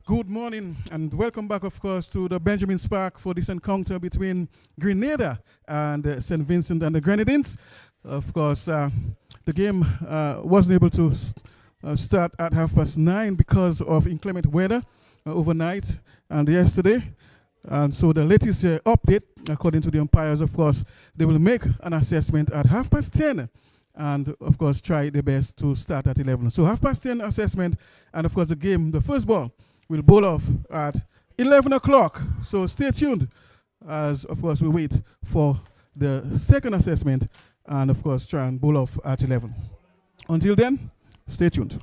Good morning and welcome back, of course, to the Benjamin Spark for this encounter between Grenada and St. Vincent and the Grenadines. Of course, the game wasn't able to start at 9:30 because of inclement weather overnight and yesterday. And so the latest update, according to the umpires, of course, they will make an assessment at 10:30 and, of course, try their best to start at 11. So 10:30 assessment and, of course, the game, the first ball, will bowl off at 11 o'clock. So stay tuned as, of course, we wait for the second assessment and, of course, try and bowl off at 11. Until then, stay tuned.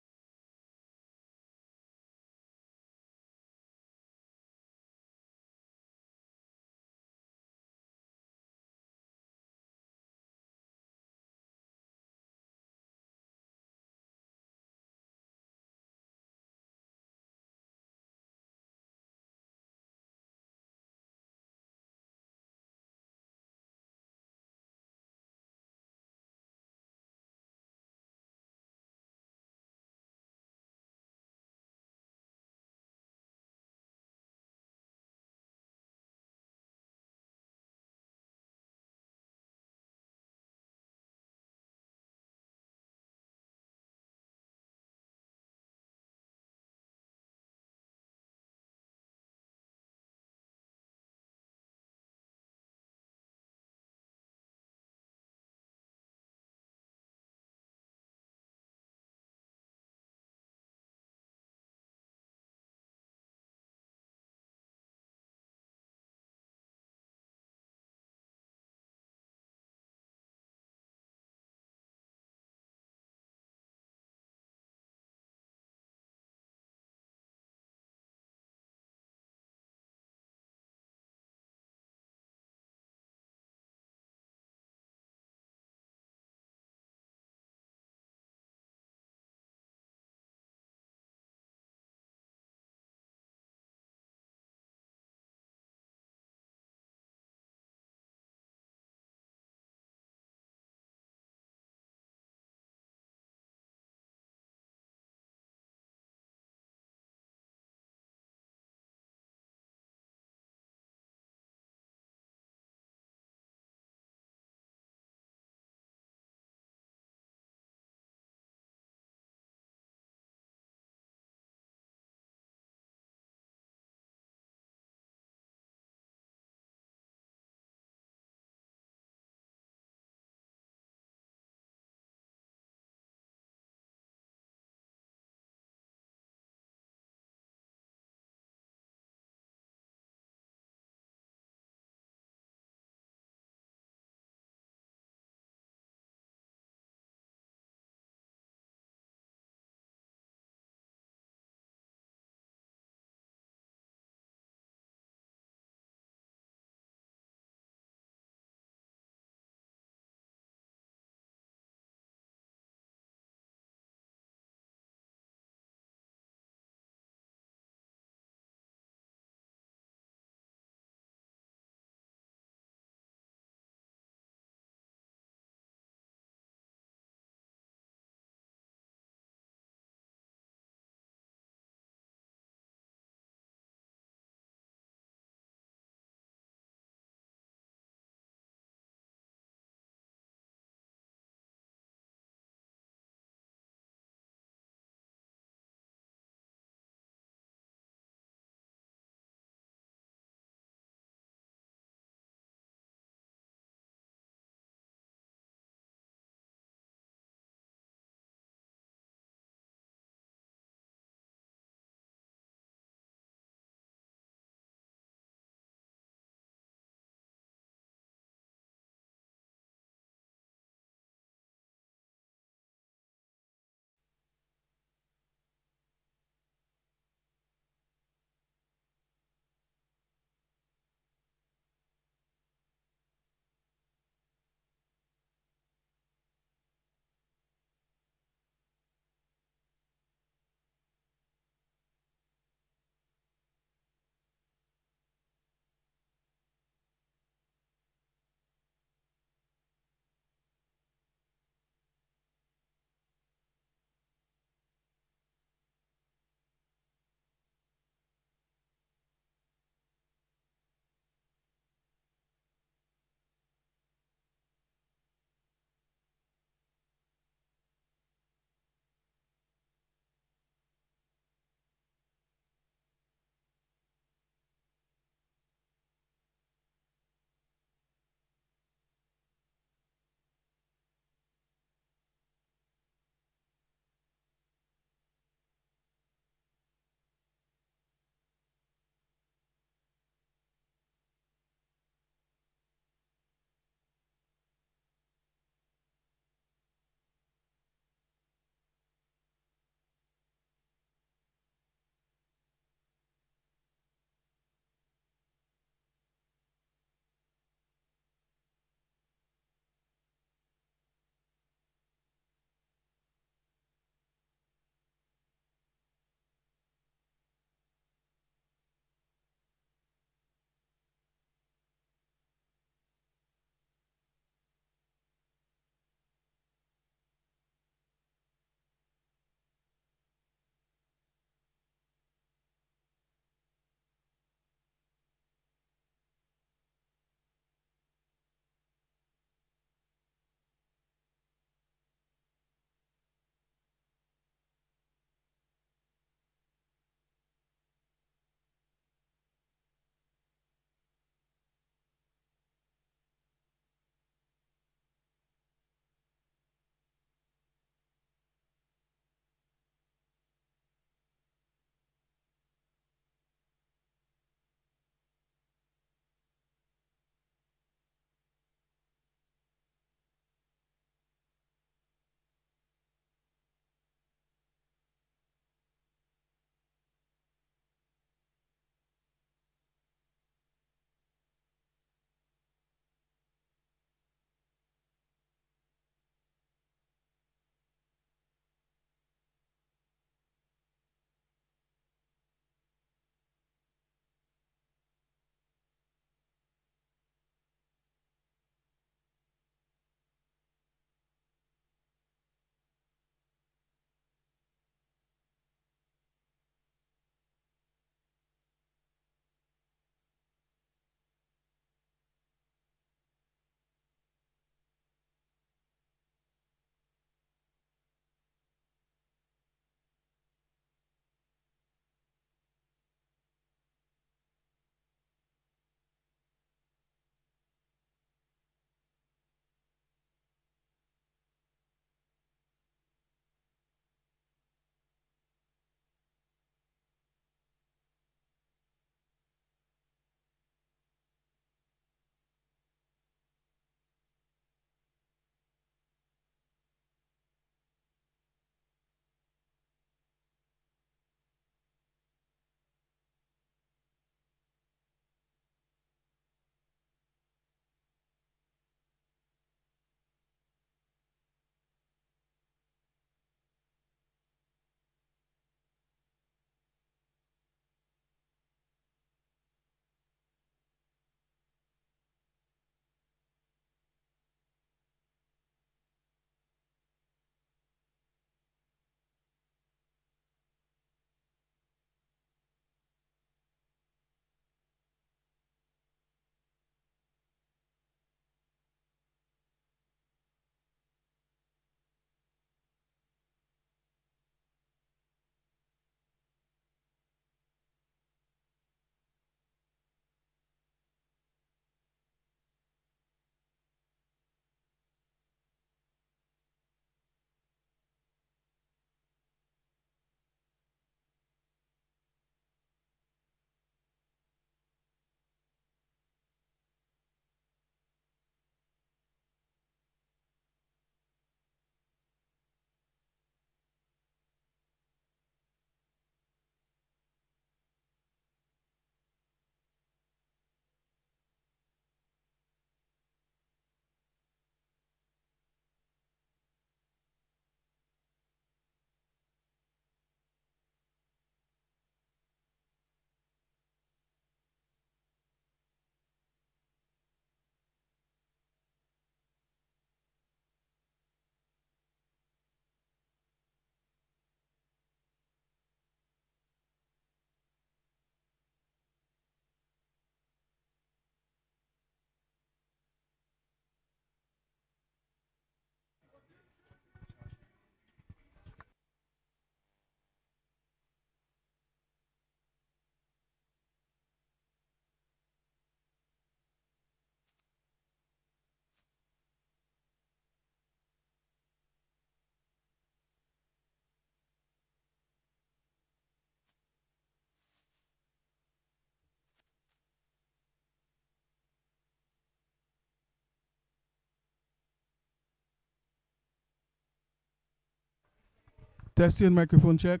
Testing microphone check.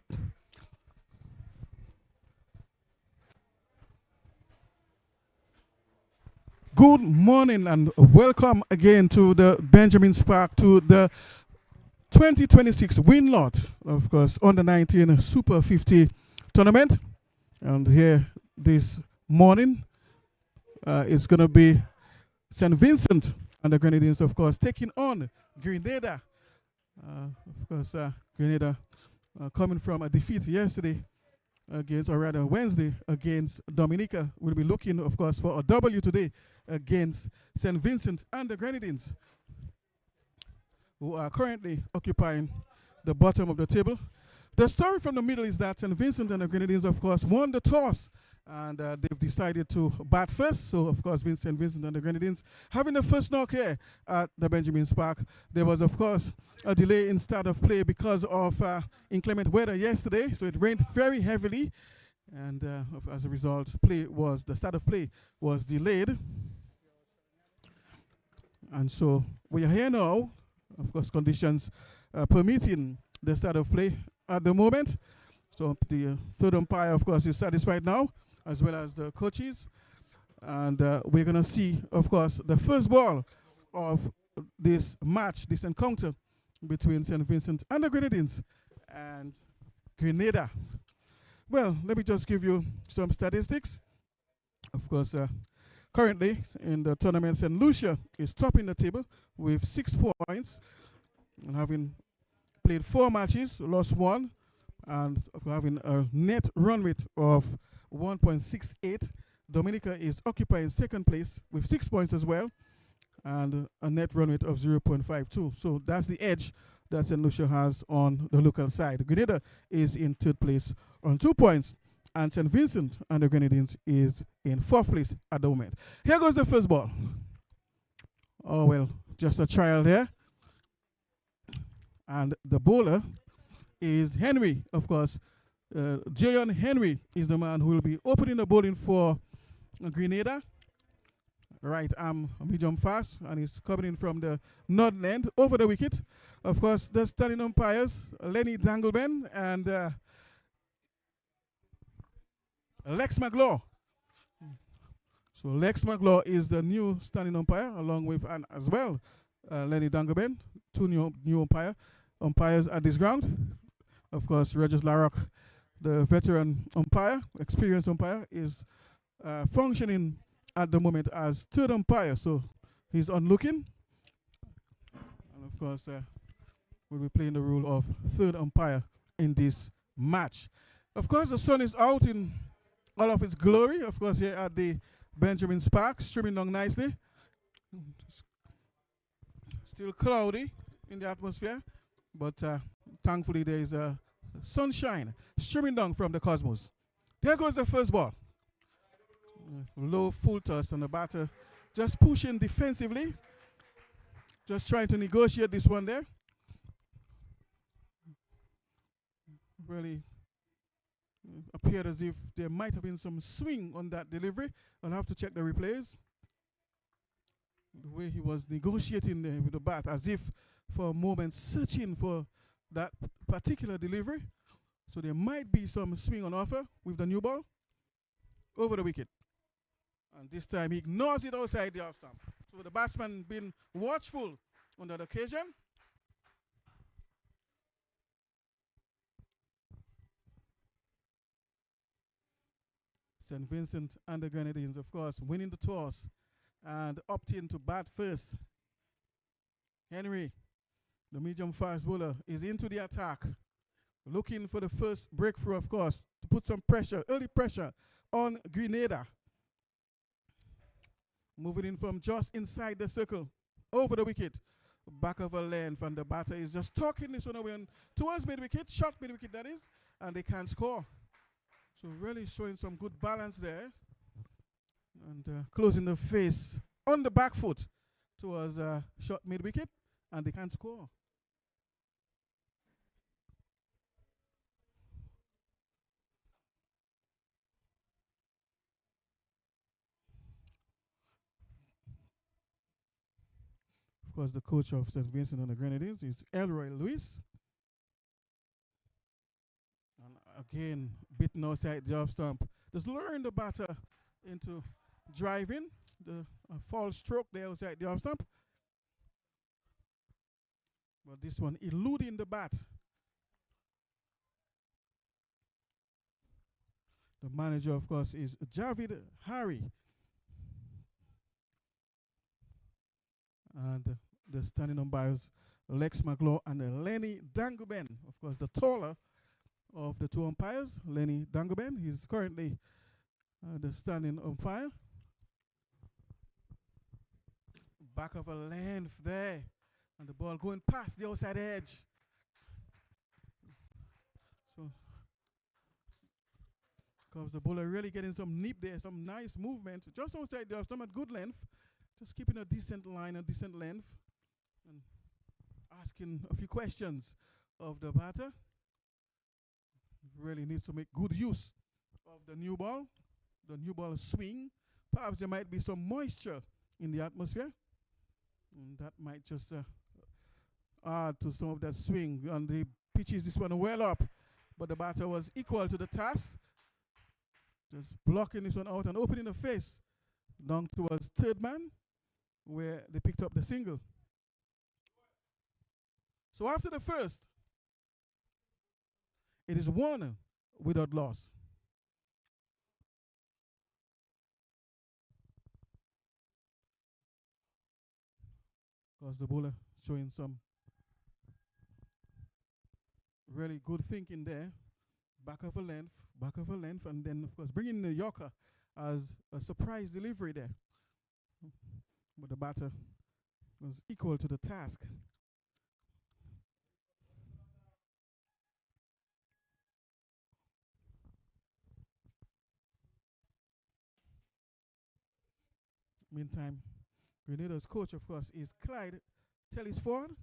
Good morning and welcome again to the Benjamin Spark, to the 2026 Winlott, of course, under 19 Super 50 tournament. And here this morning, it's going to be St. Vincent and the Grenadines, of course, taking on Grenada. Of course, Grenada coming from a defeat yesterday against, or rather Wednesday, against Dominica. We'll be looking, of course, for a W today against St. Vincent and the Grenadines, who are currently occupying the bottom of the table. The story from the middle is that St. Vincent and the Grenadines, of course, won the toss, and they've decided to bat first. So, of course, St. Vincent and the Grenadines having the first knock here at the Benjamin Spark. There was, of course, a delay in start of play because of inclement weather yesterday. So it rained very heavily, and as a result, the start of play was delayed. And so we are here now, of course, conditions permitting the start of play at the moment. So the third umpire, of course, is satisfied now, as well as the coaches. And we're going to see, of course, the first ball of this match, this encounter between St. Vincent and the Grenadines and Grenada. Well, let me just give you some statistics. Of course, currently in the tournament, St. Lucia is topping the table with 6 points, and having played 4 matches, lost 1, and having a net run rate of 1.68. Dominica is occupying second place with 6 points as well, and a net run rate of 0.52. So that's the edge that St. Lucia has on the local side. Grenada is in third place on 2 points, and St. Vincent and the Grenadines is in fourth place at the moment. Here goes the first ball. Oh, well, just a trial there. And the bowler is Henry, of course. Jayon Henry is the man who will be opening the bowling for Grenada. Right arm medium fast, and he's coming in from the northern end over the wicket. Of course, the standing umpires, Lenny Dangleben and Lex McLaw. So Lex McLaw is the new standing umpire, along with, and as well, Lenny Dangleben, 2 new umpires at this ground. Of course, Regis Larrock, the veteran umpire, experienced umpire, is functioning at the moment as third umpire, so he's on looking. And of course, we'll be playing the role of third umpire in this match. Of course, the sun is out in all of its glory, of course, here at the Benjamin Spark, streaming down nicely. Still cloudy in the atmosphere, but thankfully there is sunshine streaming down from the cosmos. There goes the first ball. Low full toss, and the batter just pushing defensively, just trying to negotiate this one there. Really appeared as if there might have been some swing on that delivery. I'll have to check the replays. The way he was negotiating there with the bat, as if for a moment searching for that particular delivery. So there might be some swing on offer with the new ball over the wicket. And this time he ignores it outside the off stump. So the batsman been watchful on that occasion. St. Vincent and the Grenadines, of course, winning the toss and opting to bat first. Henry, the medium fast bowler, is into the attack, looking for the first breakthrough, of course, to put some pressure, early pressure on Grenada. Moving in from just inside the circle, over the wicket, back of a length, and the batter is just talking this one away towards mid-wicket, short mid-wicket that is, and they can't score. So really showing some good balance there, and closing the face on the back foot towards short mid-wicket, and they can't score. Of course, the coach of St. Vincent and the Grenadines is Elroy Lewis. Again, bitten outside the off stump. Just luring the batter into driving. The false stroke there outside the off stump. But this one eluding the bat. The manager, of course, is Javid Harry. And the standing umpires, Lex McLaw and Lenny Danguben. Of course, the taller of the two umpires, Lenny Danguben. He's currently the standing umpire. Back of a length there. And the ball going past the outside edge. So, because the bowler really getting some nip there, some nice movement. Just outside there, some at good length. Just keeping a decent line, a decent length. And asking a few questions of the batter. Really needs to make good use of the new ball swing. Perhaps there might be some moisture in the atmosphere. And that might just add to some of that swing. And the pitches this one well up. But the batter was equal to the task. Just blocking this one out and opening the face down towards third man, where they picked up the single. So after the first, it is 1 without loss. Because the bowler showing some really good thinking there. Back of a length, and then, of course, bringing the Yorker as a surprise delivery there. But the batter was equal to the task. Meantime, Grenada's coach, of course, is Clyde Tellisford.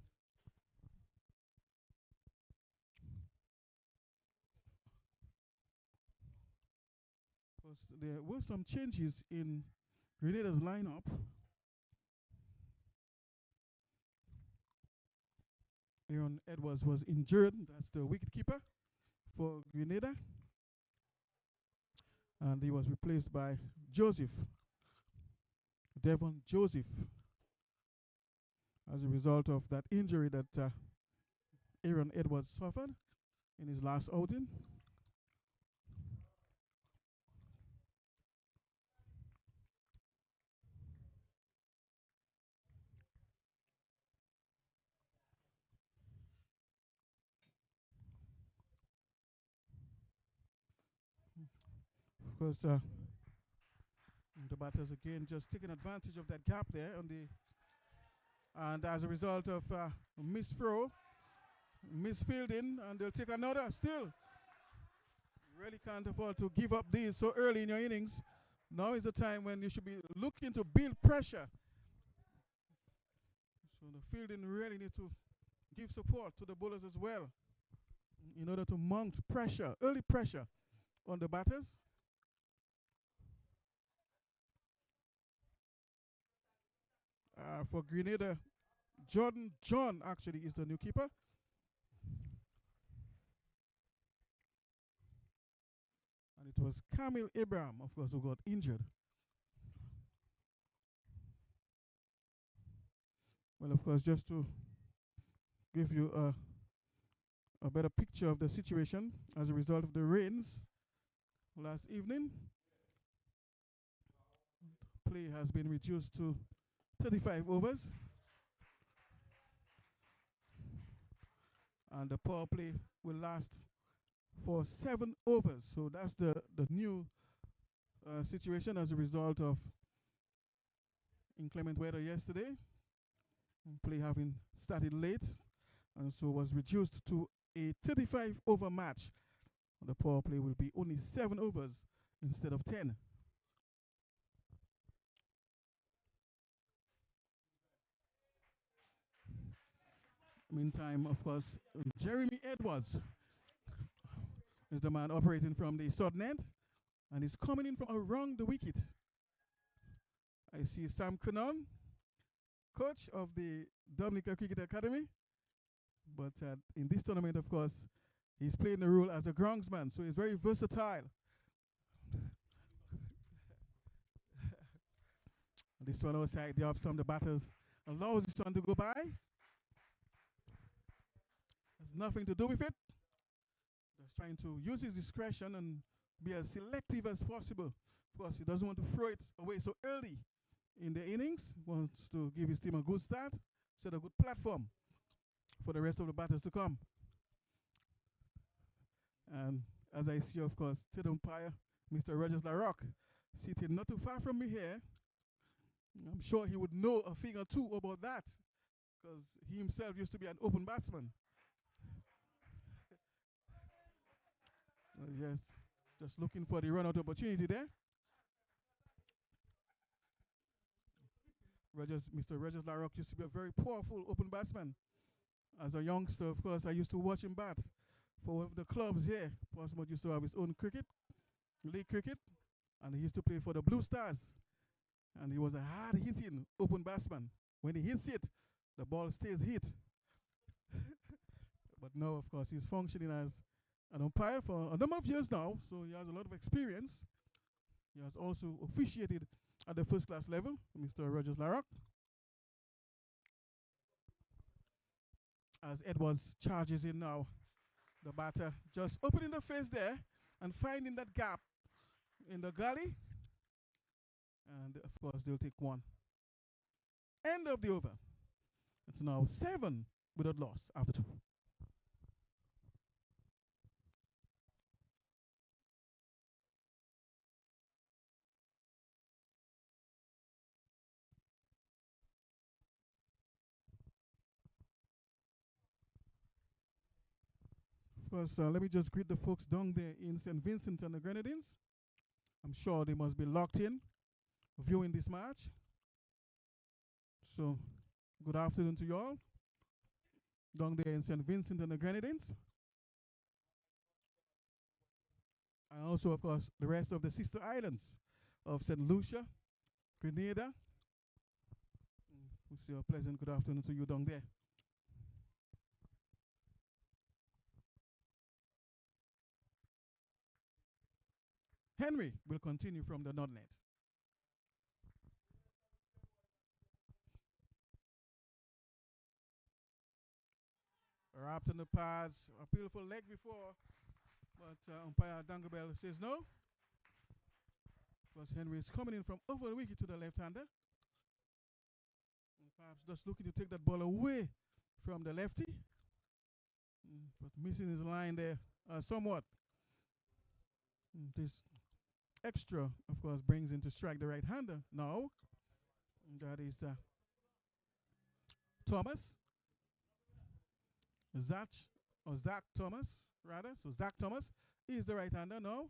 There were some changes in Grenada's lineup. Aaron Edwards was injured. That's the wicketkeeper for Grenada. And he was replaced by Devon Joseph, as a result of that injury that Aaron Edwards suffered in his last outing. Of course, the batters again just taking advantage of that gap there and as a result of misfielding, and they'll take another still. Really can't afford to give up these so early in your innings. Now is the time when you should be looking to build pressure. So the fielding really need to give support to the bowlers as well in order to mount pressure, early pressure on the batters. For Grenada, Jordan John actually is the new keeper. And it was Kamil Abraham, of course, who got injured. Well, of course, just to give you a better picture of the situation as a result of the rains last evening, play has been reduced to 35 overs. And the power play will last for 7 overs. So that's the new situation as a result of inclement weather yesterday. Play having started late, and so was reduced to a 35 over match. The power play will be only 7 overs instead of 10. Meantime, of course, Jeremy Edwards is the man operating from the southern end, and he's coming in from around the wicket. I see Sam Cannon, coach of the Dominica Cricket Academy. But in this tournament, of course, He's playing the role as a groundsman, so he's very versatile. This one outside the off some of the batters allows this one to go by. Has nothing to do with it. Just trying to use his discretion and be as selective as possible. Of course, he doesn't want to throw it away so early in the innings. He wants to give his team a good start, set a good platform for the rest of the batters to come. And as I see, of course, third umpire, Mr. Rogers LaRock, sitting not too far from me here. I'm sure he would know a thing or two about that, because he himself used to be an open batsman. Yes, just looking for the run-out opportunity there. Mr. Rogers LaRock used to be a very powerful open batsman. As a youngster, of course, I used to watch him bat for one of the clubs here. Portsmouth used to have his own cricket, league cricket, and he used to play for the Blue Stars. And he was a hard-hitting open batsman. When he hits it, the ball stays hit. But now, of course, he's functioning as an umpire for a number of years now, so he has a lot of experience. He has also officiated at the first-class level, Mr. Rogers LaRock. As Edwards charges in now, the batter just opening the face there and finding that gap in the gully. And of course, they'll take one. End of the over. It's now 7 without loss after 2. Of course, let me just greet the folks down there in St. Vincent and the Grenadines. I'm sure they must be locked in, viewing this match. So, good afternoon to you all down there in St. Vincent and the Grenadines. And also, of course, the rest of the sister islands of St. Lucia, Grenada. We say a pleasant good afternoon to you down there. Henry will continue from the Nodnet. Wrapped in the pads, a beautiful leg before, but umpire Dangabel says no. Because Henry is coming in from over the wicket to the left-hander. Perhaps just looking to take that ball away from the lefty. But missing his line there somewhat. This extra, of course, brings in to strike the right-hander now. That is Thomas. Zach Thomas, rather. So Zach Thomas is the right-hander now.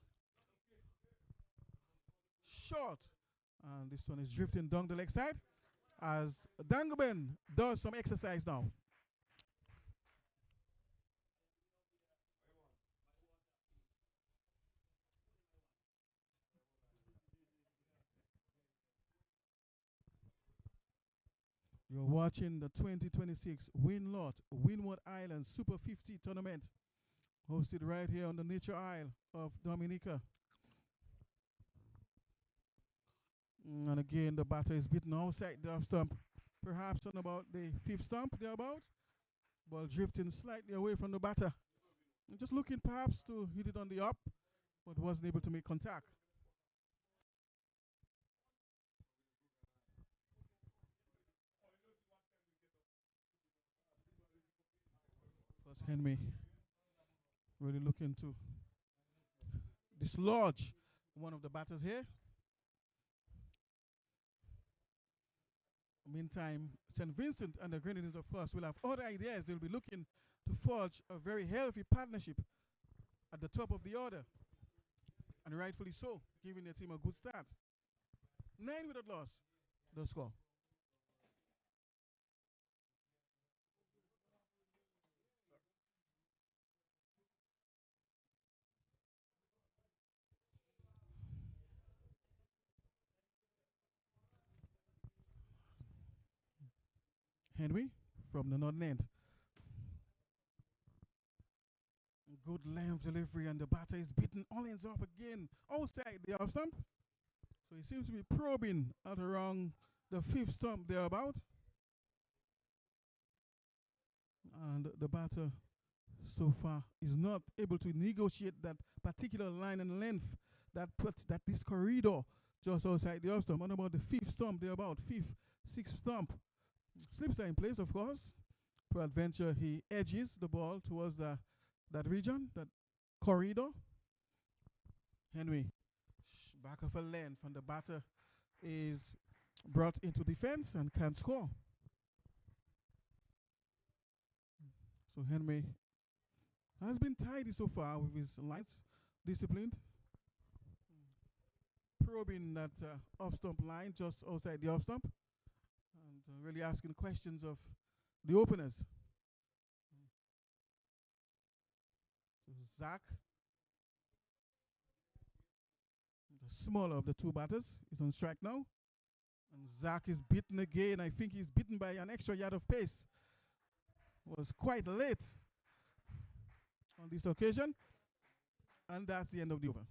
Short. And this one is drifting down the leg side as Dangoben does some exercise now. You're watching the 2026 Winlott Windward Island Super 50 tournament, hosted right here on the Nature Isle of Dominica. And again, the batter is beaten outside the off stump, perhaps on about the 5th stump, thereabout. Ball drifting slightly away from the batter. And just looking perhaps to hit it on the up, but wasn't able to make contact. First Henry really looking to dislodge one of the batters here. Meantime, St. Vincent and the Grenadines, of course, will have other ideas. They'll be looking to forge a very healthy partnership at the top of the order. And rightfully so, giving their team a good start. 9 without loss, the score. Henry from the Northern End. Good length delivery, and the batter is beaten all ends up again outside the off stump. So he seems to be probing at around the 5th stump thereabout. And the batter so far is not able to negotiate that particular line and length that puts that this corridor just outside the off stump. And about the 5th stump thereabout, 5th, 6th stump. Slips are in place, of course. Peradventure, he edges the ball towards that region, that corridor. Henry, back of a length, and the batter is brought into defense and can score. So Henry has been tidy so far with his lines, disciplined. Probing that off-stump line just outside the off-stump, and really asking questions of the openers. So Zach, the smaller of the two batters, is on strike now. And Zach is beaten again. I think he's beaten by an extra yard of pace. Was quite late on this occasion. And that's the end of the over.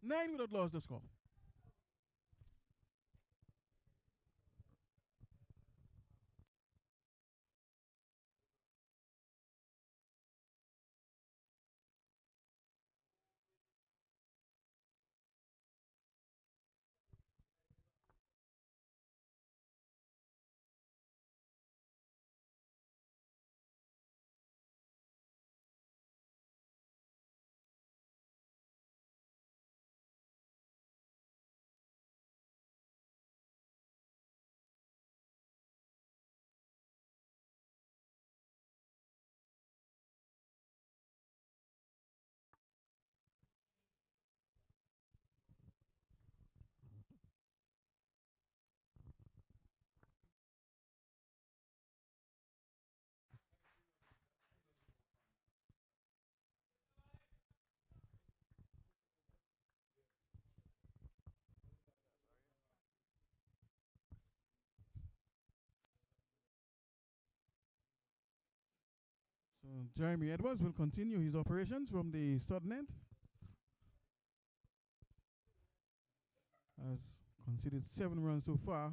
9 without loss the score. So Jeremy Edwards will continue his operations from the southern end. Has conceded 7 runs so far.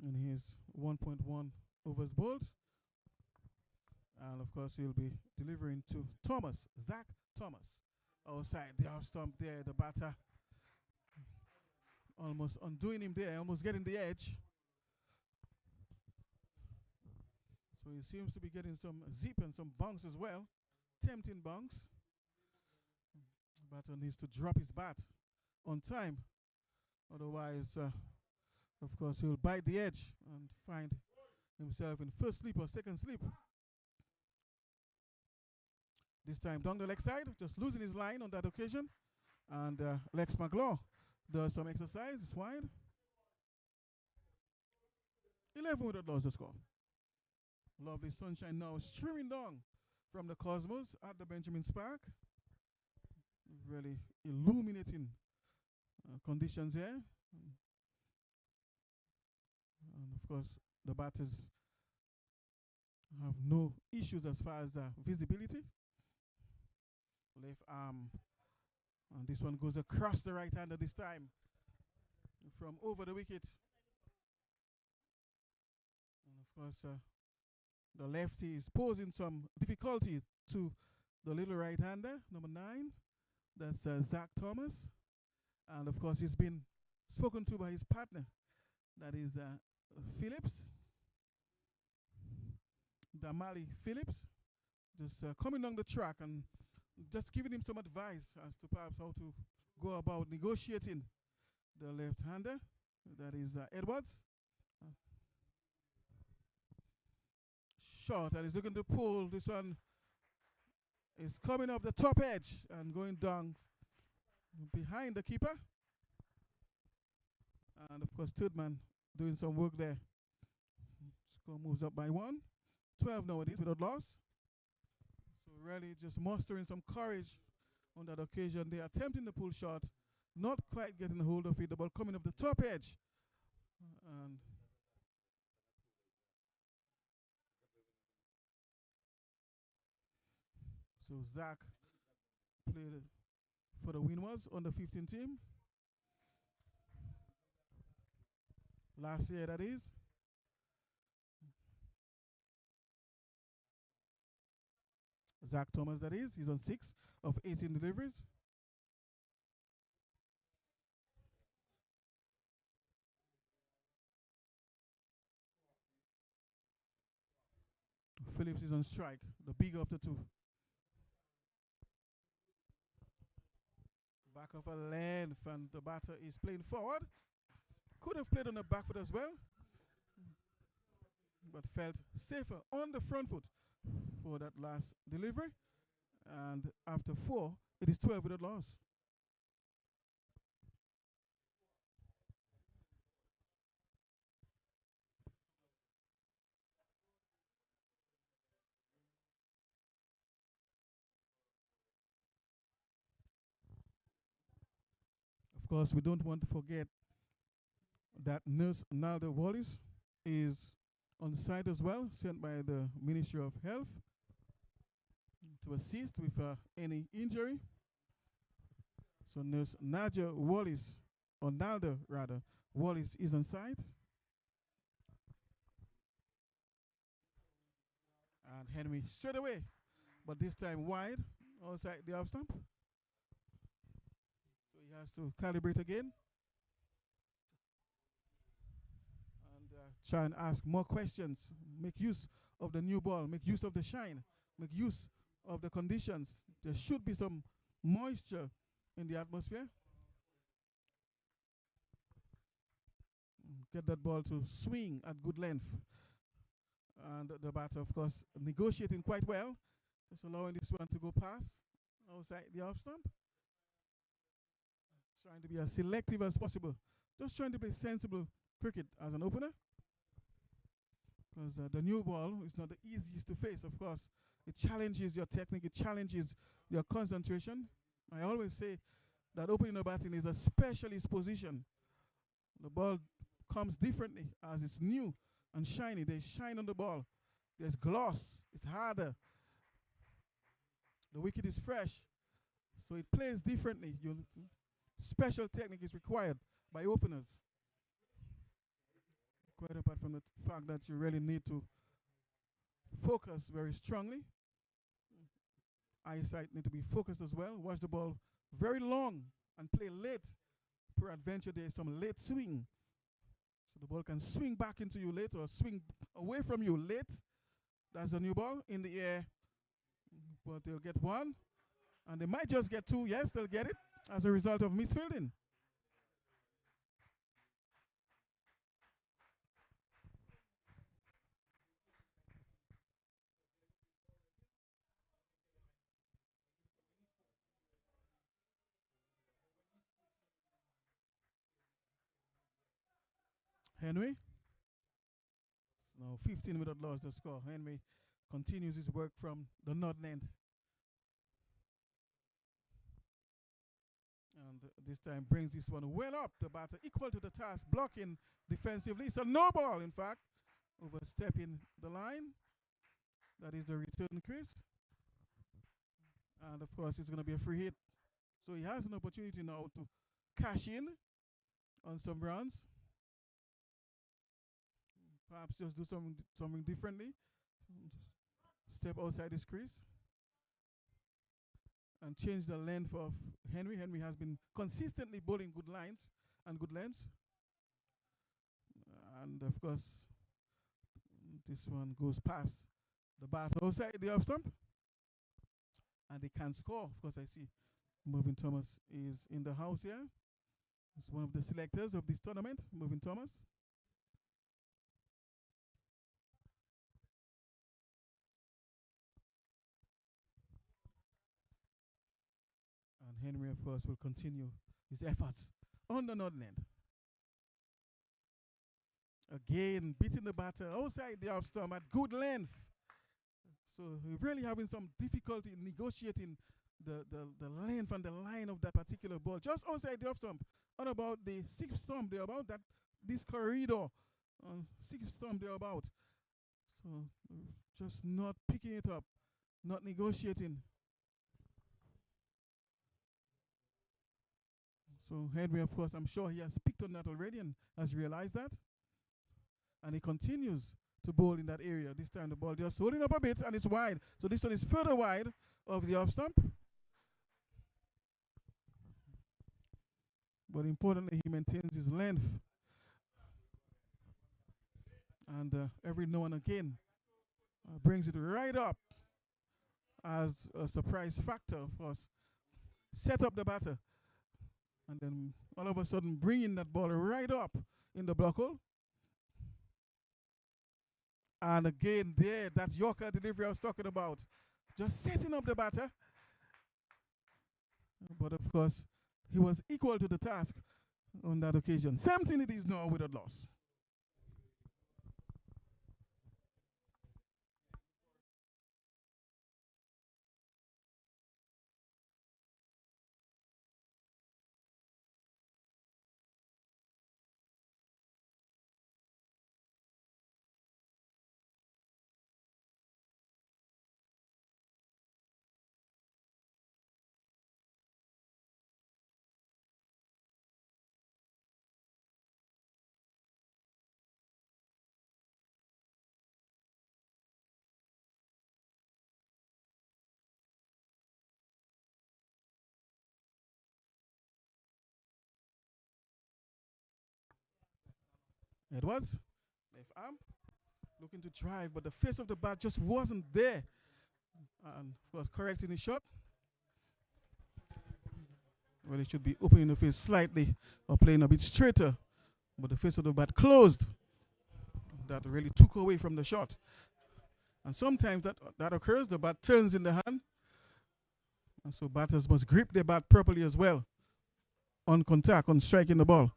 And he's 1.1 overs bowled. And of course he'll be delivering to Thomas, Zach Thomas. Outside the off stump there, the batter almost undoing him there, almost getting the edge. So he seems to be getting some zip and some bounce as well. Tempting bounce. The batter needs to drop his bat on time. Otherwise, of course, he'll bite the edge and find himself in first slip or second slip. This time down the leg side, just losing his line on that occasion. And Lex McLaw does some exercise. It's wide. 11 without loss the score. Lovely sunshine now streaming down from the cosmos at the Benjamin Spark. Really illuminating conditions here. And of course, the batters have no issues as far as visibility. Left arm, and this one goes across the right hander this time from over the wicket. And of course, the lefty is posing some difficulty to the little right-hander, number 9. That's Zach Thomas. And of course, he's been spoken to by his partner. That is Phillips. Damali Phillips. Just coming along the track and just giving him some advice as to perhaps how to go about negotiating the left-hander. That is Edwards. Short, and he's looking to pull. This one is coming off the top edge and going down behind the keeper. And of course, third man doing some work there. Score moves up by 1. 12 nowadays without loss. So really just mustering some courage on that occasion. They are attempting the pull shot, not quite getting a hold of it. The ball coming off the top edge. And So Zach played for the Windwards under 15 team. Last year, that is. Zach Thomas, that is. He's on 6 of 18 deliveries. Phillips is on strike, the bigger of the two. Back of a length, and the batter is playing forward. Could have played on the back foot as well, but felt safer on the front foot for that last delivery. And after 4, it is 12 without loss. Of course, we don't want to forget that Nurse Nalda Wallace is on site as well, sent by the Ministry of Health to assist with any injury. So Nurse Nadia Wallace, or Nalda rather, Wallace is on site. And Henry straight away, but this time wide, outside the off stump. So he has to calibrate again. And try and ask more questions. Make use of the new ball, make use of the shine, make use of the conditions. There should be some moisture in the atmosphere. Get that ball to swing at good length. And the batter, of course, negotiating quite well, just allowing this one to go past outside the off stump. Trying to be as selective as possible. Just trying to play sensible cricket as an opener. Because the new ball is not the easiest to face, of course. It challenges your technique, it challenges your concentration. I always say that opening or batting is a specialist position. The ball comes differently as it's new and shiny. There's shine on the ball. There's gloss. It's harder. The wicket is fresh. So it plays differently. Special technique is required by openers. Quite apart from the fact that you really need to focus very strongly. Eyesight need to be focused as well. Watch the ball very long and play late. Peradventure there is some late swing. So the ball can swing back into you late or swing away from you late. That's the new ball in the air. But they'll get 1. And they might just get 2. Yes, they'll get it as a result of misfielding. Henry. It's now 15 without loss the score. Henry continues his work from the northern end. And this time brings this one well up. The batter equal to the task, blocking defensively. It's a no ball, in fact, overstepping the line. That is the return crease. And of course, it's going to be a free hit. So he has an opportunity now to cash in on some runs. Perhaps just do something differently. Just step outside his crease and change the length of Henry. Henry has been consistently bowling good lines and good lengths. And of course, this one goes past the bat outside the off stump. And they can score. Of course, I see Mervyn Thomas is in the house here. He's one of the selectors of this tournament, Mervyn Thomas. And Henry, of course, will continue his efforts on the northern end. Again, beating the batter outside the off stump at good length. So we're really having some difficulty in negotiating the length and the line of that particular ball. Just outside the off stump, on about the 6th stump, they're about that this corridor, 6th stump, they're about. So just not picking it up, not negotiating So Henry, of course, I'm sure he has picked on that already and has realized that. And he continues to bowl in that area. This time the ball just holding up a bit and it's wide. So this one is further wide of the off stump. But importantly, he maintains his length. And every now and again brings it right up as a surprise factor, of course. Set up the batter. And then all of a sudden bringing that ball right up in the block hole. And again there, that Yorker delivery I was talking about. Just setting up the batter. But of course, he was equal to the task on that occasion. Same thing it is now with a loss. It was left arm looking to drive, but the face of the bat just wasn't there. And of course, correcting his shot. Well, it should be opening the face slightly or playing a bit straighter, but the face of the bat closed. That really took away from the shot. And sometimes that occurs, the bat turns in the hand. And so batters must grip their bat properly as well on contact, on striking the ball.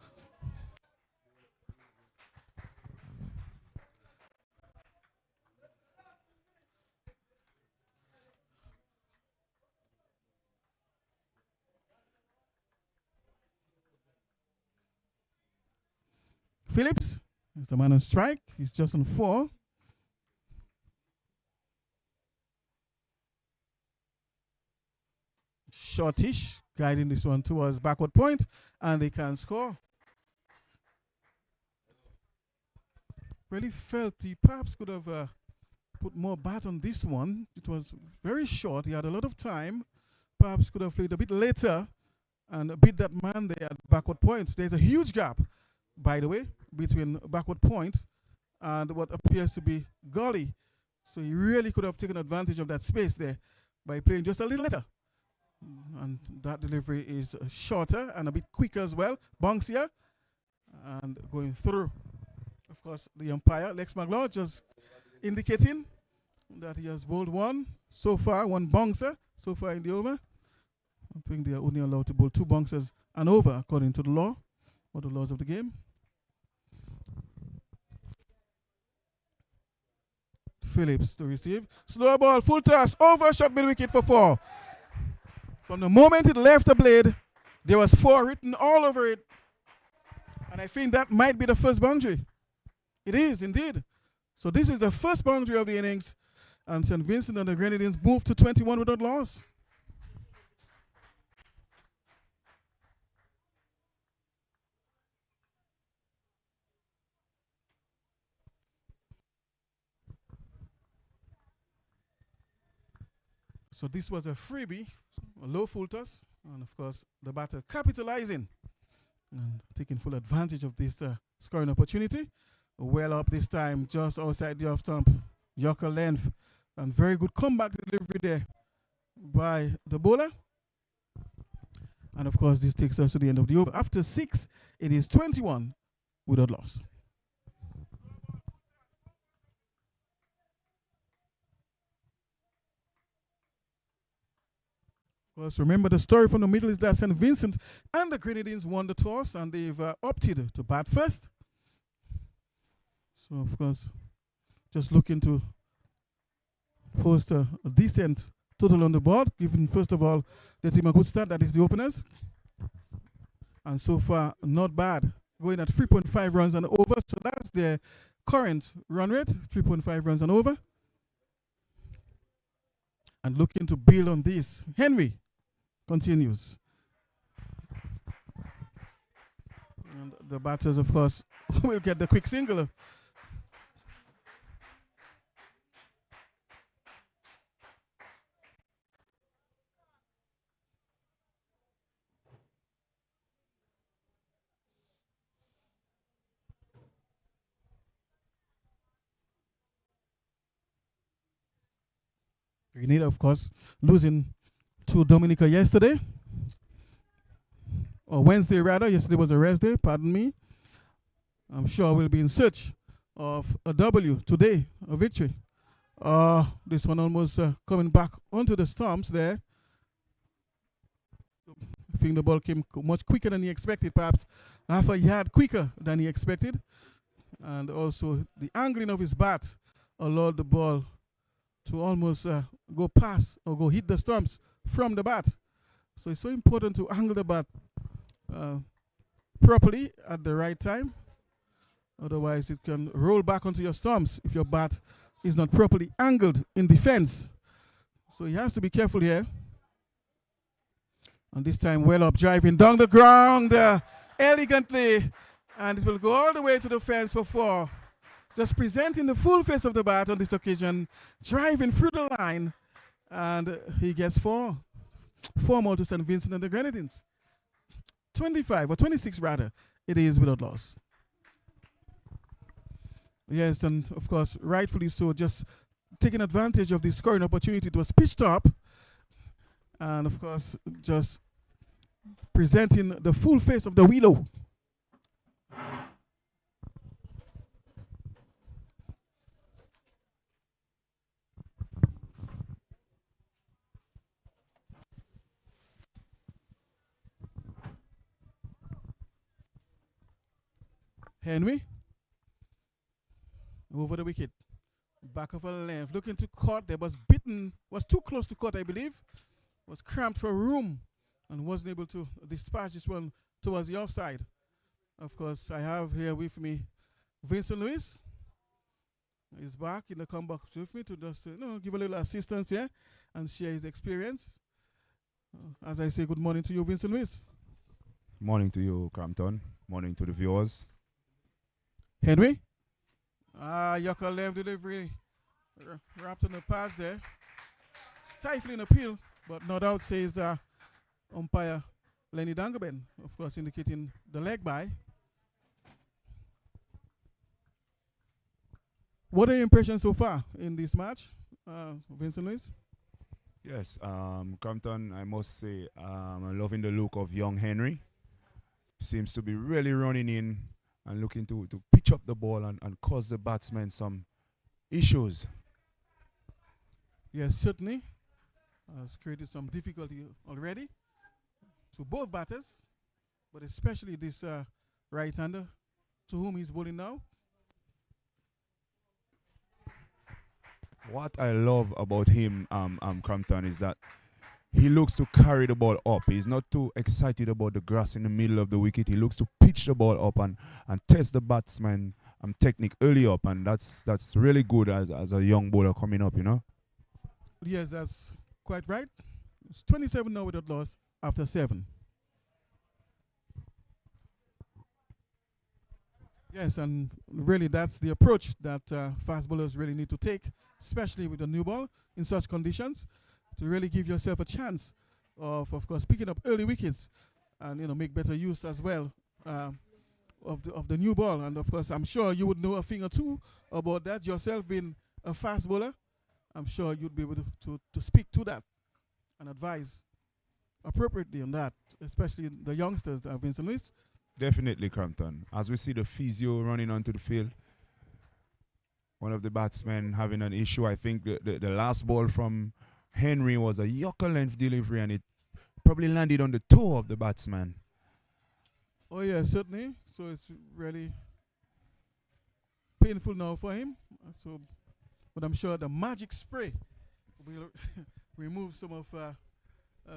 Phillips is the man on strike. He's just on 4. Shortish, guiding this one towards backward point, and they can score. Really felt he perhaps could have put more bat on this one. It was very short. He had a lot of time. Perhaps could have played a bit later and beat that man there at backward point. There's a huge gap, by the way, between backward point and what appears to be gully. So he really could have taken advantage of that space there by playing just a little later. And that delivery is shorter and a bit quicker as well. Bouncier and going through. Of course, the umpire, Lex McLeod, just indicating that he has bowled one so far, one bouncer so far in the over. I think they are only allowed to bowl 2 bouncers and over according to the law or the laws of the game. Phillips to receive. Slow ball, full toss, overshot mid wicket for 4. From the moment it left the blade, there was 4 written all over it. And I think that might be the first boundary. It is indeed. So this is the first boundary of the innings. And St. Vincent and the Grenadines moved to 21 without loss. So this was a freebie, a low full toss, and of course the batter capitalizing and taking full advantage of this scoring opportunity. Well up this time, just outside the off stump, Yorker length, and very good comeback delivery there by the bowler. And of course this takes us to the end of the over. After 6, it is 21 without loss. Well, so remember the story from the middle is that St. Vincent and the Grenadines won the toss and they've opted to bat first. So, of course, just looking to post a decent total on the board, giving, first of all, the team a good start, that is the openers. And so far, not bad. Going at 3.5 runs and over, so that's their current run rate, 3.5 runs and over. And looking to build on this. Henry continues. And the batters, of course, will get the quick single. Grenada, of course, losing to Dominica yesterday, or Wednesday rather. Yesterday was a rest day, pardon me. I'm sure we'll be in search of a W today, a victory. This one almost coming back onto the stumps there. I think the ball came much quicker than he expected, perhaps half a yard quicker than he expected. And also the angling of his bat allowed the ball to almost go past or go hit the stumps from the bat. So it's so important to angle the bat properly at the right time. Otherwise, it can roll back onto your stumps if your bat is not properly angled in defense. So he has to be careful here. And this time, well up, driving down the ground elegantly. And it will go all the way to the fence for 4. Just presenting the full face of the bat on this occasion, driving through the line. And he gets 4. 4 more to St. Vincent and the Grenadines. 25, or 26 rather, it is without loss. Yes, and of course, rightfully so, just taking advantage of the scoring opportunity. It was pitched up. And of course, just presenting the full face of the willow. Henry over the wicket, back of a length, looking to cut. There was bitten, was too close to cut, I believe. Was cramped for room and wasn't able to dispatch this one towards the offside. Of course, I have here with me Vincent Lewis. He's back in the comeback with me to just give a little assistance here and share his experience. As I say, good morning to you, Vincent Lewis. Morning to you, Crampton. Morning to the viewers. Henry. Yucca left delivery. Wrapped in the pass there. Stifling appeal, but no doubt says umpire Lenny Dangaben, of course, indicating the leg by. What are your impressions so far in this match, Vincent Lewis? Yes, Crampton, I must say, I'm loving the look of young Henry. Seems to be really running in and looking to pitch up the ball and cause the batsmen some issues. Yes, certainly. Has created some difficulty already to both batters, but especially this right-hander to whom he's bowling now. What I love about him, Crampton, is that he looks to carry the ball up. He's not too excited about the grass in the middle of the wicket. He looks to pitch the ball up and test the batsman technique early up, and that's really good as a young bowler coming up, you know. Yes, that's quite right. It's 27 now without loss after 7. Yes, and really that's the approach that fast bowlers really need to take, especially with the new ball in such conditions, to really give yourself a chance of course, picking up early wickets and make better use as well of the new ball. And of course, I'm sure you would know a thing or two about that yourself, being a fast bowler. I'm sure you'd be able to speak to that and advise appropriately on that, especially the youngsters, Vincent Lewis. Definitely, Crampton. As we see the physio running onto the field, one of the batsmen having an issue. I think the last ball from Henry was a yucca length delivery, and it probably landed on the toe of the batsman. Oh yeah, certainly. So it's really painful now for him. But I'm sure the magic spray will remove some of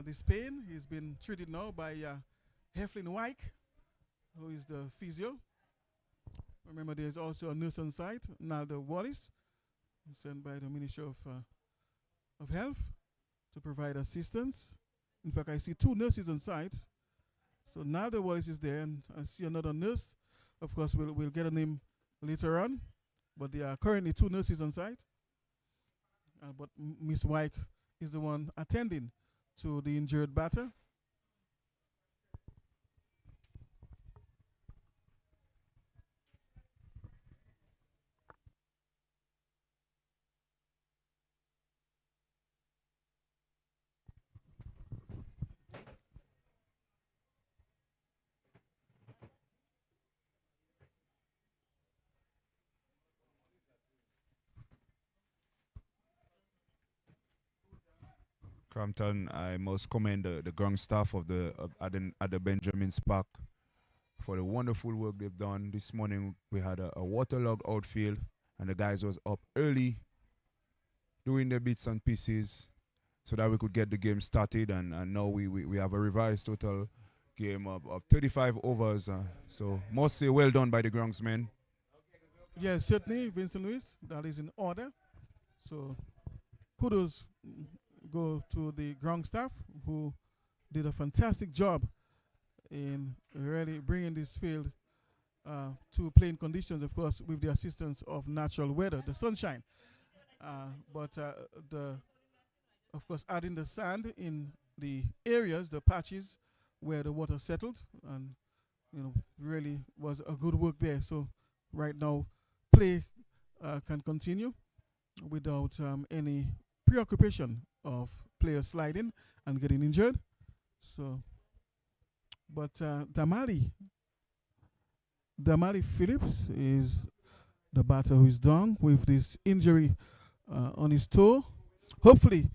this pain. He's been treated now by Heflin Wyke, who is the physio. Remember, there's also a nurse on site, Nalda Wallace, sent by the Ministry of Health to provide assistance. In fact, I see 2 nurses on site. So now the Wallace is there, and I see another nurse. Of course, we'll get a name later on, but there are currently 2 nurses on site. But Miss White is the one attending to the injured batter. Crampton, I must commend the ground staff of at the Benjamin's Park for the wonderful work they've done. This morning we had a waterlogged outfield, and the guys was up early doing their bits and pieces so that we could get the game started. And now we have a revised total game of 35 overs. So must say well done by the groundsmen. Yes, certainly, Vincent Luis, that is in order. So kudos go to the ground staff who did a fantastic job in really bringing this field to playing conditions, of course, with the assistance of natural weather, the sunshine. But of course, adding the sand in the areas, the patches where the water settled, and really was a good work there. So right now, play can continue without any preoccupation of players sliding and getting injured. So, but Damali Phillips is the batter who is down with this injury on his toe. Hopefully,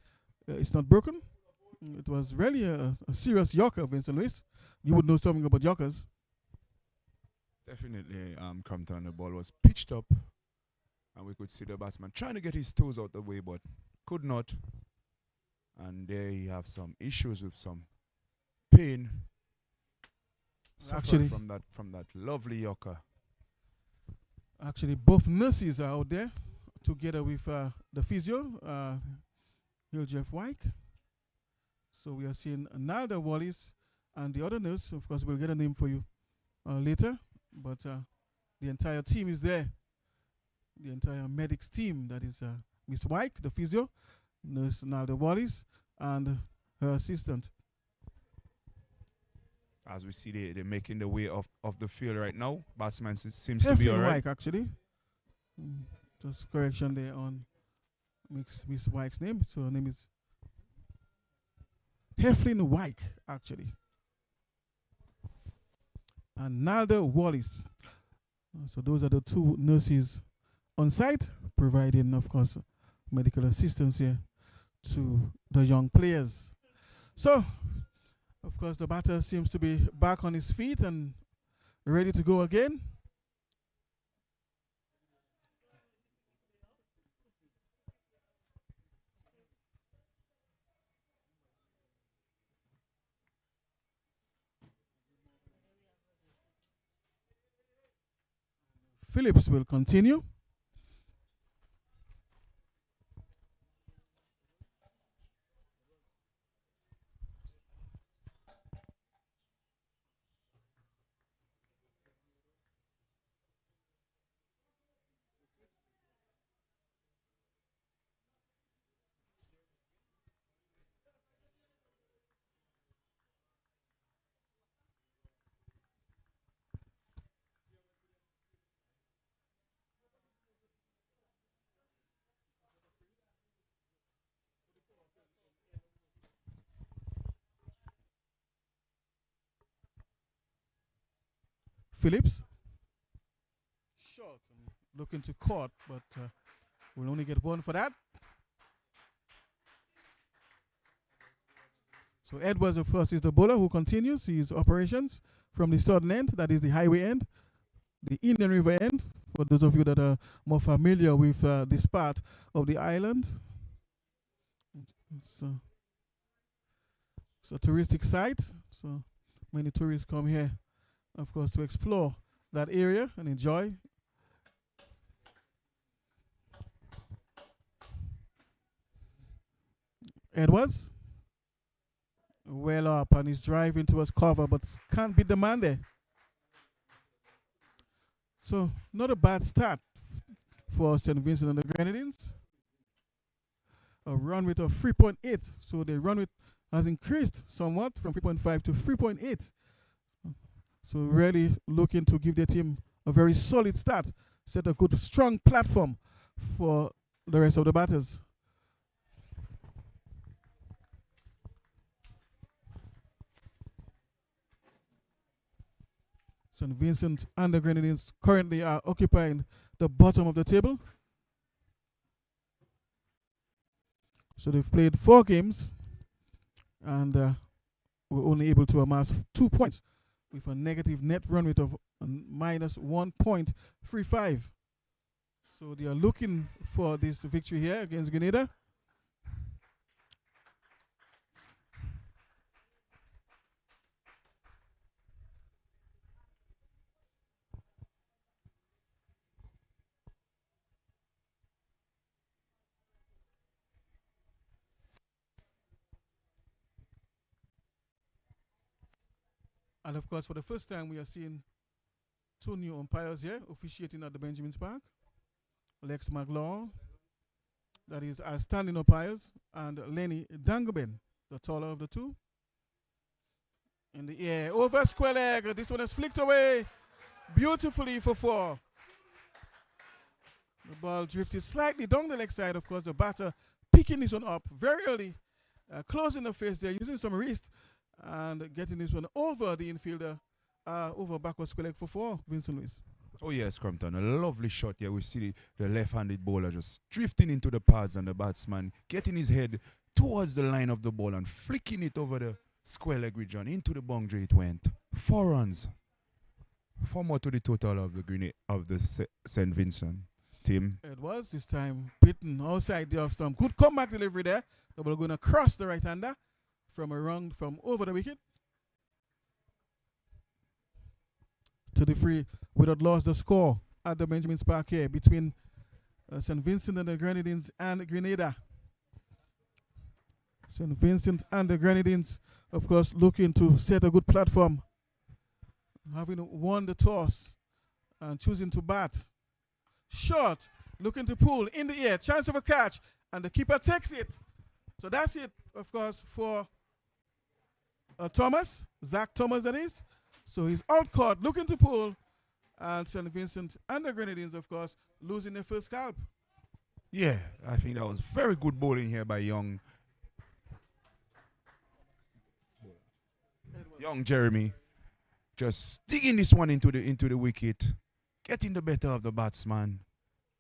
it's not broken. It was really a serious yorker, Vincent Luis. You would know something about yorkers. Definitely, Crampton, the ball was pitched up, and we could see the batsman trying to get his toes out the way, but could not. And there he have some issues with some pain. Actually, from that lovely yorker. Actually, both nurses are out there together with the physio, Jeff White. So we are seeing Nalda Wallace and the other nurse. Of course, we'll get a name for you later. But the entire team is there. The entire medics team, that is Miss White, the physio, Nurse Nalda Wallace, and her assistant. As we see, they're making the way off the field right now. Batsman seems to be Heflin all right. White, actually. Just correction there on Miss White's name. So her name is Heflin White, actually. And Nalda Wallace. So those are the 2 nurses on site, providing, of course, medical assistance here to the young players. So, of course, the batter seems to be back on his feet and ready to go again. Phillips will continue. Phillips. Short. Looking to court, but we'll only get 1 for that. So Edwards, of course, is the bowler who continues his operations from the southern end, that is the highway end, the Indian River end, for those of you that are more familiar with this part of the island. It's a touristic site, so many tourists come here, of course, to explore that area and enjoy. Edwards well up and he's driving towards cover, but can't beat the man there. So not a bad start for St. Vincent and the Grenadines. A run rate of 3.8. So the run rate has increased somewhat from 3.5 to 3.8. So really looking to give their team a very solid start, set a good strong platform for the rest of the batters. St. Vincent and the Grenadines currently are occupying the bottom of the table. So they've played 4 games and were only able to amass 2 points with a negative net run rate of minus 1.35. So they are looking for this victory here against Grenada. And of course, for the first time, we are seeing 2 new umpires here officiating at the Benjamin's Park. Lex McLaw, that is our standing umpires, and Lenny Dangaben, the taller of the 2. In the air, over square leg. This one has flicked away beautifully for 4. The ball drifted slightly down the leg side. Of course, the batter picking this one up very early, closing the face there, using some wrist, and getting this one over the infielder, over backward square leg for 4, Vincent Lewis. Oh yes, Crumpton, a lovely shot here. We see the left-handed bowler just drifting into the pads and the batsman getting his head towards the line of the ball and flicking it over the square leg region. Into the boundary it went. 4 runs. 4 more to the total of the St. Vincent team. It was this time beaten outside the off stump. Good comeback delivery there. The ball going across the right-hander from a run from over the wicket. To the free, without lost the score at the Benjamin's Park here between St. Vincent and the Grenadines and Grenada. St. Vincent and the Grenadines, of course, looking to set a good platform, having won the toss and choosing to bat. Short, looking to pull in the air, chance of a catch, and the keeper takes it. So that's it, of course, for Thomas, Zach Thomas, that is. So he's out caught, looking to pull, and St. Vincent and the Grenadines, of course, losing their first scalp. Yeah, I think that was very good bowling here by young Jeremy. Just digging this one into the wicket, getting the better of the batsman.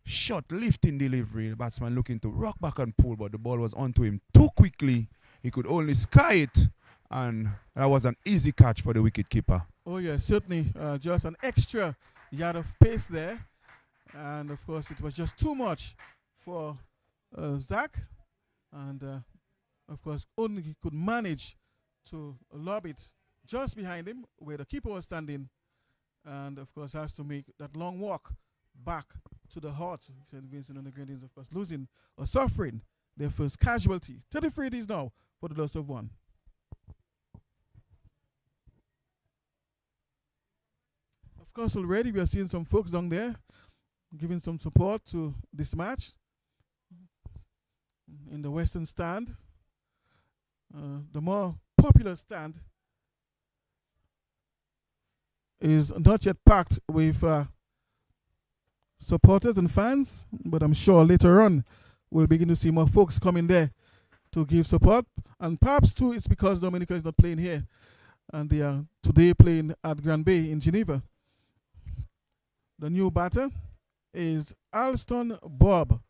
Shot, lifting delivery. The batsman looking to rock back and pull, but the ball was onto him too quickly. He could only sky it, and that was an easy catch for the wicket keeper. Oh yeah, certainly. Just an extra yard of pace there. And of course, it was just too much for Zach. And of course, only he could manage to lob it just behind him where the keeper was standing. And of course, has to make that long walk back to the heart. St. Vincent and the Grenadines, of course, losing or suffering their first casualty. 33 it is now for the loss of 1. Of course, already we are seeing some folks down there giving some support to this match in the Western stand. The more popular stand is not yet packed with supporters and fans, but I'm sure later on we'll begin to see more folks coming there to give support. And perhaps too it's because Dominica is not playing here, and they are today playing at Grand Bay in Geneva. The new batter is Alston Bob.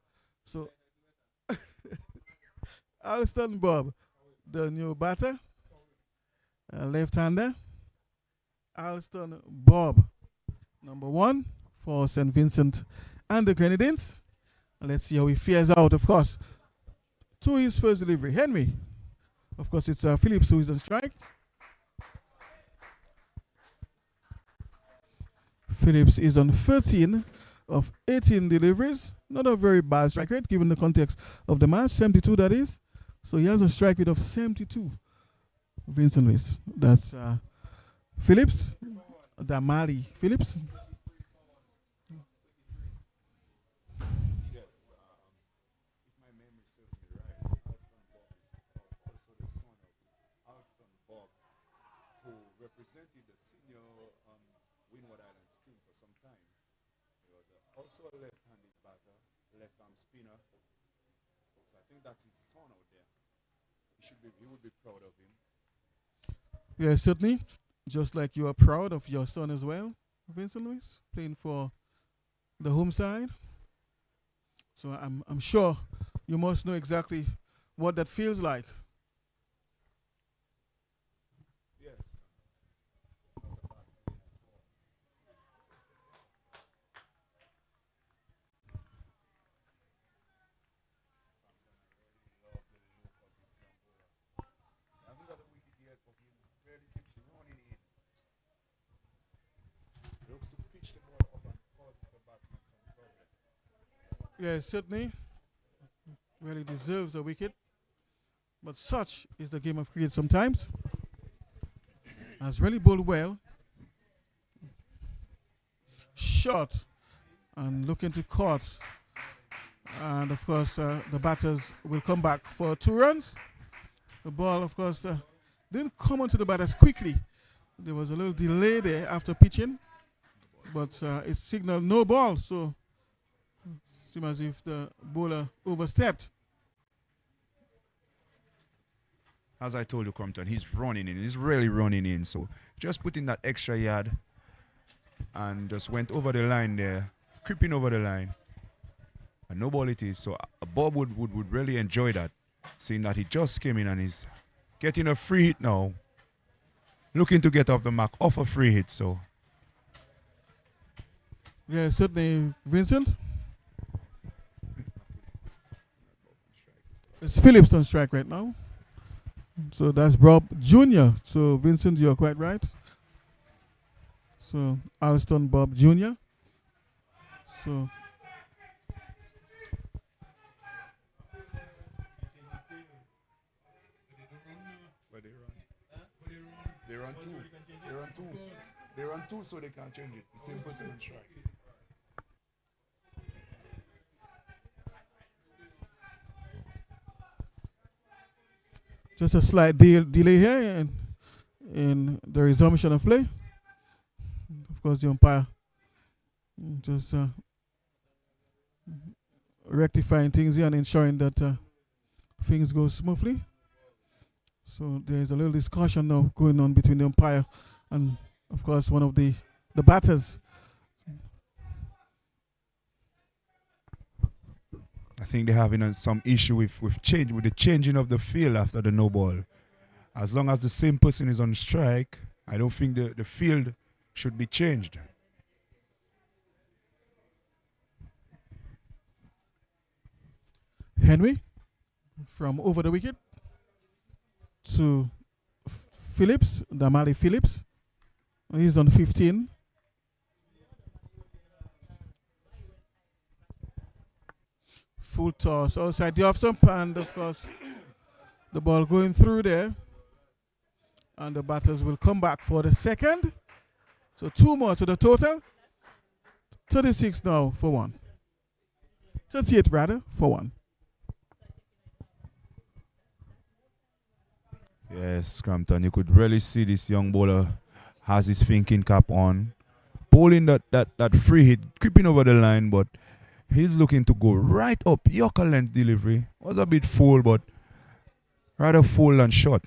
So Alston Bob, the new batter, left-hander. Alston Bob, number 1 for St. Vincent and the Grenadines. And let's see how he fares out, of course, to his first delivery. Henry, of course, it's Phillips who is on strike. Phillips is on 13 of 18 deliveries. Not a very bad strike rate given the context of the match. 72 that is. So he has a strike rate of 72. Vincent Weiss. That's Phillips. Damali Phillips. Who represented the senior Winward Islands team for some time. He was also a left-handed batter, left-arm spinner. So I think that's his son out there. He would be proud of him. Yeah, certainly. Just like you are proud of your son as well, Vincent Weiss, playing for the home side. So I'm sure you must know exactly what that feels like. Yes. Hasn't got a wicket yet, but he really keeps running in. Looks to pitch the ball up and causes the batsman some problem. Yeah, certainly. Really deserves a wicket. But such is the game of cricket sometimes. Has really bowled well. Shot and looking to caught. And of course, the batters will come back for 2 runs. The ball, of course, didn't come onto the batters quickly. There was a little delay there after pitching, but it signaled no ball. So it seemed as if the bowler overstepped. As I told you, Compton, he's running in. He's really running in. So just put in that extra yard and just went over the line there, creeping over the line. And no ball it is. So Bob would really enjoy that, seeing that he just came in and he's getting a free hit now. Looking to get off the mark off a free hit. So Yeah, certainly, Vincent. It's Phillips on strike right now. So that's Bob Jr. So Vincent, you're quite right. So Alston Bob Jr. So where they run? They run two. They run two. They run two, so they can't change it. The same person on strike. just a slight delay here in the resumption of play. Of course, the umpire just rectifying things here and ensuring that things go smoothly. So there's a little discussion now going on between the umpire and, of course, one of the batters. I think they're having some issue with the changing of the field after the no ball. As long as the same person is on strike, I don't think the field should be changed. Henry from over the wicket to Phillips, Damali Phillips. He's on 15. Full toss outside the off stump, and of course the ball going through there, and the batters will come back for the second. So 2 more to the total. 36 now for 1. 38 rather for 1. Yes, Crampton, you could really see this young bowler has his thinking cap on, bowling that free hit, creeping over the line, but he's looking to go right up. Yorker length delivery was a bit full, but rather full and short.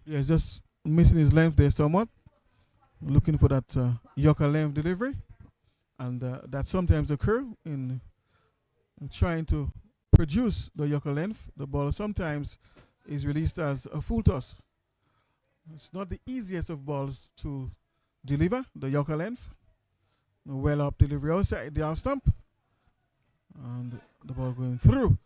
Yeah, he's just missing his length there somewhat. Looking for that Yorker length delivery, and that sometimes occur in trying to produce the Yorker length. The ball sometimes is released as a full toss. It's not the easiest of balls to deliver, the Yorker length. Well up delivery outside the off stump, and the ball going through.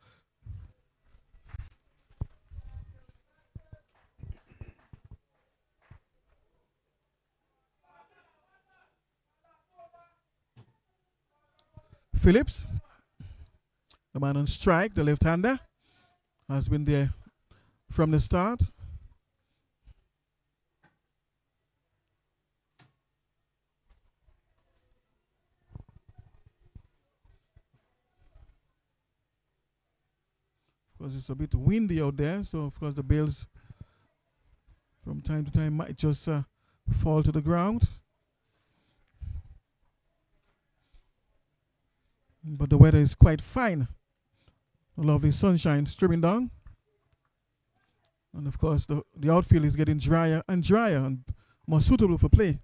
Phillips, the man on strike, the left-hander, has been there from the start. Of course, it's a bit windy out there, so of course the bails from time to time might just fall to the ground. But the weather is quite fine. A lovely sunshine streaming down. And of course, the outfield is getting drier and more suitable for play.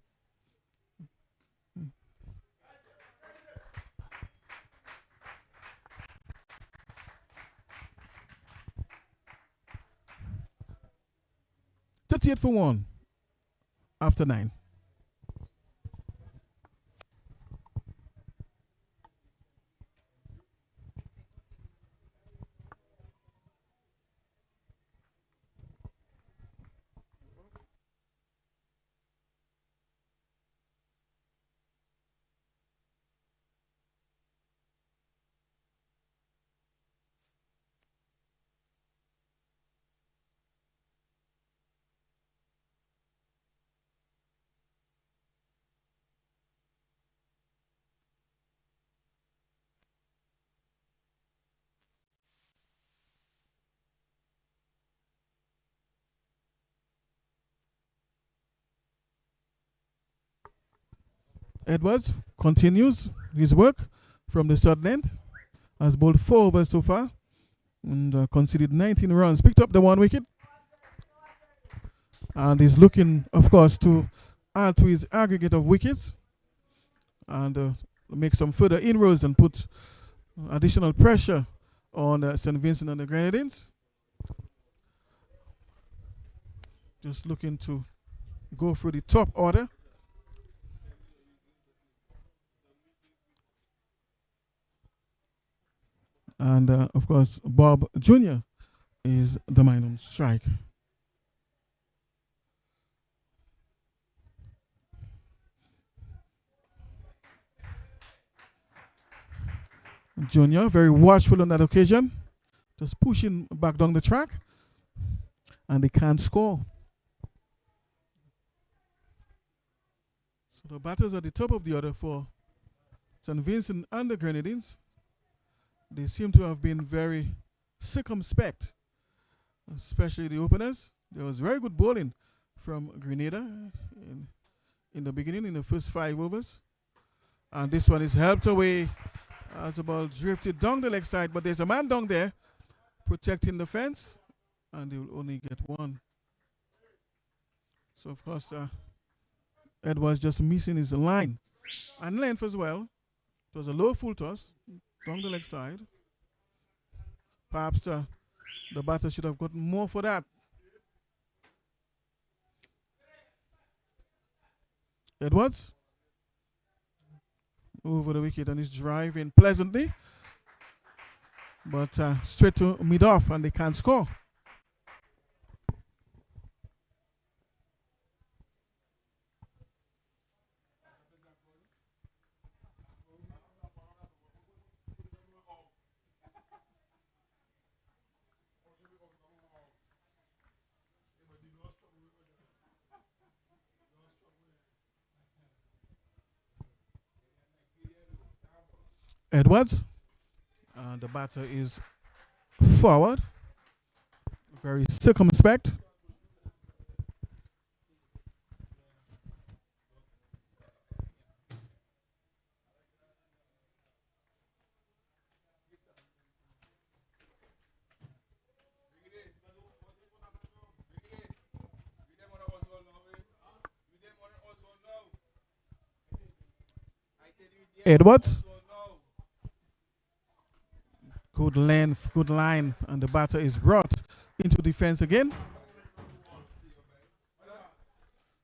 .38 for 1 after 9. Edwards continues his work from the third end. Has bowled 4 overs so far and conceded 19 runs. Picked up the 1 wicket. And is looking, of course, to add to his aggregate of wickets and make some further inroads and put additional pressure on St. Vincent and the Grenadines. Just looking to go through the top order. And, of course, Bob Jr. is the man on strike. Jr. very watchful on that occasion. Just pushing back down the track. And they can't score. So the batters at the top of the order for St. Vincent and the Grenadines. They seem to have been very circumspect, especially the openers. There was very good bowling from Grenada in the beginning, in the first 5 overs. And this one is helped away as the ball drifted down the leg side. But there's a man down there protecting the fence, and they will only get 1. So, of course, Edwards just missing his line and length as well. It was a low full toss down the leg side. Perhaps the batter should have gotten more for that. Edwards over the wicket and is driving pleasantly. But straight to mid-off and they can't score. Edwards, and the batter is forward, very circumspect. Edwards. Good length, good line, and the batter is brought into defense again.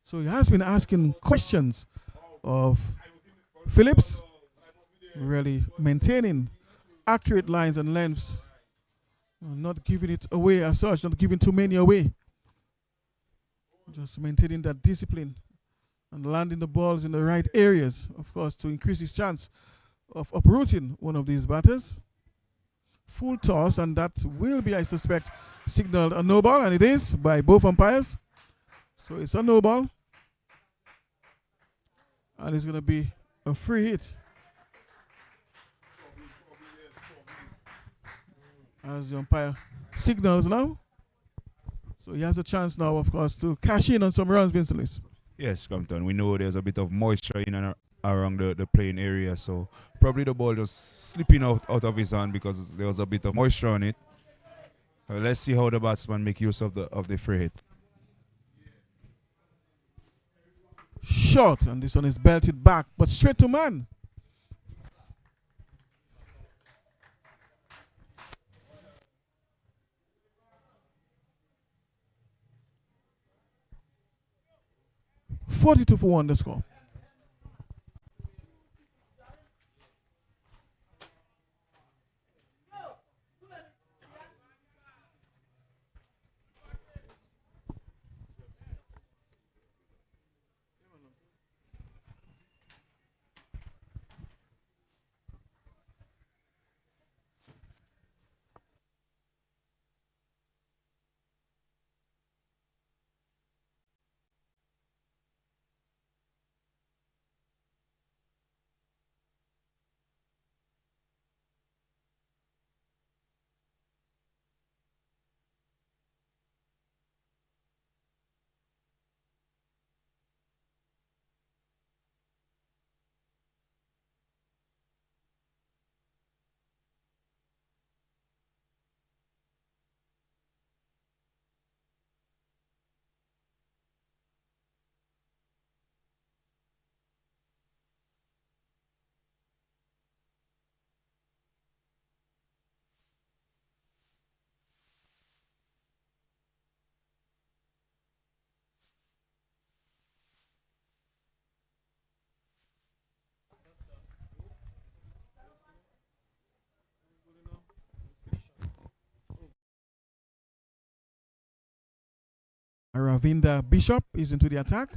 So he has been asking questions of Phillips, really maintaining accurate lines and lengths, not giving it away as such, not giving too many away. Just maintaining that discipline and landing the balls in the right areas, of course, to increase his chance of uprooting one of these batters. full toss, and that will be, I suspect, signaled a no ball, and it is by both umpires. So it's a no ball, and it's going to be a free hit. As the umpire signals now. So he has a chance now, of course, to cash in on some runs, Vincent Lewis. Yes, Compton. We know there's a bit of moisture in and around the playing area, so probably the ball just slipping out of his hand because there was a bit of moisture on it. Let's see how the batsman make use of the free hit. Short, and this one is belted back, but straight to man. $42 for 1 the score. Ravinda Bishop is into the attack.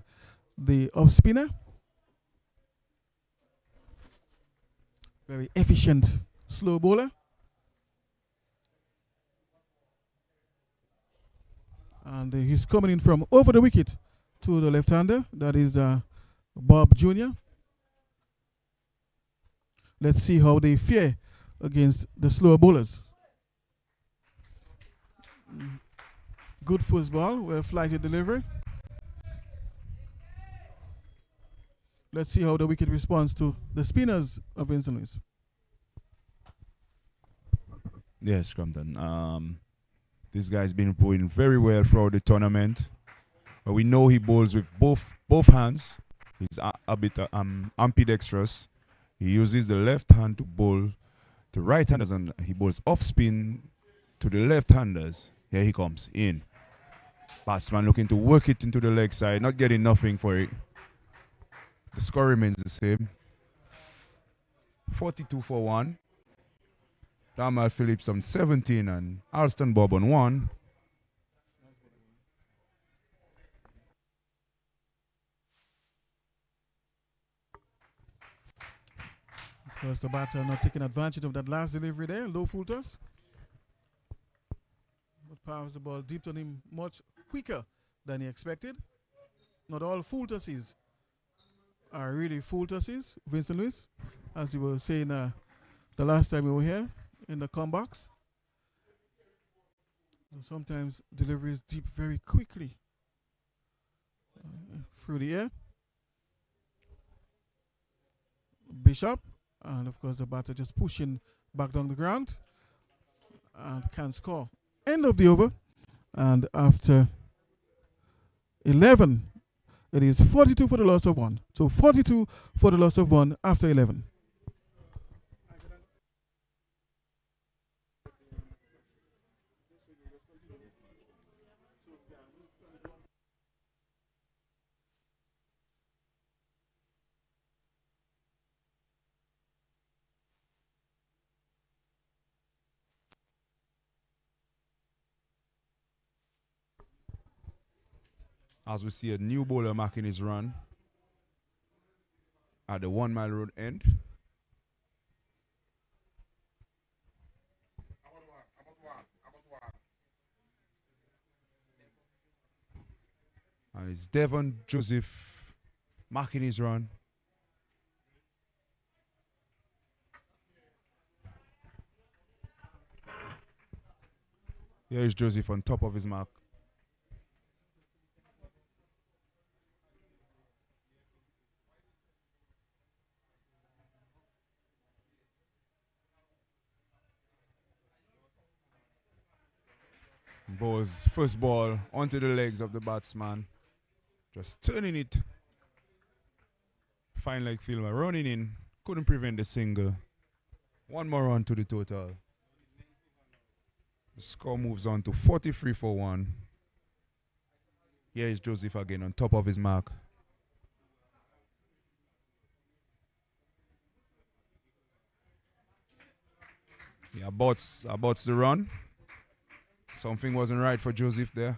The off spinner. Very efficient slow bowler. And he's coming in from over the wicket to the left-hander. That is Bob Jr. Let's see how they fare against the slower bowlers. Good football, well flighted delivery. Let's see how the wicket responds to the spinners of Vincent Lewis. Yes, Crumpton. This guy's been playing very well throughout the tournament. But we know he bowls with both hands. He's a bit ambidextrous. He uses the left hand to bowl to right-handers, and he bowls off spin to the left-handers. Here he comes in. Batsman looking to work it into the leg side, not getting nothing for it. The score remains the same. 42 for 1. Damal Phillips on 17 and Alston Bob on 1. Of course, the batter not taking advantage of that last delivery there. Low full toss. But powers the ball deep on him much quicker than he expected. Not all full tosses are really full tosses, Vincent Lewis, as you were saying the last time we were here in the comebacks. So sometimes deliveries deep very quickly through the air. Bishop, and of course the batter just pushing back down the ground and can score. End of the over, and after 11, it is 42 for the loss of 1. So 42 for the loss of 1 after 11. As we see a new bowler marking his run at the 1 Mile Road end. And it's Devon Joseph marking his run. Here is Joseph on top of his mark. Bowls first ball onto the legs of the batsman. Just turning it. Fine leg fielder running in. Couldn't prevent the single. One more run to the total. The score moves on to 43 for 1. Here is Joseph again on top of his mark. He aborts the run. Something wasn't right for Joseph there.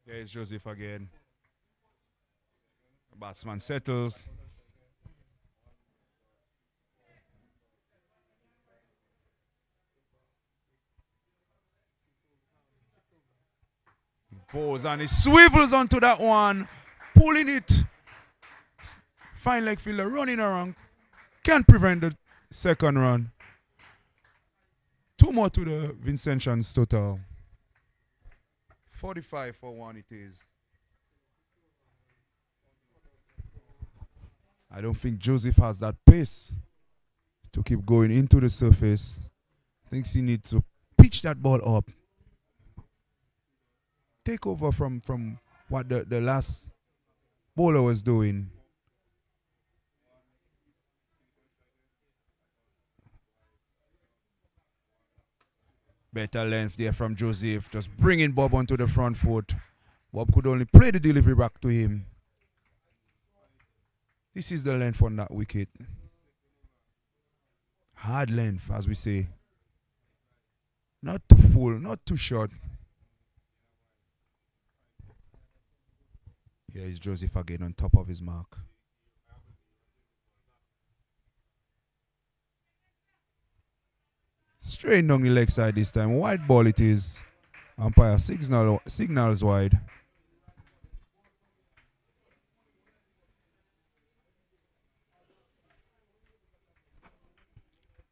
Here is Joseph again. The batsman settles. He bows and he swivels onto that one, pulling it. Fine leg fielder running around. Can't prevent the second run. 2 more to the Vincentians total. 45 for 1 it is. I don't think Joseph has that pace to keep going into the surface. Thinks he needs to pitch that ball up. Take over from what the last bowler was doing. Better length there from Joseph. Just bringing Bob onto the front foot. Bob could only play the delivery back to him. This is the length on that wicket. Hard length, as we say. Not too full, not too short. Here is Joseph again on top of his mark. Straight down the leg side this time. Wide ball it is. Umpire signals wide.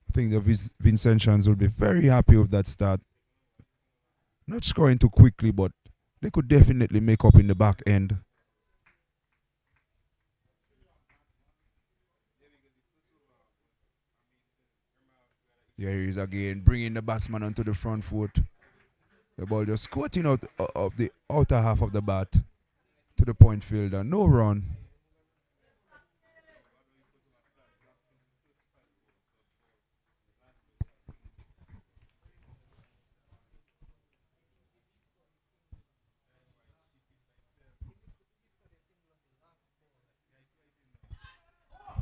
I think the Vincentians will be very happy with that start. Not scoring too quickly, but they could definitely make up in the back end. Here he is again, bringing the batsman onto the front foot. The ball just squirting out of the outer half of the bat to the point fielder. No run.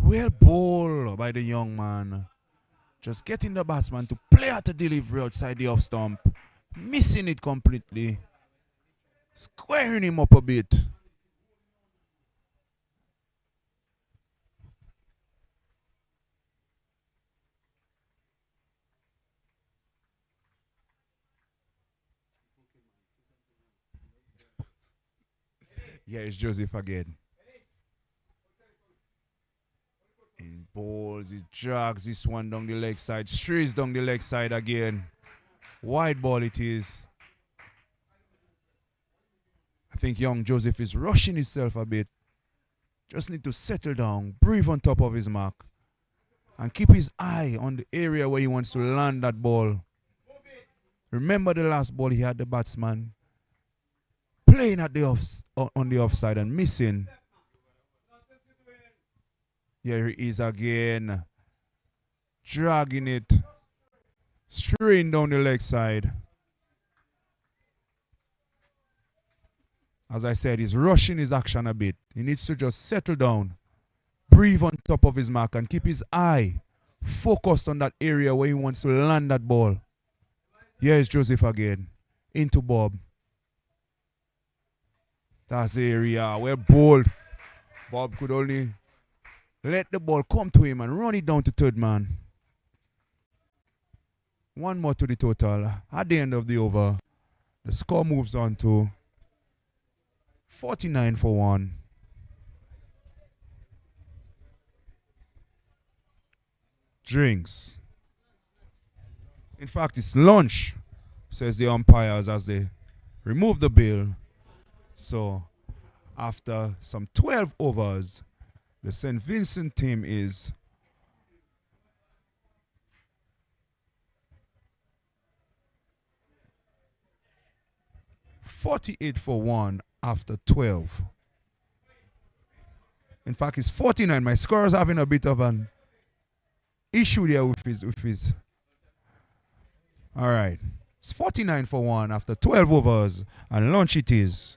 Well bowled by the young man. Just getting the batsman to play at a delivery outside the off stump. Missing it completely. Squaring him up a bit. Here is Joseph again. In balls, he drags this one down the leg side, strays down the leg side again. Wide ball it is. I think young Joseph is rushing himself a bit. Just need to settle down, breathe on top of his mark, and keep his eye on the area where he wants to land that ball. Remember the last ball he had the batsman playing at the on the offside and missing. Here he is again. Dragging it. Straight down the leg side. As I said, he's rushing his action a bit. He needs to just settle down. Breathe on top of his mark and keep his eye focused on that area where he wants to land that ball. Here is Joseph again. Into Bob. That's the area where bowled. Bob could only let the ball come to him and run it down to third man. One more to the total. At the end of the over, the score moves on to 49 for 1. Drinks. In fact, it's lunch, says the umpires as they remove the bill. So, after some 12 overs, the St. Vincent team is 48 for 1 after 12. In fact, it's 49. My scorer is having a bit of an issue there with his. All right. It's 49 for 1 after 12 overs, and lunch it is.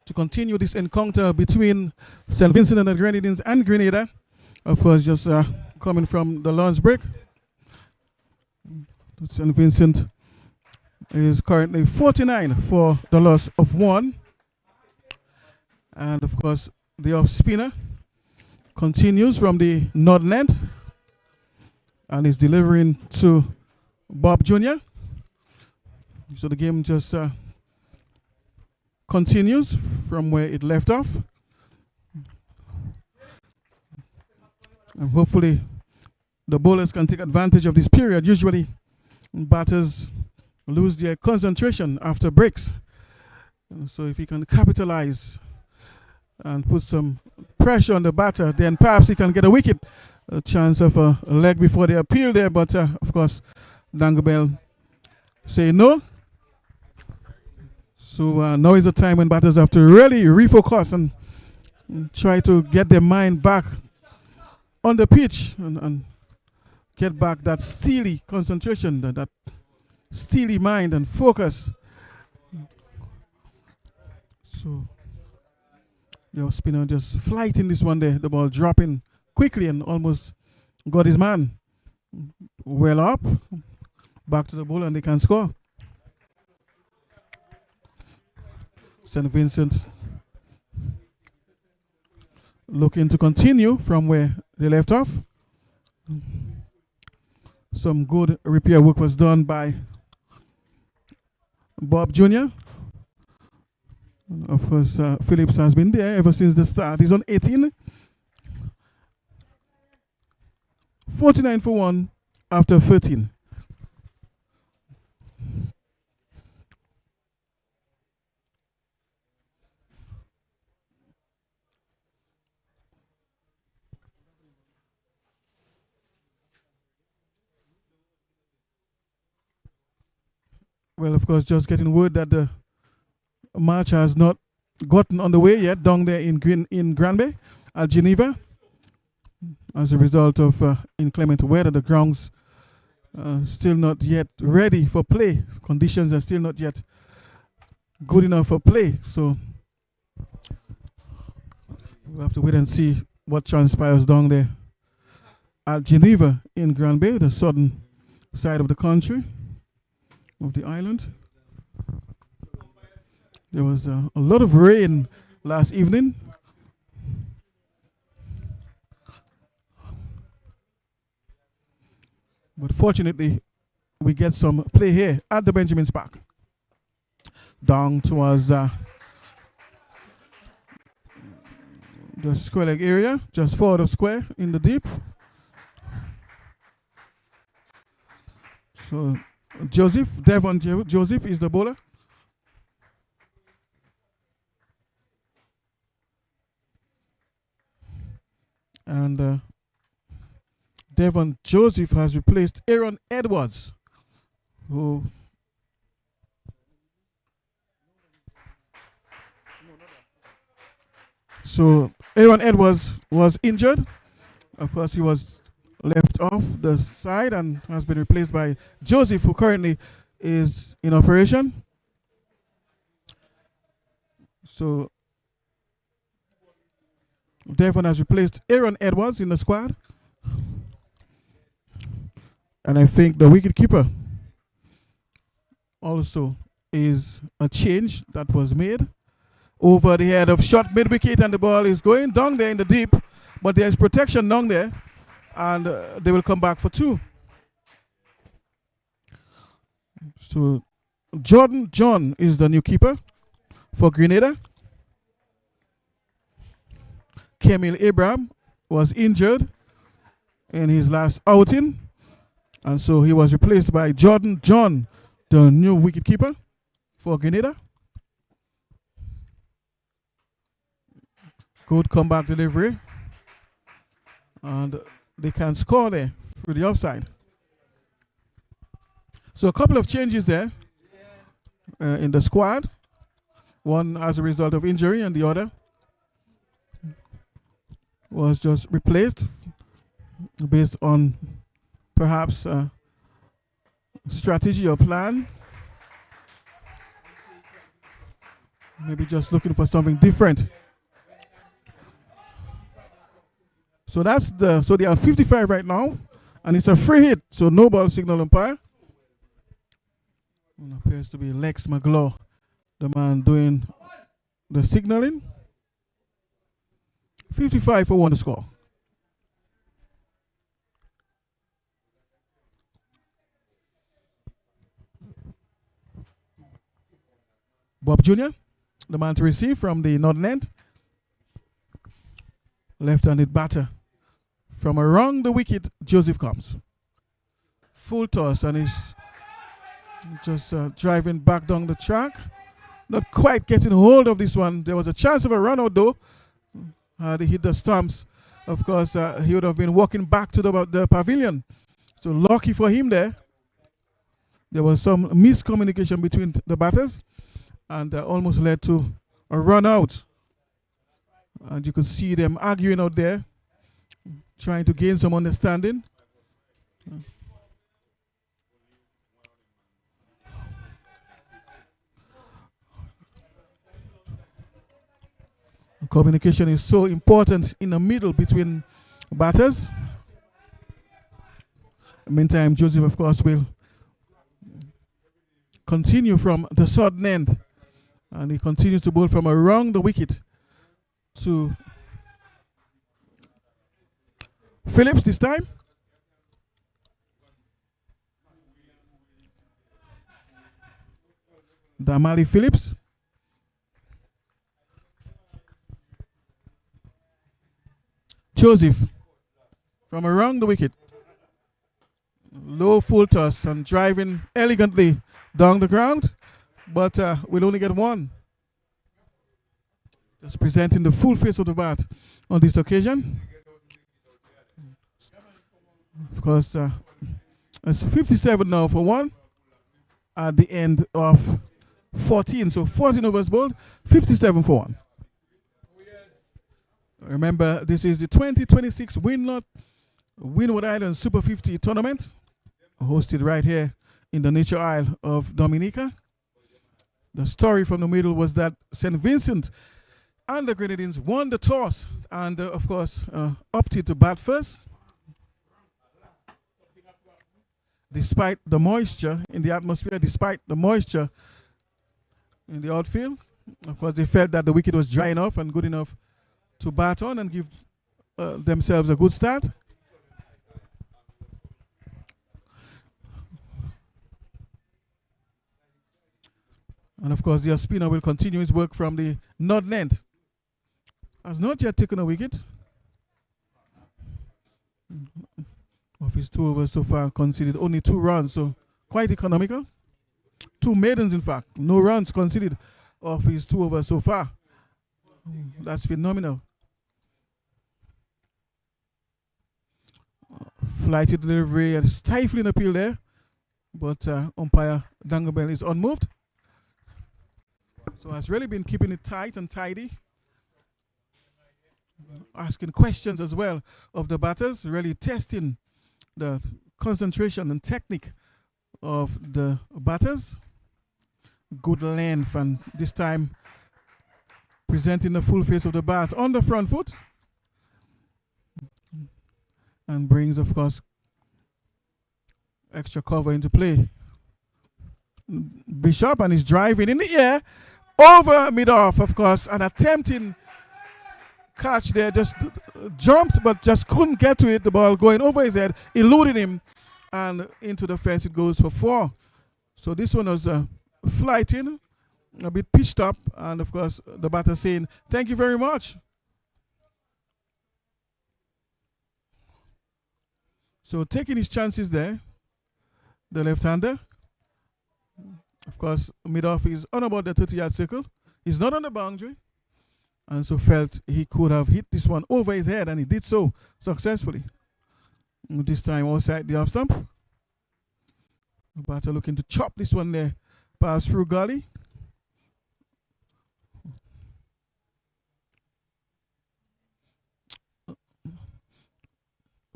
to continue this encounter between St. Vincent and the Grenadines and Grenada. Of course, just coming from the lunch break. St. Vincent is currently 49 for the loss of 1. And of course, the off spinner continues from the northern end and is delivering to Bob Jr. So the game just continues from where it left off. And hopefully the bowlers can take advantage of this period. Usually batters lose their concentration after breaks. So if he can capitalize and put some pressure on the batter, then perhaps he can get a wicket. A chance of a leg before they appeal there, but of course, Dangabell say no. So now is the time when batters have to really refocus and try to get their mind back on the pitch and get back that steely concentration, that steely mind and focus. So the spinner just flighting this one there, the ball dropping quickly and almost got his man well up. Back to the ball and they can score. St. Vincent looking to continue from where they left off. Some good repair work was done by Bob Jr. Of course, Phillips has been there ever since the start. He's on 18. 49 for 1 after 13. Well, of course, just getting word that the match has not gotten underway yet down there in Granby at Geneva. As a result of inclement weather, the grounds still not yet ready for play. Conditions are still not yet good enough for play. So we'll have to wait and see what transpires down there at Geneva in Granby, the southern side of the country, of the island. There was a lot of rain last evening. But fortunately, we get some play here at the Benjamin's Park. Down towards the square leg area, just forward of square in the deep. So Devon Joseph is the bowler. And Devon Joseph has replaced Aaron Edwards, who so Aaron Edwards was injured. Of course, he was left off the side and has been replaced by Joseph, who currently is in operation. So Devon has replaced Aaron Edwards in the squad. And I think the wicketkeeper also is a change that was made. Over the head of shot mid-wicket, and the ball is going down there in the deep. But there's protection down there, and they will come back for 2. So Jordan John is the new keeper for Grenada. Kemil Abraham was injured in his last outing, and so he was replaced by Jordan John, the new wicketkeeper for Grenada. Good comeback delivery, and they can score there through the offside. So a couple of changes there in the squad, one as a result of injury and the other was just replaced based on perhaps a strategy or plan. Maybe just looking for something different. So that's so they are 55 right now, and it's a free hit. So no ball signal umpire. It appears to be Lex McGlaw, the man doing the signaling. 55 for 1 to score. Bob Jr., the man to receive from the northern end. Left-handed batter. From around the wicket, Joseph comes. Full toss, and he's just driving back down the track. Not quite getting hold of this one. There was a chance of a run out though. Had he hit the stumps, of course, he would have been walking back to the pavilion. So lucky for him there. There was some miscommunication between the batters, and almost led to a run out. And you could see them arguing out there, trying to gain some understanding. Communication is so important in the middle between batters. Meantime, Joseph, of course, will continue from the southern end. And he continues to bowl from around the wicket to Phillips this time. Damali Phillips. Joseph from around the wicket. Low full toss and driving elegantly down the ground, but we'll only get one. Just presenting the full face of the bat on this occasion. Of course, it's 57 now for 1 at the end of 14. So 14 overs bowled, 57 for 1. Remember, this is the 2026 Winlott Windward Island Super 50 tournament, hosted right here in the Nature Isle of Dominica. The story from the middle was that St. Vincent and the Grenadines won the toss and, of course, opted to bat first. Despite the moisture in the atmosphere, despite the moisture in the outfield, of course, they felt that the wicket was dry enough and good enough to bat on and give themselves a good start. And of course, the spinner will continue his work from the northern end. Has not yet taken a wicket. Of his 2 overs so far, conceded only 2 runs, so quite economical. 2 maidens, in fact. No runs conceded of his 2 overs so far. That's phenomenal. Flighted delivery and stifling appeal there, but umpire Dangabell is unmoved. So has really been keeping it tight and tidy, asking questions as well of the batters, really testing the concentration and technique of the batters. Good length, and this time presenting the full face of the bat on the front foot, and brings, of course, extra cover into play. Bishop, and he's driving in the air over mid-off, of course, and attempting catch there, just jumped but just couldn't get to it. The ball going over his head, eluding him, and into the fence it goes for 4. So this one was flighting, a bit pitched up, and of course the batter saying thank you very much. So taking his chances there, the left-hander. Of course, mid-off is on about the 30-yard circle. He's not on the boundary, and so felt he could have hit this one over his head, and he did so successfully. This time outside the off stump. The batter looking to chop this one there, pass through gully.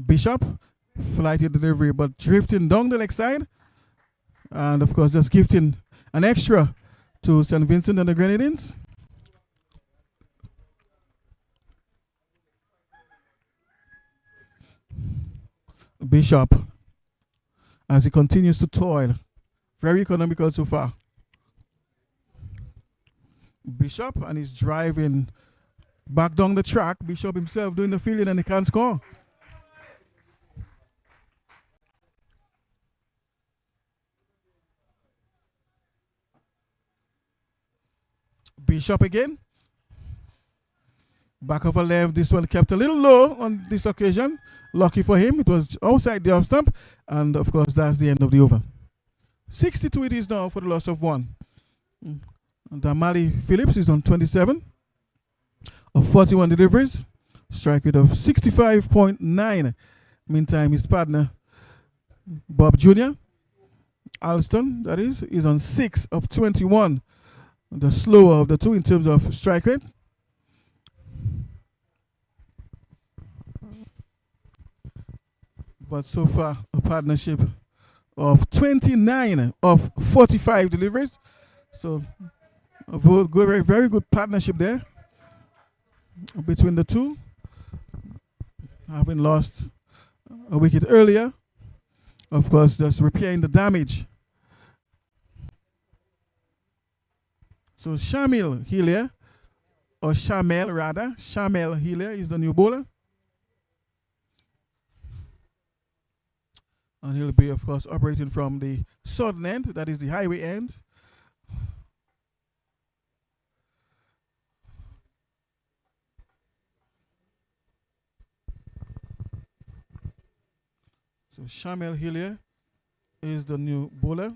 Bishop, flighted delivery, but drifting down the leg side. And of course, just gifting an extra to St. Vincent and the Grenadines. Bishop, as he continues to toil. Very economical so far. Bishop, and he's driving back down the track. Bishop himself doing the fielding, and he can't score. Bishop again. Back of a left. This one kept a little low on this occasion. Lucky for him, it was outside the off stump. And of course, that's the end of the over. 62 it is now for the loss of 1. Damali Phillips is on 27 of 41 deliveries. Strike rate of 65.9. Meantime, his partner, Bob Jr., Alston, that is on 6 of 21. The slower of the two in terms of strike rate. But so far, a partnership of 29 of 45 deliveries. So, a very good partnership there between the two. Having lost a wicket earlier, of course, just repairing the damage. So, Shamil Hillier, or Shamel rather, Shamel Hillier is the new bowler. And he'll be, of course, operating from the southern end, that is the highway end. So Shamel Hillier is the new bowler.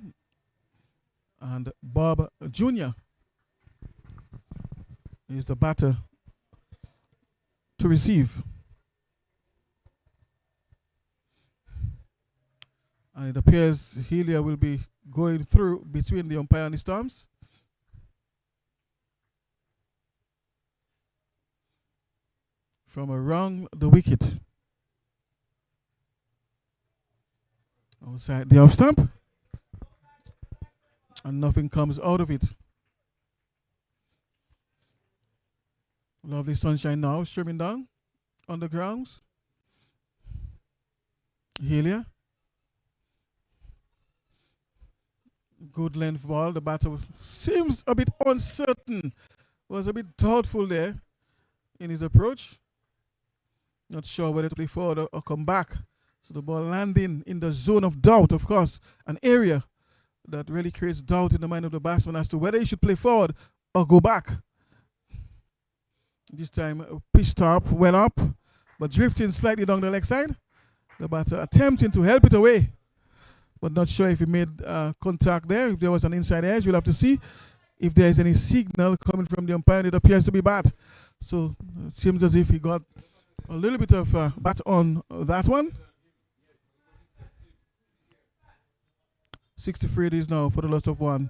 And Bob Jr. is the batter to receive. And it appears Hillier will be going through between the umpire and the stumps. From around the wicket. Outside the off stump. And nothing comes out of it. Lovely sunshine now streaming down on the grounds. Hillier. Good length ball. The batter seems a bit uncertain. Was a bit doubtful there in his approach. Not sure whether to play forward or come back. So the ball landing in the zone of doubt, of course. An area that really creates doubt in the mind of the batsman as to whether he should play forward or go back. This time, pitch top went up, but drifting slightly down the leg side. The batter attempting to help it away, but not sure if he made contact there. If there was an inside edge, we'll have to see if there is any signal coming from the umpire. It appears to be bat. So it seems as if he got a little bit of bat on that one. 63 it is now for the loss of 1.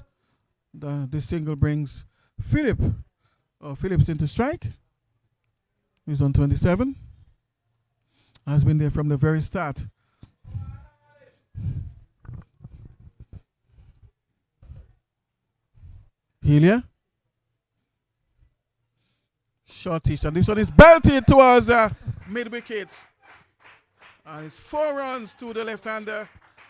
This single brings Phillips into strike. He's on 27. Has been there from the very start. Hillier. Shortish, and this one is belted towards mid-wicket. And it's 4 runs to the left-hander.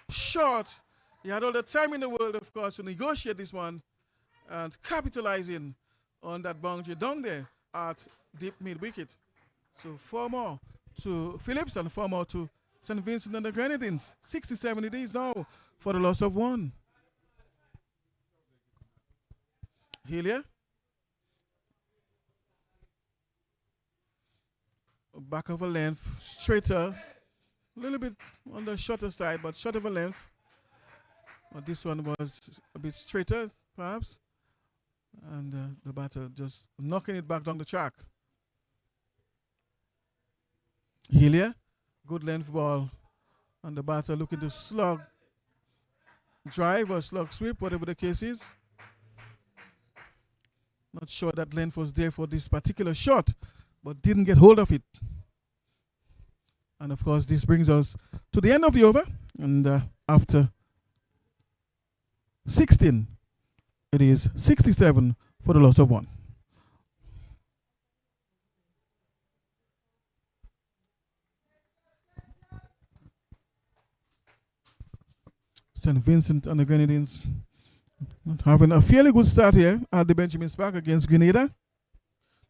Short. He had all the time in the world, of course, to negotiate this one and capitalizing on that boundary down there at deep mid-wicket. So 4 more to Phillips and 4 more to St. Vincent and the Grenadines. 67 it is now for the loss of 1. Hillier. Back of a length, straighter. A little bit on the shorter side, but short of a length. But this one was a bit straighter, perhaps. And the batter just knocking it back down the track. Hillier, good length ball. And the batter looking to slug drive or slug sweep, whatever the case is. Not sure that length was there for this particular shot, but didn't get hold of it. And of course, this brings us to the end of the over. And after 16, it is 67 for the loss of 1. St. Vincent and the Grenadines having a fairly good start here at the Benjamin Spark against Grenada,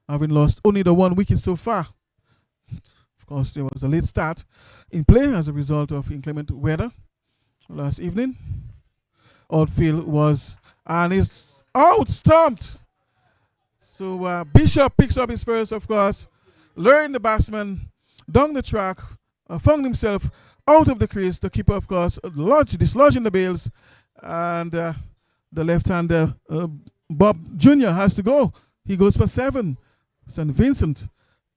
having lost only the 1 wicket so far. Of course, there was a late start in play as a result of inclement weather last evening. Outfield was, and is out, stumped. So Bishop picks up his first, of course, luring the batsman down the track, found himself out of the crease. The keeper, of course, dislodging the bails, and the left-hander, Bob Jr., has to go. He goes for 7. St. Vincent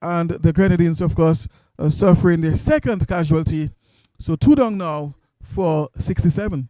and the Grenadines, of course, suffering their second casualty. So 2 down now for 67.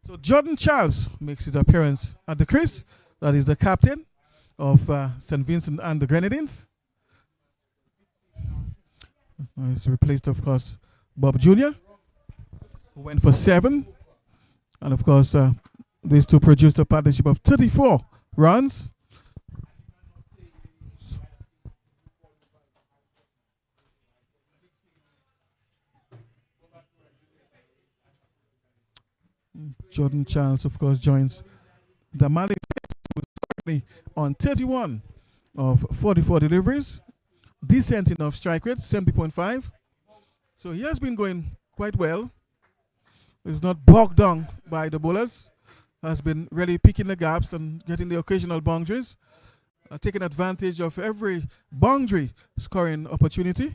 So Jordan Charles makes his appearance at the crease. That is the captain of St. Vincent and the Grenadines. He's replaced, of course, Bob Jr., who went for 7. And, of course, these two produced a partnership of 34 runs. Jordan Charles, of course, joins the Malik on 31 of 44 deliveries. Decent enough strike rate, 70.5. So he has been going quite well. He's not bogged down by the bowlers. Has been really picking the gaps and getting the occasional boundaries. Taking advantage of every boundary scoring opportunity.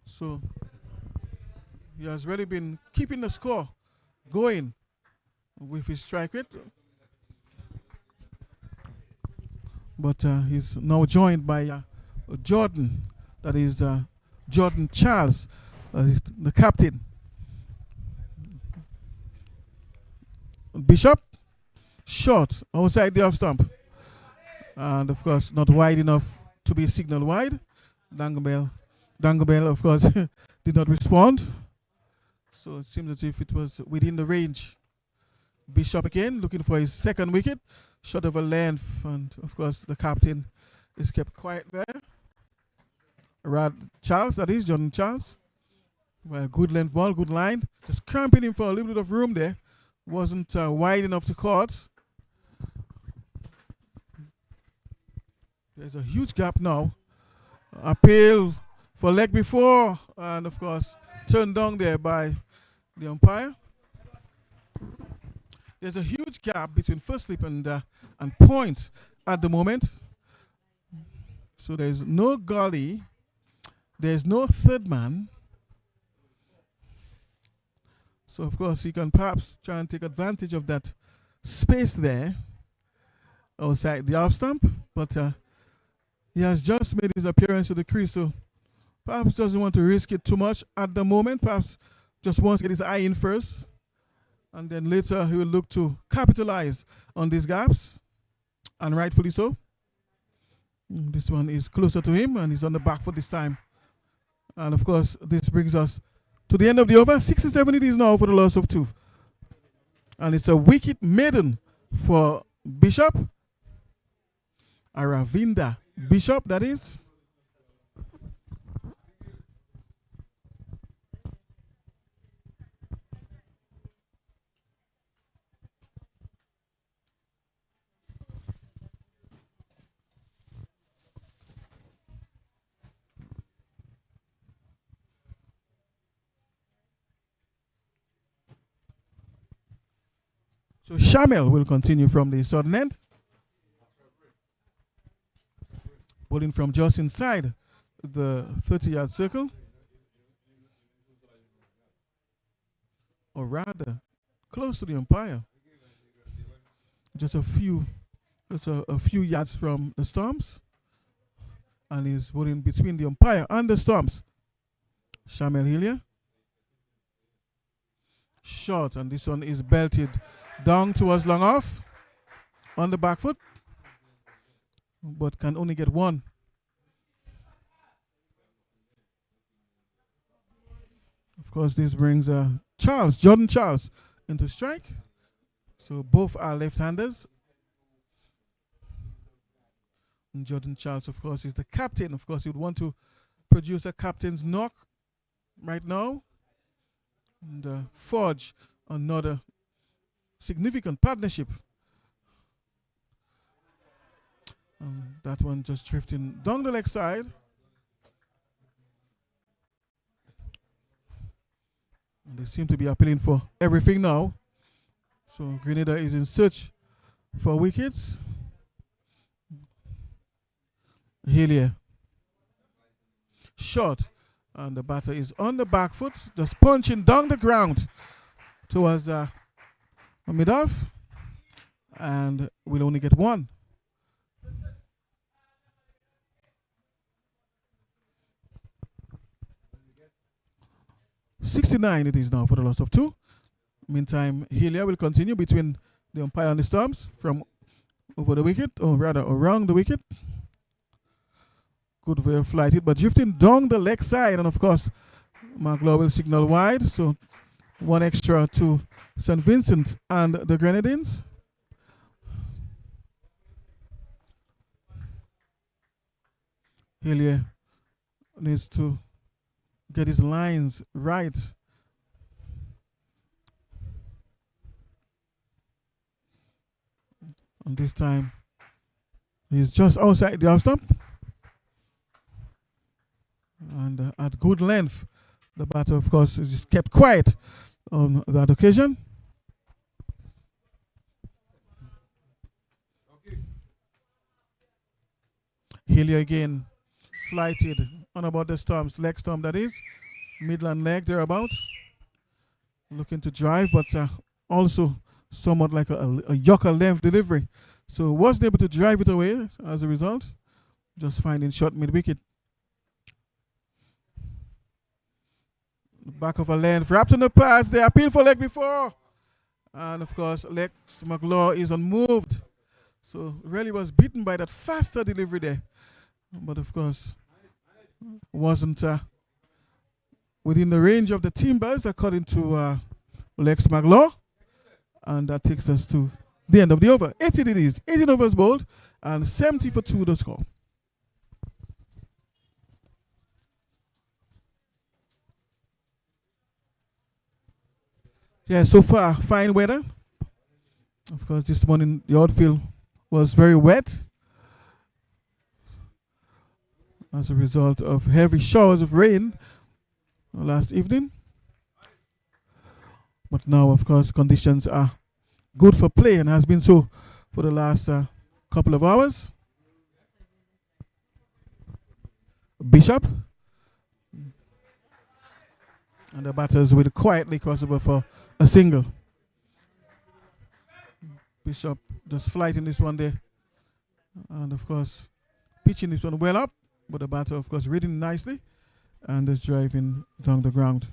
So he has really been keeping the score going with his strike rate, but he's now joined by Jordan, that is Jordan Charles, the captain. Bishop, short outside the off stump, and of course not wide enough to be signal wide. Dangabell, of course, did not respond, so it seems as if it was within the range. Bishop again looking for his second wicket, short of a length, and of course the captain is kept quiet there. Charles, that is Jordan Charles. Well, good length ball, good line, just cramping him for a little bit of room there. Wasn't wide enough to caught. There's a huge gap now. Appeal for leg before, and of course turned down there by the umpire. There's a huge gap between first slip and point at the moment. So there's no gully. There's no third man. So of course he can perhaps try and take advantage of that space there outside the off stump. But he has just made his appearance to the crease, so perhaps doesn't want to risk it too much at the moment. Perhaps just wants to get his eye in first. And then later he will look to capitalize on these gaps, and rightfully so. This one is closer to him, and he's on the back foot this time. And of course, this brings us to the end of the over. 67 it is now for the loss of 2. And it's a wicket maiden for Bishop. Aravinda Bishop, that is. So Shamel will continue from the southern end. Bowling from just inside the 30-yard circle. Or rather, close to the umpire. Just a few yards from the stumps. and is bowling between the umpire and the stumps. Shamel Hillier. Short, and this one is belted down towards long off on the back foot, but can only get one. Of course, this brings Jordan Charles into strike. So both are left-handers. And Jordan Charles, of course, is the captain. Of course, you'd want to produce a captain's knock right now and forge another significant partnership. That one just drifting down the leg side. And they seem to be appealing for everything now. So Grenada is in search for wickets. Hillier. Short. And the batter is on the back foot, just punching down the ground towards mid-off. And we'll only get one. .69 it is now for the loss of 2. Meantime, Hillier will continue between the umpire and the stumps from over the wicket, or rather around the wicket. Good way of flighted, but drifting down the leg side, and of course, McLaw will signal wide, so one extra to St. Vincent and the Grenadines. Hillier needs to get his lines right. And this time, he's just outside the off stump. And at good length, the batter, of course, is just kept quiet on that occasion. Hillier again, flighted on about the stumps, leg stump that is, midland leg thereabout. Looking to drive, but also somewhat like a Yorker length delivery. So wasn't able to drive it away as a result, just finding short mid-wicket. Back of a length, wrapped in the pass, they appeal for leg before. And of course, Lex McLaw is unmoved. So really was beaten by that faster delivery there. But of course, wasn't within the range of the timbers according to Lex McLaw. And that takes us to the end of the over. 18 it is, 18 overs bowled, and 70 for 2 the score. Yeah, so far, fine weather. Of course, this morning the outfield was very wet as a result of heavy showers of rain last evening. But now, of course, conditions are good for play and has been so for the last couple of hours. Bishop. And the batters will quietly cross over for a single. Bishop just flighting this one there. And of course, pitching this one well up. But the batter, of course, reading nicely. And is driving down the ground.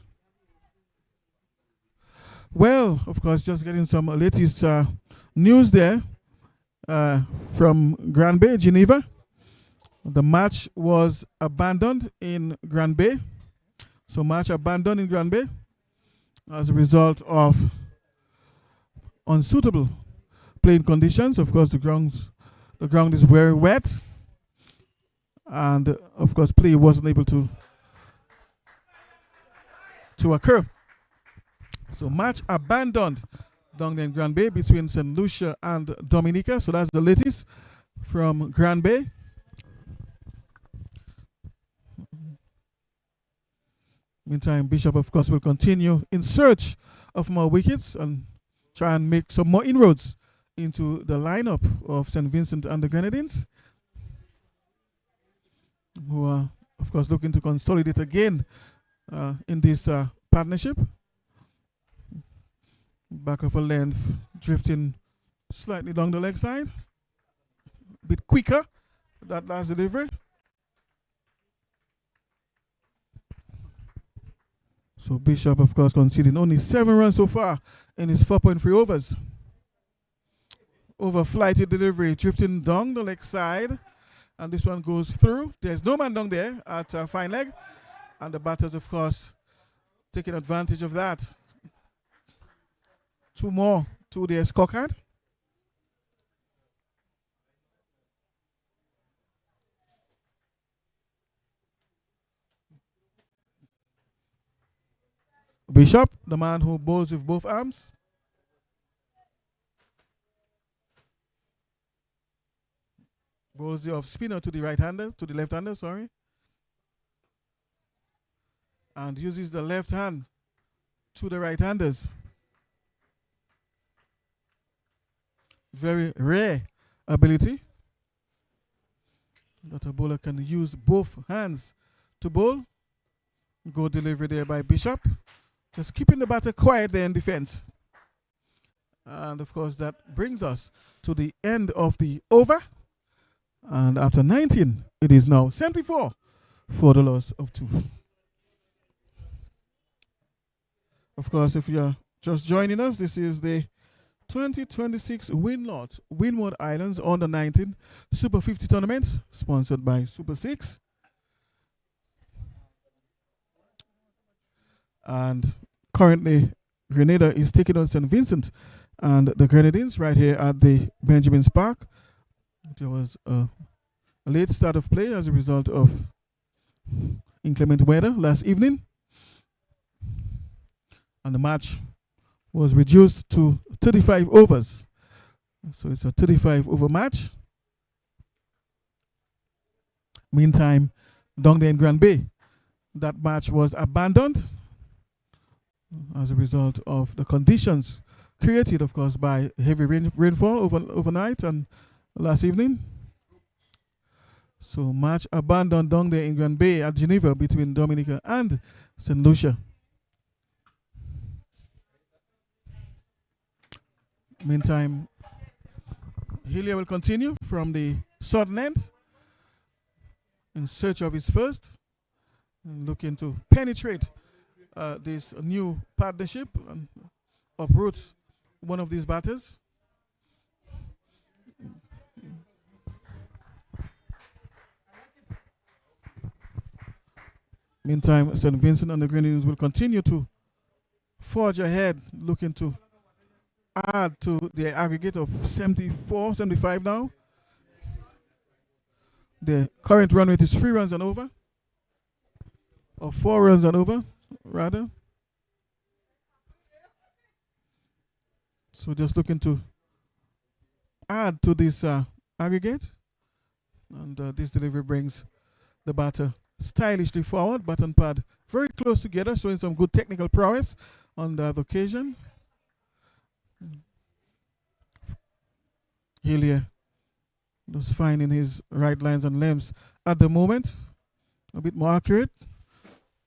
Well, of course, just getting some latest news there from Grand Bay, Geneva. The match was abandoned in Grand Bay. So match abandoned in Grand Bay as a result of unsuitable playing conditions. Of course, the ground is very wet, and of course, play wasn't able to occur. So match abandoned down there in Grand Bay between St. Lucia and Dominica. So that's the latest from Grand Bay. Meantime, Bishop, of course, will continue in search of more wickets and try and make some more inroads into the lineup of St. Vincent and the Grenadines, who are, of course, looking to consolidate again in this partnership. Back of a length, drifting slightly down the leg side. A bit quicker, that last delivery. So Bishop, of course, conceding only 7 runs so far in his 4.3 overs. Over flighted delivery, drifting down the leg side. And this one goes through. There's no man down there at fine leg. And the batters, of course, taking advantage of that. 2 more to their scorecard. Bishop, the man who bowls with both arms. Bowls the off spinner to the right-hander, to the left-hander, sorry. And uses the left hand to the right-handers. Very rare ability that a bowler can use both hands to bowl. Good delivery there by Bishop. Just keeping the batter quiet there in defense. And of course that brings us to the end of the over. And after 19, it is now 74 for the loss of 2. Of course, if you're just joining us, this is the 2026 Winlott Windward Islands Under 19 Super 50 tournament, sponsored by Super 6. And currently, Grenada is taking on St. Vincent and the Grenadines right here at the Benjamin's Park. There was a late start of play as a result of inclement weather last evening. And the match was reduced to 35 overs. So it's a 35 over match. Meantime, down there in Grand Bay, that match was abandoned as a result of the conditions created, of course, by heavy rainfall overnight and last evening. So match abandoned down there in Grand Bay at Geneva between Dominica and St. Lucia. Meantime, Hillier will continue from the southern end in search of his first and looking to penetrate this new partnership and uproot one of these batters. Meantime, St. Vincent and the Grenadines will continue to forge ahead, looking to add to the aggregate of 74, 75 now. The current run rate is 3 runs and over, or 4 runs and over, rather. So just looking to add to this aggregate. And this delivery brings the batter stylishly forward, bat and pad very close together, showing some good technical prowess on the occasion. Hillier just finding his right lines and limbs at the moment. A bit more accurate.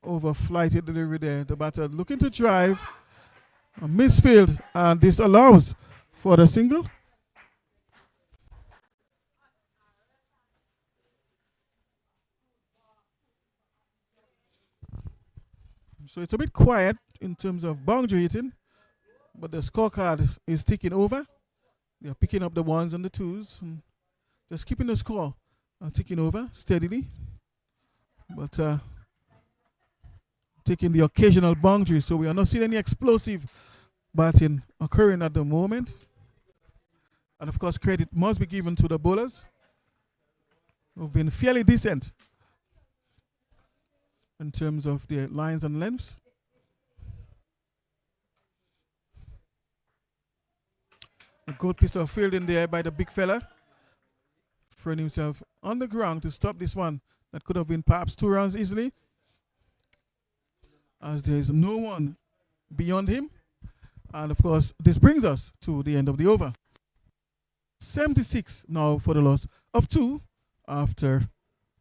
Over flighted delivery there. The batter looking to drive. A misfield, and this allows for the single. So it's a bit quiet in terms of boundary hitting, but the scorecard is ticking over. They're picking up the ones and the twos, and just keeping the score ticking over steadily. But taking the occasional boundary, so we are not seeing any explosive batting occurring at the moment. And of course, credit must be given to the bowlers who've been fairly decent in terms of their lines and lengths. A good piece of fielding there by the big fella, throwing himself on the ground to stop this one that could have been perhaps 2 runs easily, as there is no one beyond him. And of course, this brings us to the end of the over. 76 now for the loss of 2 after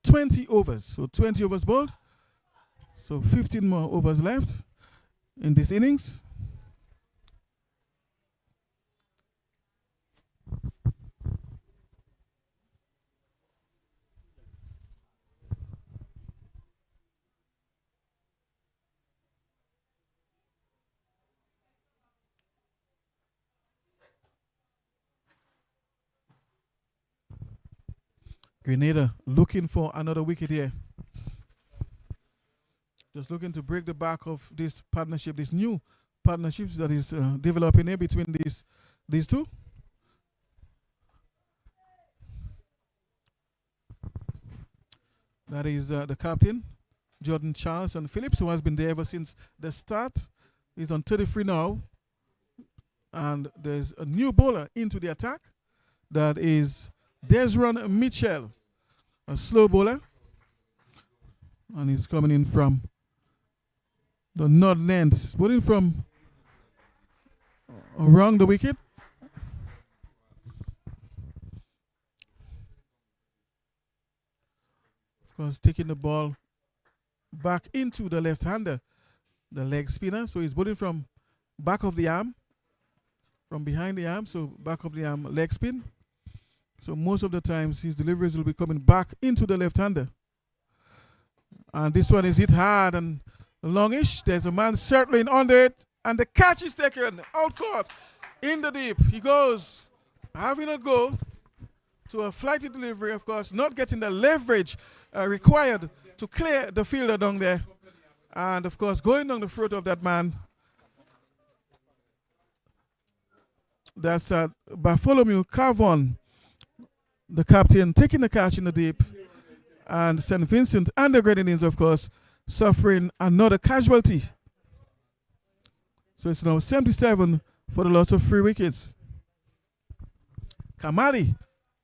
20 overs. So 20 overs bowled. So 15 more overs left in this innings. Grenada looking for another wicket here. Just looking to break the back of this partnership, this new partnerships that is developing here between these two. That is the captain, Jordan Charles and Phillips, who has been there ever since the start. He's on 33 now. And there's a new bowler into the attack. That is Desron Mitchell, a slow bowler. And he's coming in from the northern end. He's bowling from around the wicket. Of course, taking the ball back into the left-hander, the leg spinner. So he's bowling from back of the arm, from behind the arm, so back of the arm leg spin. So most of the times his deliveries will be coming back into the left-hander. And this one is hit hard and longish. There's a man circling under it, and the catch is taken, out caught in the deep. He goes, having a go to a flighty delivery, of course, not getting the leverage required to clear the fielder down there. And of course, going down the throat of that man. That's Bartholomew Carvon, the captain, taking the catch in the deep. And St. Vincent and the Grenadines, of course, suffering another casualty. So it's now 77 for the loss of 3 wickets. Kamali,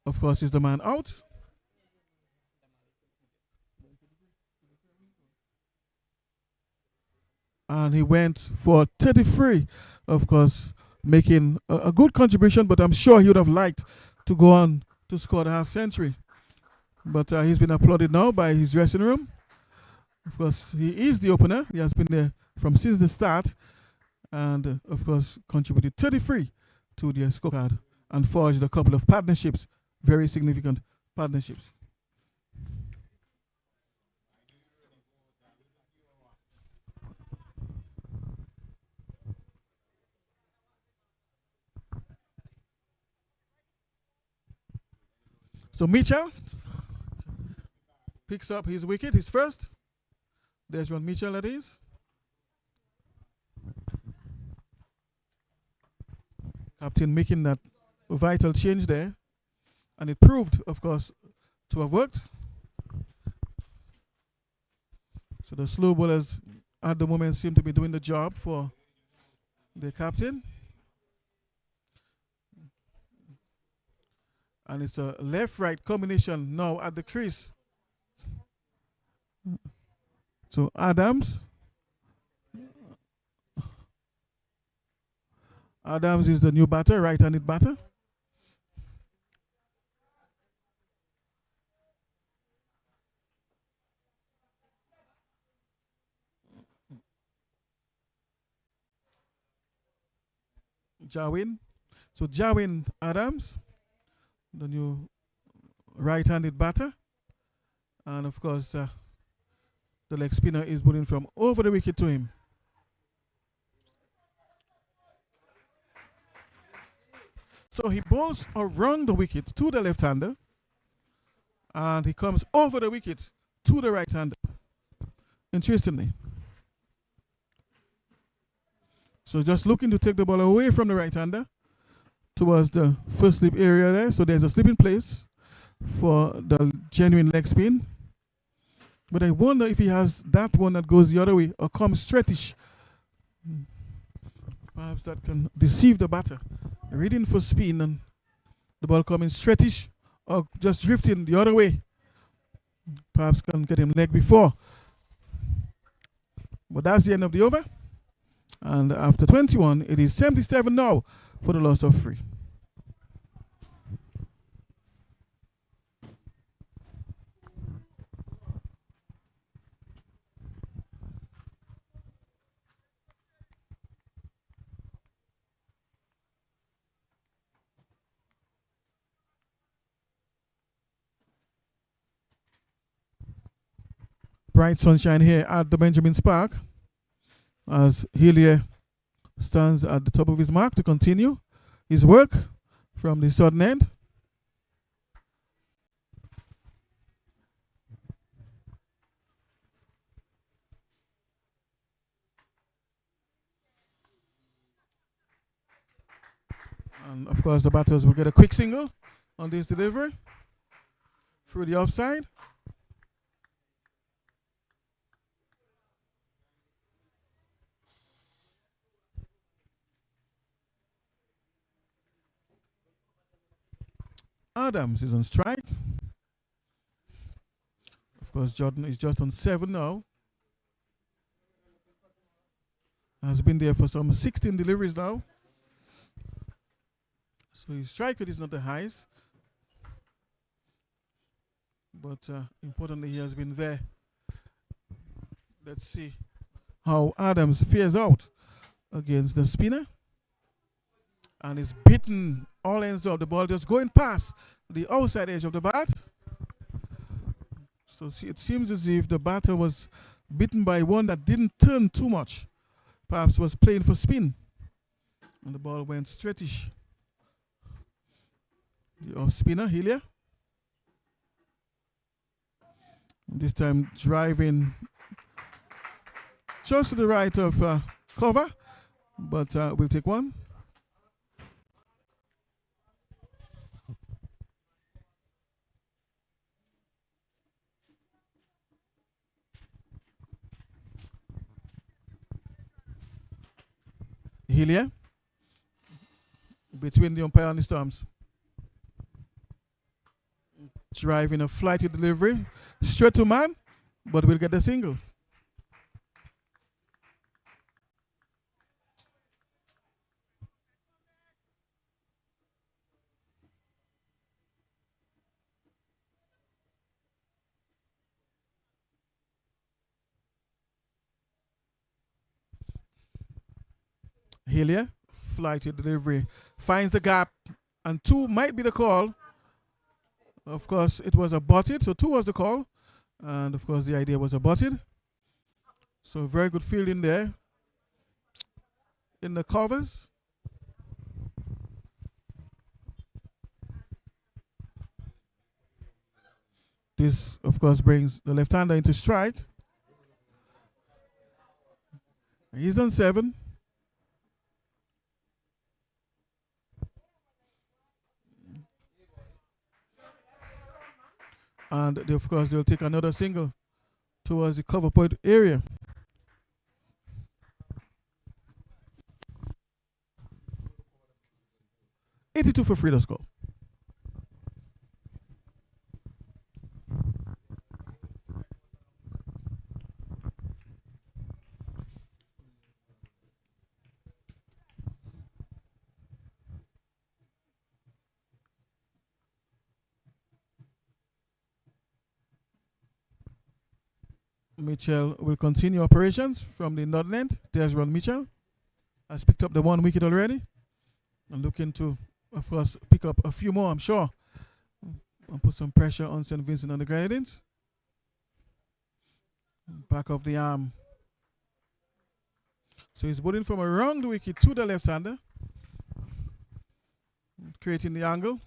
of course, is the man out. And he went for 33, of course, making a good contribution, but I'm sure he would have liked to go on to score the half century. But he's been applauded now by his dressing room. Of course, he is the opener. He has been there from since the start. And, of course, contributed 33 to their scorecard and forged a couple of partnerships, very significant partnerships. So Mitchell picks up his wicket, his first. There's one Mitchell, that is. Captain making that vital change there. And it proved, of course, to have worked. So the slow bowlers at the moment seem to be doing the job for the captain. And it's a left-right combination now at the crease. So Adams is the new batter, right-handed batter. Jarwin. So Jarwin Adams, the new right-handed batter. And of course, the leg spinner is bowling from over the wicket to him. So he bowls around the wicket to the left-hander. And he comes over the wicket to the right-hander. Interestingly. So just looking to take the ball away from the right-hander towards the first slip area there. So there's a slip in place for the genuine leg spin. But I wonder if he has that one that goes the other way or comes straightish. Perhaps that can deceive the batter. Reading for spin and the ball coming straightish or just drifting the other way. Perhaps can get him leg before. But that's the end of the over. And after 21, it is 77 now for the loss of 3. Bright sunshine here at the Benjamin Spark as Hillier stands at the top of his mark to continue his work from the southern end. And of course, the batters will get a quick single on this delivery through the offside. Adams is on strike. Of course, Jordan is just on 7 now. Has been there for some 16 deliveries now. So his strike rate is not the highest. But importantly, he has been there. Let's see how Adams fares out against the spinner. And is beaten all ends of the ball, just going past the outside edge of the bat. So it seems as if the batter was beaten by one that didn't turn too much. Perhaps was playing for spin. And the ball went straightish. The off spinner, Hillier. This time driving just to the right of cover. But we'll take one. Hillier between the umpire and the stumps. Driving a flighty delivery straight to man, but we'll get the single. Hillier, flighty delivery, finds the gap, and 2 might be the call. Of course, it was a butted, so 2 was the call. And of course, the idea was a butted. So very good fielding there in the covers. This, of course, brings the left-hander into strike. He's on 7. And they, of course, they'll take another single towards the cover point area. $82 for free to score. Mitchell will continue operations from the northern end. Desmond Mitchell has picked up the 1 wicket already and looking to, of course, pick up a few more, I'm sure, and put some pressure on St. Vincent and the Grenadines. Back of the arm. So he's bowling from around the wicket to the left-hander, creating the angle,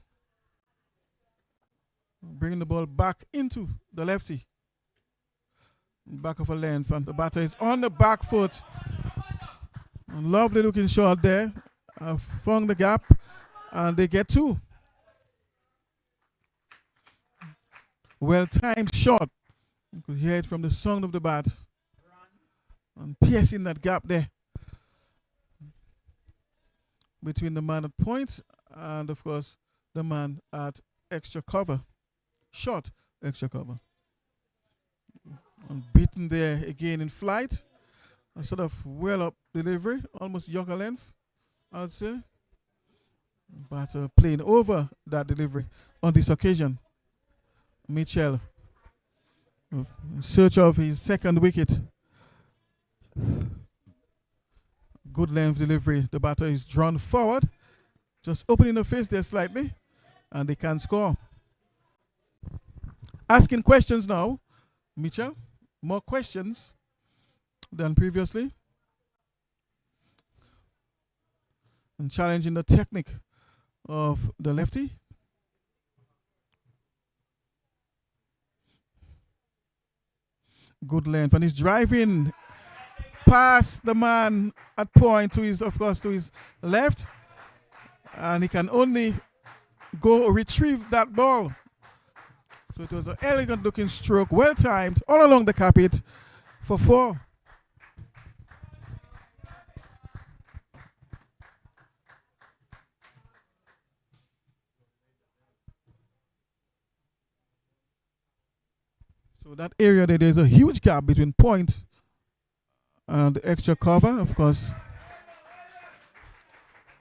bringing the ball back into the lefty. Back of a length, and the batter is on the back foot. A lovely looking shot there. Found the gap, and they get 2. Well timed shot. You could hear it from the sound of the bat. And piercing that gap there between the man at point and, of course, the man at extra cover. Short extra cover. And beaten there again in flight. A sort of well up delivery, almost Yorker length, I would say. But playing over that delivery on this occasion. Mitchell, in search of his second wicket. Good length delivery. The batter is drawn forward, just opening the face there slightly, and they can score. Asking questions now, Mitchell. More questions than previously. And challenging the technique of the lefty. Good length. And he's driving past the man at point to his, of course, to his left. and he can only go retrieve that ball. So it was an elegant looking stroke, well timed, all along the carpet for 4. So that area there's a huge gap between point and the extra cover, of course.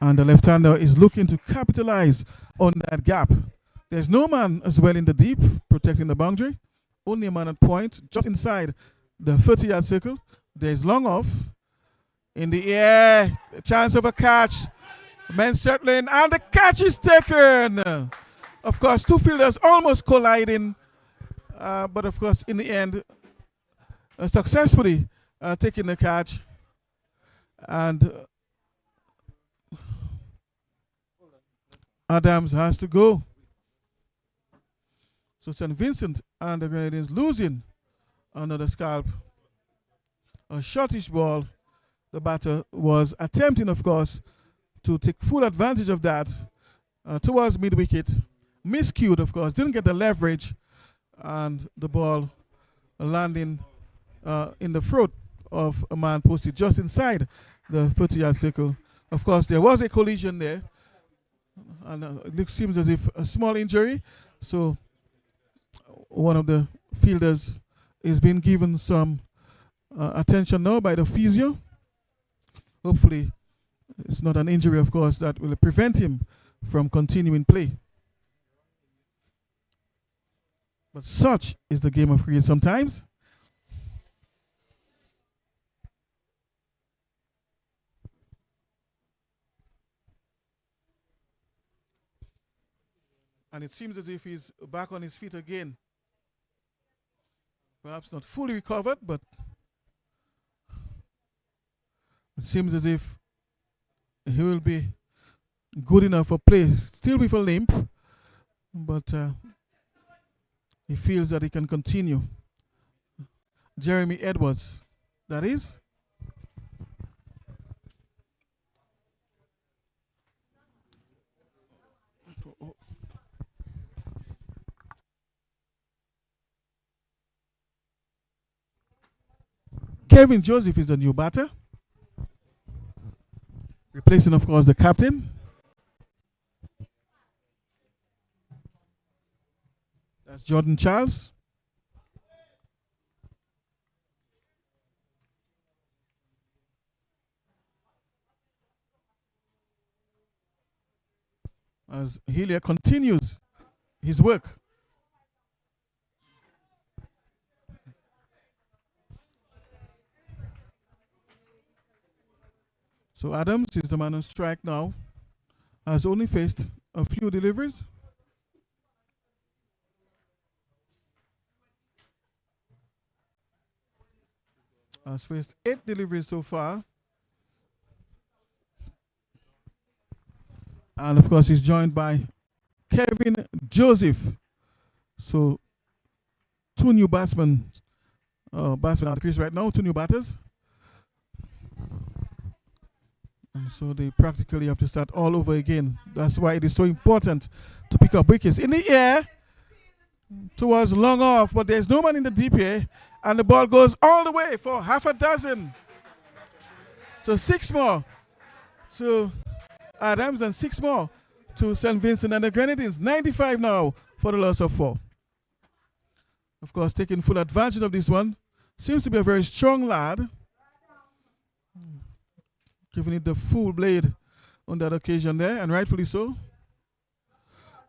And the left-hander is looking to capitalize on that gap. There's no man as well in the deep protecting the boundary. Only a man at point, just inside the 30-yard circle. There's long off. In the air, a chance of a catch. Men circling, and the catch is taken. Of course, 2 fielders almost colliding. But of course, in the end, successfully taking the catch. And Adams has to go. So St. Vincent and the Grenadines losing another scalp. A shortish ball. The batter was attempting, of course, to take full advantage of that towards mid-wicket. Miscued, of course. Didn't get the leverage. And the ball landing in the throat of a man posted just inside the 30-yard circle. Of course, there was a collision there. And it seems as if a small injury. So one of the fielders is being given some attention now by the physio. Hopefully it's not an injury, of course, that will prevent him from continuing play. But such is the game of cricket sometimes. And it seems as if he's back on his feet again. Perhaps not fully recovered, but it seems as if he will be good enough for play. Still with a limp, but he feels that he can continue. Jeremy Edwards, that is. Kevin Joseph is the new batter. Replacing, of course, the captain. That's Jordan Charles. As Hillier continues his work. So Adams is the man on strike now. Has only faced a few deliveries. Has faced 8 deliveries so far. And of course he's joined by Kevin Joseph. So 2 new batsmen. Batsmen at the crease right now, 2 new batters. And so they practically have to start all over again. That's why it is so important to pick up wickets. In the air, towards long off, but there's no man in the deep here. And the ball goes all the way for half a dozen. So 6 more to Adams and 6 more to St. Vincent and the Grenadines. 95 now for the loss of 4. Of course, taking full advantage of this one. Seems to be a very strong lad. Giving it the full blade on that occasion there, and rightfully so.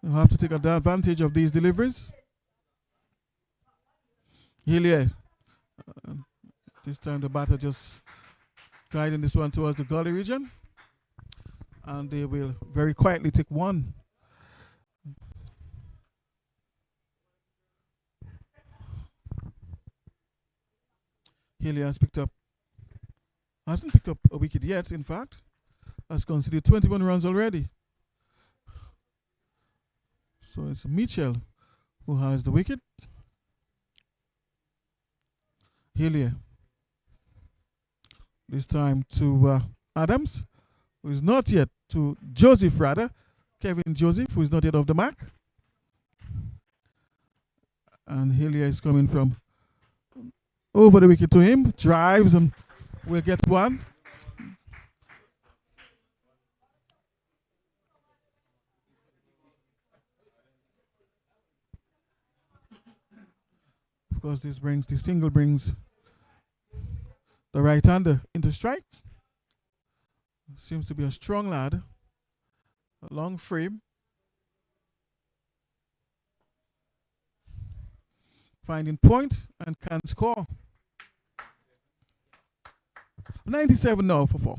You have to take advantage of these deliveries. Hillier. This time the batter just guiding this one towards the gully region. And they will very quietly take one. Hillier hasn't picked up a wicket yet, in fact. Has conceded 21 runs already. So it's Mitchell who has the wicket. Hillier. This time to Adams, who is not yet to Joseph rather. Kevin Joseph, who is not yet off the mark. And Hillier is coming from over the wicket to him, drives and will get one. Of course, this single brings the right-hander into strike. Seems to be a strong lad, a long frame. Finding point and can score. 97 now for 4.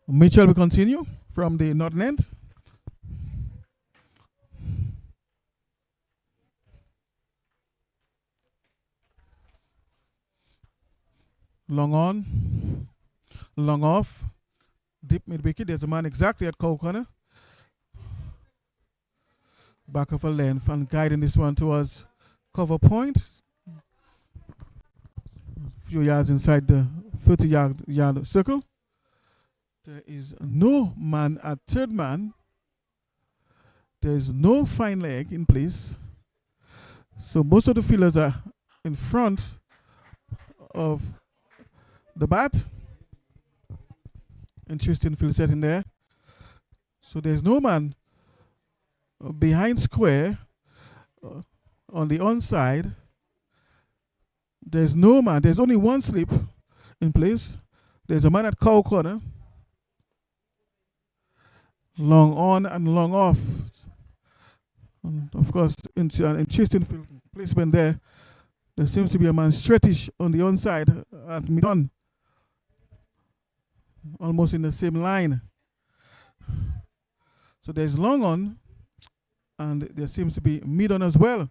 Mitchell will continue from the northern end. Long on, long off, deep mid wicket. There's a man exactly at cow corner. Back of a length and guiding this one towards cover point. A few yards inside the 30-yard circle. There is no man at third man. There is no fine leg in place. So most of the fielders are in front of the bat. Interesting field setting there. So there's no man behind square on the onside. There's no man. There's only one slip in place. There's a man at cow corner. Long on and long off. And of course, into an interesting placement there. There seems to be a man strettish on the onside at mid-on. Almost in the same line. So there's long on, and there seems to be mid-on as well.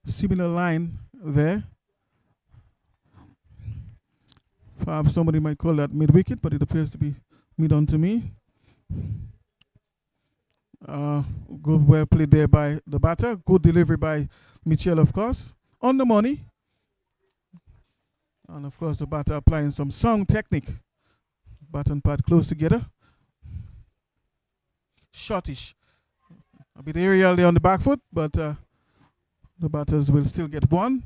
Similar line there. Perhaps somebody might call that mid-wicket, but it appears to be mid-on to me. Good, well played there by the batter. Good delivery by Mitchell, of course. On the money. And of course, the batter applying some sound technique. Bat and pad close together. Shortish. A bit aerial there on the back foot, but the batters will still get one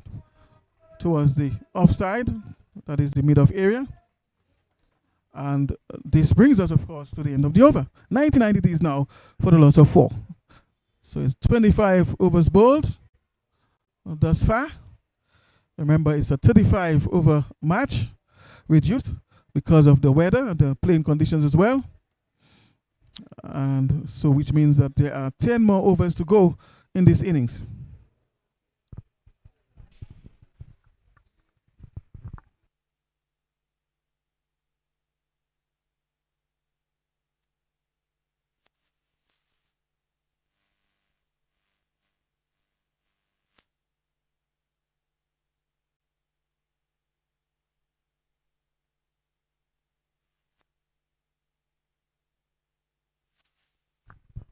towards the offside. That is the mid-off area. And this brings us, of course, to the end of the over. 1993 now for the loss of 4. So it's 25 overs bowled thus far. Remember, it's a 35 over match, reduced because of the weather and the playing conditions as well. And so which means that there are 10 more overs to go in this innings.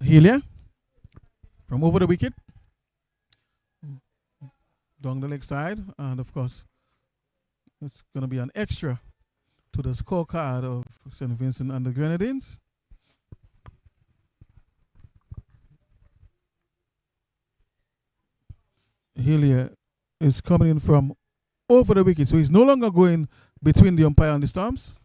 Helia from over the wicket, down the leg side, and of course it's going to be an extra to the scorecard of St. Vincent and the Grenadines. Helia is coming in from over the wicket, so he's no longer going between the umpire and the stumps.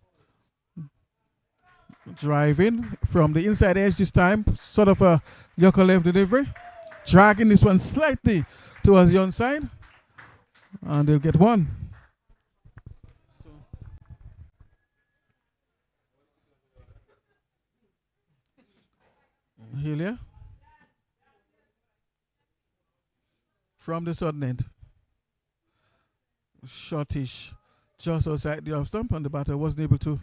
Driving from the inside edge this time, sort of a Yorker left delivery. Dragging this one slightly towards the onside. And they'll get one. Helia from the sudden end. Shortish just outside the off stump, and the batter wasn't able to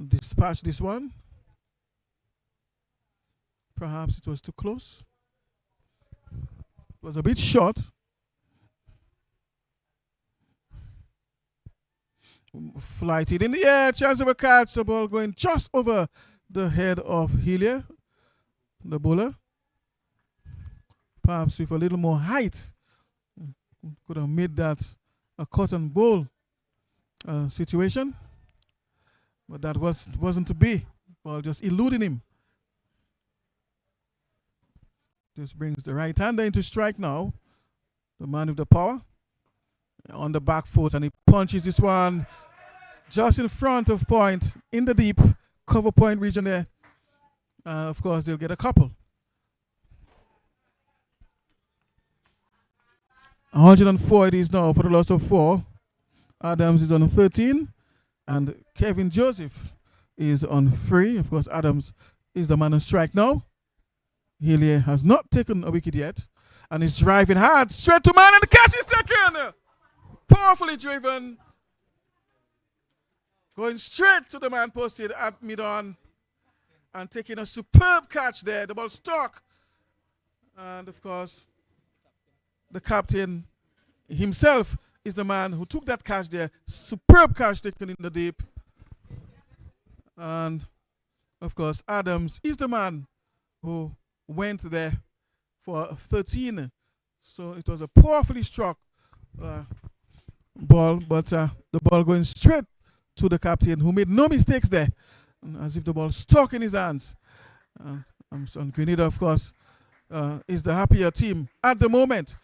dispatch this one. Perhaps it was too close. It was a bit short. Flighted in the air, chance of a catch, the ball going just over the head of Helia, the bowler. Perhaps with a little more height, could have made that a cotton bowl situation, but that wasn't to be. Ball just eluding him. This brings the right-hander into strike now. The man with the power on the back foot, and he punches this one just in front of point in the deep cover point region there. Of course, they'll get a couple. 104 it is now for the loss of 4. Adams is on 13, and Kevin Joseph is on 3. Of course, Adams is the man on strike now. Hillier has not taken a wicket yet, and is driving hard straight to man, and the catch is taken. Powerfully driven, going straight to the man posted at mid-on, and taking a superb catch there. The ball stuck, and of course, the captain himself is the man who took that catch there. Superb catch taken in the deep. And of course, Adams is the man who went there for 13. So it was a powerfully struck ball, but the ball going straight to the captain, who made no mistakes there, as if the ball stuck in his hands. And Grenada, of course, is the happier team at the moment.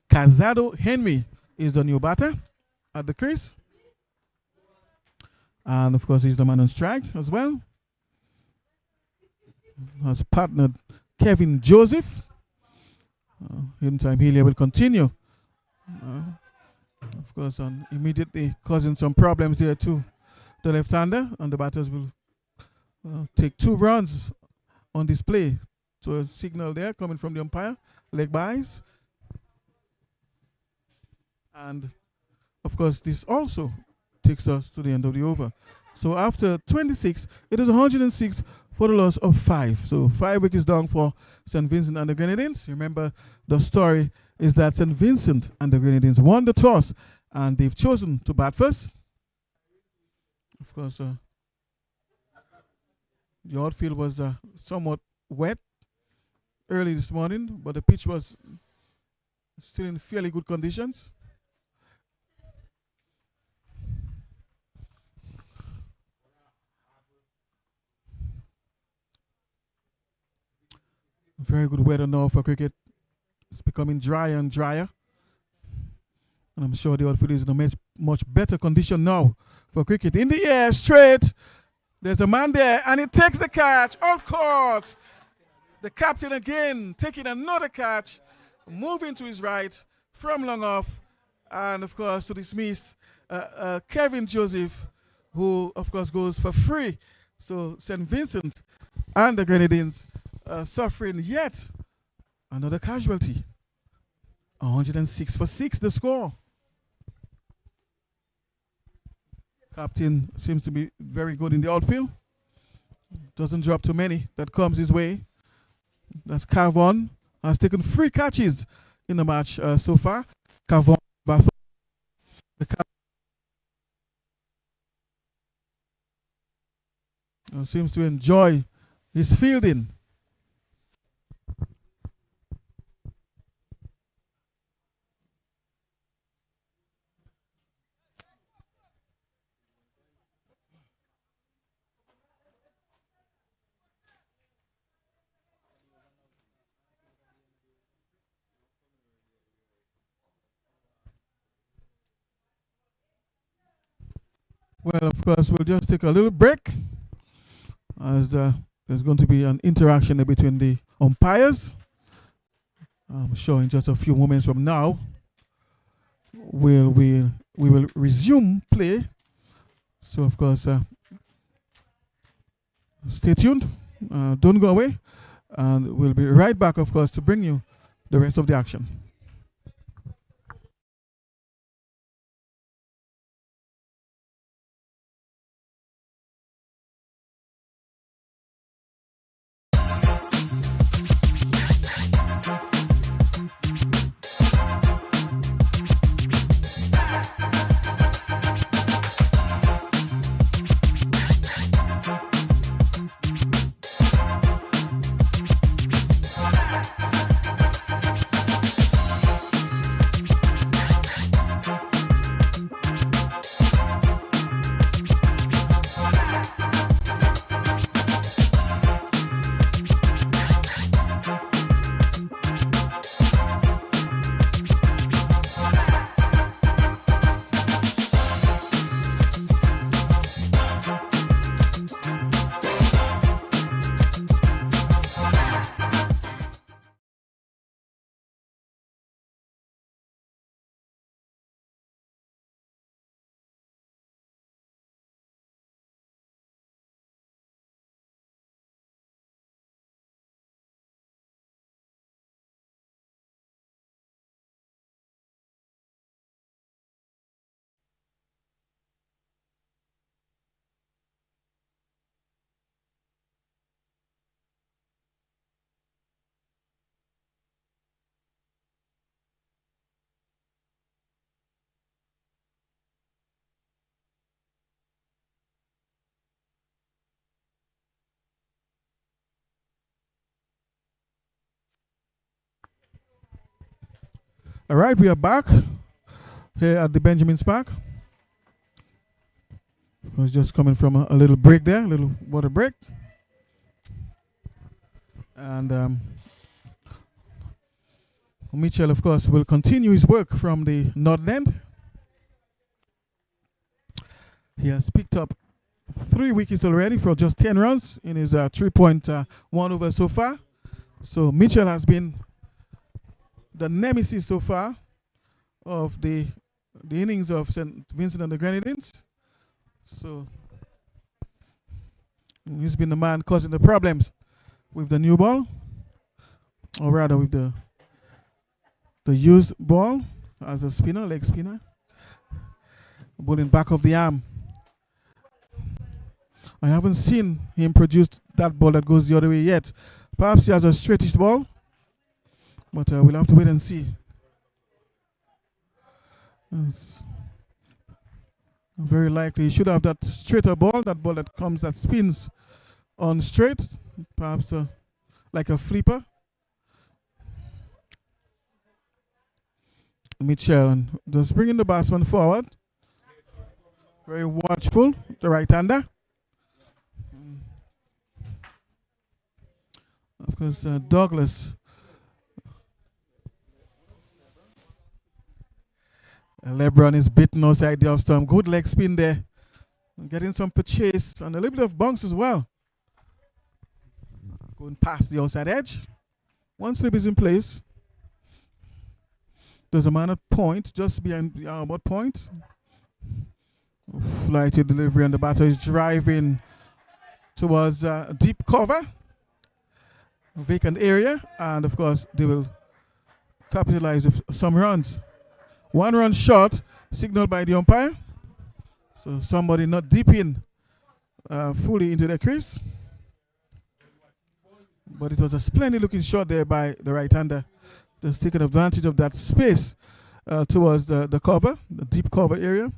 Casado Henry is the new batter at the crease. And of course, he's the man on strike as well. Has partnered Kevin Joseph. Meantime, Healy will continue. Of course, immediately causing some problems here to the left-hander. And the batters will take 2 runs on display. So a signal there coming from the umpire. Leg byes. And of course, this also takes us to the end of the over. So after 26, it is 106 for the loss of 5. So 5 wickets down for St. Vincent and the Grenadines. Remember, the story is that St. Vincent and the Grenadines won the toss, and they've chosen to bat first. Of course, the outfield was somewhat wet early this morning, but the pitch was still in fairly good conditions. Very good weather now for cricket. It's becoming drier and drier. And I'm sure the outfield is in a much better condition now for cricket. In the air, straight. There's a man there, and he takes the catch. Out court. The captain again taking another catch. Moving to his right from long off. And, of course, to dismiss Kevin Joseph, who, of course, goes for free. So St. Vincent and the Grenadines suffering yet another casualty. 106 for 6, the score. Captain seems to be very good in the outfield. Doesn't drop too many that comes his way. That's Carvon. Has taken 3 catches in the match so far. Carvon seems to enjoy his fielding. Well, of course, we'll just take a little break as there's going to be an interaction between the umpires. I'm sure in just a few moments from now, we will resume play. So, of course, stay tuned. Don't go away. And we'll be right back, of course, to bring you the rest of the action. All right, we are back here at the Benjamin Spark. I was just coming from a little break there, a little water break. And Mitchell, of course, will continue his work from the North End. He has picked up 3 wickets already for just 10 runs in his 3.1 over so far. So Mitchell has been the nemesis so far of the innings of St. Vincent and the Grenadines. So he's been the man causing the problems with the new ball, or rather with the used ball as a spinner, leg spinner, bowling back of the arm. I haven't seen him produce that ball that goes the other way yet. Perhaps he has a straightish ball, but we'll have to wait and see. It's very likely he should have that straighter ball, that spins on straight, perhaps like a flipper. Mitchell just bringing the batsman forward. Very watchful, the right-hander. Of course, Douglas. LeBron is bitten outside the off stump. Good leg spin there. Getting some purchase and a little bit of bounce as well. Going past the outside edge. One slip is in place. There's a man at point, just behind the arm at point. Flighted delivery, and the batter is driving towards deep cover. Vacant area, and of course they will capitalize with some runs. 1 run short, signaled by the umpire. So somebody not deep in fully into the crease. But it was a splendid looking shot there by the right-hander. Just taking advantage of that space towards the cover, the deep cover area.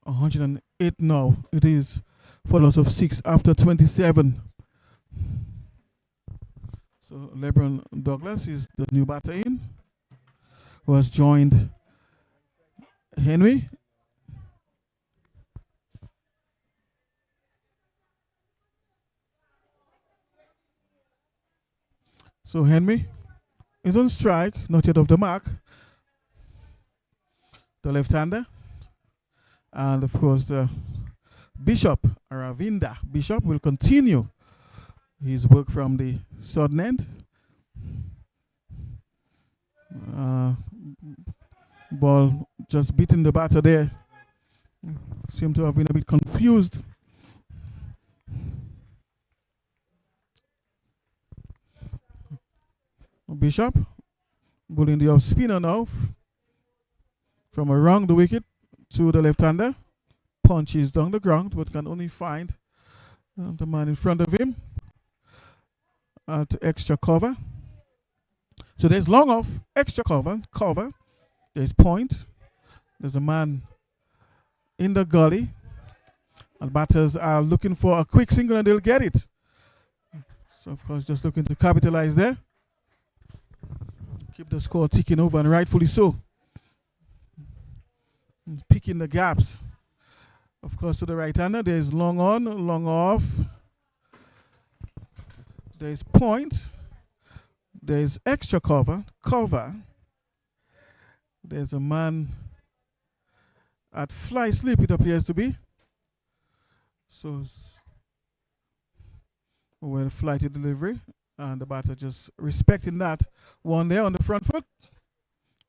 $108 now. It is for loss of 6 after 27. So LeBron Douglas is the new batter in, who has joined Henry. So Henry is on strike, not yet off the mark. the left-hander. And of course, Bishop, Ravinda Bishop, will continue his work from the southern end. Ball just beating the batter there. Seem to have been a bit confused. Bishop bowling the off spinner now from around the wicket to the left-hander. Punches down the ground, but can only find the man in front of him at extra cover. So there's long off, extra cover. There's point. There's a man in the gully. And batters are looking for a quick single and they'll get it. So of course just looking to capitalize there. Keep the score ticking over, and rightfully so. Picking the gaps. Of course, to the right-hander, there's long on, long off. There's point. There's extra cover. There's a man at fly slip, it appears to be. So, well, flighty delivery. And the batter just respecting that one there on the front foot.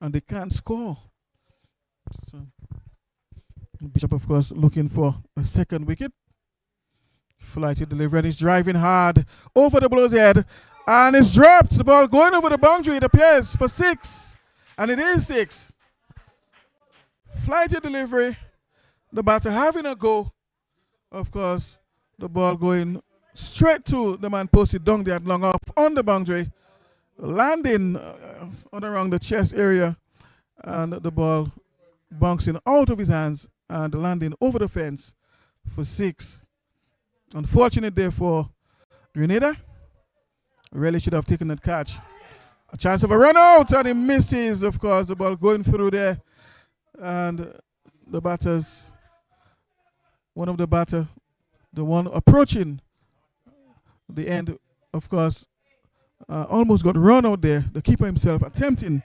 And they can't score. So, Bishop, of course, looking for a second wicket. Flighty delivery, and he's driving hard over the bowler's head. And it's dropped. The ball going over the boundary, it appears, for 6. And it is 6. Flighty delivery. The batter having a go. Of course, the ball going straight to the man posted down there at long off on the boundary. Landing on around the chest area. And the ball bouncing out of his hands and landing over the fence for 6. Unfortunate there for Grenada. Really should have taken that catch. A chance of a run out, and he misses, of course, the ball going through there. And the batters, one of the batter, the one approaching the end, of course, almost got run out there. The keeper himself attempting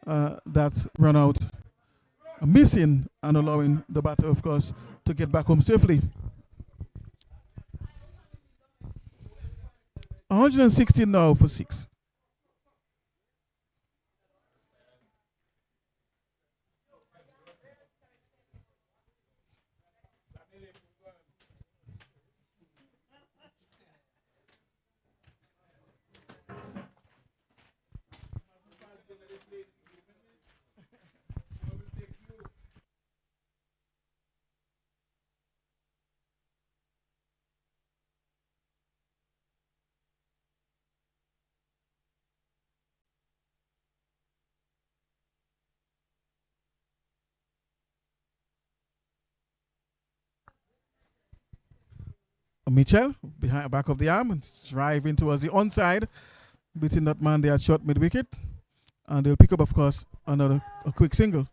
that run out. Missing and allowing the batter, of course, to get back home safely. 116 now for 6. Mitchell behind back of the arm and driving towards the onside, beating that man there at short mid wicket, and they'll pick up, of course, a quick single.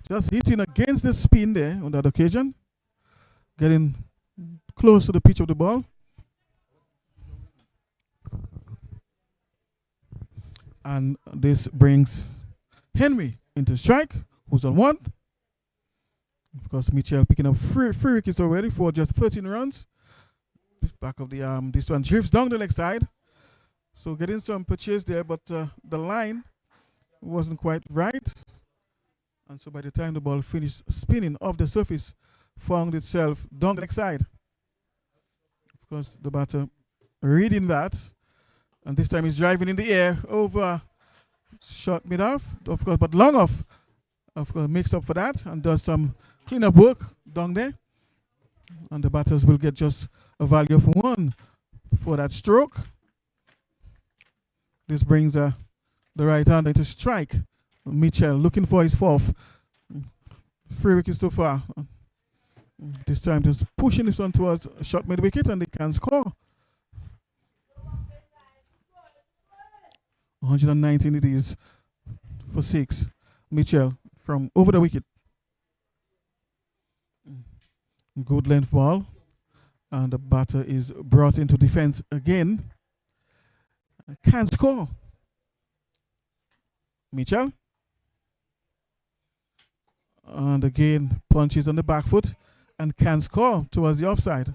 Just hitting against the spin there on that occasion, getting close to the pitch of the ball. And this brings Henry into strike, who's on 1. Of course, Mitchell picking up three wickets already for just 13 runs. Back of the arm. This one drifts down the leg side. So getting some purchase there, but the line wasn't quite right. And so by the time the ball finished spinning off the surface, found itself down the leg side. Of course, the batter reading that. And this time he's driving in the air over short mid-off, of course, but long off. Of course, makes up for that and does some cleanup work down there. And the batters will get just a value of 1 for that stroke. This brings the right-hander into strike. Mitchell looking for his 4th. 3 wickets so far. This time just pushing this one towards a short mid-wicket and they can score. 119 it is for 6. Mitchell from over the wicket. Good length ball. And the batter is brought into defense again. Can't score. Mitchell. And again, punches on the back foot and can score towards the offside.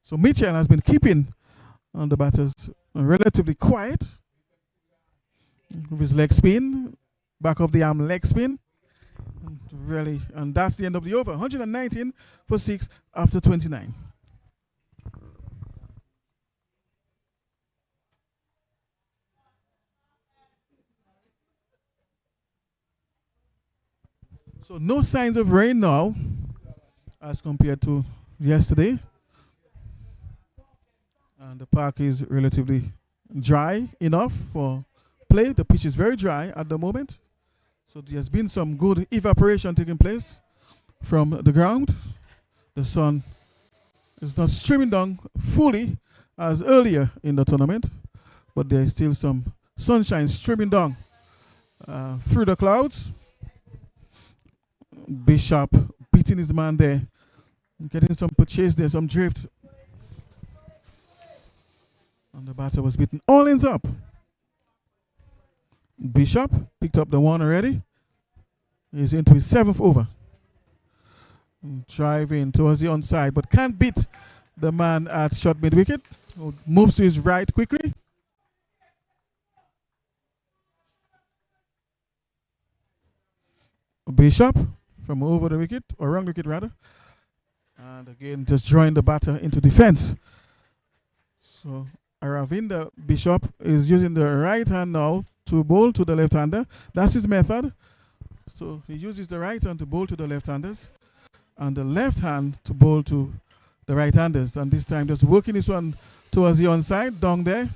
So Mitchell has been keeping on the batters relatively quiet with his leg spin, back of the arm leg spin. Really, and that's the end of the over. 119 for 6 after 29. So no signs of rain now as compared to yesterday. And the park is relatively dry enough for play. The pitch is very dry at the moment. So there's been some good evaporation taking place from the ground. The sun is not streaming down fully as earlier in the tournament, but there is still some sunshine streaming down through the clouds. Bishop beating his man there, getting some purchase there, some drift. And the batter was beaten. All ends up. Bishop picked up the one already. He's into his 7th over. Driving towards the onside, but can't beat the man at short mid wicket. Moves to his right quickly. Bishop from over the wicket, or wrong wicket rather. And again, just drawing the batter into defense. So Aravinda Bishop is using the right hand now to bowl to the left-hander. That's his method. So he uses the right hand to bowl to the left-handers and the left hand to bowl to the right-handers. And this time just working this one towards the onside, down there.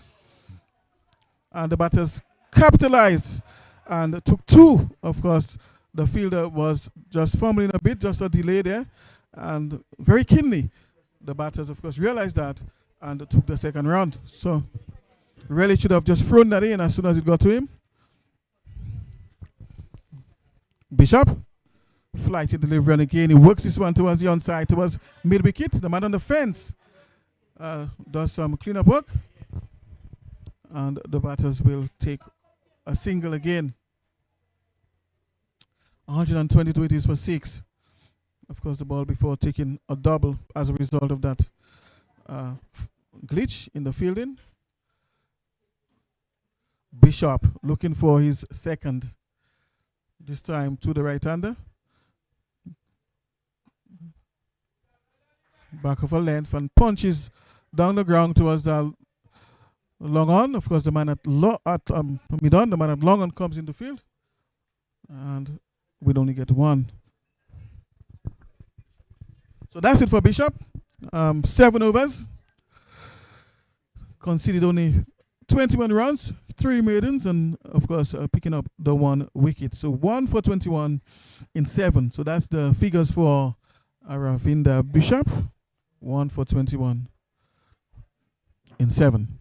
And the batters capitalized and took 2. Of course, the fielder was just fumbling a bit, just a delay there. And very keenly, the batters, of course, realized that and took the second round. So really should have just thrown that in as soon as it got to him. Bishop, flighty delivery, and again he works this one towards the onside, towards mid-wicket. The man on the fence does some cleanup work. And the batters will take a single again. 122 it is for 6. Of course, the ball before taking a double as a result of that glitch in the fielding. Bishop looking for his second, this time to the right-hander. Back of a length and punches down the ground towards the long on. Of course, the man at mid-on, the man at long on comes in the field. And we'd only get 1. So that's it for Bishop. 7 overs. Conceded only 21 runs, 3 maidens, and of course picking up the 1 wicket. So 1 for 21 in 7. So that's the figures for Aravinda Bishop. 1 for 21 in 7.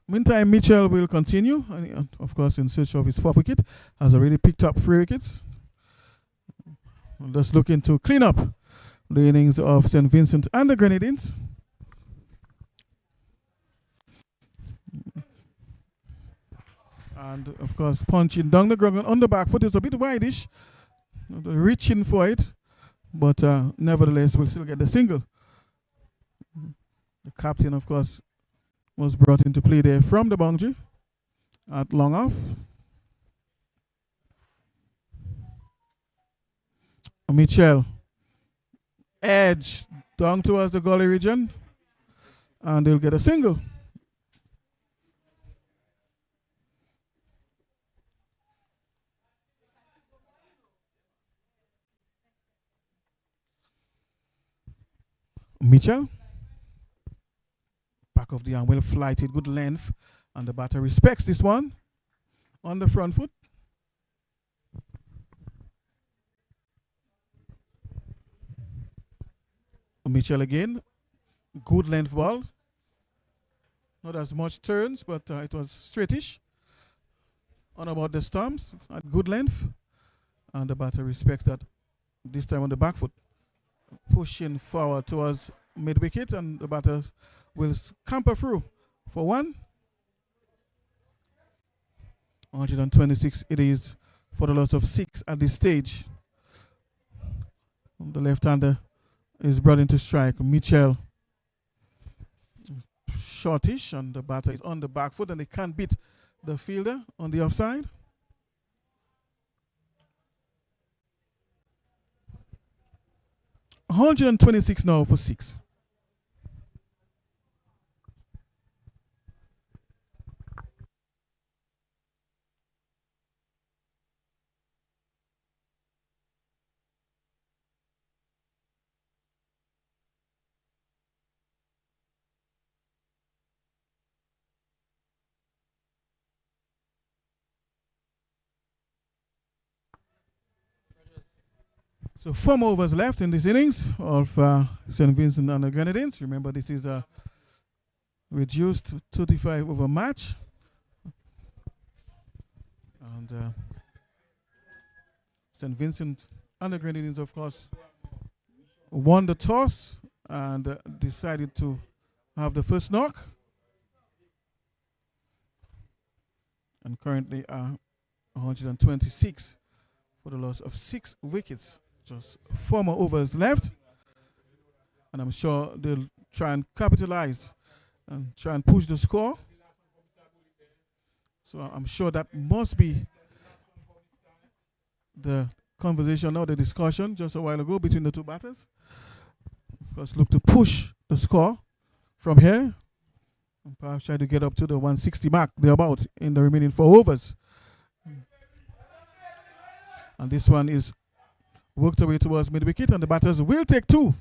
Meantime, Mitchell will continue, and of course, in search of his 4th wicket, has already picked up 3 wickets. Just looking to clean up the innings of St. Vincent and the Grenadines. And of course, punching down the ground on the back foot is a bit wideish, reaching for it, but nevertheless, will still get the single. The captain, of course, was brought into play there from the boundary at long off. Mitchell, edge down towards the gully region, and they'll get a single. Mitchell, back of the arm, well flighted, good length, and the batter respects this one on the front foot. Mitchell again, good length ball, not as much turns, but it was straightish on about the stumps at good length, and the batter respects that this time on the back foot, pushing forward towards mid wicket, and the batters will scamper through for 1 126 it is for the loss of 6 at this stage. The left-hander is brought into strike. Mitchell shortish, and the batter is on the back foot, and they can't beat the fielder on the offside. $126 now for 6. So 4 more overs left in this innings of St. Vincent and the Grenadines. Remember, this is a reduced 35 over match. And St. Vincent and the Grenadines, of course, won the toss and decided to have the first knock. And currently 126 for the loss of 6 wickets. Just 4 more overs left, and I'm sure they'll try and capitalize and try and push the score. So I'm sure that must be the conversation or the discussion just a while ago between the two batters. Of course, look to push the score from here and perhaps try to get up to the 160 mark thereabout in the remaining 4 overs. And this one is worked away towards mid-wicket, and the batters will take 2.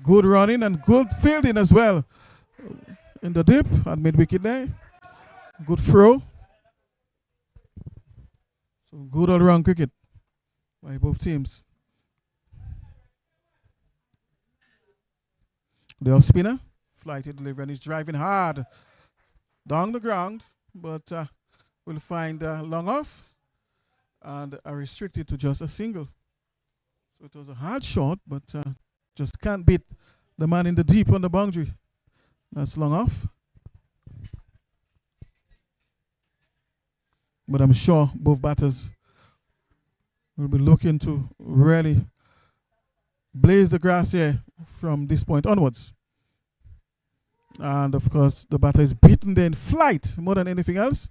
Good running and good fielding as well in the dip at mid-wicket there. Good throw. So good all-round cricket by both teams. The off-spinner, flighted delivery, and he's driving hard down the ground, but will find long off and are restricted to just a single. So it was a hard shot, but just can't beat the man in the deep on the boundary. That's long off. But I'm sure both batters will be looking to really blaze the grass here from this point onwards. And of course, the batter is beaten there in flight more than anything else.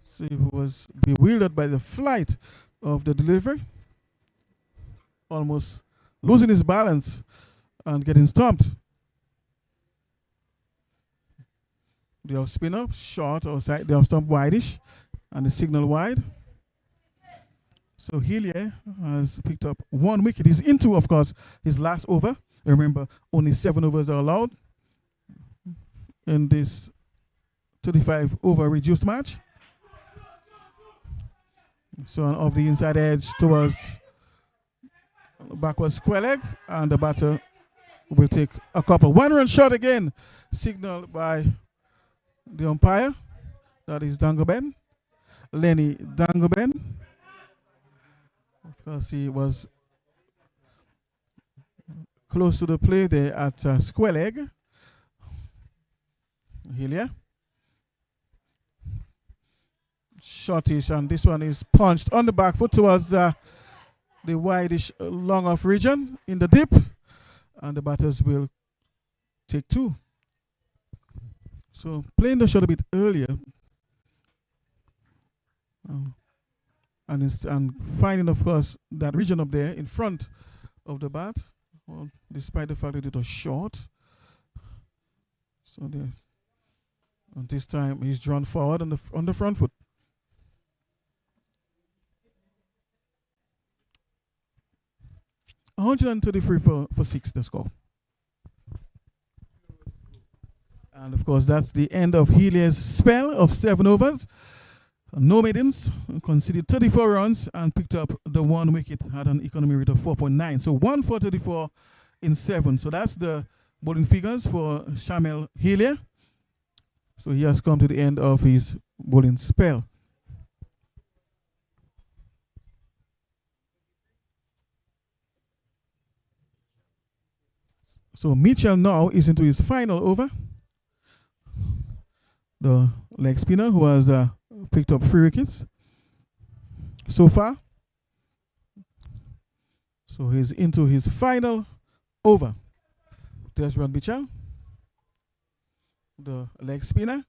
So he was bewildered by the flight of the delivery, almost losing his balance and getting stumped. The off spinner short outside, the off stump wideish, and the signal wide. So Hillier has picked up 1 wicket. He's into, of course, his last over. Remember, only 7 overs are allowed in this 35 over reduced match. So off the inside edge towards backwards square leg, and the batter will take a couple. 1-run shot again, signaled by the umpire. That is Dangoben, Lenny Dangoben. Of course, he was close to the play there at square leg. Hillier. Shortish, and this one is punched on the back foot towards the wideish long off region in the dip, and the batters will take 2. So playing the shot a bit earlier and finding, of course, that region up there in front of the bat, well, despite the fact that it was short. So there, and this time he's drawn forward on the front foot. $133 for 6, the score. And of course, that's the end of Hillier's spell of 7 overs. No maidens, conceded 34 runs and picked up the 1 wicket, had an economy rate of 4.9. So 1 for 34 in 7. So that's the bowling figures for Shamel Hillier. So he has come to the end of his bowling spell. So Mitchell now is into his final over. The leg spinner, who has picked up 3 wickets so far. So he's into his final over. Desmond Mitchell, the leg spinner.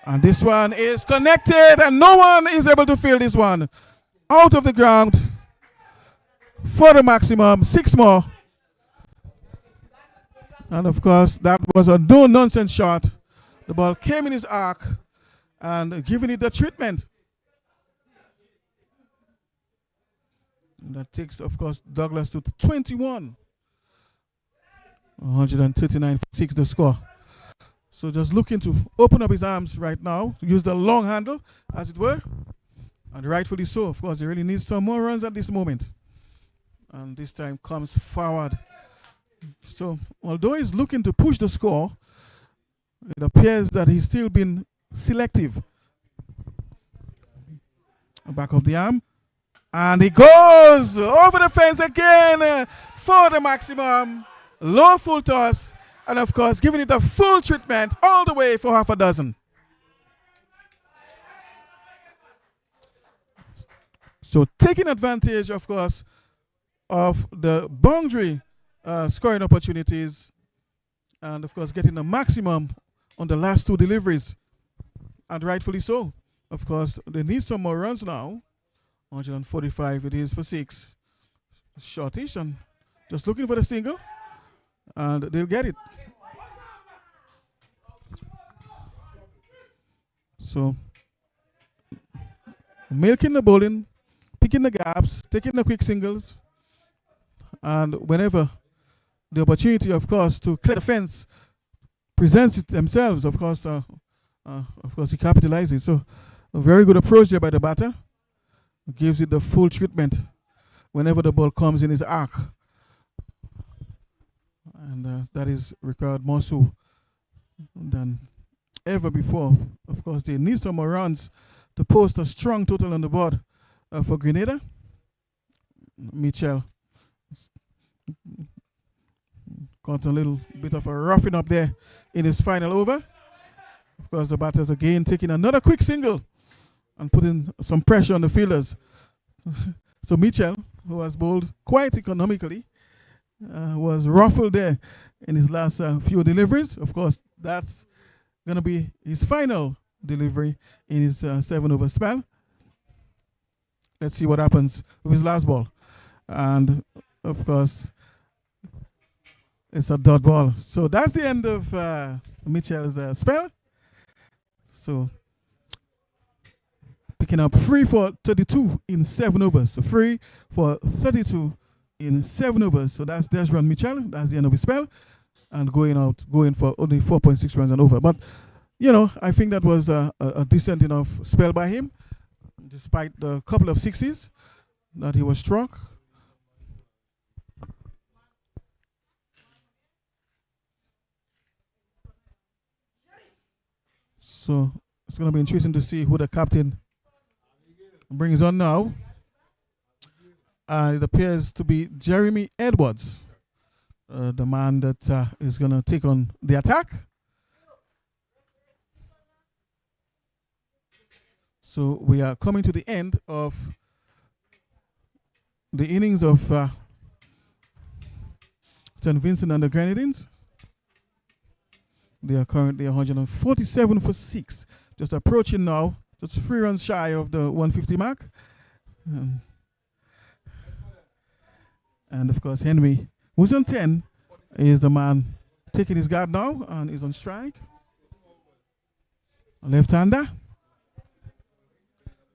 And this one is connected, and no one is able to field this one. Out of the ground for the maximum. 6 more. And of course, that was a no-nonsense shot. The ball came in his arc and giving it the treatment. And that takes, of course, Douglas to 21. 139 for 6 the score. So just looking to open up his arms right now, use the long handle, as it were. And rightfully so. Of course, he really needs some more runs at this moment. And this time comes forward. So although he's looking to push the score, it appears that he's still been selective. Back of the arm. And he goes over the fence again for the maximum. Low full toss. And of course, giving it a full treatment all the way for half a dozen. So taking advantage, of course, of the boundary scoring opportunities. And of course, getting the maximum on the last 2 deliveries. And rightfully so. Of course, they need some more runs now. 145 it is for 6. Shortish, and just looking for the single. And they'll get it. So, milking the bowling, picking the gaps, taking the quick singles. And whenever the opportunity, of course, to clear the fence presents it themselves, of course, he capitalizes. So, a very good approach there by the batter. Gives it the full treatment whenever the ball comes in his arc. And that is required more so than ever before. Of course, they need some more runs to post a strong total on the board for Grenada. Mitchell got a little bit of a roughing up there in his final over. Of course, the batters again taking another quick single and putting some pressure on the fielders. So Mitchell, who has bowled quite economically, was ruffled there in his last few deliveries. Of course, that's going to be his final delivery in his 7 over spell. Let's see what happens with his last ball. And, of course, it's a dot ball. So that's the end of Mitchell's spell. So picking up 3 for 32 in 7 overs. So 3 for 32 in 7 overs. So that's Desmond Mitchell. That's the end of his spell. And going for only 4.6 runs and over. But, you know, I think that was a decent enough spell by him, despite the couple of sixes that he was struck. So it's going to be interesting to see who the captain brings on now. It appears to be Jeremy Edwards, the man that is going to take on the attack. So we are coming to the end of the innings of St. Vincent and the Grenadines. They are currently 147 for 6. Just approaching now, just 3 runs shy of the 150 mark. And of course, Henry, who's on 10, is the man taking his guard now and is on strike. Left-hander.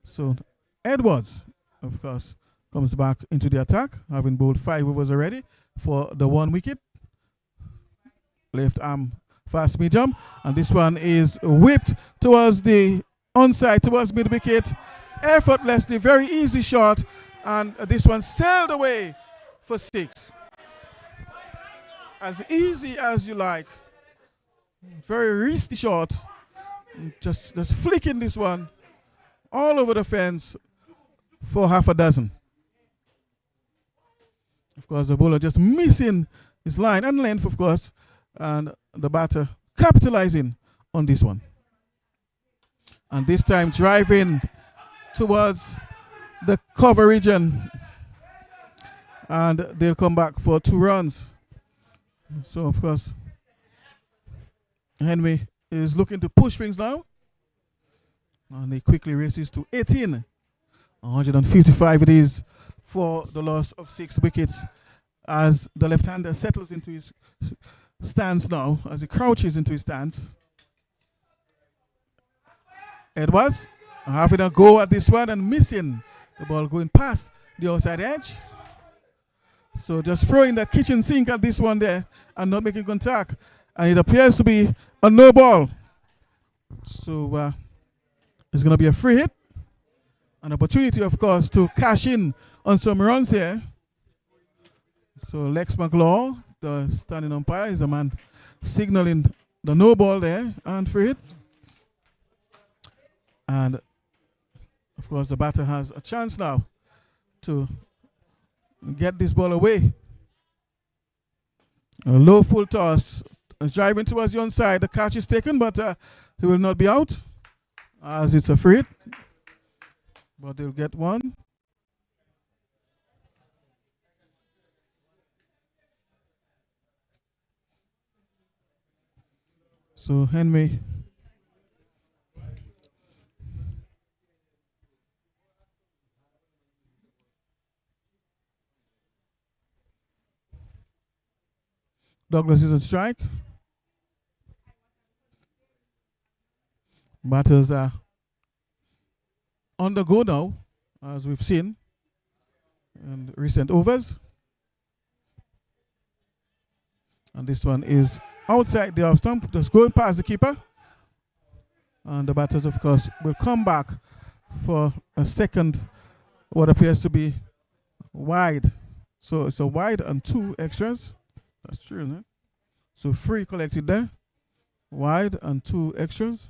So Edwards, of course, comes back into the attack, having bowled 5 overs already for the 1 wicket. Left arm fast medium, and this one is whipped towards the onside, towards mid wicket, effortlessly, very easy shot, and this one sailed away for 6. As easy as you like, very risky shot, just flicking this one all over the fence for half a dozen. Of course, the bowler just missing his line and length, of course, and the batter capitalizing on this one. And this time driving towards the cover region. And they'll come back for 2 runs. So, of course, Henry is looking to push things now. And he quickly races to 18. 155 it is for the loss of 6 wickets as the left-hander settles into his stance now, as he crouches into his stance. Edwards having a go at this one and missing. The ball going past the outside edge. So just throwing the kitchen sink at this one there and not making contact. And it appears to be a no ball. So it's going to be a free hit. An opportunity, of course, to cash in on some runs here. So Lex McLaw, the standing umpire, is the man signaling the no ball there and free hit. And, of course, the batter has a chance now to get this ball away. A low full toss. Is driving towards the onside. The catch is taken, but he will not be out as it's a free hit. But they'll get one. So Henry Douglas is on strike. Batters are on the go now, as we've seen in recent overs. And this one is outside the off stump, just going past the keeper. And the batters, of course, will come back for a second, what appears to be wide. So it's a wide and 2 extras. That's true, isn't it? So 3 collected there. Wide and 2 extras.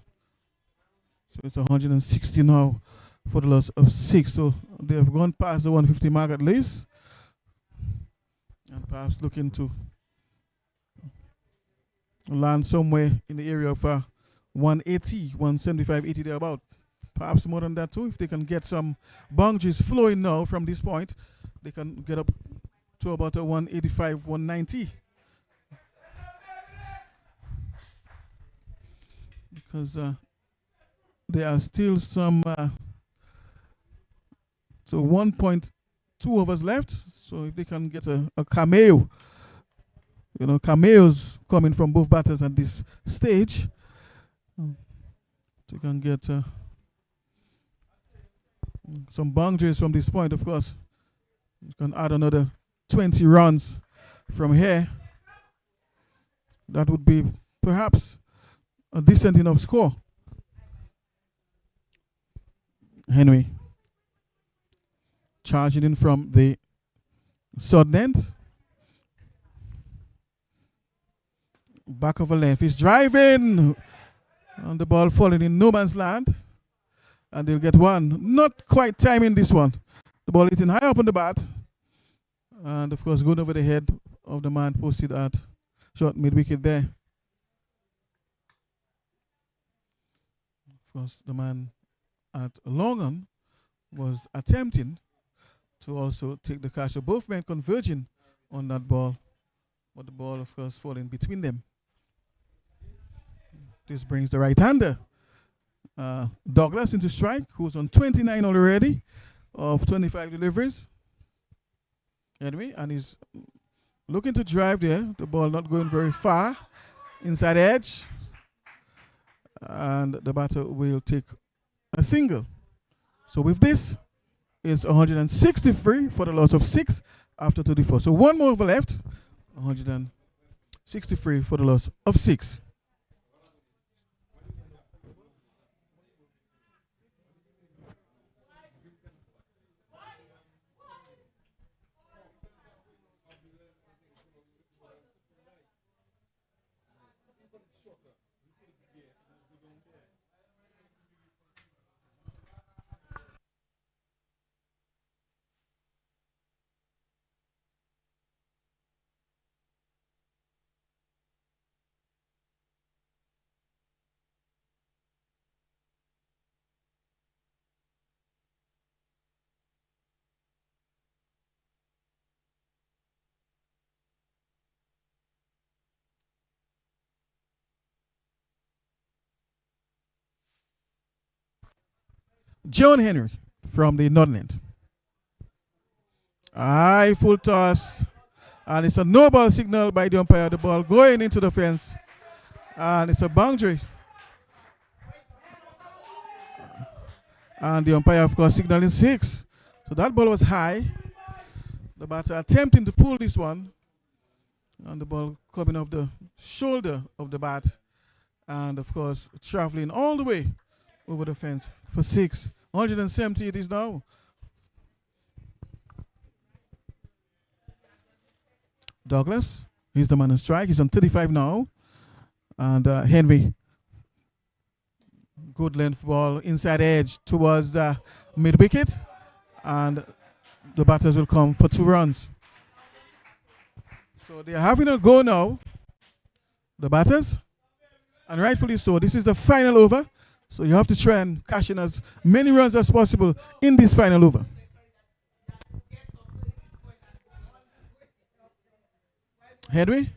So it's 160 now for the loss of 6. So they have gone past the 150 mark at least. And perhaps looking to land somewhere in the area of 180, 175, 80 thereabout. Perhaps more than that too. If they can get some boundaries flowing now from this point, they can get up to about a 185, 190. Because there are still some, so 1.2 overs left. So if they can get a cameo, you know, cameos coming from both batters at this stage, they can get some boundaries from this point. Of course, you can add another 20 runs from here. That would be perhaps a decent enough score. Henry charging in from the southern end. Back of a length. He's driving. And the ball falling in no man's land. And they'll get one. Not quite timing this one. The ball hitting high up on the bat. And of course going over the head of the man posted at short mid-wicket there. Of course the man at long on was attempting to also take the catch. So both men converging on that ball. But the ball, of course, falling between them. This brings the right-hander, Douglas, into strike, who's on 29 already of 25 deliveries. Anyway, and he's looking to drive there. The ball not going very far. Inside edge. And the batter will take a single. So with this, it's 163 for the loss of 6 after 34. So one more over left. 163 for the loss of 6. John Henry from the northern end. High full toss. And it's a no ball signal by the umpire. The ball going into the fence. And it's a boundary. And the umpire, of course, signaling 6. So that ball was high. The batter attempting to pull this one. And the ball coming off the shoulder of the bat. And, of course, traveling all the way over the fence for 6. 170 it is now. Douglas, he's the man on strike. He's on 35 now. And Henry, good length ball, inside edge towards mid-wicket. And the batters will come for 2 runs. So they're having a go now, the batters. And rightfully so. This is the final over. So you have to try and cash in as many runs as possible in this final over. Henry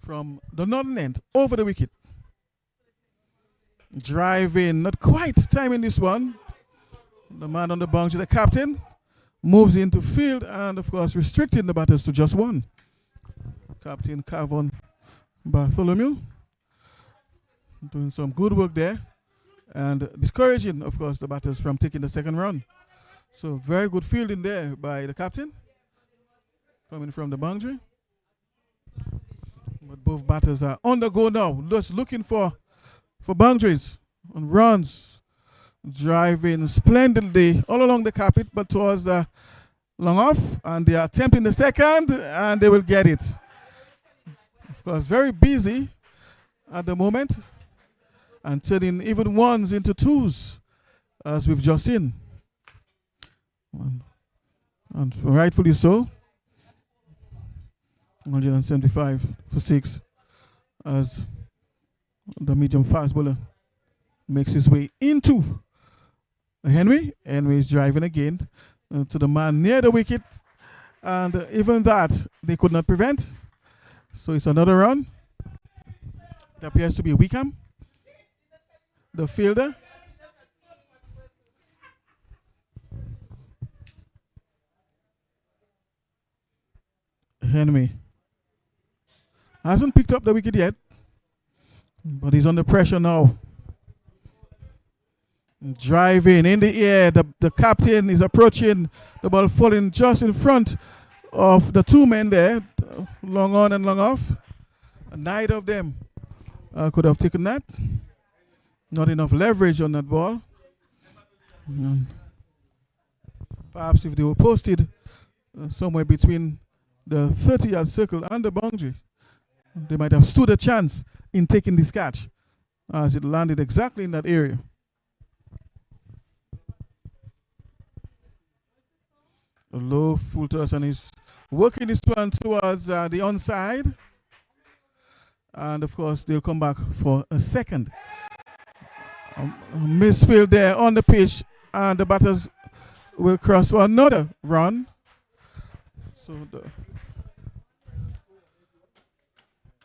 from the northern end over the wicket. Driving, not quite timing this one. The man on the boundary, the captain, moves into field and, of course, restricting the batters to just 1. Captain Cavon Bartholomew doing some good work there and discouraging, of course, the batters from taking the second run. So very good fielding there by the captain coming from the boundary. But both batters are on the go now, just looking for boundaries and runs. Driving splendidly all along the carpet, but towards the long off, and they are attempting the second, and they will get it. Of course, very busy at the moment, and turning even 1s into 2s, as we've just seen. And rightfully so. 175 for 6, as the medium fast bowler makes his way into Henry. Henry is driving again to the man near the wicket, and even that they could not prevent. So it's another run. It appears to be Wickham, the fielder. Henry hasn't picked up the wicket yet, but he's under pressure now. Driving in the air, the captain is approaching, the ball falling just in front of the 2 men there, long on and long off. Neither of them could have taken that. Not enough leverage on that ball. Perhaps if they were posted somewhere between the 30-yard circle and the boundary, they might have stood a chance in taking this catch, as it landed exactly in that area. A low full toss, and he's working this one towards the onside. And of course, they'll come back for a second. Misfield there on the pitch, and the batters will cross for another run.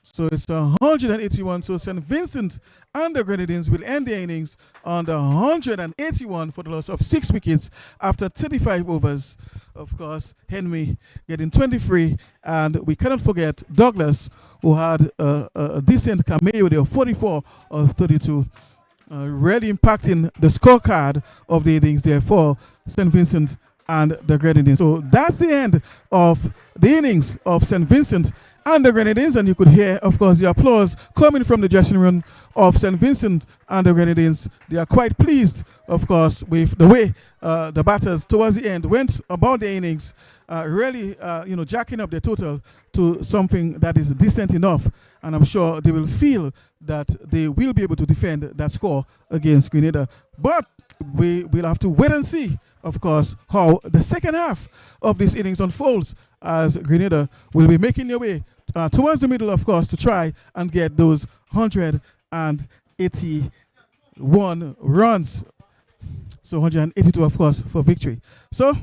So it's 181. So St. Vincent and the Grenadines will end their innings on the 181 for the loss of 6 wickets after 35 overs. Of course, Henry getting 23, and we cannot forget Douglas, who had a decent cameo there, 44 of 32, really impacting the scorecard of the innings there for St. Vincent and the Grenadines. So that's the end of the innings of St. Vincent and the Grenadines, and you could hear, of course, the applause coming from the dressing room of St. Vincent and the Grenadines. They are quite pleased, of course, with the way the batters towards the end went about their innings, really, jacking up their total to something that is decent enough. And I'm sure they will feel that they will be able to defend that score against Grenada. But we will have to wait and see, of course, how the second half of this innings unfolds, as Grenada will be making their way towards the middle, of course, to try and get those 181 runs. So 182, of course, for victory. So,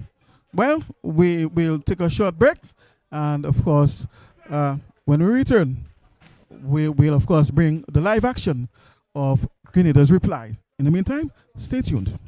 well, we will take a short break. And, of course, when we return, we will, of course, bring the live action of Grenada's reply. In the meantime, stay tuned.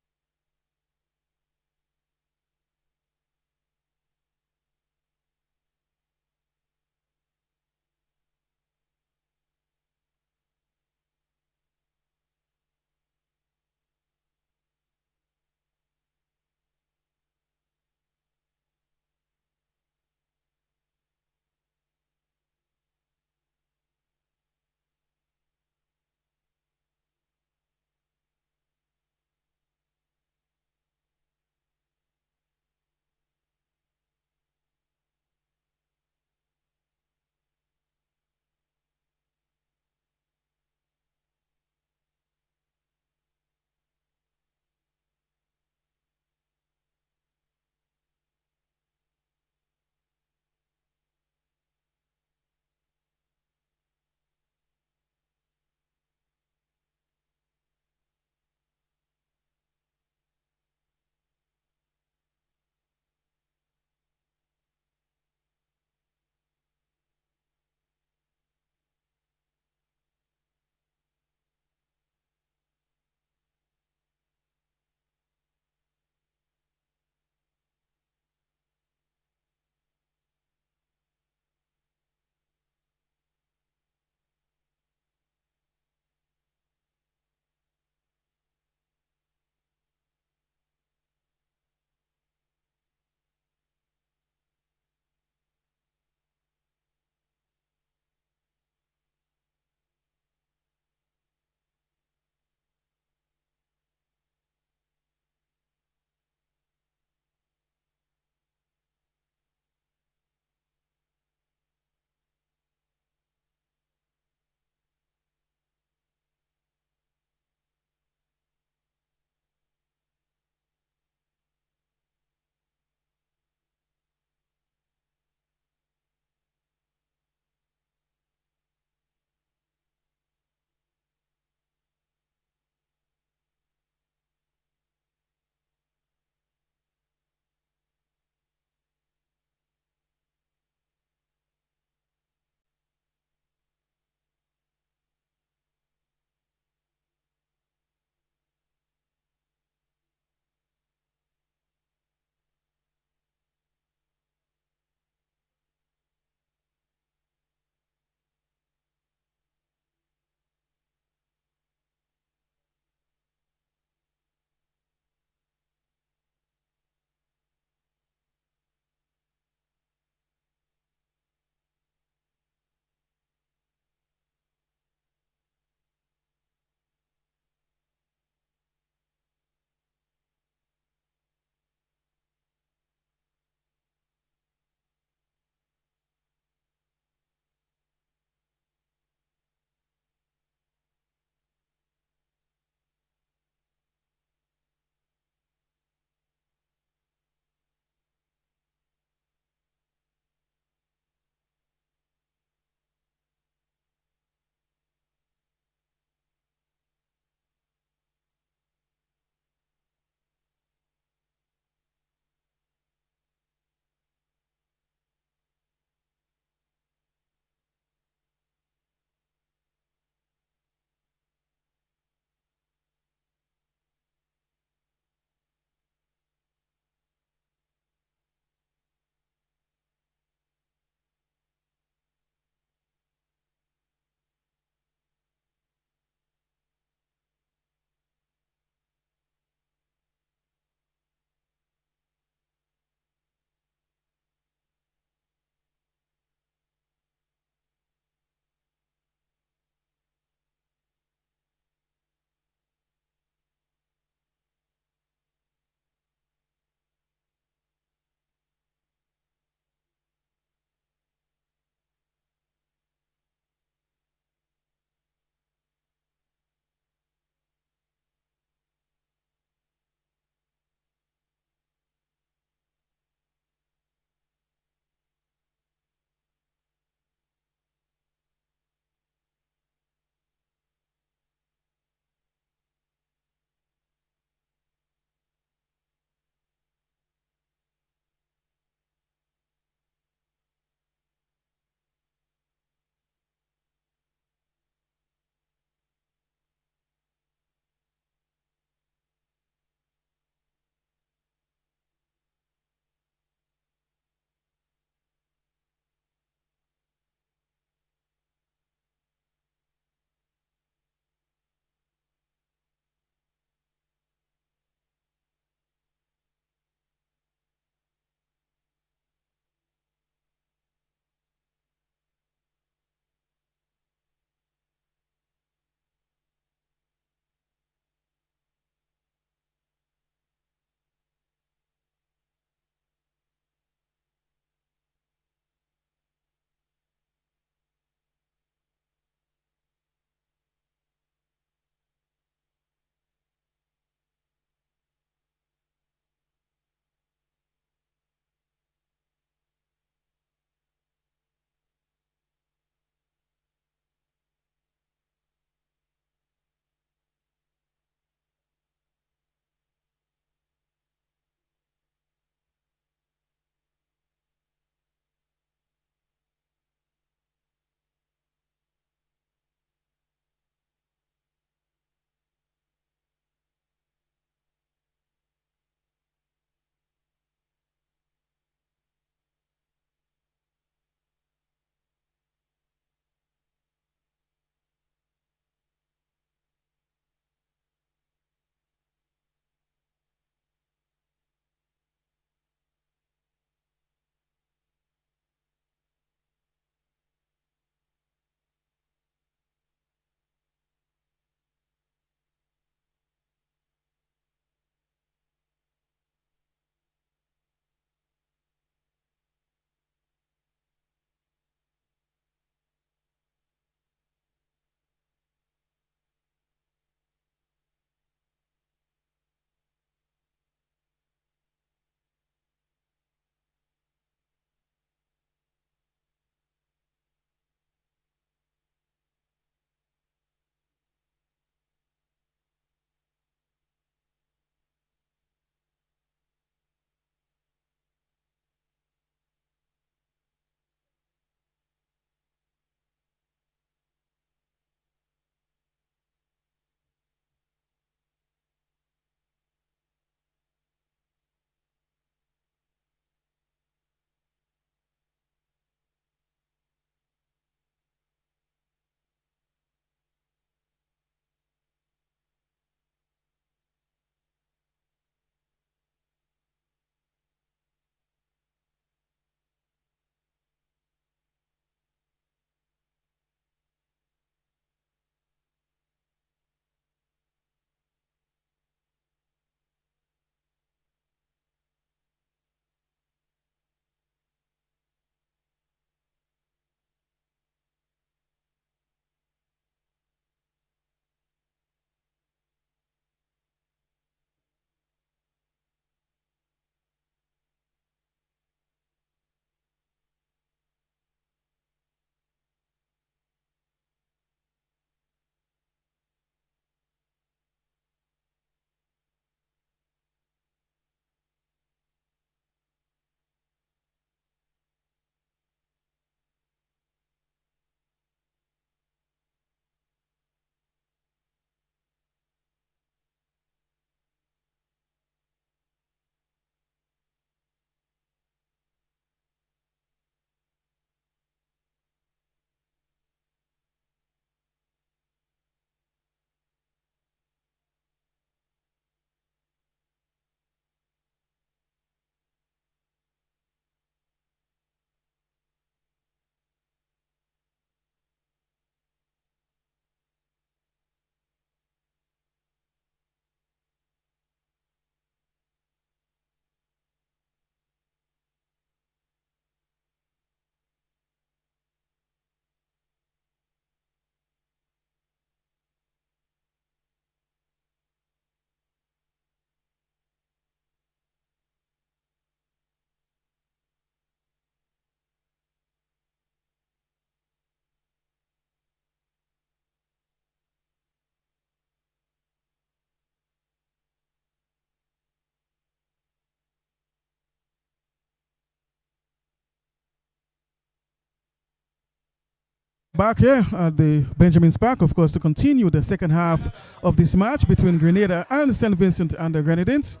Back here at the Benjamin Spark, of course, to continue the second half of this match between Grenada and St. Vincent and the Grenadines.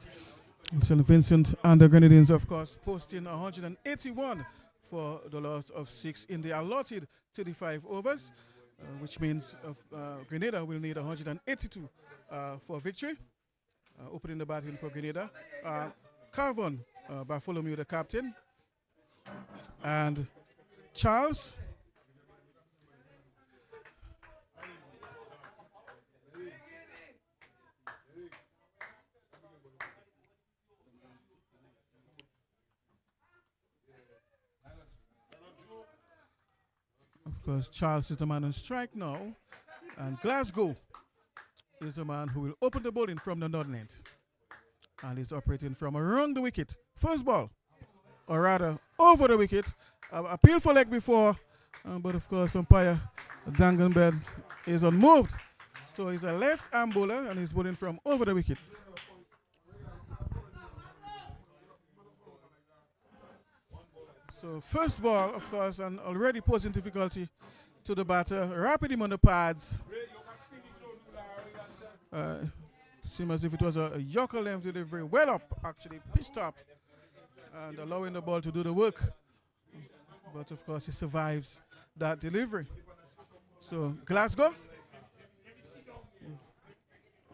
St. Vincent and the Grenadines, of course, posting 181 for the loss of 6 in the allotted 35 overs, which means Grenada will need 182 for victory. Opening the batting for Grenada, Carvon Bartholomew, the captain, and Charles. Of course, Charles is the man on strike now, and Glasgow is the man who will open the bowling from the non-net, and he's operating from around the wicket. First ball, or rather over the wicket. Appeal for leg before, but of course umpire Dangenbed is unmoved, so he's a left arm bowler and he's bowling from over the wicket. So first ball, of course, and already posing difficulty to the batter. Rapid him on the pads. Seems as if it was a Yorker length delivery, well up, actually pitched up, and allowing the ball to do the work. But of course, he survives that delivery. So Glasgow,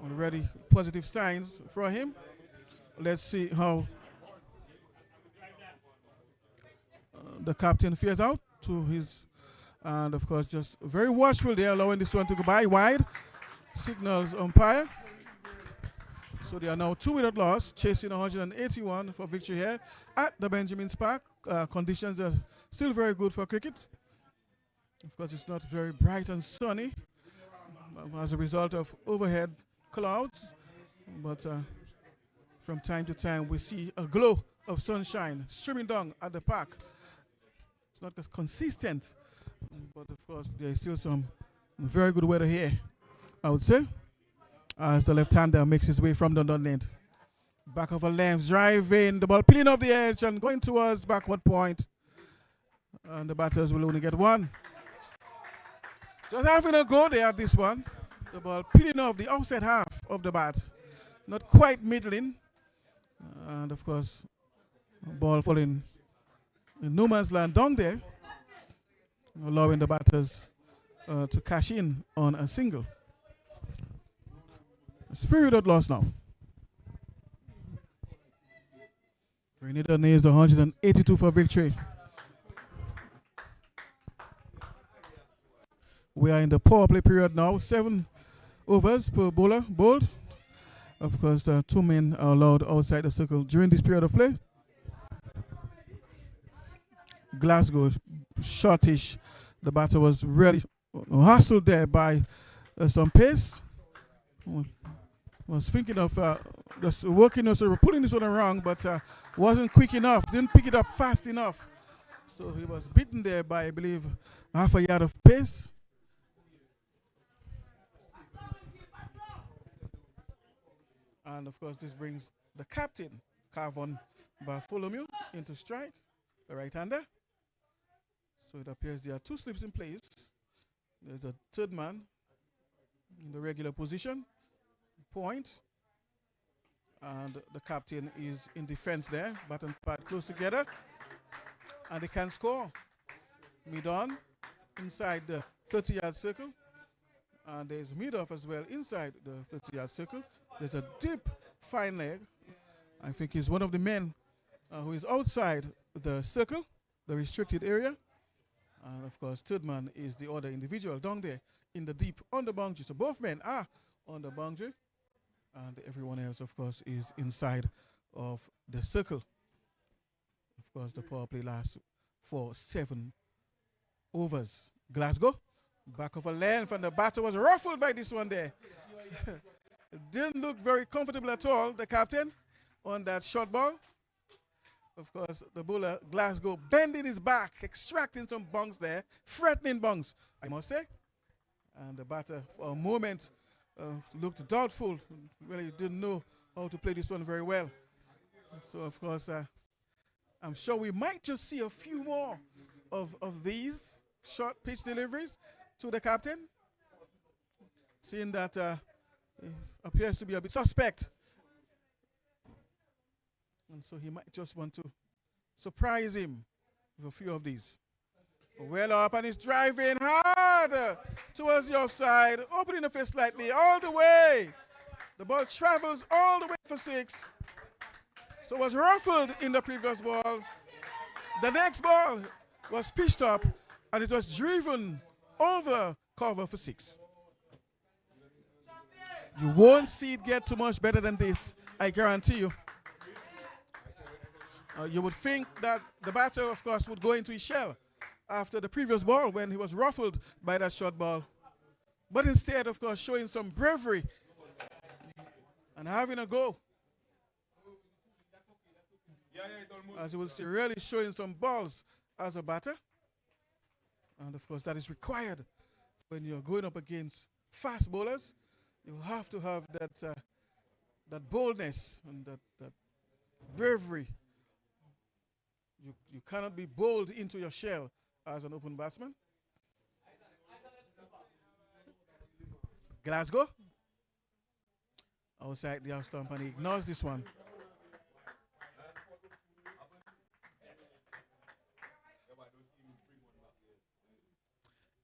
already positive signs for him. Let's see how the captain fares out to his, and of course just very watchful there, allowing this one to go by wide. Signals umpire. So they are now 2 without loss, chasing 181 for victory here at the Benjamin Spark. Conditions are still very good for cricket. Of course, it's not very bright and sunny as a result of overhead clouds, but from time to time we see a glow of sunshine streaming down at the park. It's not as consistent, but of course there is still some very good weather here, I would say, as the left-hander makes his way from the non-net. Back of a length, driving the ball, peeling off the edge and going towards backward point. And the batters will only get one. Just having a go there at this one. The ball peeling off the outside half of the bat. Not quite middling. And of course, ball falling in no man's land down there, allowing the batters to cash in on a single. It's 3 without loss now. Grenada needs 182 for victory. We are in the power play period now. 7 overs per bowler bowled. Of course, 2 men are allowed outside the circle during this period of play. Glasgow, shortish. The batter was really hustled there by some pace. Was thinking of just working, also pulling this one around, but wasn't quick enough. Didn't pick it up fast enough. So he was beaten there by, I believe, half a yard of pace. And of course, this brings the captain, Carvon Bartholomew, into strike, the right-hander. So it appears there are 2 slips in place. There's a third man in the regular position, point. And the captain is in defense there, bat and pad close together. And they can score. Mid-on, inside the 30-yard circle. And there's mid-off as well, inside the 30-yard circle. There's a deep, fine leg. I think he's one of the men who is outside the circle, the restricted area. And of course, third man is the other individual down there in the deep on the boundary. So both men are on the boundary. And everyone else, of course, is inside of the circle. Of course, the power play lasts for 7 overs. Glasgow, back of a length, and the batter was ruffled by this one there. Didn't look very comfortable at all, the captain, on that short ball. Of course, the bowler, Glasgow, bending his back, extracting some bungs there, threatening bungs, I must say. And the batter, for a moment, looked doubtful, really didn't know how to play this one very well. So, of course, I'm sure we might just see a few more of these short pitch deliveries to the captain, seeing that he appears to be a bit suspect. And so he might just want to surprise him with a few of these. Well up, and he's driving hard towards the offside, opening the face slightly, all the way. The ball travels all the way for 6. So it was ruffled in the previous ball. The next ball was pitched up, and it was driven over cover for 6. You won't see it get too much better than this, I guarantee you. You would think that the batter, of course, would go into his shell after the previous ball when he was ruffled by that short ball. But instead, of course, showing some bravery and having a go. As you will see, really showing some balls as a batter. And of course, that is required when you're going up against fast bowlers. You have to have that boldness and that bravery. You cannot be bold into your shell as an open batsman. Glasgow. Outside the off stump, and he ignores this one.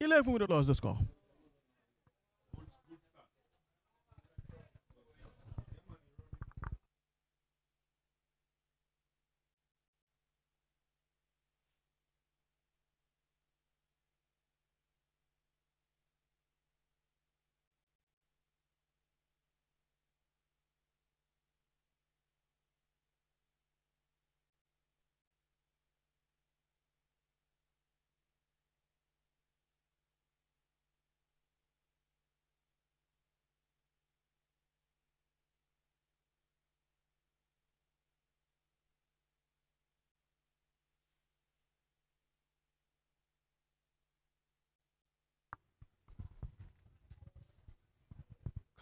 We lost the score.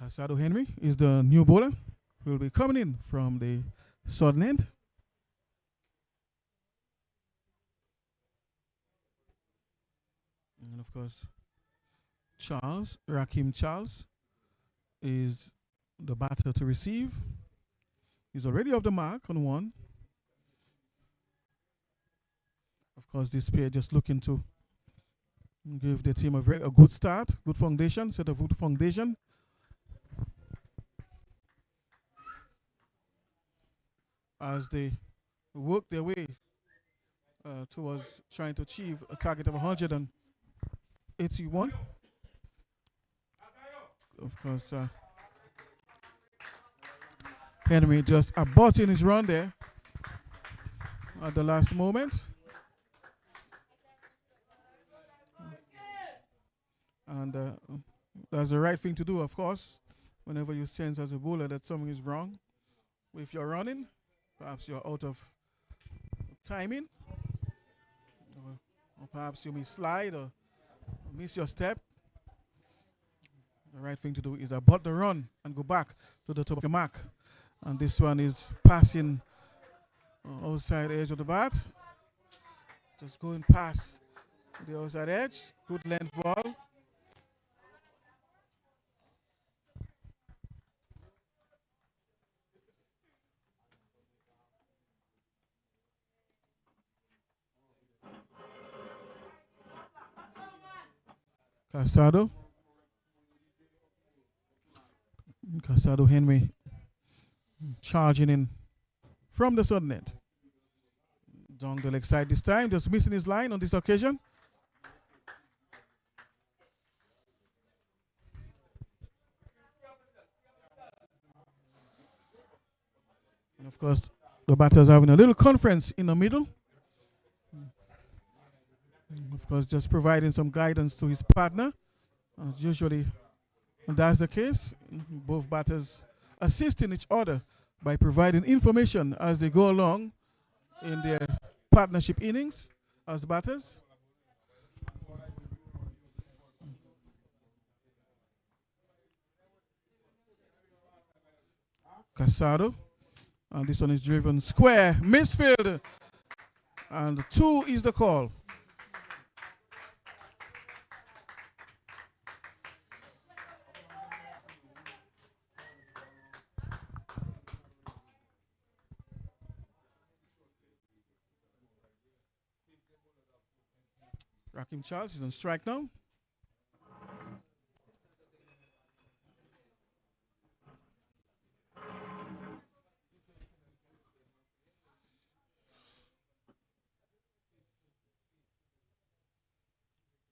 Casado Henry is the new bowler who will be coming in from the southern end. And of course, Rakim Charles is the batter to receive. He's already off the mark on 1. Of course, this pair just looking to give the team a good start, good foundation, set a good foundation. As they work their way towards trying to achieve a target of 181. Of course, Henry just aborting his run there at the last moment. And that's the right thing to do, of course, whenever you sense as a bowler that something is wrong. If you're running, perhaps you're out of timing, or perhaps you may slide or miss your step. The right thing to do is abort the run and go back to the top of your mark. And this one is passing outside edge of the bat. Just going past the outside edge. Good length ball. Casado Henry charging in from the southern end. Down the leg side this time, just missing his line on this occasion. And of course, the batters having a little conference in the middle. Of course, just providing some guidance to his partner. Usually, that's the case. Both batters assisting each other by providing information as they go along in their partnership innings as batters. Casado. And this one is driven square. Misfield. And 2 is the call. Rakim Charles is on strike now.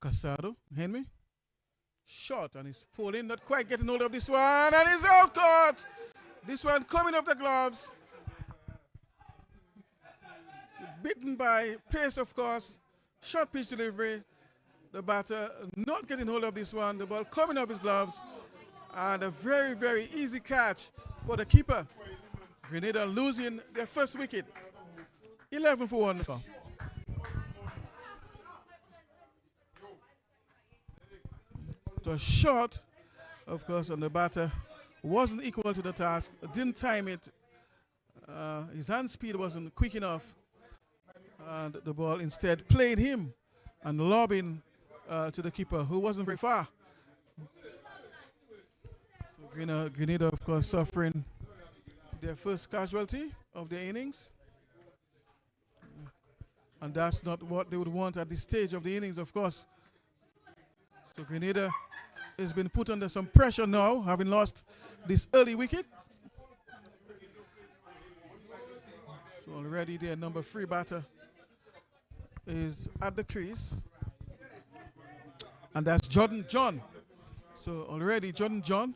Casado, Henry. Shot, and he's pulling, not quite getting hold of this one, and he's out caught. This one coming off the gloves. Bitten by pace, of course. Short pitch delivery. The batter not getting hold of this one. The ball coming off his gloves. And a very, very easy catch for the keeper. Grenada losing their first wicket. 11 for 1. So short, of course, and the batter wasn't equal to the task. Didn't time it. His hand speed wasn't quick enough. And the ball instead played him and lobbing to the keeper, who wasn't very far. So Grenada, of course, suffering their first casualty of the innings. And that's not what they would want at this stage of the innings, of course. So Grenada has been put under some pressure now, having lost this early wicket. So already their number 3 batter is at the crease. And that's Jordan John. So already Jordan John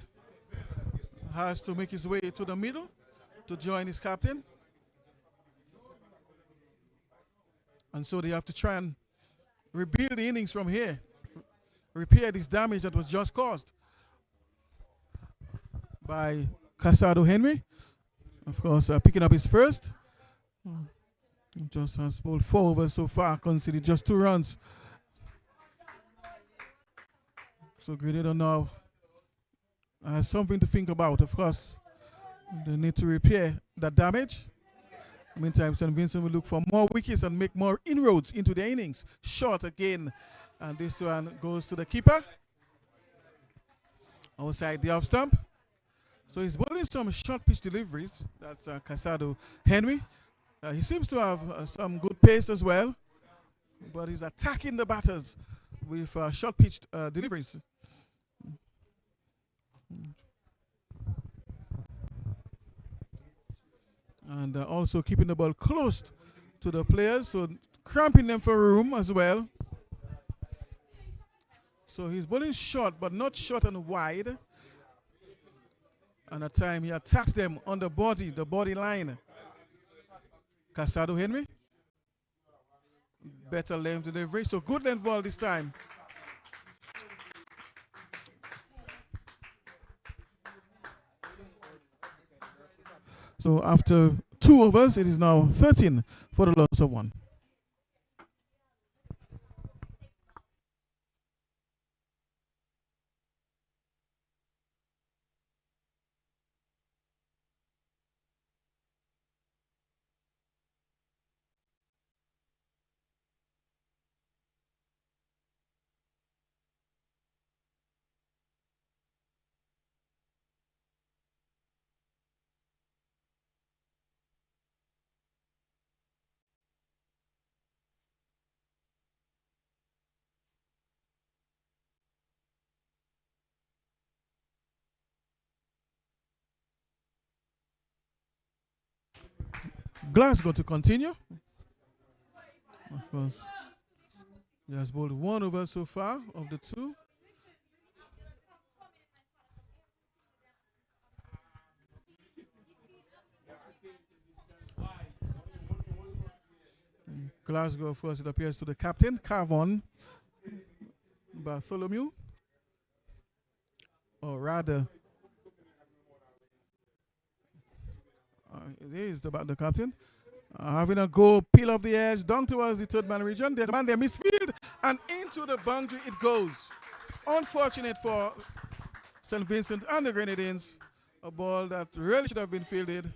has to make his way to the middle to join his captain. And so they have to try and rebuild the innings from here. Repair this damage that was just caused by Casado Henry. Of course, picking up his first. Just has bowled 4 overs so far, conceded just 2 runs. So Grenada now has something to think about. Of course, they need to repair that damage. Meantime, St. Vincent will look for more wickets and make more inroads into the innings. Short again. And this one goes to the keeper. Outside the off stump. So he's bowling some short pitch deliveries. That's Casado Henry. He seems to have some good pace as well. But he's attacking the batters with short pitch deliveries. And also keeping the ball close to the players. So cramping them for room as well. So he's bowling short, but not short and wide. And at time he attacks them on the body line. Casado Henry. Better length delivery. So good length ball this time. So after 2 overs, it is now 13 for the loss of 1. Glasgow to continue. Of course, he has bowled 1 over so far of the 2. Glasgow, of course, it appears to the captain, Carvon Bartholomew. Or rather, it is the captain. Having a go, peel off the edge, down towards the 3rd man region. There's a man there, misfield, and into the boundary it goes. Unfortunate for St. Vincent and the Grenadines. A ball that really should have been fielded.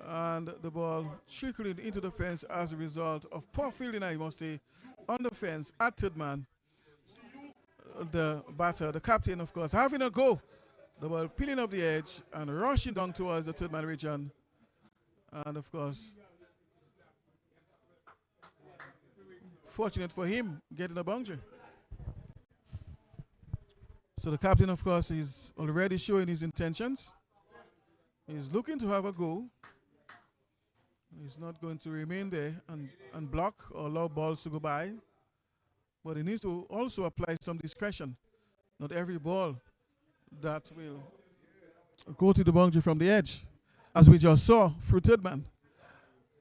And the ball trickled into the fence as a result of poor fielding, I must say, on the fence at 3rd man. The batter, the captain, of course, having a go. The ball peeling off the edge and rushing down towards the 3rd man region. And of course, fortunate for him getting a boundary. So the captain, of course, is already showing his intentions. He's looking to have a go. He's not going to remain there and block or allow balls to go by. But he needs to also apply some discretion. Not every ball that will go to the boundary from the edge, as we just saw through third man.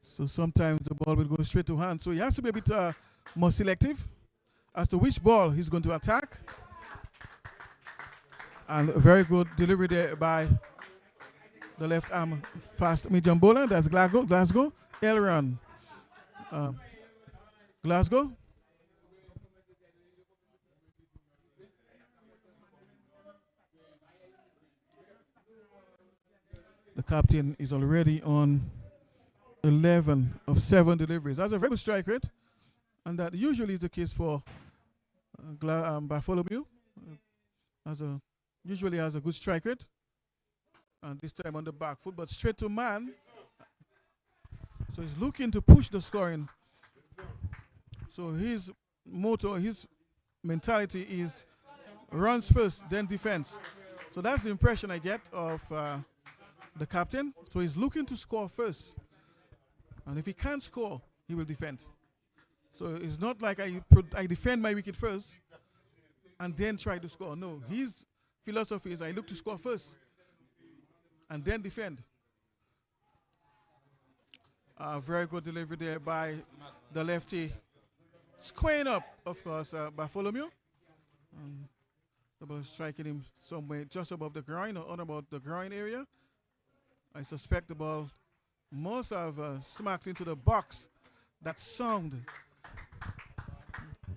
So sometimes the ball will go straight to hand. So he has to be a bit more selective as to which ball he's going to attack. And a very good delivery there by the left arm fast medium bowler. That's Glasgow. Elron. Glasgow. The captain is already on 11 of 7 deliveries. That's a very good strike rate. And that usually is the case for Bartholomew. Usually has a good strike rate. And this time on the back foot, but straight to man. So he's looking to push the scoring. So his motto, his mentality is runs first, then defense. So that's the impression I get of the captain. So he's looking to score first. And if he can't score, he will defend. So it's not like I defend my wicket first and then try to score. No, his philosophy is I look to score first and then defend. Very good delivery there by the lefty. Squaring up, of course, Bartholomew. The ball is striking him somewhere just above the groin or on about the groin area. I suspect the ball must have smacked into the box. That sound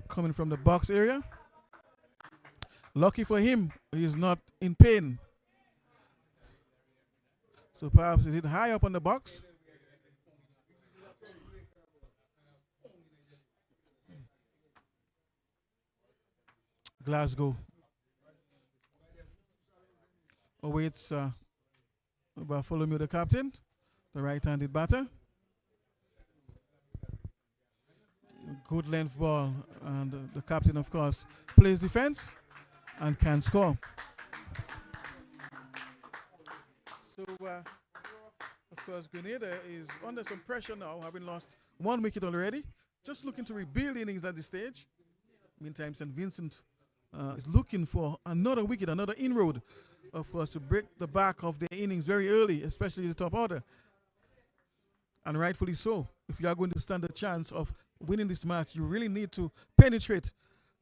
coming from the box area. Lucky for him, he is not in pain. So perhaps is it high up on the box? Glasgow awaits Bartholomew, the captain, the right-handed batter. Good length ball, and the captain, of course, plays defense and can score. So, of course, Grenada is under some pressure now, having lost 1 wicket already. Just looking to rebuild innings at this stage. Meantime, St. Vincent is looking for another wicket, another inroad, of course, to break the back of their innings very early, especially the top order. And rightfully so. If you are going to stand a chance of winning this match, you really need to penetrate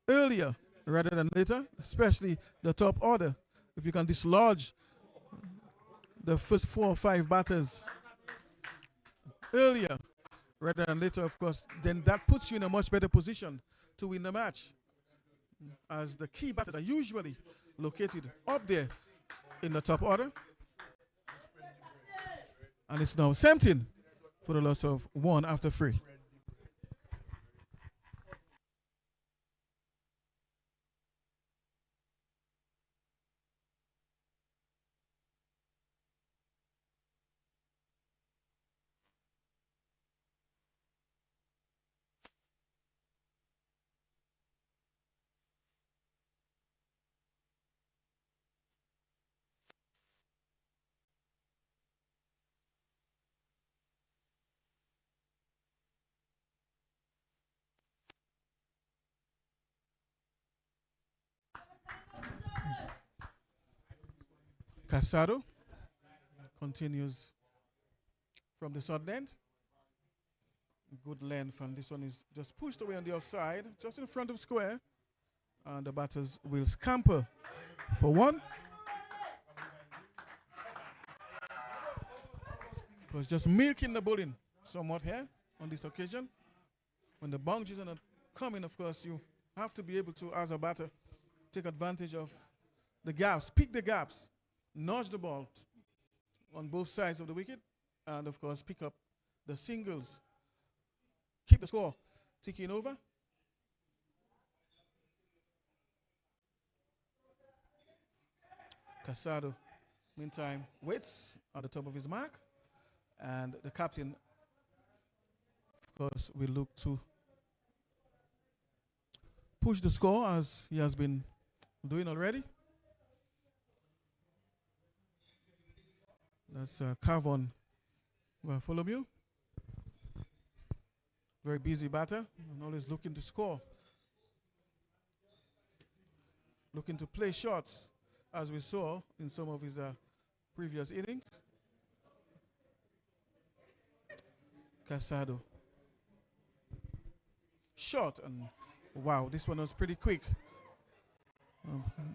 earlier rather than later, especially the top order. If you can dislodge the first 4 or 5 batters earlier rather than later, of course, then that puts you in a much better position to win the match, as the key batters are usually located up there in the top order. And it's now 17 for the loss of 1 after 3. Casado continues from the south end. Good length, and this one is just pushed away on the offside, just in front of square. And the batters will scamper for 1. Because just milking the bowling somewhat here on this occasion. When the boundaries are not coming, of course, you have to be able to, as a batter, take advantage of the gaps, pick the gaps, nudge the ball on both sides of the wicket, and of course pick up the singles. Keep the score ticking over. Casado, meantime, waits at the top of his mark, and the captain, of course, will look to push the score as he has been doing already. That's Carvon Bartholomew. Very busy batter and always looking to score. Looking to play shots as we saw in some of his previous innings. Casado. Shot, and wow, this one was pretty quick.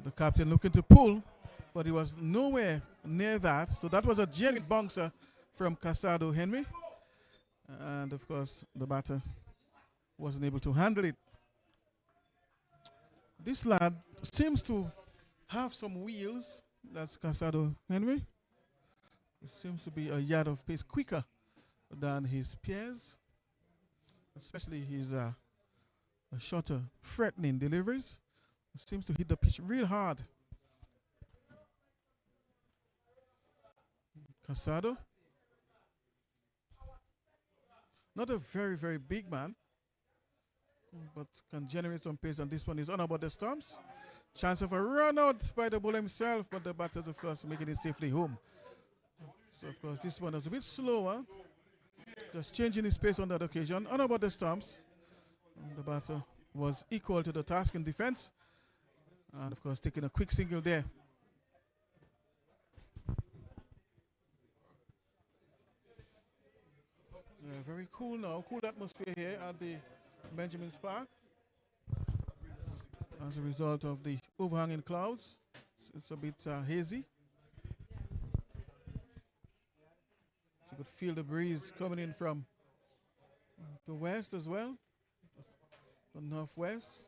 The captain looking to pull, but he was nowhere near that. So that was a genuine bouncer from Casado Henry. And of course, the batter wasn't able to handle it. This lad seems to have some wheels. That's Casado Henry. He seems to be a yard of pace quicker than his peers, especially his shorter, threatening deliveries. He seems to hit the pitch real hard. Casado. Not a very, very big man, but can generate some pace, and this one is on about the stumps. Chance of a run out by the bowler himself, but the batters, of course, making it safely home. So, of course, this one is a bit slower, just changing his pace on that occasion. On about the stumps, and the batter was equal to the task in defense, and, of course, taking a quick single there. Yeah, very cool now, cool atmosphere here at the Benjamin Park. As a result of the overhanging clouds, it's a bit hazy. You could feel the breeze coming in from the west as well, the northwest.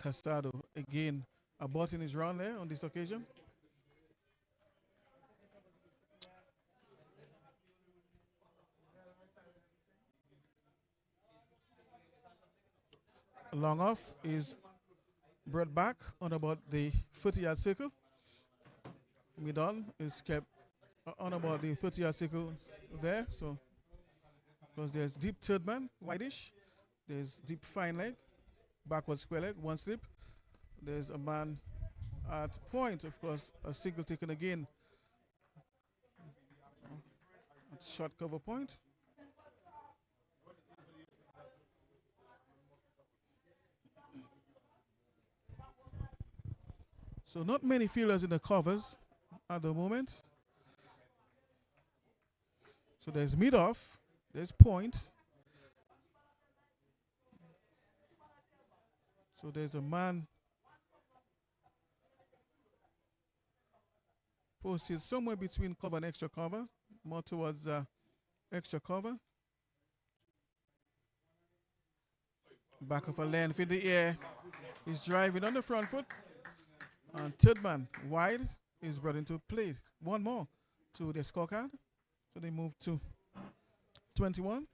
Casado again aborting his run there on this occasion. Long off is brought back on about the 30-yard circle. Mid on is kept on about the 30-yard circle there. So, because there's deep third man, whitish. There's deep fine leg, backward square leg, one slip. There's a man at point, of course, a single taken again at short cover point. So not many fielders in the covers at the moment. So there's mid-off, there's point. So there's a man posted somewhere between cover and extra cover, more towards extra cover. Back of a length in the air. He's driving on the front foot. And third man wide is brought into play. One more to the scorecard. So they move to 21.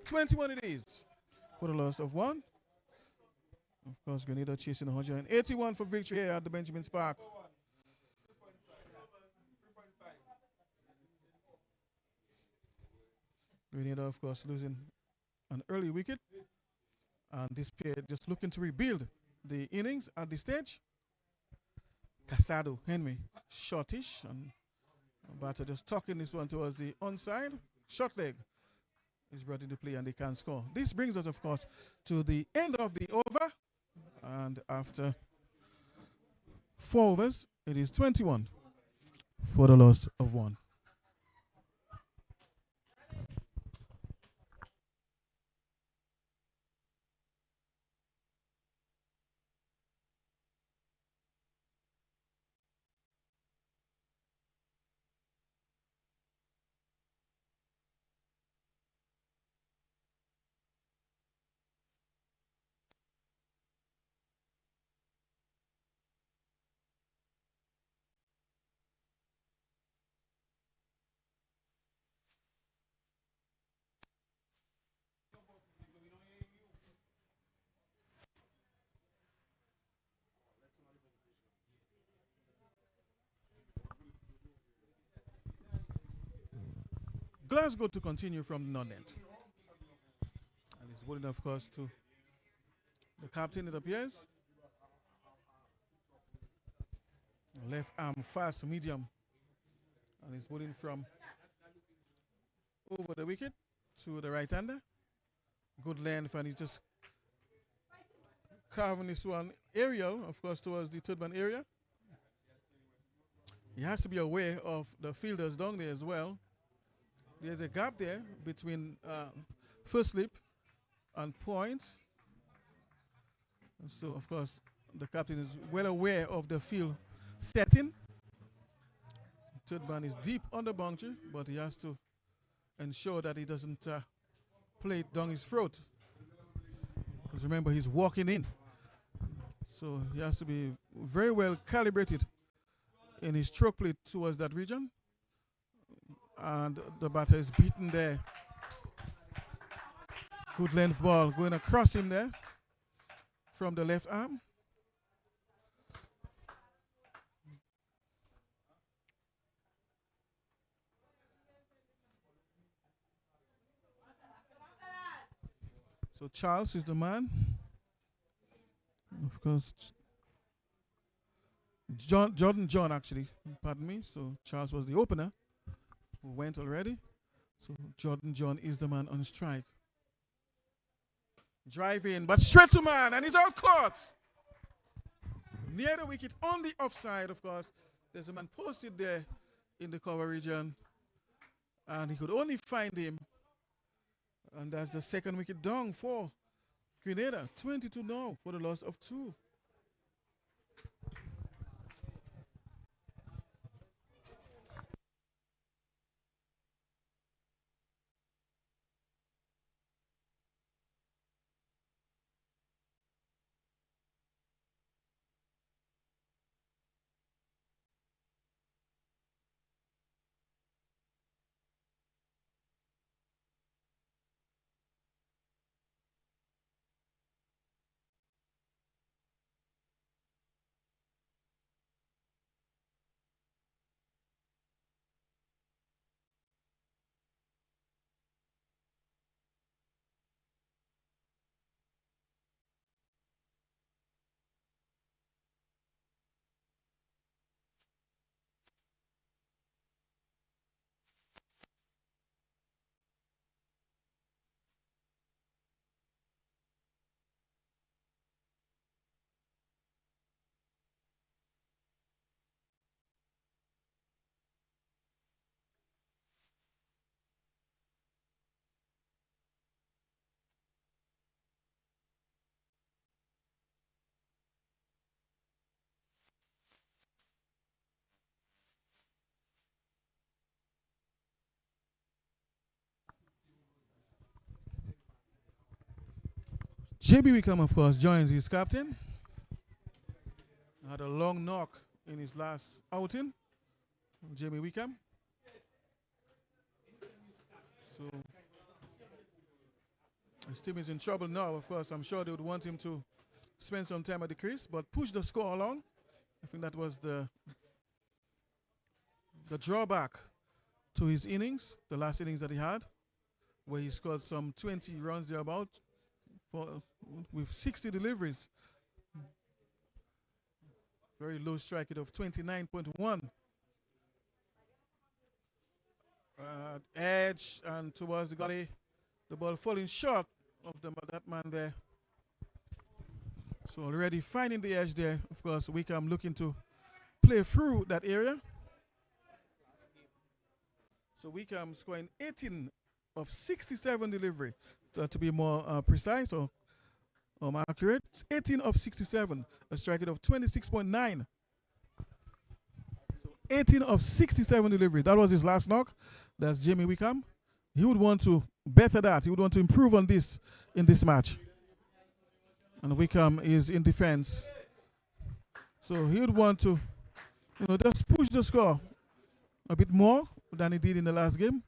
21 it is for the loss of one. Of course, Grenada chasing 181 for victory here at the Benjamin Park. Grenada, of course, losing an early wicket. And this pair just looking to rebuild the innings at this stage. Casado Henry, shortish, and batter just tucking this one towards the onside. Short leg is brought into play and they can score. This brings us, of course, to the end of the over. And after 4 overs, it is 21 for the loss of one. Glasgow to continue from the non-end. And it's bowling, of course, to the captain, it appears. Left arm fast, medium. And he's bowling from over the wicket to the right-hander. Good length, and he's just carving this one aerial, of course, towards the third man area. He has to be aware of the fielders down there as well. There's a gap there between first slip and point. So, of course, the captain is well aware of the field setting. Third man is deep on the boundary, but he has to ensure that he doesn't play it down his throat. Because remember, he's walking in. So he has to be very well calibrated in his stroke play towards that region. And the batter is beaten there. Good length ball going across him there from the left arm. So Charles is the man. Of course, Jordan John actually, pardon me. So Charles was the opener who went already. So Jordan John is the man on strike. Drive in, but straight to man, and he's out caught. Near the wicket, on the offside, of course. There's a man posted there in the cover region, and he could only find him. And that's the second wicket down for Grenada. 22 now for the loss of 2. JB Wickham, of course, joins his captain. Had a long knock in his last outing. Jamie Wickham. So his team is in trouble now. Of course, I'm sure they would want him to spend some time at the crease, but push the score along. I think that was the drawback to his innings, the last innings that he had, where he scored some 20 runs thereabout with 60 deliveries. Very low strike rate of 29.1. Edge and towards the gully, the ball falling short of that man there. So already finding the edge there. Of course, Wickham looking to play through that area. So Wickham scoring 18 of 67 delivery, to be more precise or accurate. It's 18 of 67, a strike rate of 26.9. So 18 of 67 deliveries. That was his last knock. That's Jamie Wickham. He would want to better that. He would want to improve on this in this match. And Wickham is in defense. So he would want to, just push the score a bit more than he did in the last game.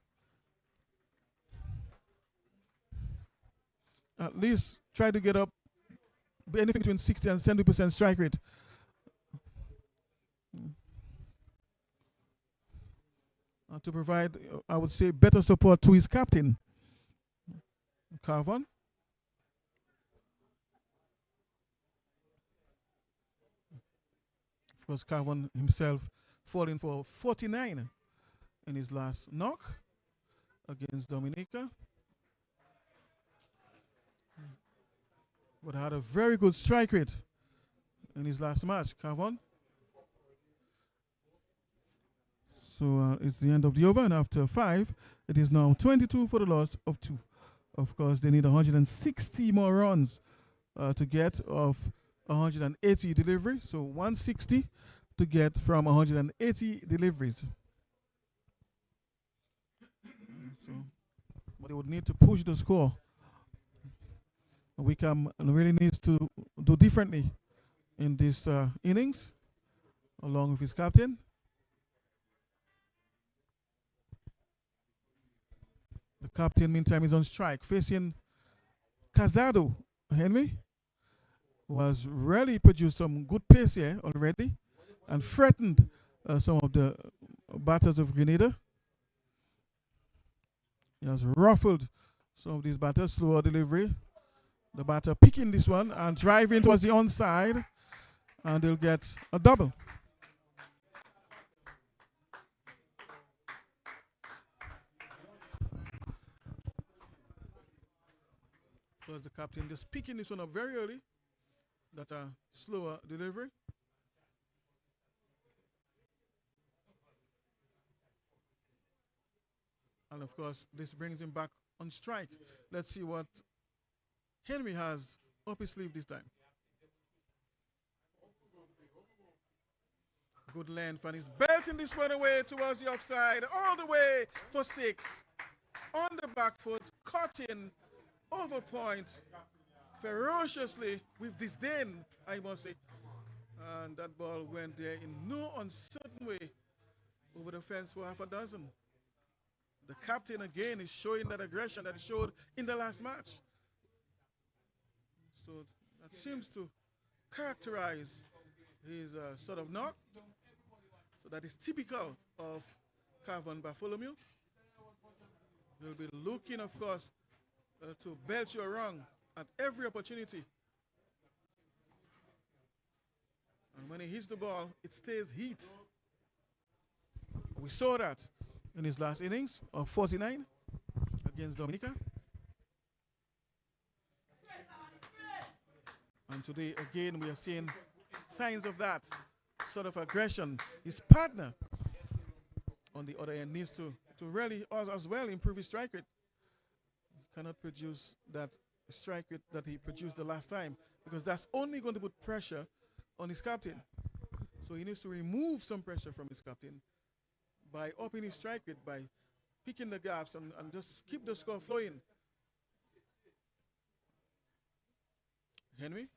At least try to get up anything between 60 and 70% strike rate. To provide, I would say, better support to his captain, Carvon. Of course, Carvon himself falling for 49 in his last knock against Dominica. But had a very good strike rate in his last match, Carvon. So it's the end of the over, and after 5, it is now 22 for the loss of 2. Of course, they need 160 more runs to get of 180 delivery. So 160 to get from 180 deliveries. So, but they would need to push the score. Wickham really needs to do differently in this innings, along with his captain. The captain, meantime, is on strike, facing Casado. Henry was really produced some good pace here already and threatened some of the batters of Grenada. He has ruffled some of these batters, slower delivery. The batter picking this one and driving towards the onside, and they'll get a double. So the captain just picking this one up very early. That's a slower delivery. And of course, this brings him back on strike. Let's see what Henry has up his sleeve this time. Good length, and he's belting this one away towards the offside, all the way for 6. On the back foot, caught in, over point, ferociously, with disdain, I must say. And that ball went there in no uncertain way over the fence for half a dozen. The captain again is showing that aggression that he showed in the last match. So that seems to characterize his sort of knock. So that is typical of Carvon Bartholomew. He'll be looking, of course, to belt you around at every opportunity. And when he hits the ball, it stays heat. We saw that in his last innings of 49 against Dominica. And today, again, we are seeing signs of that sort of aggression. His partner, on the other end, needs to really as well improve his strike rate. He cannot produce that strike rate that he produced the last time, because that's only going to put pressure on his captain. So he needs to remove some pressure from his captain by upping his strike rate, by picking the gaps and just keep the score flowing. Henry.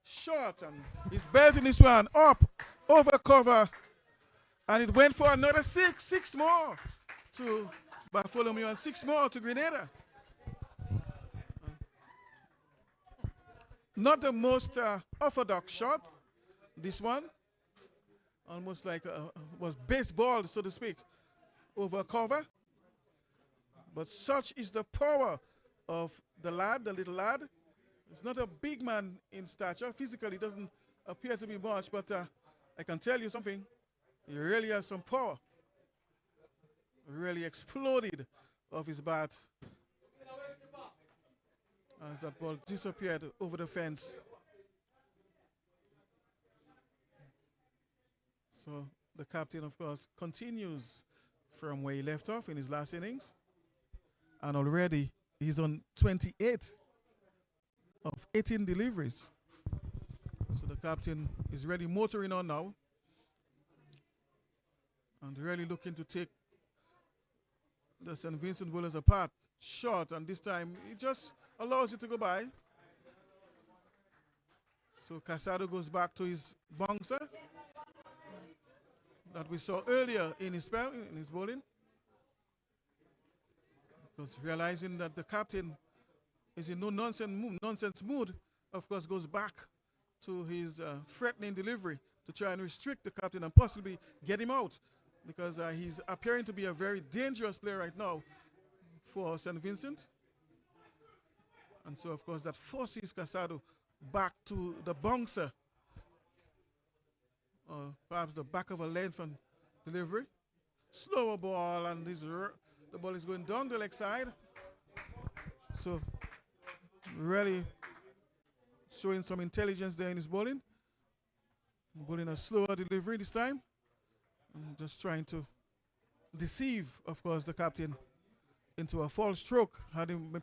Short, and he's belting this one up over cover, and it went for another 6 more to Bartholomew and 6 more to Grenada. Not the most orthodox shot, this one. Almost like was baseball, so to speak, over cover. But such is the power of the lad, the little lad. He's not a big man in stature. Physically, doesn't appear to be much, but I can tell you something. He really has some power. Really exploded off his bat as that ball disappeared over the fence. So the captain, of course, continues from where he left off in his last innings. And already he's on 28 of 18 deliveries. So the captain is really motoring on now and really looking to take the St. Vincent bowlers apart. Short, and this time he just allows it to go by. So Casado goes back to his bouncer that we saw earlier in his spell, in his bowling. Because realizing that the captain is in no nonsense mood, of course, goes back to his threatening delivery to try and restrict the captain and possibly get him out, because he's appearing to be a very dangerous player right now for St. Vincent. And so, of course, that forces Casado back to the bouncer perhaps the back of a length and delivery. Slower ball, and the ball is going down the leg side. So really showing some intelligence there in his bowling. Bowling a slower delivery this time. And just trying to deceive, of course, the captain into a false stroke.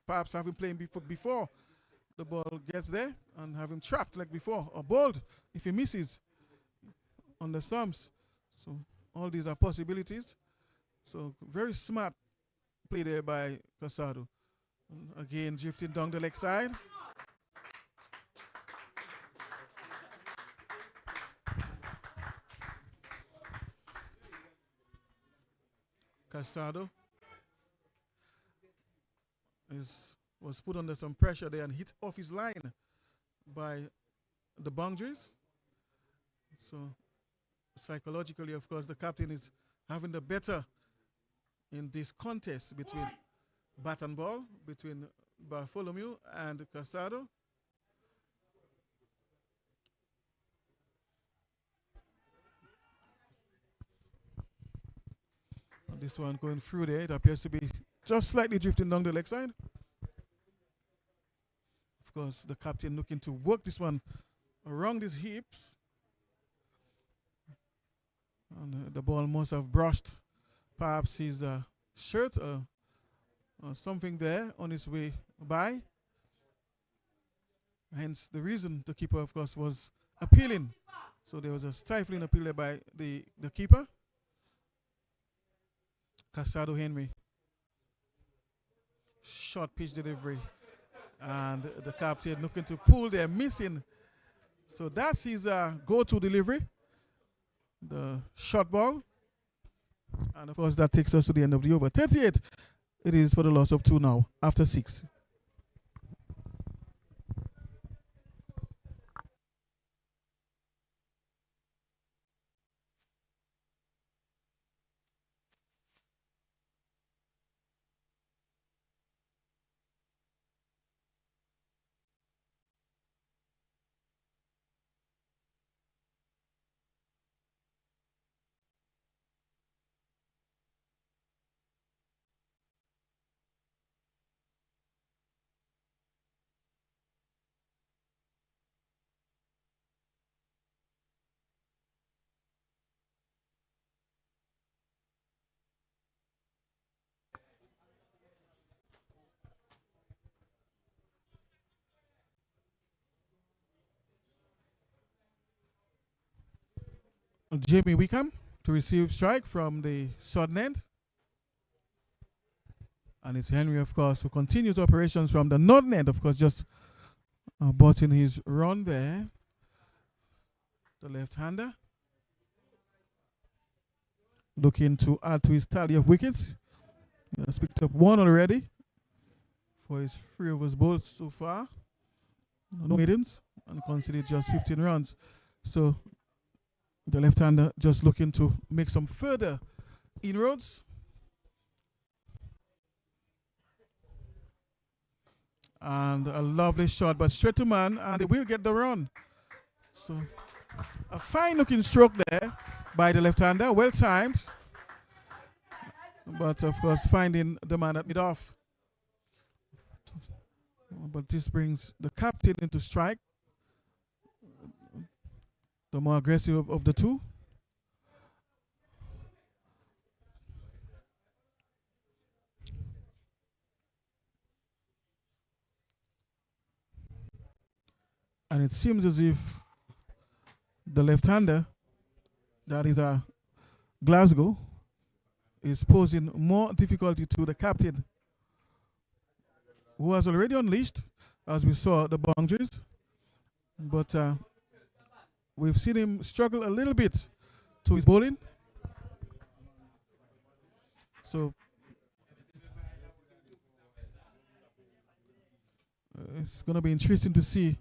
Perhaps have him playing before the ball gets there and have him trapped like before, or bowled if he misses on the stumps. So all these are possibilities. So very smart play there by Casado. Again, drifting down the leg side. Casado was put under some pressure there and hit off his line by the boundaries. So psychologically, of course, the captain is having the better in this contest between bat and ball, between Bartholomew and Casado. And this one going through there, it appears to be just slightly drifting down the leg side. Of course, the captain looking to work this one around his hips. And the ball must have brushed perhaps his shirt or something there on his way by. Hence the reason the keeper, of course, was appealing. So there was a stifling appeal there by the keeper. Casado Henry. Short pitch delivery. And the captain looking to pull there, missing. So that's his go-to delivery. The short ball. And of course that takes us to the end of the over. 38 it is for the loss of 2 now after 6. Jamie Wickham to receive strike from the southern end. And it's Henry, of course, who continues operations from the northern end, of course, just butting his run there. The left-hander looking to add to his tally of wickets. He has picked up 1 already for his 3 overs bowled so far. No maidens, and conceded just 15 runs. So the left-hander just looking to make some further inroads. And a lovely shot, but straight to man, and they will get the run. So a fine-looking stroke there by the left-hander, well timed. But of course, finding the man at mid-off. But this brings the captain into strike. The more aggressive of the two. And it seems as if the left-hander, that is Glasgow, is posing more difficulty to the captain, who has already unleashed, as we saw, the boundaries. But we've seen him struggle a little bit to his bowling. So it's going to be interesting to see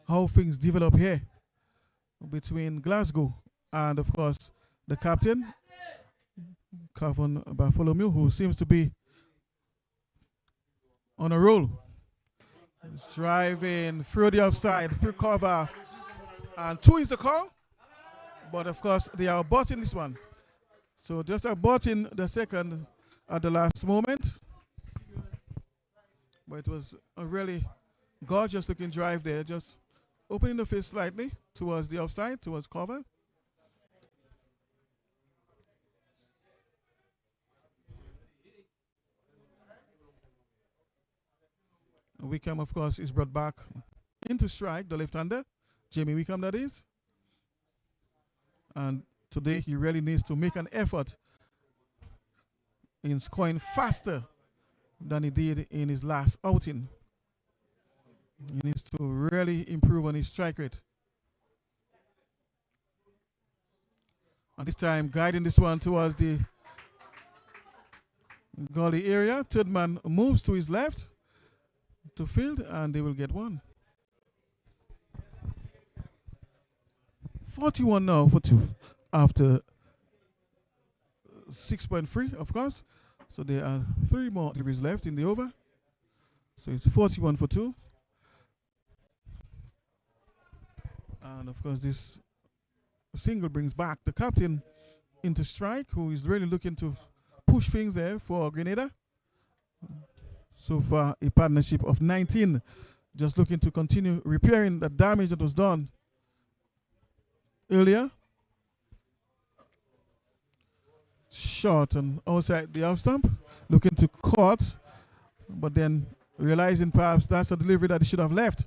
how things develop here between Glasgow and, of course, the captain, Calvin Bartholomew, who seems to be on a roll. He's driving through the offside, through cover, and 2 is the call. But of course, they are aborting this one. So just aborting the second at the last moment. But it was a really gorgeous looking drive there, just opening the face slightly towards the offside, towards cover. Wickham, of course, is brought back into strike, the left-hander, Jamie Wickham, that is. And today he really needs to make an effort in scoring faster than he did in his last outing. He needs to really improve on his strike rate. And this time, guiding this one towards the goalie area. Third man moves to his left to field, and they will get one. 41 now for 2 after 6.3, of course. So there are 3 more deliveries left in the over. So it's 41 for 2. And of course, this single brings back the captain into strike, who is really looking to push things there for Grenada. So far, a partnership of 19, just looking to continue repairing the damage that was done earlier. Short and outside the off stump, looking to cut, but then realizing perhaps that's a delivery that he should have left.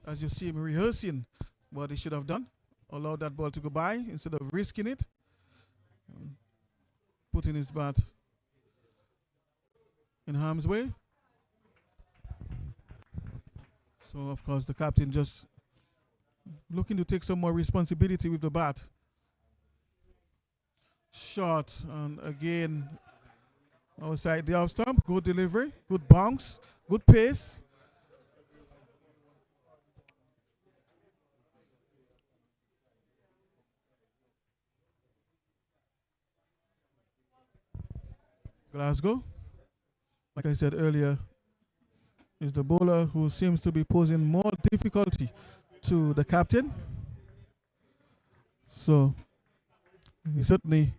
As you see him rehearsing what he should have done, allowed that ball to go by instead of risking it, putting his bat in harm's way. So of course the captain just looking to take some more responsibility with the bat. Short, and again outside the off stump. Good delivery, good bounce, good pace. Glasgow, like I said earlier, is the bowler who seems to be posing more difficulty to the captain. So he's certainly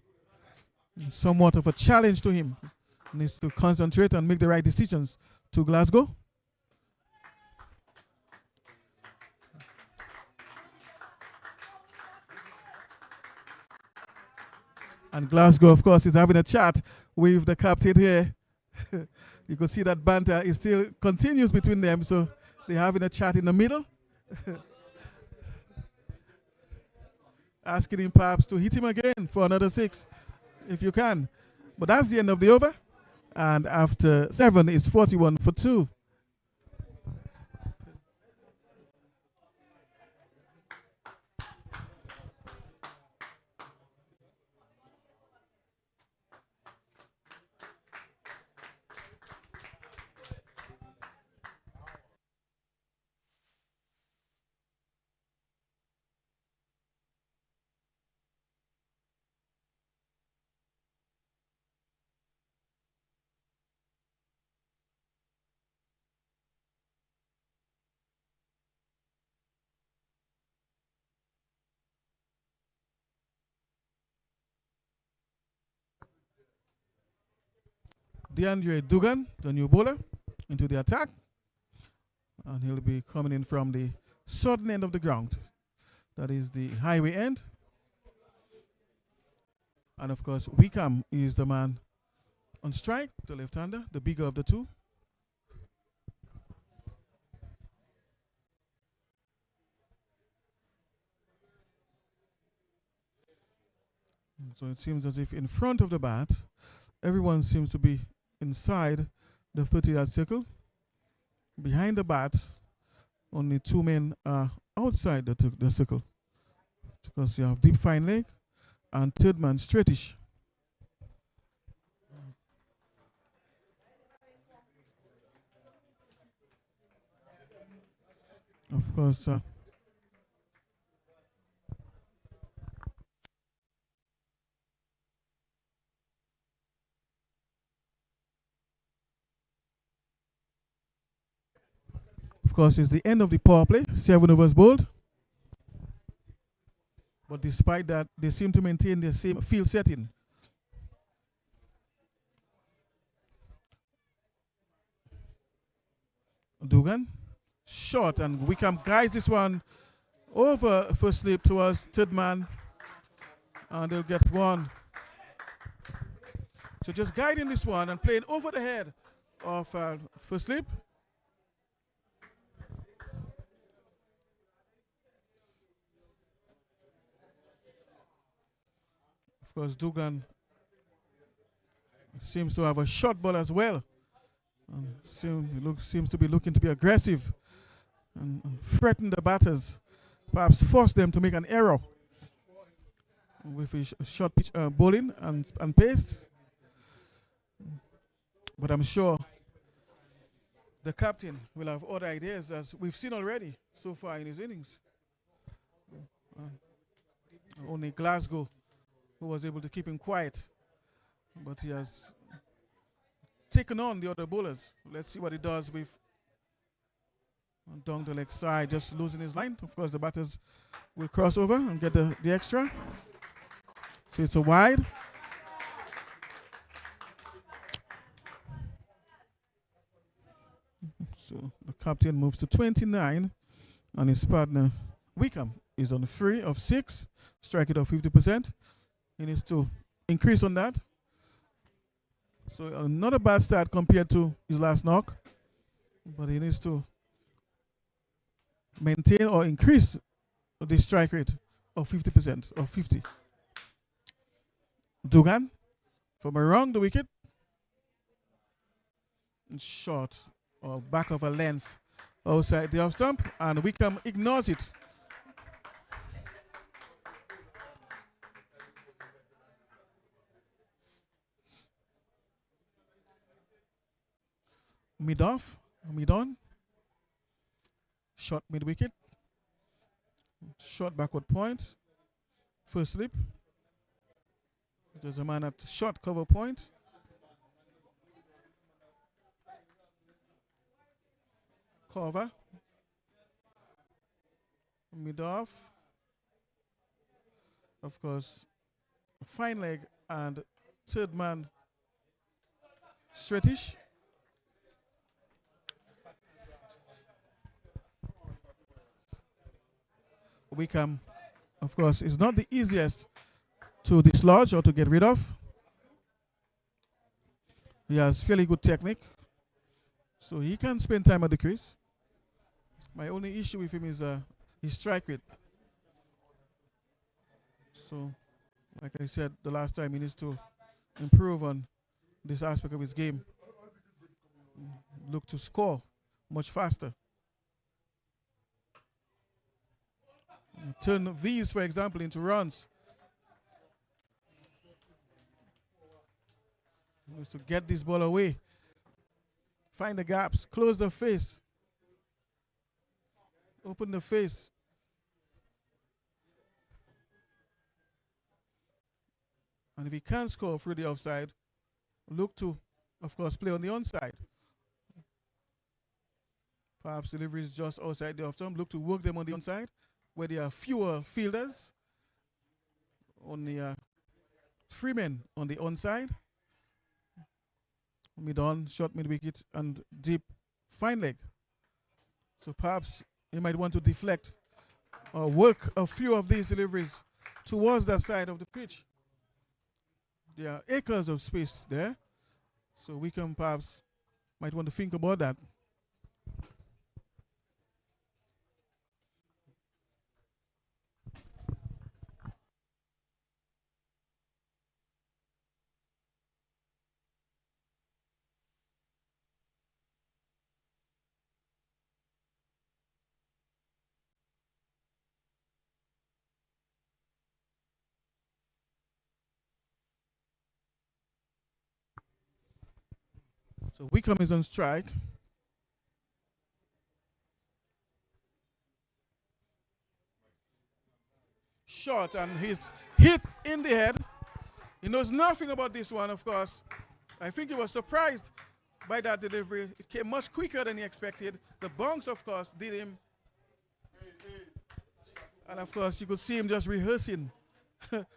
somewhat of a challenge to him. Needs to concentrate and make the right decisions to Glasgow. And Glasgow, of course, is having a chat with the captain here. You can see that banter is still continues between them, so they're having a chat in the middle. Asking him perhaps to hit him again for another 6, if you can. But that's the end of the over. And after 7, it's 41 for 2. DeAndre Dugan, the new bowler, into the attack. And he'll be coming in from the southern end of the ground. That is the highway end. And of course, Wickham is the man on strike, the left-hander, the bigger of the two. So it seems as if in front of the bat, everyone seems to be inside the 30-yard circle. Behind the bat, only 2 men are outside the circle. Because you have deep fine leg and third man straightish. Of course, it's the end of the power play. 7 overs bowled. But despite that, they seem to maintain the same field setting. Dugan, short, and Wickham guides this one over first slip towards third man, and they'll get one. So just guiding this one and playing over the head of first slip. Of course, Dugan seems to have a short ball as well. Seems to be looking to be aggressive and threaten the batters, perhaps force them to make an error with his short pitch bowling and pace. But I'm sure the captain will have other ideas, as we've seen already so far in his innings. Only Glasgow who was able to keep him quiet, but he has taken on the other bowlers. Let's see what he does with down the leg side, just losing his line. Of course, the batters will cross over and get the extra. So it's a wide. So the captain moves to 29, and his partner Wickham is on 3 of 6, strike it of 50%. He needs to increase on that. So not a bad start compared to his last knock, but he needs to maintain or increase the strike rate of 50% or 50. Dugan from around the wicket, short or back of a length outside the off stump, and Wickham ignores it. Mid off, mid on, short mid wicket, short backward point, first slip. There's a man at short cover point. Cover, mid off, of course, fine leg and third man straightish. Wickham, of course, is not the easiest to dislodge or to get rid of. He has fairly good technique, so he can spend time at the crease. My only issue with him is his strike rate. So, like I said the last time, he needs to improve on this aspect of his game. Look to score much faster. Turn V's, for example, into runs. He needs to get this ball away. Find the gaps, close the face. Open the face. And if he can't score through the offside, look to, of course, play on the onside. Perhaps delivery is just outside the off stump. Look to work them on the onside, where there are fewer fielders. Only 3 men on the onside. Mid on, short mid wicket, and deep fine leg. So perhaps he might want to deflect or work a few of these deliveries towards that side of the pitch. There are acres of space there, so we can perhaps might want to think about that. So Wickham is on strike. Short, and he's hit in the head. He knows nothing about this one, of course. I think he was surprised by that delivery. It came much quicker than he expected. The bounce, of course, did him. And of course, you could see him just rehearsing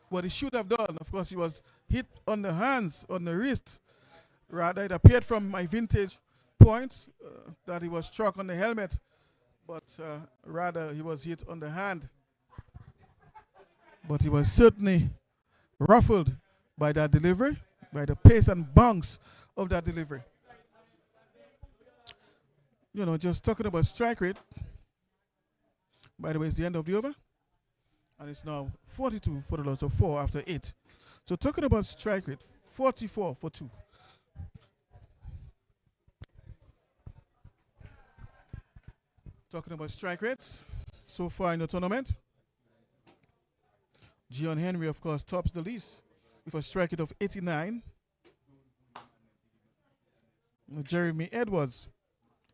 what he should have done. Of course, he was hit on the hands, on the wrist. Rather, it appeared from my vintage point that he was struck on the helmet, but rather he was hit on the hand. But he was certainly ruffled by that delivery, by the pace and bounce of that delivery. You know, just talking about strike rate. By the way, it's the end of the over. And it's now 42 for the loss of 4 after 8. So talking about strike rate, 44 for 2. Talking about strike rates so far in the tournament. Gian Henry, of course, tops the list with a strike rate of 89. Jeremy Edwards,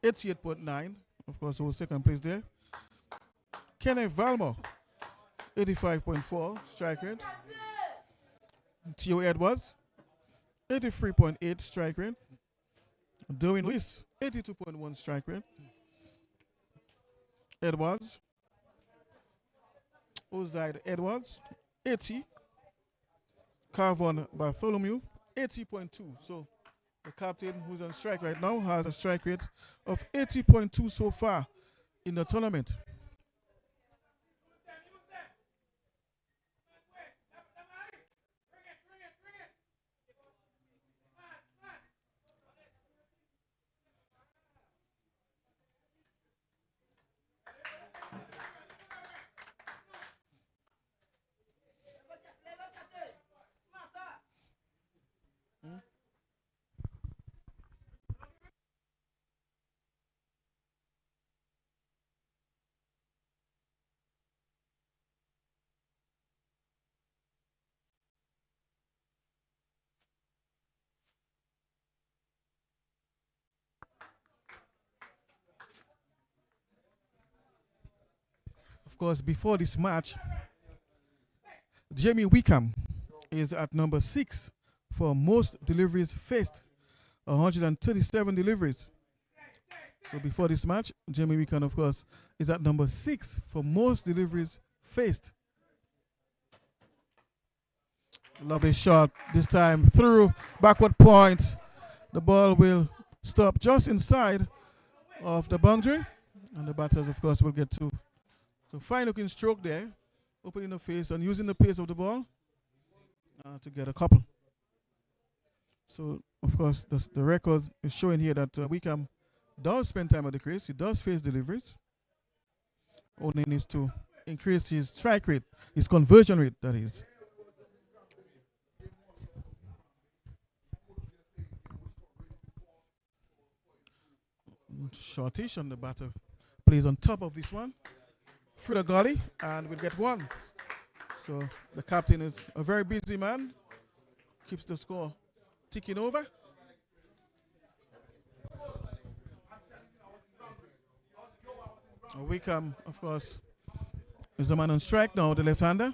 88.9. Of course, who was second place there. Kenneth Valmore, 85.4 strike rate. Theo Edwards, 83.8 strike rate. Derwin Lewis, 82.1 strike rate. Edwards, Ozaid Edwards, 80. Carvon Bartholomew, 80.2. So the captain, who's on strike right now, has a strike rate of 80.2 so far in the tournament. Of course, before this match, Jamie Wickham is at number 6 for most deliveries faced, 137 deliveries. So before this match, Jamie Wickham, of course, is at number 6 for most deliveries faced. Lovely shot this time through backward point. The ball will stop just inside of the boundary, and the batters, of course, will get 2. So fine looking stroke there, opening the face and using the pace of the ball to get a couple. So, of course, the record is showing here that Wickham does spend time at the crease. He does face deliveries. Only needs to increase his strike rate, his conversion rate, that is. Shortish, and the batter plays on top of this one. Through the gully, and we'll get 1. So the captain is a very busy man. Keeps the score ticking over. Wickham, of course, is the man on strike now, the left-hander.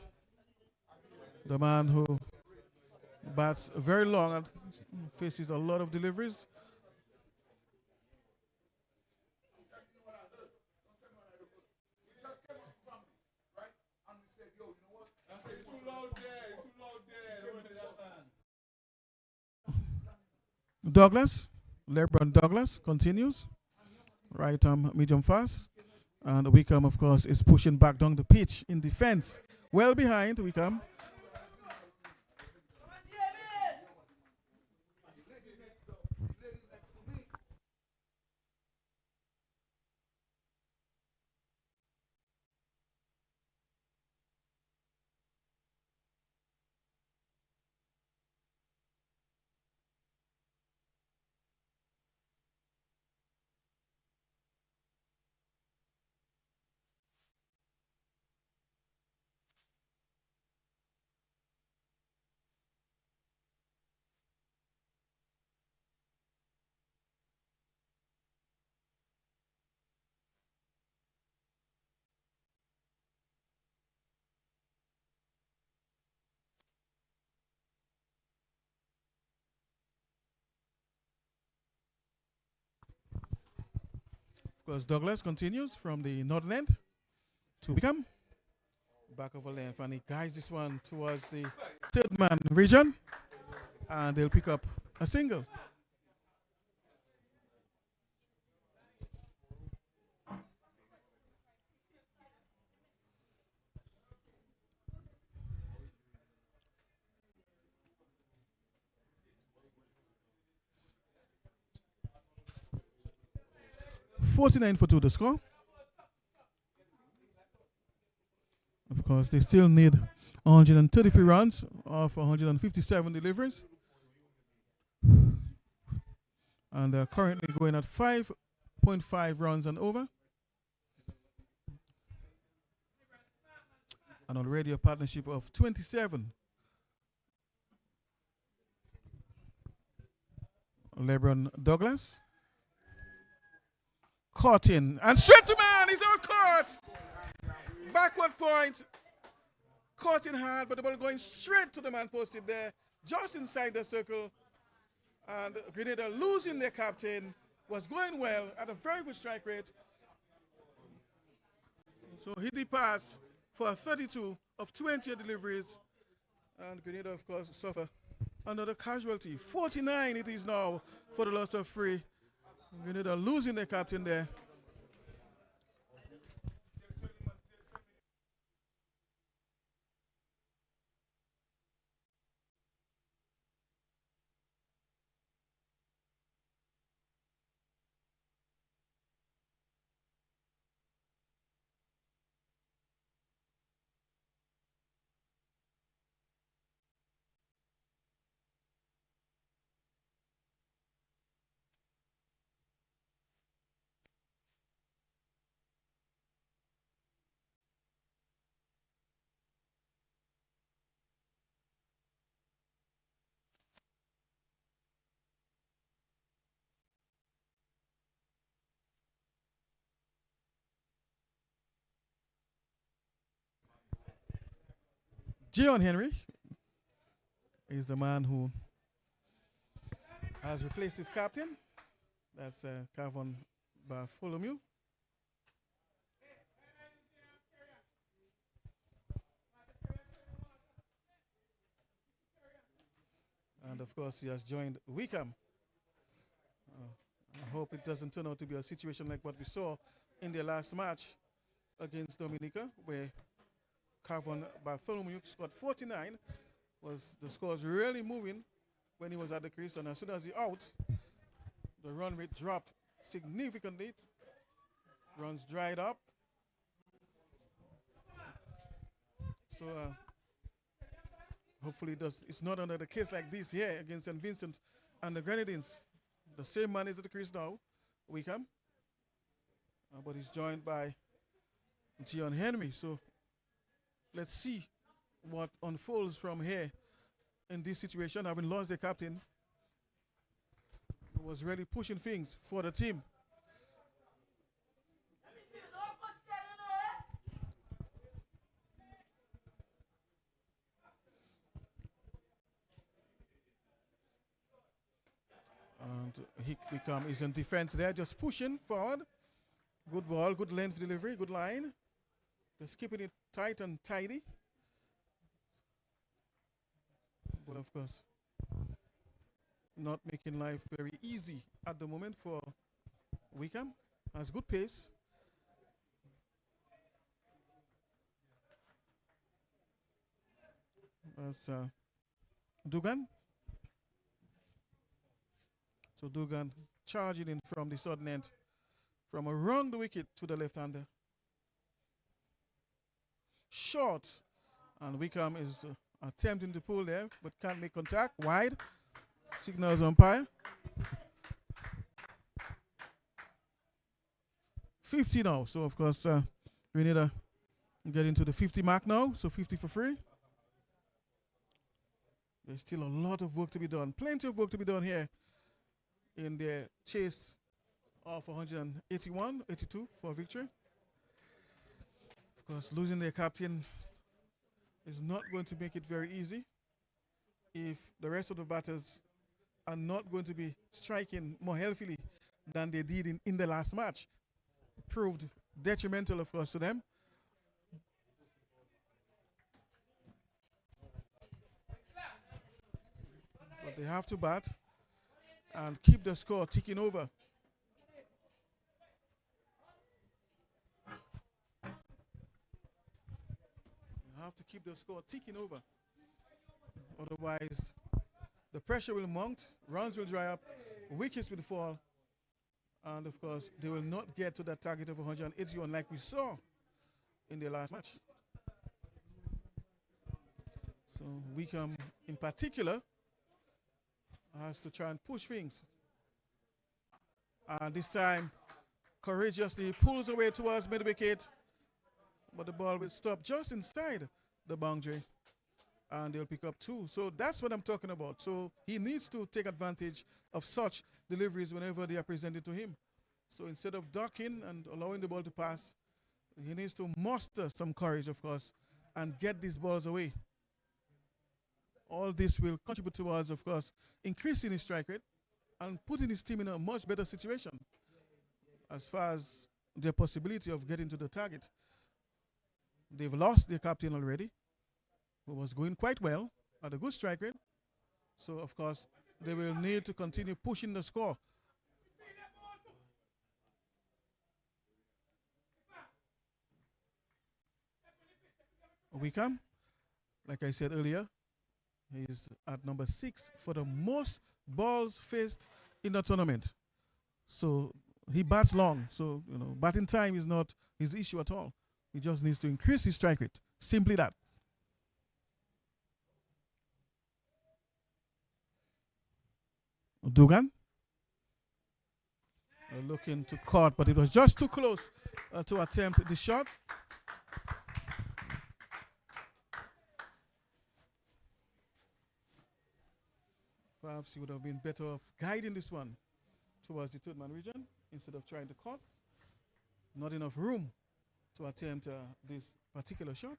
The man who bats very long and faces a lot of deliveries. Douglas, LeBron Douglas continues. Right arm, medium fast. And Wickham, of course, is pushing back down the pitch in defense. Well behind Wickham. Of course, Douglas continues from the northern end to Wickham. back of a length, and he guides this one towards the third man region, and they'll pick up a single. $49 for 2 the score. Of course, they still need 133 runs off 157 deliveries. And they're currently going at 5.5 runs and over. And already a partnership of 27. LeBron Douglas. Caught in. And straight to man. He's out caught. Backward point. Caught in hard, but the ball going straight to the man posted there. Just inside the circle. And Grenada losing their captain. Was going well at a very good strike rate. So he departs for a 32 of 20 deliveries. And Grenada, of course, suffer another casualty. 49 it is now for the loss of 3. Grenada losing their captain there. Gion Henry is the man who has replaced his captain. That's Kavon Bartholomew. And of course, he has joined Wickham. I hope it doesn't turn out to be a situation like what we saw in their last match against Dominica, where Kavon Bartholomew scored 49. The score was really moving when he was at the crease, and as soon as he out, the run rate dropped significantly. Runs dried up. So hopefully it's not under the case like this here against St. Vincent and the Grenadines. The same man is at the crease now, Wickham. But he's joined by Gion Henry. So let's see what unfolds from here in this situation. Having lost their captain, was really pushing things for the team. And Wickham is in defense there, just pushing forward. Good ball, good length delivery, good line. Just keeping it tight and tidy. But of course, not making life very easy at the moment for Wickham. Has good pace. That's Dugan. So Dugan charging in from the sudden end, from around the wicket to the left-hander. Short, and Wickham is attempting to pull there, but can't make contact. Wide, signals umpire. 50 now, so of course we need to get into the 50 mark now, so 50 for free. There's still a lot of work to be done, plenty of work to be done here in their chase of 181, 82 for victory. Of course, losing their captain is not going to make it very easy if the rest of the batters are not going to be striking more healthily than they did in the last match. Proved detrimental, of course, to them. But they have to bat and keep the score ticking over. You have to keep the score ticking over. Otherwise, the pressure will mount, runs will dry up, wickets will fall, and of course, they will not get to that target of 181 like we saw in the last match. So Wickham, in particular, has to try and push things. And this time, courageously pulls away towards mid-wicket, but the ball will stop just inside the boundary, and they'll pick up 2. So that's what I'm talking about. So he needs to take advantage of such deliveries whenever they are presented to him. So instead of ducking and allowing the ball to pass, he needs to muster some courage, of course, and get these balls away. All this will contribute towards, of course, increasing his strike rate and putting his team in a much better situation as far as their possibility of getting to the target. They've lost their captain already, who was going quite well at a good strike rate. So, of course, they will need to continue pushing the score. Wickham, like I said earlier, he's at number 6 for the most balls faced in the tournament. So he bats long. So, batting time is not his issue at all. He just needs to increase his strike rate. Simply that. Dugan looking to cut, but it was just too close to attempt the shot. Perhaps he would have been better off guiding this one towards the third man region instead of trying to cut. Not enough room to attempt this particular shot.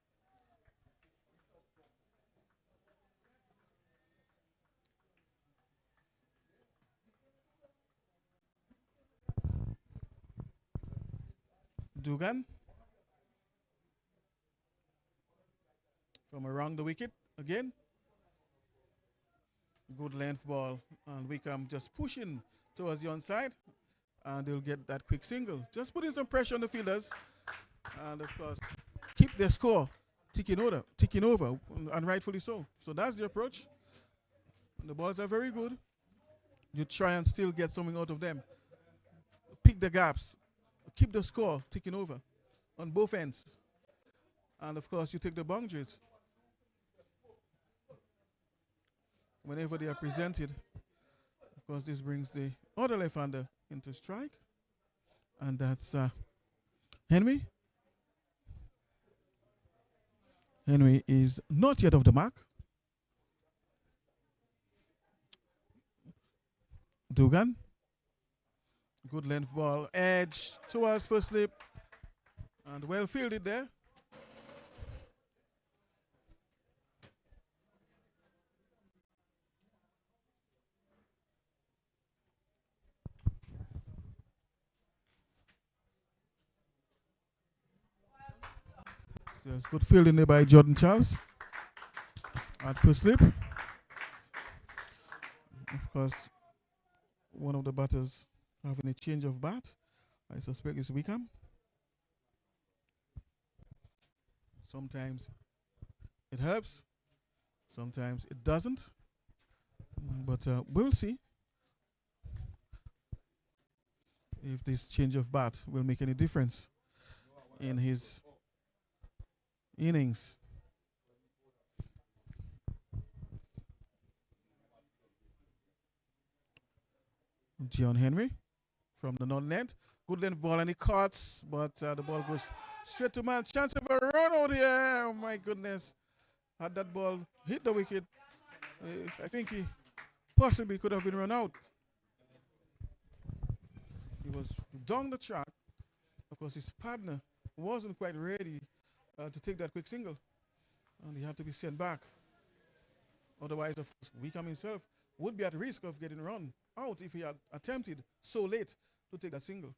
Dugan from around the wicket again. Good length ball, and Wickham just pushing towards the onside, and they'll get that quick single. Just putting some pressure on the fielders, and of course, keep their score ticking over, and rightfully so. So that's the approach. The balls are very good. You try and still get something out of them. Pick the gaps, keep the score ticking over on both ends, and of course, you take the boundaries whenever they are presented. Of course, this brings the other left-hander into strike, and that's Henry. Henry is not yet off the mark. Dugan. Good length ball, edge towards first slip, and well fielded there. There's good fielding there by Jordan Charles at first slip. Of course, one of the batters having a change of bat. I suspect it's Wickham. Sometimes it helps, sometimes it doesn't. But we'll see if this change of bat will make any difference in his innings. John Henry from the non-length. Good length ball, and he cuts, but the ball goes straight to man. Chance of a run out here. Oh my goodness. Had that ball hit the wicket, I think he possibly could have been run out. He was down the track. Of course, his partner wasn't quite ready to take that quick single, and he had to be sent back. Otherwise, of course, Wickham himself would be at risk of getting run out if he had attempted so late to take that single.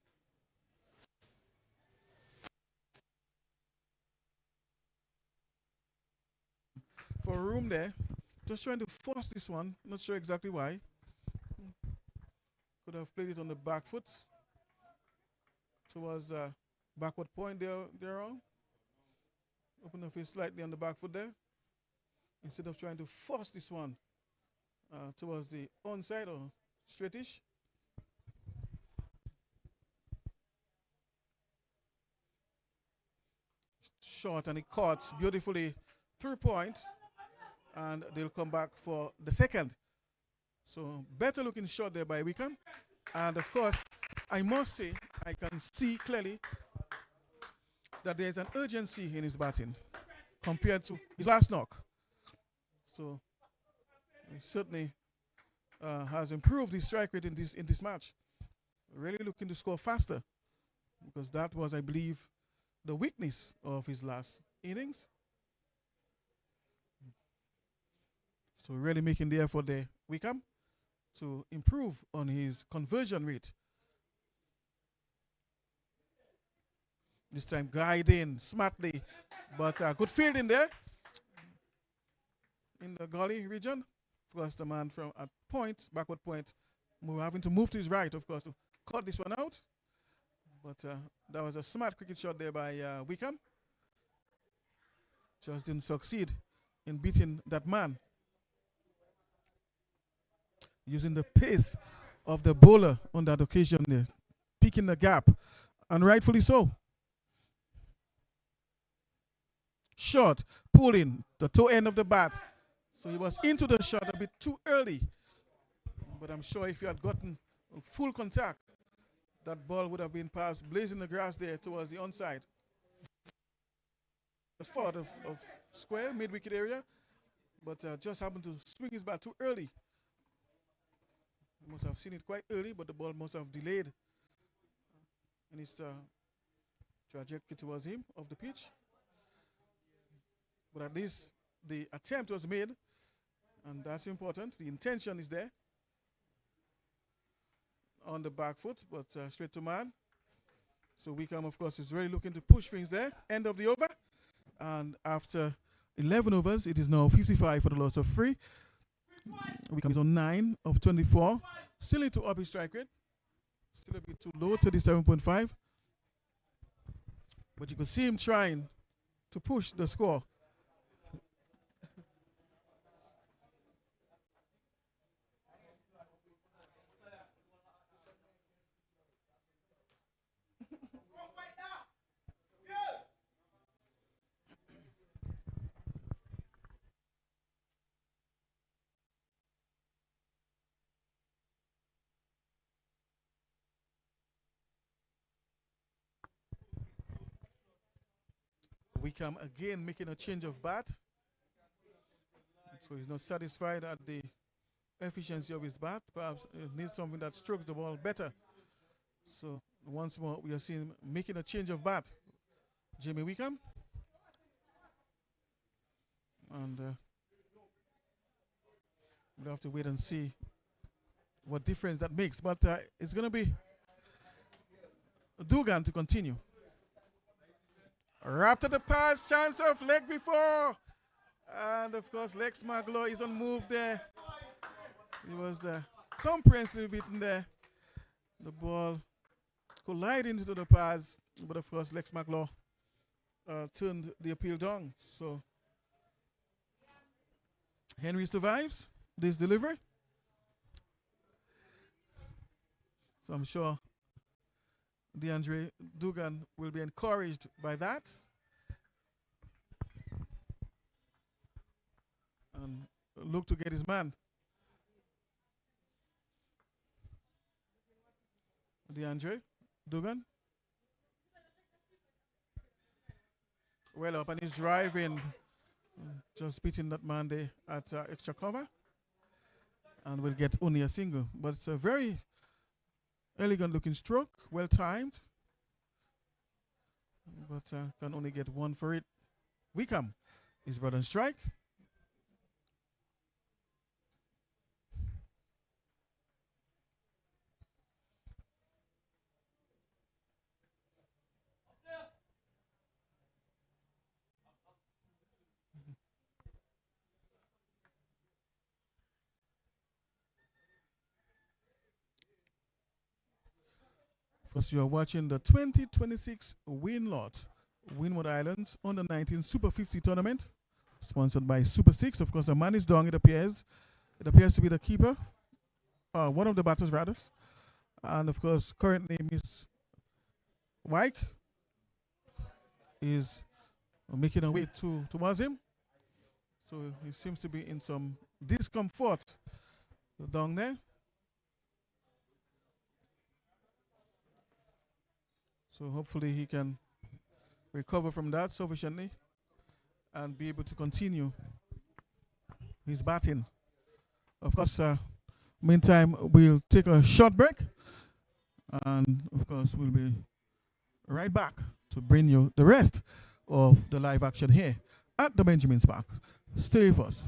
For room there, Just trying to force this one. Not sure exactly why. Could have played it on the back foot towards backward point there on. Open the face slightly on the back foot there. Instead of trying to force this one towards the onside or straightish. Short, and it cuts beautifully through point, and they'll come back for the second. So better looking shot there by Wickham. And of course, I must say, I can see clearly that there's an urgency in his batting compared to his last knock. So he certainly has improved his strike rate in this match. Really looking to score faster, because that was, I believe, the weakness of his last innings. So really making the effort there, Wickham, to improve on his conversion rate. This time guiding smartly, but good fielding there in the gully region. Of course, the man from at point, backward point, having to move to his right, of course, to cut this one out. But that was a smart cricket shot there by Wickham. Just didn't succeed in beating that man. Using the pace of the bowler on that occasion there, picking the gap, and rightfully so. Short, pulling the toe end of the bat. So he was into the shot a bit too early. But I'm sure if he had gotten full contact, that ball would have been passed, blazing the grass there towards the onside. It's forward of square, mid-wicket area, but just happened to swing his bat too early. He must have seen it quite early, but the ball must have delayed in its trajectory towards him of the pitch. But at least the attempt was made, and that's important. The intention is there. On the back foot, but straight to man. So Wickham, of course, is really looking to push things there. End of the over. And after 11 overs, it is now 55 for the loss of 3. Wickham is on 9 of 24. Still need to up his strike rate. Still a bit too low, 37.5. But you could see him trying to push the score. Wickham again making a change of bat. So he's not satisfied at the efficiency of his bat. Perhaps it needs something that strokes the ball better. So once more we are seeing him making a change of bat. Jamie Wickham. And we'll have to wait and see what difference that makes. But it's going to be Dugan to continue. Wrapped at the pass, chance of leg before. And of course, Lex Maglow is on move there. He was comprehensively beaten there. The ball collided into the pass, but of course, Lex Maglow turned the appeal down. So Henry survives this delivery. So I'm sure DeAndre Dugan will be encouraged by that. And look to get his man. DeAndre Dugan. Well up, and he's driving. Just beating that man there at extra cover. And will get only a single. But it's a very elegant looking stroke, well timed. But can only get one for it. Wickham is brought on strike. First, you are watching the 2026 Winlott Windward Islands Under 19 Super 50 tournament, sponsored by Super 6. Of course, the man is down, it appears. It appears to be the keeper, one of the batters, rather. And of course, currently, Miss Wyke is making her way towards him. So he seems to be in some discomfort down there. So hopefully he can recover from that sufficiently and be able to continue his batting. Of course, meantime, we'll take a short break. And of course, we'll be right back to bring you the rest of the live action here at the Benjamin Spark. Stay with us.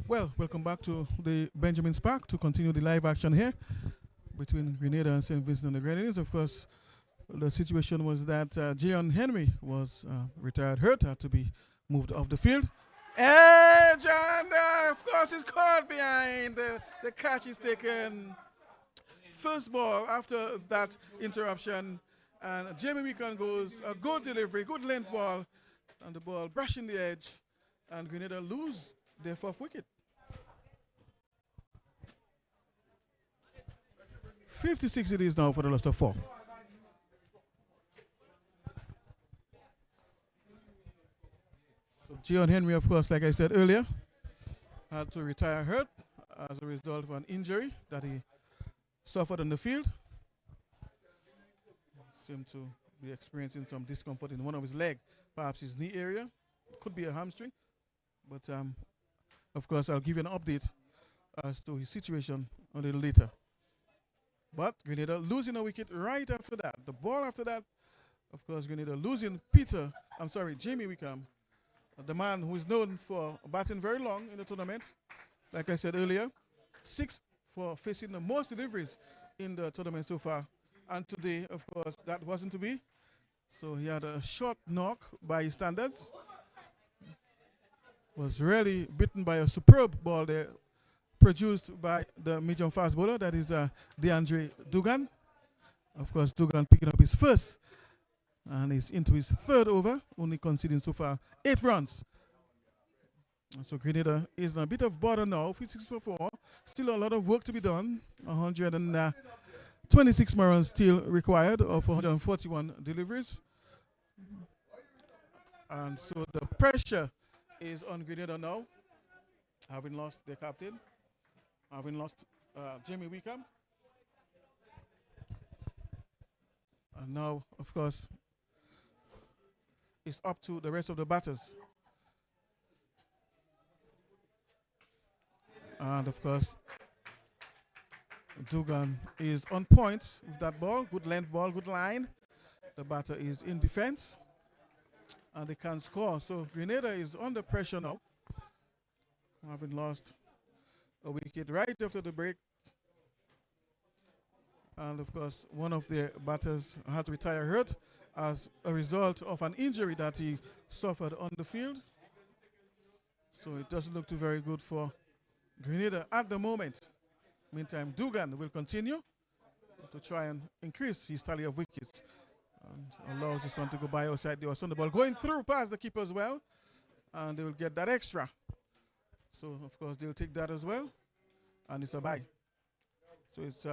Well, welcome back to the Benjamin Spark to continue the live action here between Grenada and St. Vincent and the Grenadines. Of course, the situation was that Jayon Henry was retired hurt, had to be moved off the field. Edge, and of course, he's caught behind. The catch is taken. First ball after that interruption. And Jamie Weekon goes, a good delivery, good length ball. And the ball brushing the edge. And Grenada lose their fourth wicket. 56 it is now for the loss of 4. So Gian Henry, of course, like I said earlier, had to retire hurt as a result of an injury that he suffered on the field. Seemed to be experiencing some discomfort in one of his legs, perhaps his knee area. Could be a hamstring. But, of course, I'll give you an update as to his situation a little later. But Grenada losing a wicket right after that. The ball after that, of course, Grenada losing Jamie Wickham, the man who is known for batting very long in the tournament. Like I said earlier, 6 for facing the most deliveries in the tournament so far. And today, of course, that wasn't to be. So he had a short knock by his standards. Was really bitten by a superb ball there, produced by the medium fast bowler, that is DeAndre Dugan. Of course, Dugan picking up his first, and he's into his third over, only conceding so far 8 runs. So Grenada is in a bit of bother now, 56 for 4. Still a lot of work to be done. 126 more runs still required of 141 deliveries. And so the pressure is on Grenada now, having lost their captain, having lost Jamie Wickham. And now, of course, it's up to the rest of the batters. And of course, Dugan is on point with that ball. Good length ball, good line. The batter is in defense, and they can score. So Grenada is under pressure now, having lost a wicket right after the break. And of course, one of their batters had to retire hurt as a result of an injury that he suffered on the field. So it doesn't look too very good for Grenada at the moment. Meantime, Dugan will continue to try and increase his tally of wickets, and allows this one to go by outside the on the ball, going through past the keeper as well, and they will get that extra. So of course they'll take that as well, and it's a bye. So it's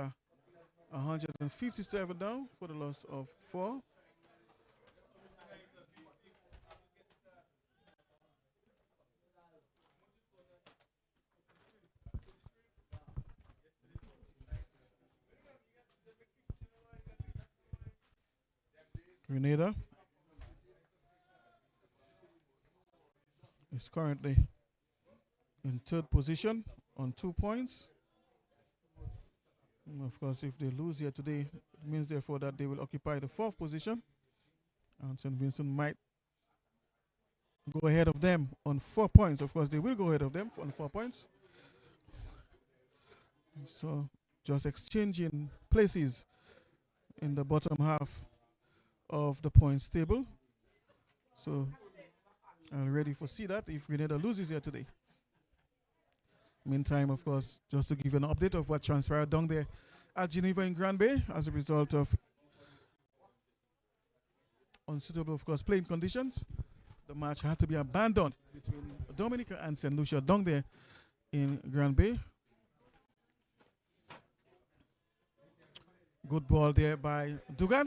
157 now for the loss of 4. Grenada is currently in 3rd position on 2 points. And of course, if they lose here today, it means therefore that they will occupy the 4th position, and St. Vincent might go ahead of them on 4 points. Of course, they will go ahead of them on 4 points. So just exchanging places in the bottom half of the points table. So I'm ready for see that if Grenada loses here today. Meantime, of course, just to give you an update of what transpired down there at Geneva in Grand Bay as a result of unsuitable, of course, playing conditions. The match had to be abandoned between Dominica and St. Lucia down there in Grand Bay. Good ball there by Dugan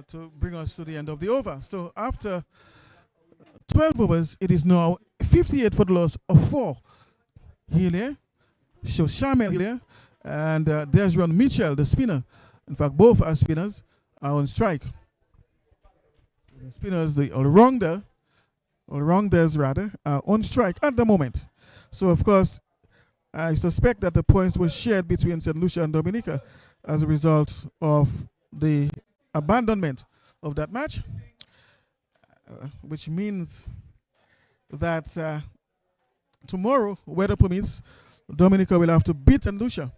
to bring us to the end of the over. So after 12 overs, it is now 58 for the loss of 4. Hillier, Shamel Hillier, and Desron Mitchell, the spinner. In fact, both are spinners, are on strike. The spinners, the all-rounders rather, are on strike at the moment. So, of course, I suspect that the points were shared between St. Lucia and Dominica as a result of the abandonment of that match, which means that tomorrow, weather permits, Dominica will have to beat St. Lucia.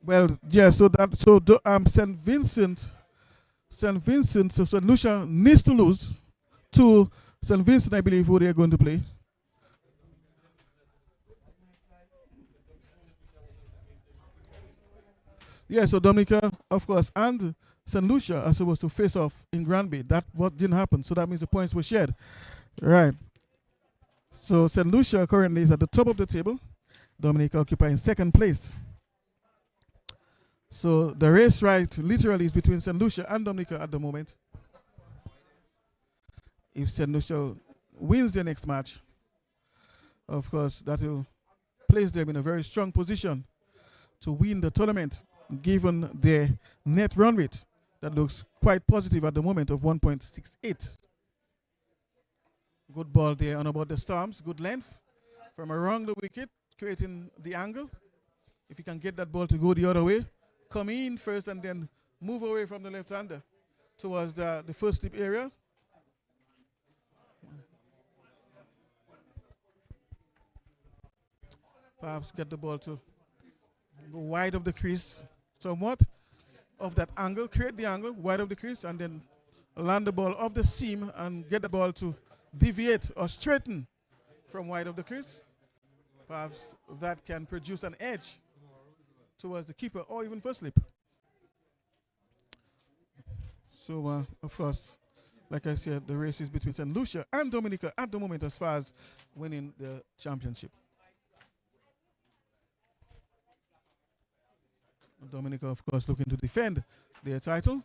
Well, yeah, St. Vincent, so St. Lucia needs to lose to St. Vincent, I believe, who they are going to play. Yeah, so Dominica, of course, and St. Lucia are supposed to face off in Granby. That what didn't happen, so that means the points were shared. Right. So St. Lucia currently is at the top of the table. Dominica occupying 2nd place. So the race right literally is between St. Lucia and Dominica at the moment. If St. Lucia wins their next match, of course, that will place them in a very strong position to win the tournament, given their net run rate that looks quite positive at the moment of 1.68. Good ball there on about the Storms. Good length from around the wicket, creating the angle. If you can get that ball to go the other way, come in first and then move away from the left-hander towards the first slip area. Perhaps get the ball to go wide of the crease somewhat of that angle, create the angle wide of the crease, and then land the ball off the seam and get the ball to deviate or straighten from wide of the crease. Perhaps that can produce an edge towards the keeper or even first slip. So, of course, like I said, the race is between St. Lucia and Dominica at the moment as far as winning the championship. Dominica, of course, looking to defend their title.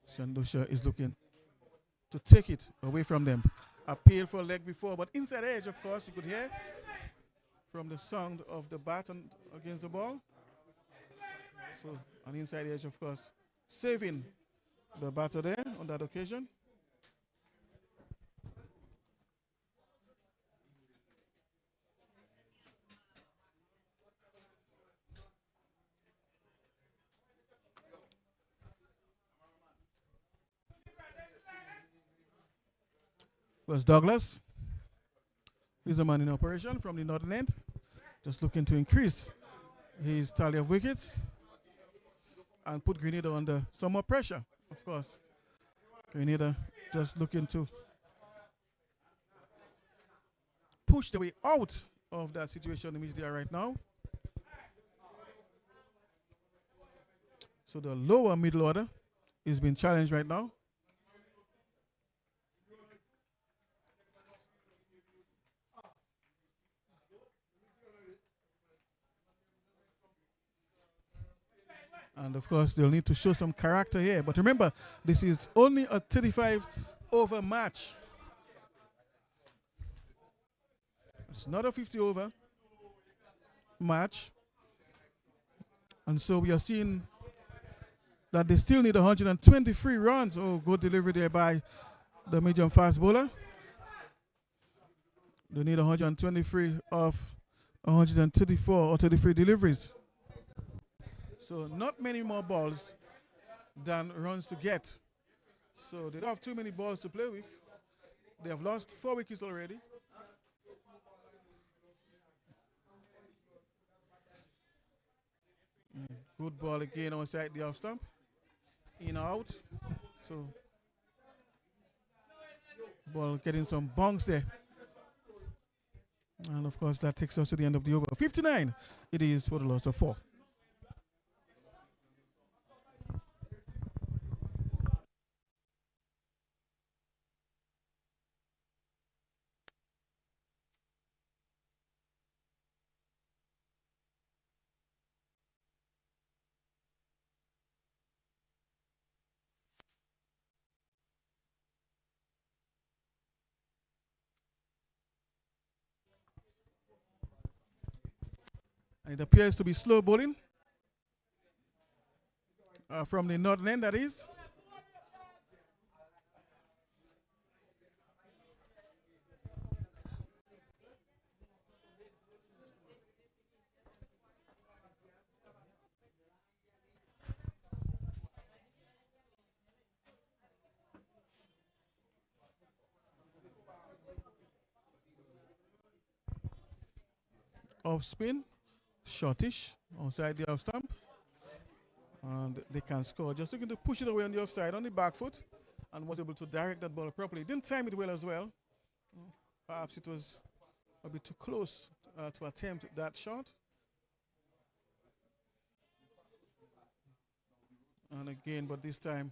St. Lucia is looking to take it away from them. Appeal for a leg before, but inside edge, of course, you could hear from the sound of the bat and against the ball. So, on the inside edge, of course, saving the batter there on that occasion. Was Douglas. He's the man in operation from the northern end, just looking to increase his tally of wickets and put Grenada under some more pressure, of course. Grenada just looking to push the way out of that situation in which they are right now. So the lower middle order is being challenged right now. And of course, they'll need to show some character here. But remember, this is only a 35-over match. It's not a 50-over match. And so we are seeing that they still need 123 runs. Oh, good delivery there by the medium fast bowler. They need 123 of 134 or 33 deliveries. So not many more balls than runs to get. So they don't have too many balls to play with. They have lost 4 wickets already. Good ball again outside the off stump. In or out. So ball getting some bonks there. And of course that takes us to the end of the over. 59 it is for the loss of 4. And it appears to be slow bowling from the northern end, that is. Off spin. Shortish outside the off stump, and they can score. Just looking to push it away on the offside on the back foot, and was able to direct that ball properly. Didn't time it well as well. Perhaps it was a bit too close to attempt that shot. And again, but this time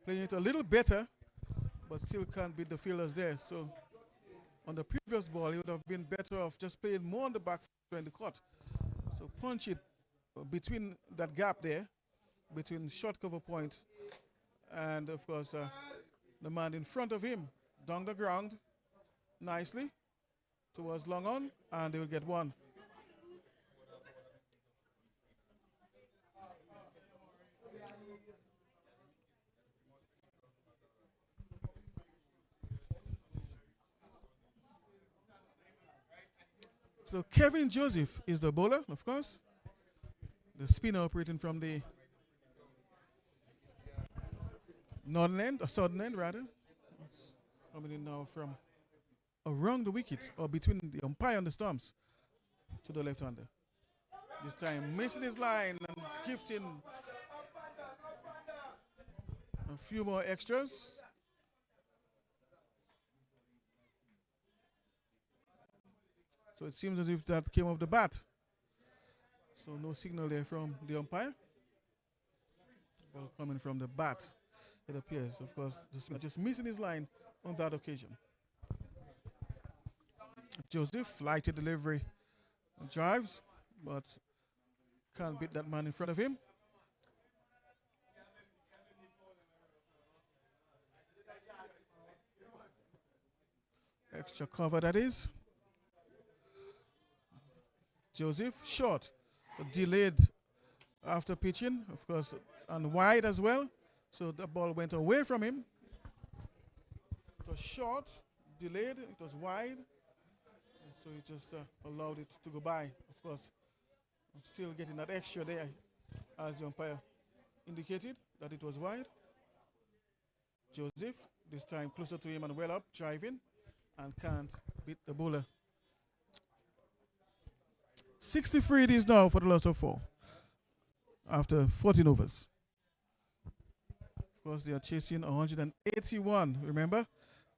playing it a little better, but still can't beat the fielders there. So on the previous ball, he would have been better off just playing more on the back foot in the court. So punch it between that gap there, between short cover point and of course the man in front of him, down the ground nicely towards long on, and they will get one. So Kevin Joseph is the bowler, of course. The spinner operating from the northern end, or southern end rather. It's coming in now from around the wicket, or between the umpire and the stumps, to the left-hander. This time missing his line and gifting a few more extras. So it seems as if that came off the bat. So no signal there from the umpire. Ball coming from the bat, it appears. Of course, the spinner just missing his line on that occasion. Joseph, flighted delivery, drives, but can't beat that man in front of him. Extra cover, that is. Joseph, short, delayed after pitching, of course, and wide as well. So the ball went away from him. It was short, delayed, it was wide. So he just allowed it to go by. Of course, I'm still getting that extra there, as the umpire indicated that it was wide. Joseph, this time closer to him and well up, driving, and can't beat the bowler. 63 it is now for the loss of 4 after 14 overs. Of course, they are chasing 181. Remember,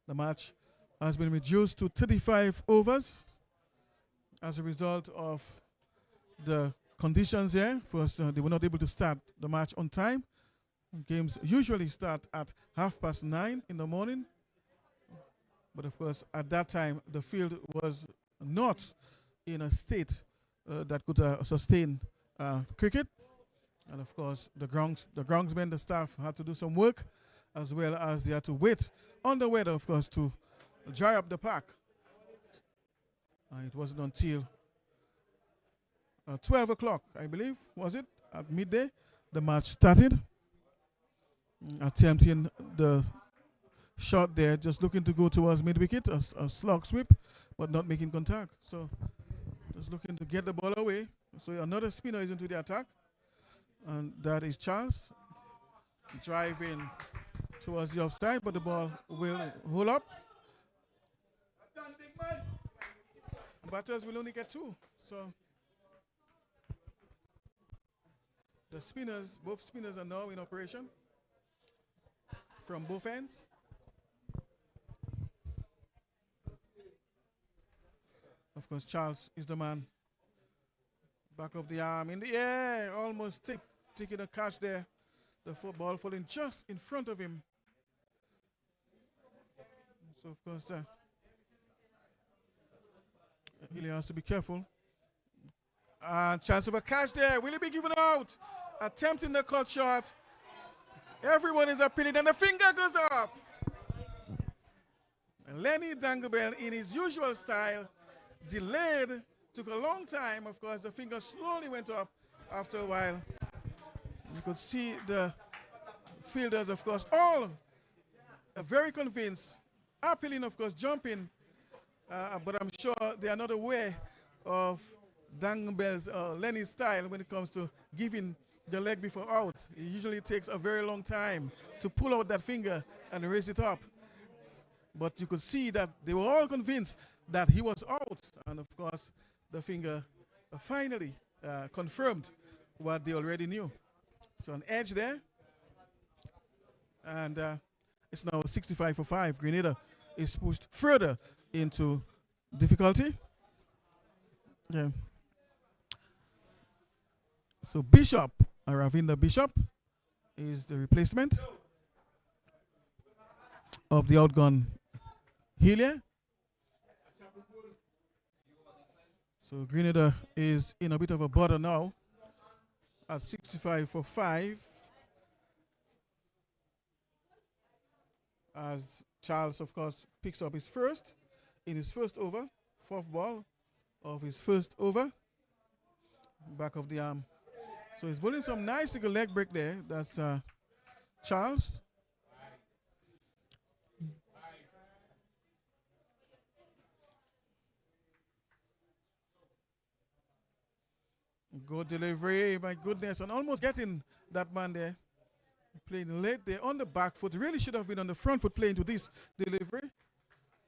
the match has been reduced to 35 overs as a result of the conditions here. First, they were not able to start the match on time. Games usually start at 9:30 in the morning. But of course, at that time, the field was not in a state that could sustain cricket. And of course, the groundsmen, the staff had to do some work, as well as they had to wait on the weather, of course, to dry up the park. It wasn't until 12 o'clock, I believe, was it? At midday, the match started. Attempting the shot there, just looking to go towards mid-wicket, a slog sweep, but not making contact. So just looking to get the ball away. So another spinner is into the attack, and that is Charles driving towards the offside, but the ball will hold up. Batters will only get 2. So the spinners, both spinners are now in operation from both ends. Of course, Charles is the man. Back of the arm in the air, almost taking a catch there. The football falling just in front of him. So of course, he has to be careful. And chance of a catch there. Will he be given out? Attempting the cut shot. Everyone is appealing, and the finger goes up. Lenny Danglebell, in his usual style, delayed, took a long time. Of course, the finger slowly went up after a while. You could see the fielders, of course, all very convinced, appealing, of course, jumping. But I'm sure they are not aware of Danglebell's Lenny's style when it comes to giving the leg before out. It usually takes a very long time to pull out that finger and raise it up. But you could see that they were all convinced that he was out. And of course, the finger finally confirmed what they already knew. So an edge there. And it's now 65 for 5. Grenada is pushed further into difficulty. Yeah. So Bishop, Ravinda Bishop, is the replacement of the outgone Healy. So Grenada is in a bit of a bother now. at 65 for 5. As Charles, of course, picks up his first in his first over, fourth ball of his first over, back of the arm. So he's bowling some nice little leg break there. That's Charles. Good delivery, my goodness, and almost getting that man there. Playing late there on the back foot. Really should have been on the front foot playing to this delivery,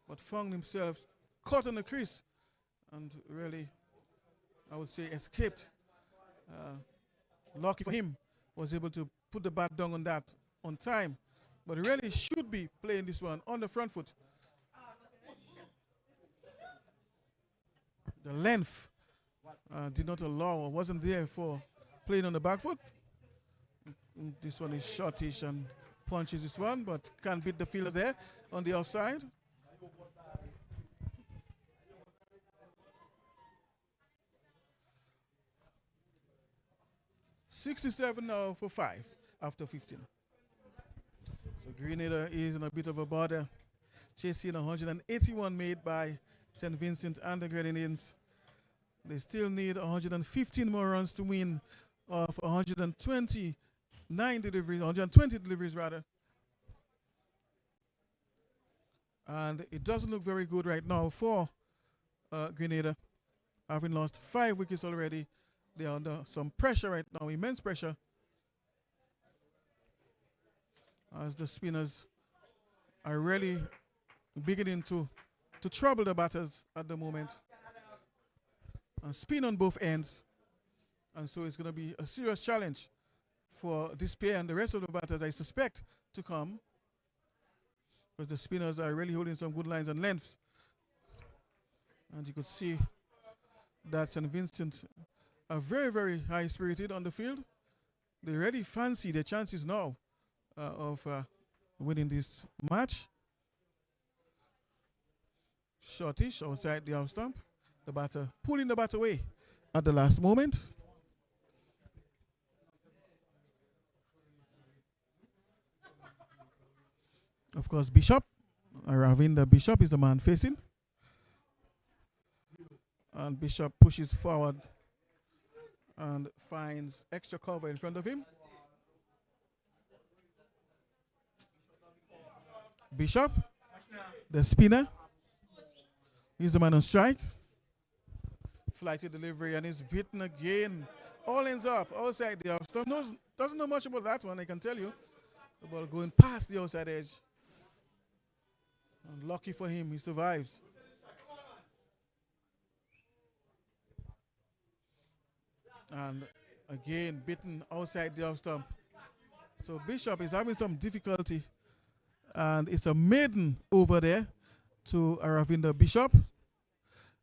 but found himself caught on the crease and really, I would say, escaped. Lucky for him, was able to put the bat down on that on time, but he really should be playing this one on the front foot. The length did not allow or wasn't there for playing on the back foot. This one is shortish and punches this one, but can't beat the fielders there on the offside. $67 now for 5 after 15. So Grenada is in a bit of a bother, chasing 181 made by St. Vincent and the Grenadines. They still need 115 more runs to win of 120 deliveries rather. And it doesn't look very good right now for Grenada, having lost 5 wickets already. They are under some pressure right now, immense pressure, as the spinners are really beginning to trouble the batters at the moment. And spin on both ends, and so it's going to be a serious challenge for this pair and the rest of the batters, I suspect, to come, because the spinners are really holding some good lines and lengths. And you could see that St. Vincent are very, very high-spirited on the field. They really fancy their chances now of winning this match. Shortish outside the off stump. The batter pulling the bat away at the last moment. Of course, Bishop, Ravinda Bishop is the man facing. And Bishop pushes forward and finds extra cover in front of him. Bishop, the spinner, he's the man on strike. Flighty delivery, and he's beaten again. All ends up outside the off stump. Doesn't know much about that one, I can tell you. The ball going past the outside edge. And lucky for him, he survives. And again, beaten outside the off stump. So Bishop is having some difficulty. And it's a maiden over there to Aravinda Bishop.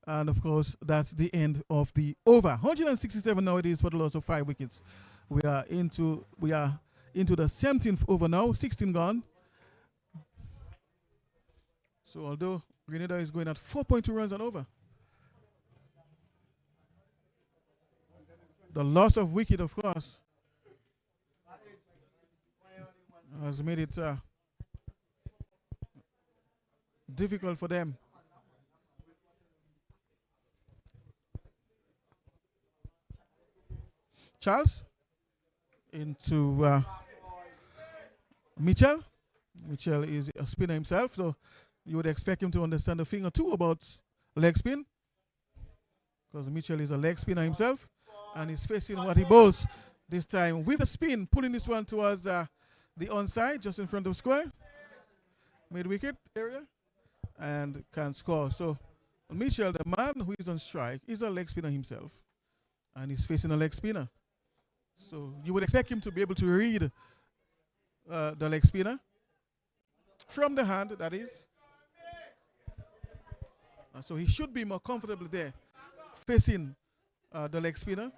And of course, that's the end of the over. 167 nowadays for the loss of 5 wickets. We are into the 17th over now, 16 gone. So although Grenada is going at 4.2 runs and over, the loss of wicket, of course, has made it difficult for them. Charles into Mitchell. Mitchell is a spinner himself, so you would expect him to understand a thing or two about leg spin, because Mitchell is a leg spinner himself, and he's facing what he bowls this time with a spin, pulling this one towards the onside, just in front of square, mid-wicket area, and can score. So Mitchell, the man who is on strike, is a leg spinner himself, and he's facing a leg spinner. So you would expect him to be able to read the leg spinner from the hand, that is. So he should be more comfortable there, facing the leg spinner.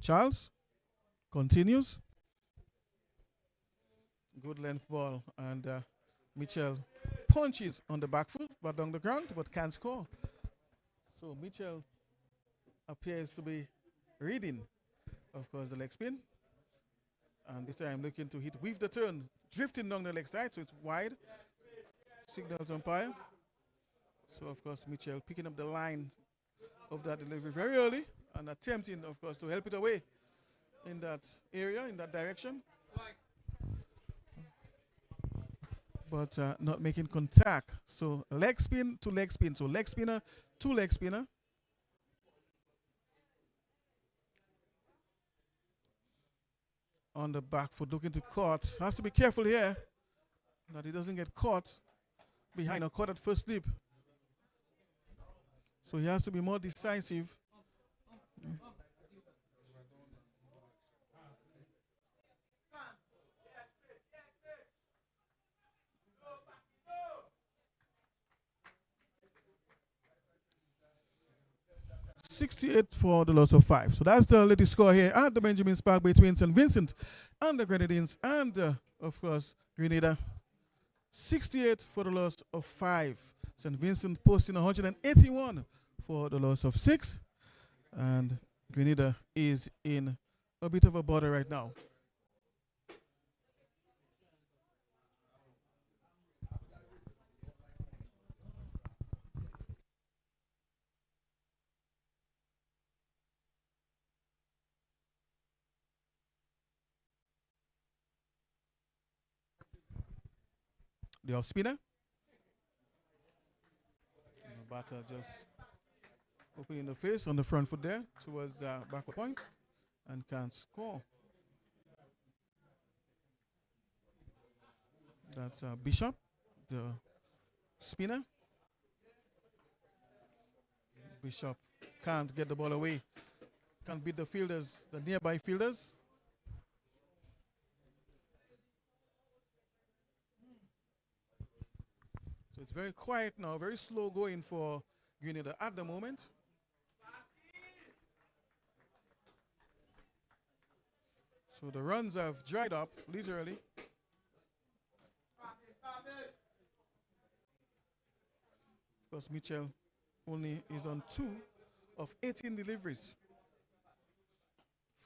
Charles continues. Good length ball, and Mitchell punches on the back foot, but on the ground, but can't score. So Mitchell appears to be reading, of course, the leg spin. And this time looking to hit with the turn, drifting down the leg side, so it's wide. Signals umpire. So, of course, Mitchell picking up the line of that delivery very early and attempting, of course, to help it away in that area, in that direction. But not making contact. So, leg spin to leg spin. So, leg spinner to leg spinner. On the back foot, looking to caught. Has to be careful here that he doesn't get caught behind or caught at first slip. So he has to be more decisive. 68 for the loss of 5. So that's the latest score here at the Benjamin Park between St. Vincent and the Grenadines and, of course, Grenada. 68 for the loss of 5. St. Vincent posting 181 for the loss of 6. And Grenada is in a bit of a bother right now. The off spinner. And the batter just opening the face on the front foot there towards backward point and can't score. That's Bishop, the spinner. Bishop can't get the ball away. Can't beat the fielders, the nearby fielders. So it's very quiet now, very slow going for Grenada at the moment. So the runs have dried up, literally. Because Mitchell only is on 2 of 18 deliveries.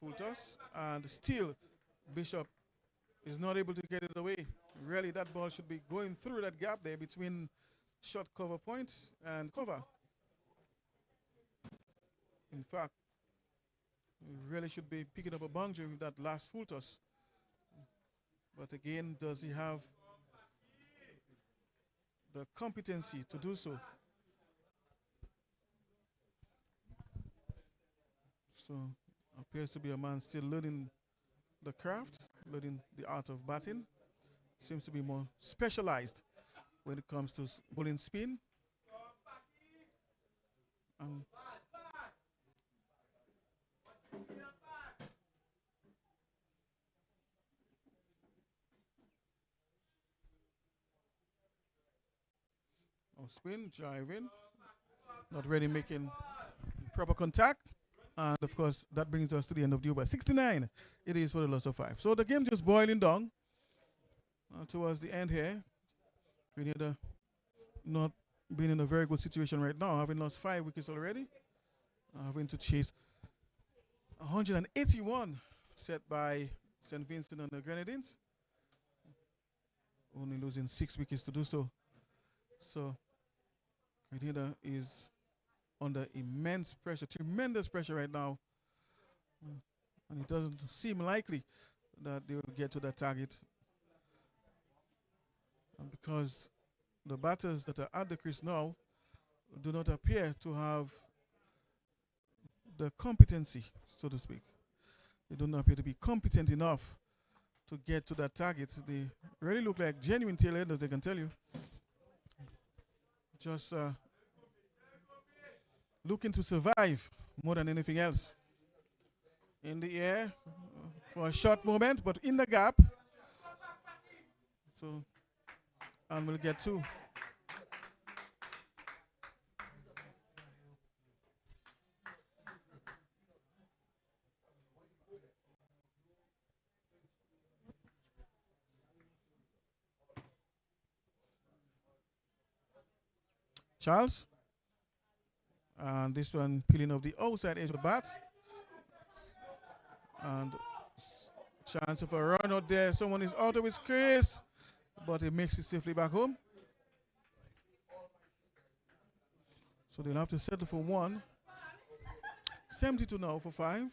Full toss, and still Bishop is not able to get it away. Really, that ball should be going through that gap there between short cover point and cover. In fact, we really should be picking up a boundary with that last full toss. But again, does he have the competency to do so? So, appears to be a man still learning the craft, learning the art of batting. Seems to be more specialized when it comes to bowling spin. Spin, driving, not really making proper contact. And of course, that brings us to the end of the over. 69 it is for the loss of 5. So the game just boiling down towards the end here. Grenada not being in a very good situation right now, having lost 5 wickets already. Having to chase 181 set by St. Vincent and the Grenadines. Only losing 6 wickets to do so. So Grenada is under immense pressure, tremendous pressure right now. And it doesn't seem likely that they will get to that target. And because the batters that are at the crease now do not appear to have the competency, so to speak. They don't appear to be competent enough to get to that target. They really look like genuine tail enders, I can tell you. Just looking to survive more than anything else. In the air for a short moment, but in the gap. So, and we'll get 2. Charles. And this one peeling off the outside edge of the bat. And chance of a run out there. Someone is out of his crease, but he makes it safely back home. So they'll have to settle for one. 72 now for 5.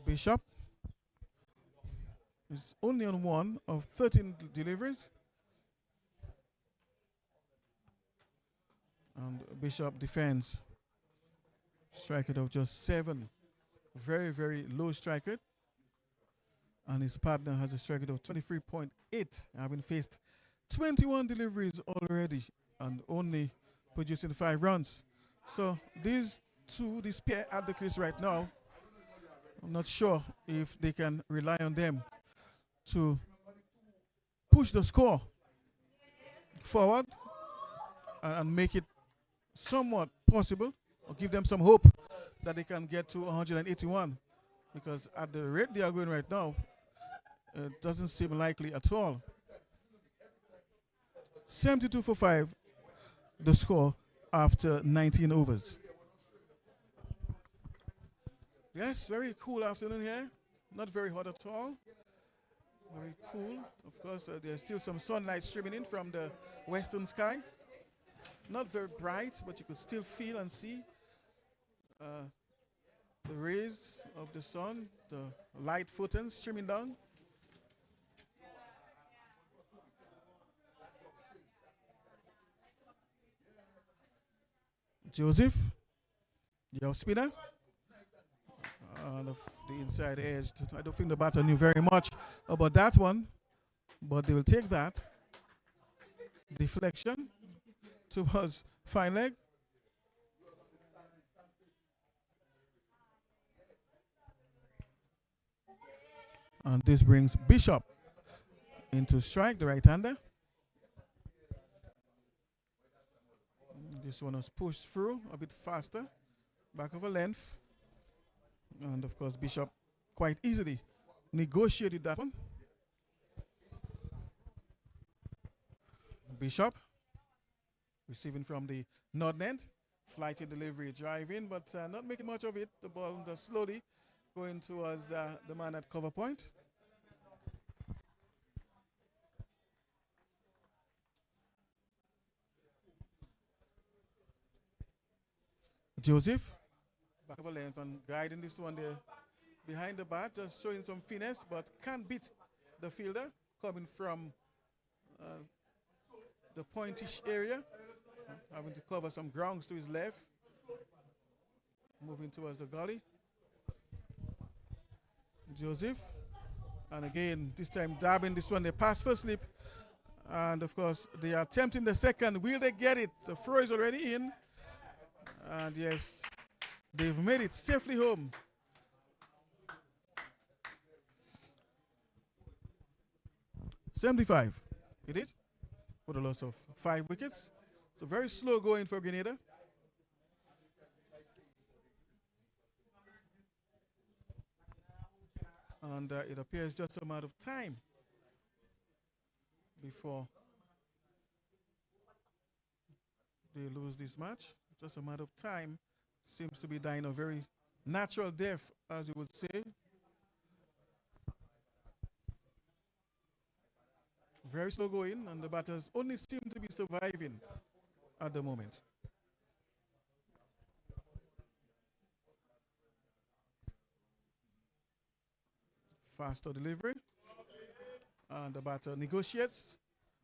Bishop is only on 1 of 13 deliveries. And Bishop defends. Strike rate of just 7. Very, very low strike rate. And his partner has a strike rate of 23.8, having faced 21 deliveries already and only producing 5 runs. So these two, this pair at the crease right now, I'm not sure if they can rely on them to push the score forward and make it somewhat possible, or give them some hope that they can get to 181, because at the rate they are going right now, it doesn't seem likely at all. 72 for 5, the score after 19 overs. Yes, very cool afternoon here. Not very hot at all. Very cool. Of course, there's still some sunlight streaming in from the western sky. Not very bright, but you could still feel and see the rays of the sun, the light photons streaming down. Joseph, your spinner. The inside edge. I don't think the batter knew very much about that one, but they will take that. Deflection towards fine leg. And this brings Bishop into strike, the right-hander. This one was pushed through a bit faster, back of a length. And of course, Bishop quite easily negotiated that one. Bishop receiving from the north end, flighty delivery, drive in, but not making much of it. The ball just slowly going towards the man at cover point. Joseph, back of a length and guiding this one there behind the bat, just showing some finesse, but can't beat the fielder coming from the pointish area, having to cover some grounds to his left, moving towards the gully. Joseph, and again, this time dabbing this one, they pass for slip, and of course, they are attempting the second. Will they get it? The throw is already in, and yes, they've made it safely home. $75. It is, with a loss of 5 wickets. So very slow going for Grenada. And it appears just a matter of time before they lose this match. Just a matter of time. Seems to be dying a very natural death, as you would say. Very slow going, and the batters only seem to be surviving at the moment. Faster delivery, and the batter negotiates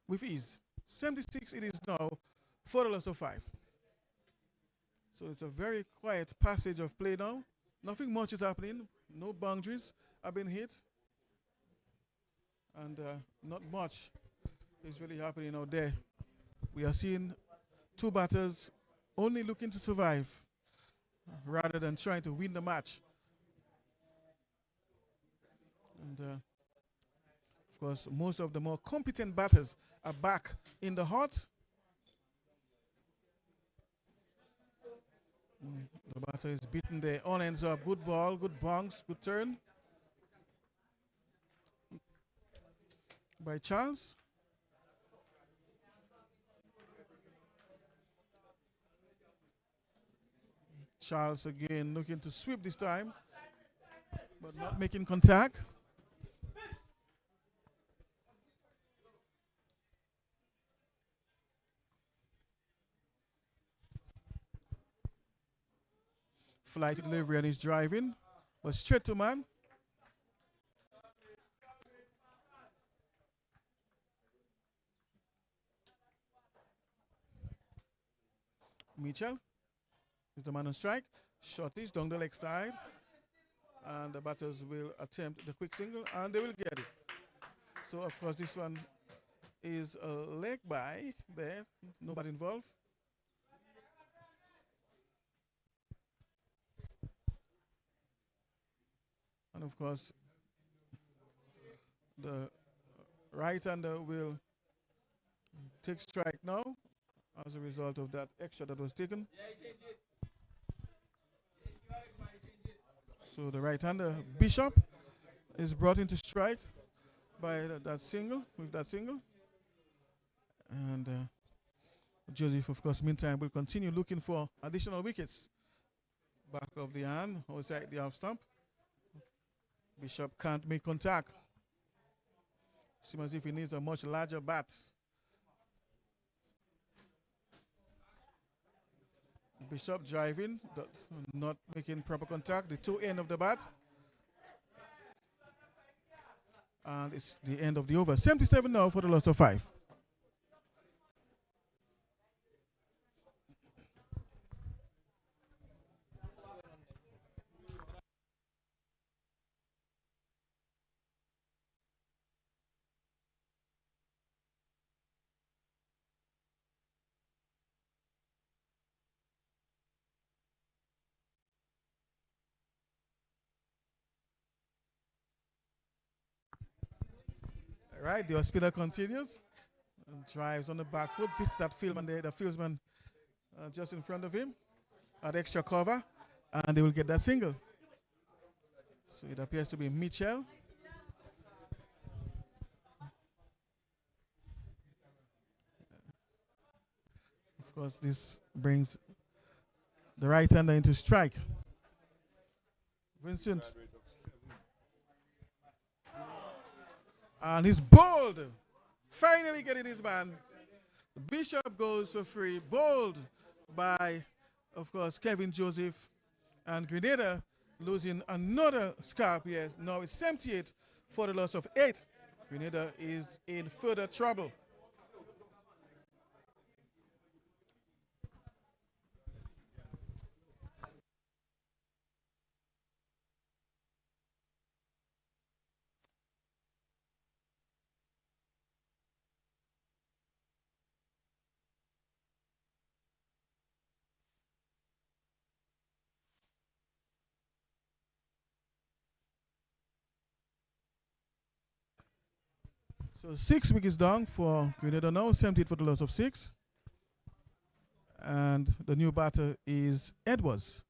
with ease. 76 it is now for the loss of 5. So it's a very quiet passage of play now. Nothing much is happening. No boundaries have been hit. And not much is really happening out there. We are seeing 2 batters only looking to survive rather than trying to win the match. And of course, most of the more competent batters are back in the hot. The batter is beaten there. On ends up. Good ball, good bounce, good turn. by Charles. Charles again looking to sweep this time, but not making contact. Flight delivery and he's driving, but straight to man. Mitchell is the man on strike. Shot is down the leg side. And the batters will attempt the quick single and they will get it. So, of course, this one is a leg by there. Nobody involved. And, of course, the right-hander will take strike now as a result of that extra that was taken. So the right-hander Bishop is brought into strike by that single, and Joseph, of course, meantime will continue looking for additional wickets. Back of the hand, outside the half stump. Bishop can't make contact. Seems as if he needs a much larger bat. Bishop driving, not making proper contact. The two end of the bat. And it's the end of the over. 77 now for the loss of 5. Right, the spinner continues and drives on the back foot, beats that fieldman there, the fieldsman just in front of him at extra cover, and they will get that single. So it appears to be Mitchell. Of course, this brings the right-hander into strike. Vincent. And he's bowled. Finally getting his man. Bishop goes for free. Bowled by, of course, Kevin Joseph. And Grenada losing another scalp here. Now it's 78 for the loss of 8. Grenada is in further trouble. So 6 wickets down for Grenada now, 78 for the loss of 6. And the new batter is Edwards.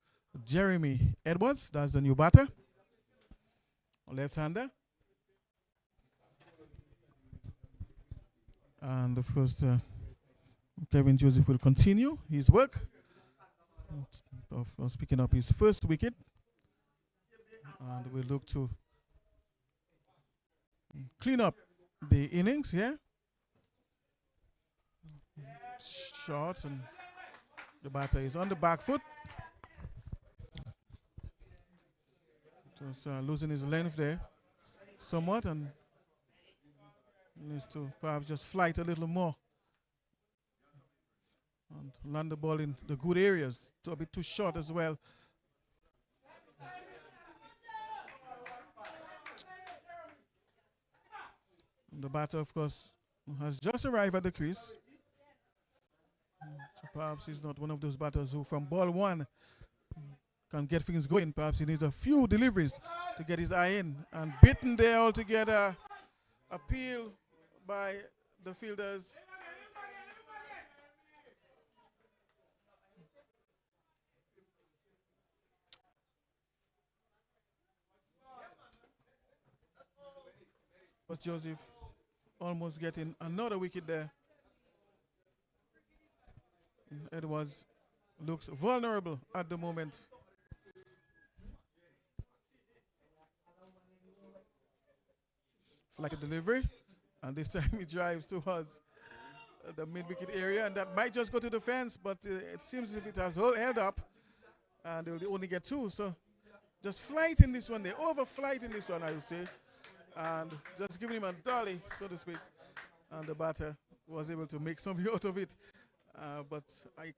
Jeremy Edwards, that's the new batter. Left-hander. And the first, Kevin Joseph will continue his work of picking up his first wicket. And we'll look to clean up the innings here. Short, and the batter is on the back foot. Just losing his length there somewhat, and needs to perhaps just flight a little more and land the ball in the good areas. A bit too short as well. The batter, of course, has just arrived at the crease. So perhaps he's not one of those batters who from ball one can get things going. Perhaps he needs a few deliveries to get his eye in. And beaten there altogether. Appeal by the fielders. Was Joseph almost getting another wicket there. Edwards looks vulnerable at the moment. Like a delivery, and this time he drives towards the mid-wicket area, and that might just go to the fence, but it seems as if it has held up, and they'll only get 2. So just flighting this one, they over-flighting this one, I would say, and just giving him a dolly, so to speak, and the batter was able to make something out of it. But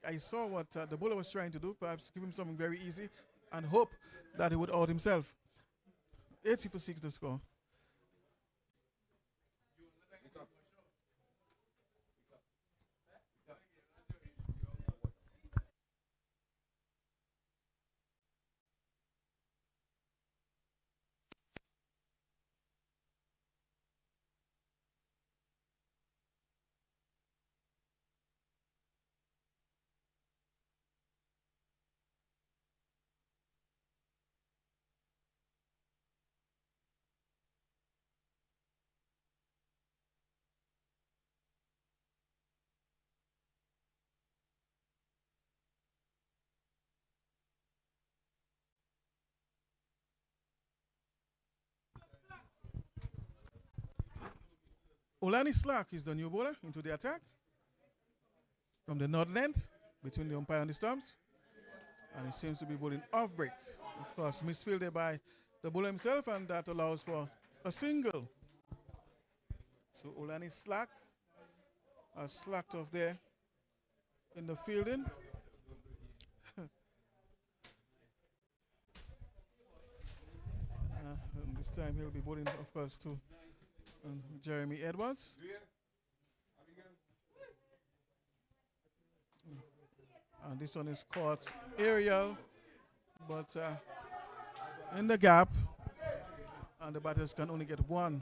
I saw what the bowler was trying to do, perhaps give him something very easy, and hope that he would out himself. 80 for 6 the score. Olani Slack is the new bowler into the attack from the north end between the umpire and the stumps, and he seems to be bowling off break. Of course, misfielded by the bowler himself, and that allows for a single. So Olani Slack has slacked off there in the fielding. And this time he'll be bowling, of course, to Jeremy Edwards. And this one is caught aerial, but in the gap, and the batters can only get 1.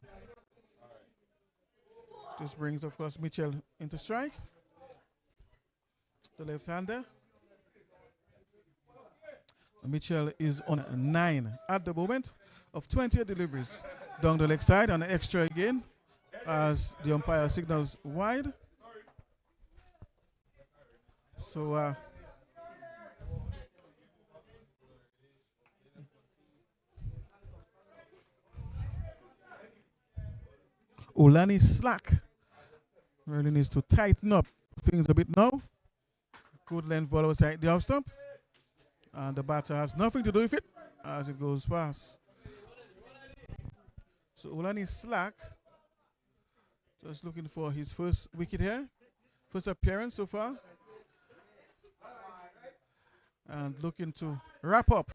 This brings, of course, Mitchell into strike, the left-hander. Mitchell is on 9 at the moment of 28 deliveries down the leg side, and an extra again as the umpire signals wide. So Olani Slack really needs to tighten up things a bit now. Good length ball outside the off stump, and the batter has nothing to do with it as it goes past. So Olani Slack just looking for his first wicket here, first appearance so far, and looking to wrap up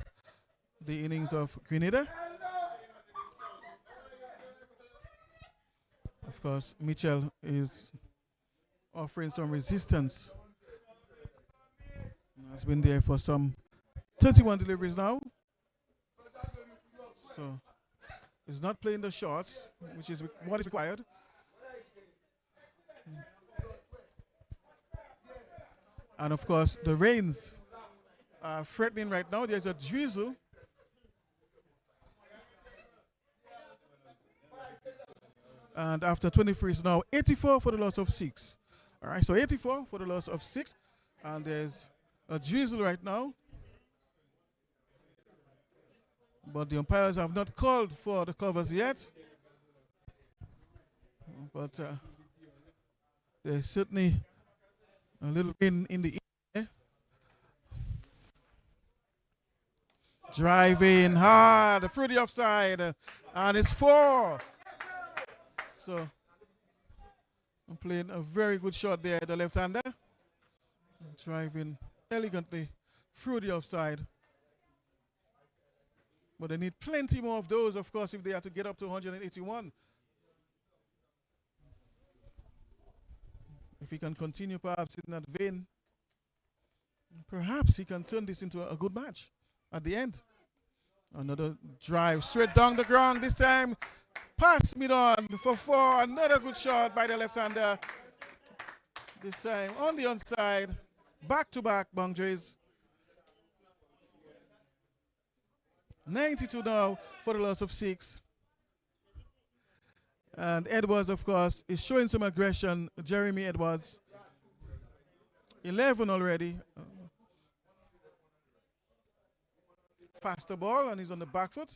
the innings of Grenada. Of course, Mitchell is offering some resistance. Has been there for some 31 deliveries now. So he's not playing the shots, which is what is required. And of course, the rains are threatening right now. There's a drizzle. And after 23 is now 84 for the loss of 6. All right, so 84 for the loss of 6. And there's a drizzle right now. But the umpires have not called for the covers yet. But there's certainly a little wind in the air. Driving hard through the offside. And it's 4. So I'm playing a very good shot there, the left-hander. Driving elegantly through the offside. But they need plenty more of those, of course, if they are to get up to 181. If he can continue perhaps in that vein, perhaps he can turn this into a good match at the end. Another drive straight down the ground, this time pass mid-on for 4. Another good shot by the left-hander. This time on the onside. Back-to-back boundaries. 92 now for the loss of 6. And Edwards, of course, is showing some aggression. Jeremy Edwards, 11 already. Faster ball, and he's on the back foot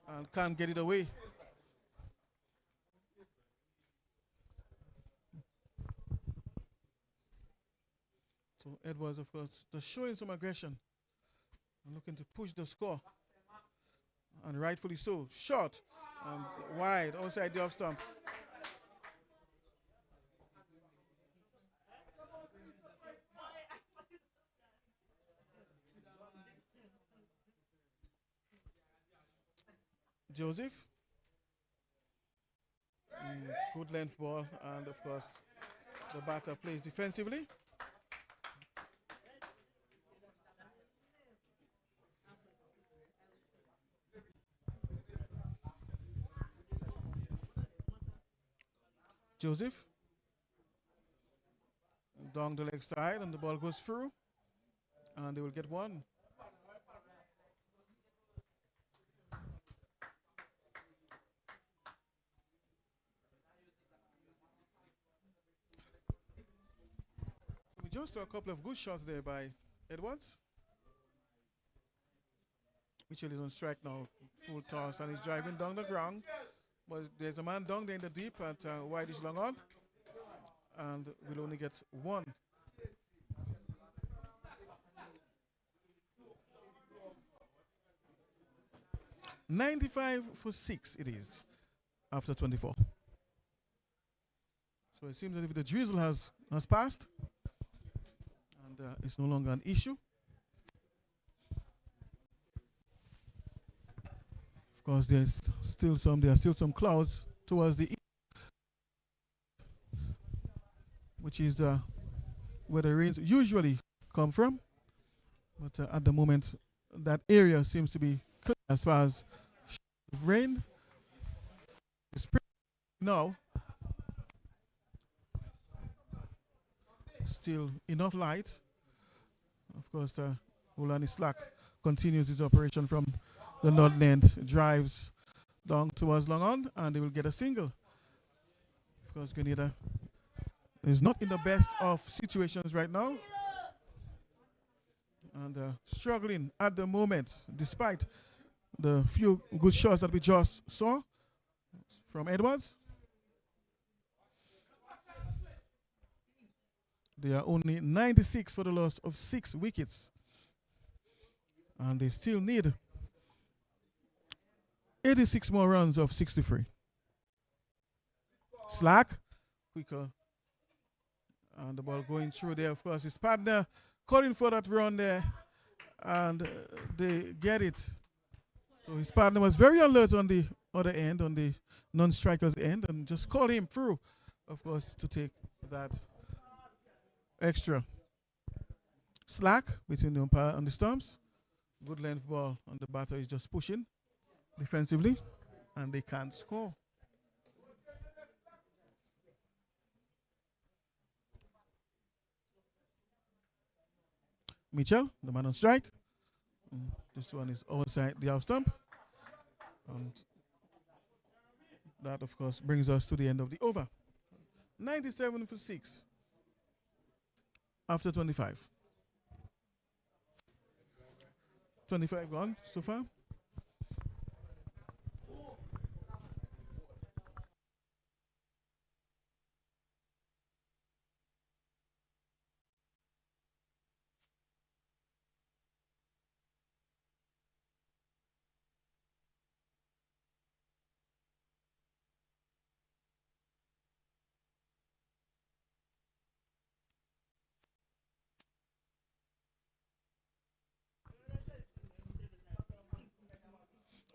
and can't get it away. So Edwards, of course, just showing some aggression and looking to push the score. And rightfully so. Short and wide outside the off stump. Joseph. Good length ball, and of course the batter plays defensively. Joseph down the leg side, and the ball goes through, and they will get one. We just saw a couple of good shots there by Edwards. Mitchell is on strike now, full toss, and he's driving down the ground. But there's a man down there in the deep at wideish long on, and we'll only get one. $95 for 6 it is after 24. So it seems as if the drizzle has passed, and it's no longer an issue. Of course, there are still some clouds towards the east, which is where the rains usually come from. But at the moment, that area seems to be clear as far as rain. It's pretty now. Still enough light. Of course, Ulani Slack continues his operation from the north end, drives down towards long on, and they will get a single. Of course, Grenada is not in the best of situations right now, and struggling at the moment, despite the few good shots that we just saw from Edwards. They are only 96 for the loss of 6 wickets, and they still need 86 more runs of 63. Slack, quicker, and the ball going through there. Of course, his partner calling for that run there, and they get it. So his partner was very alert on the other end, on the non-striker's end, and just called him through, of course, to take that extra. Slack between the umpire and the stumps. Good length ball, and the batter is just pushing defensively, and they can't score. Mitchell, the man on strike. This one is outside the off stump, and that, of course, brings us to the end of the over. 97 for 6 after 25. 25 gone so far.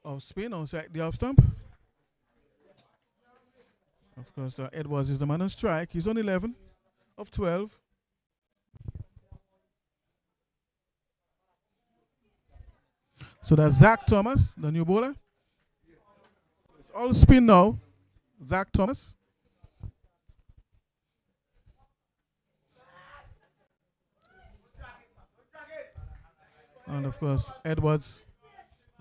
Off spin outside the off stump. Of course, Edwards is the man on strike. He's on 11 of 12. So that's Zach Thomas, the new bowler. It's all spin now. Zach Thomas. And of course, Edwards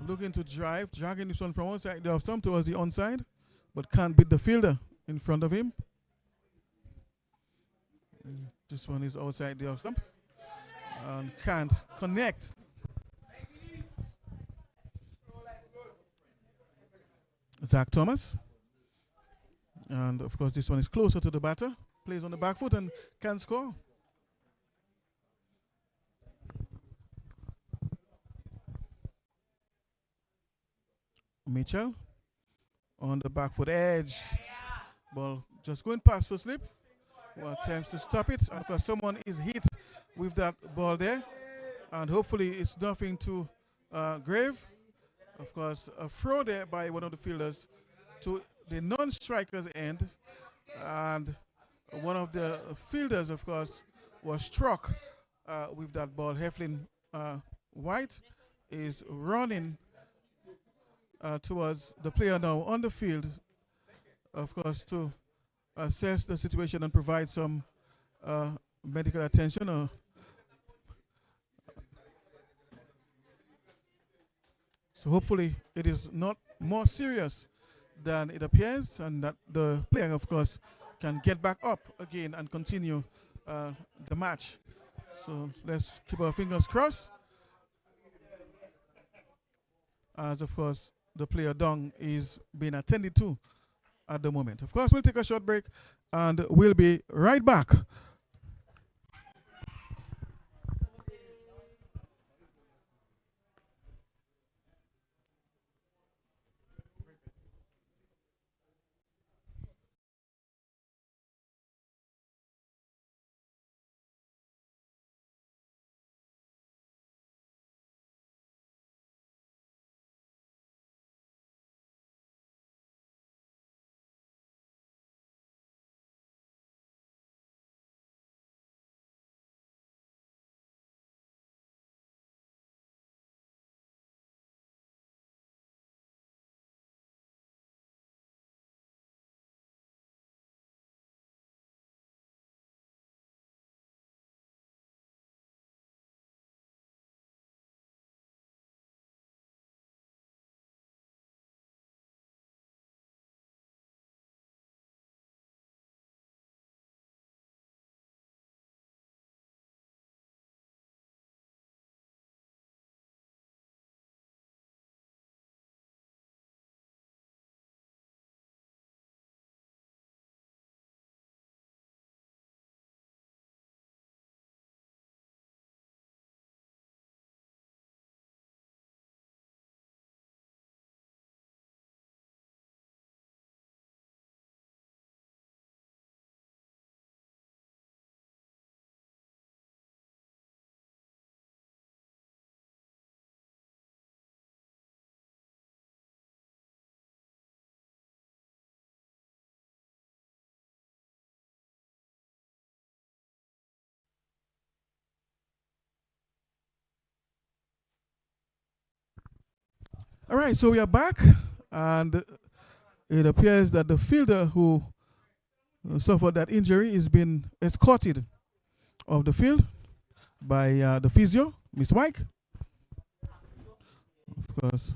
looking to drive, dragging this one from outside the off stump towards the onside. but can't beat the fielder in front of him. This one is outside the off stump and can't connect. Zach Thomas. And of course, this one is closer to the batter. Plays on the back foot and can score. Mitchell on the back foot edge. Ball just going past for slip. Well, attempts to stop it. And of course, someone is hit with that ball there. And hopefully, it's nothing too grave. Of course, a throw there by one of the fielders to the non-striker's end. And one of the fielders, of course, was struck with that ball. Heflin White is running towards the player now on the field, of course, to assess the situation and provide some medical attention. So hopefully it is not more serious than it appears, and that the player, of course, can get back up again and continue the match. So let's keep our fingers crossed, as of course the player down is being attended to at the moment. Of course, we'll take a short break and we'll be right back. All right, so we are back, and it appears that the fielder who suffered that injury is being escorted off the field by the physio, Miss White. Of course.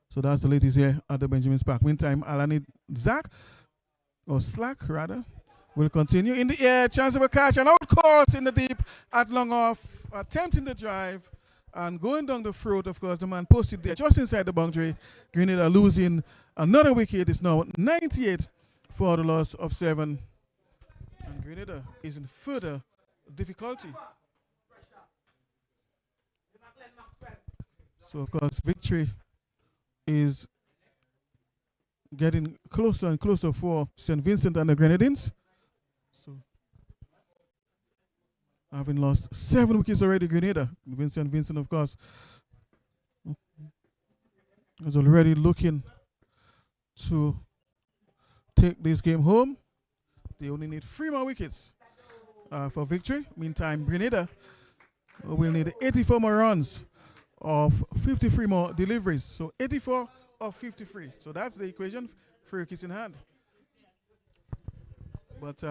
So that's the latest here at the Benjamin's Park. Meantime, Alani Zach, or Slack rather, will continue. In the air, chance of a catch, and out court in the deep at long off, attempting the drive. And going down the throat, of course, the man posted there just inside the boundary. Grenada losing another wicket. It's now 98 for the loss of 7. And Grenada is in further difficulty. So, of course, victory is getting closer and closer for St. Vincent and the Grenadines. So, having lost 7 wickets already, Grenada. Vincent, of course, is already looking to take this game home. They only need 3 more wickets for victory. Meantime, Grenada will need 84 more runs of 53 more deliveries. So 84 of 53. So that's the equation. 3 wickets in hand. But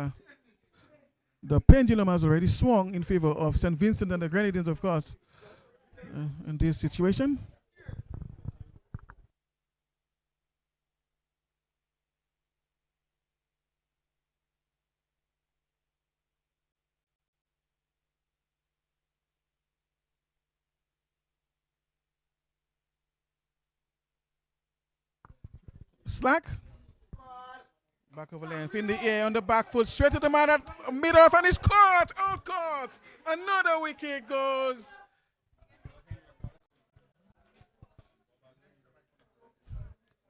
the pendulum has already swung in favor of St. Vincent and the Grenadines, of course, in this situation. Slack. Back over length in the air on the back foot, straight to the man at mid-off, and it's caught! Out caught! Another wicket goes.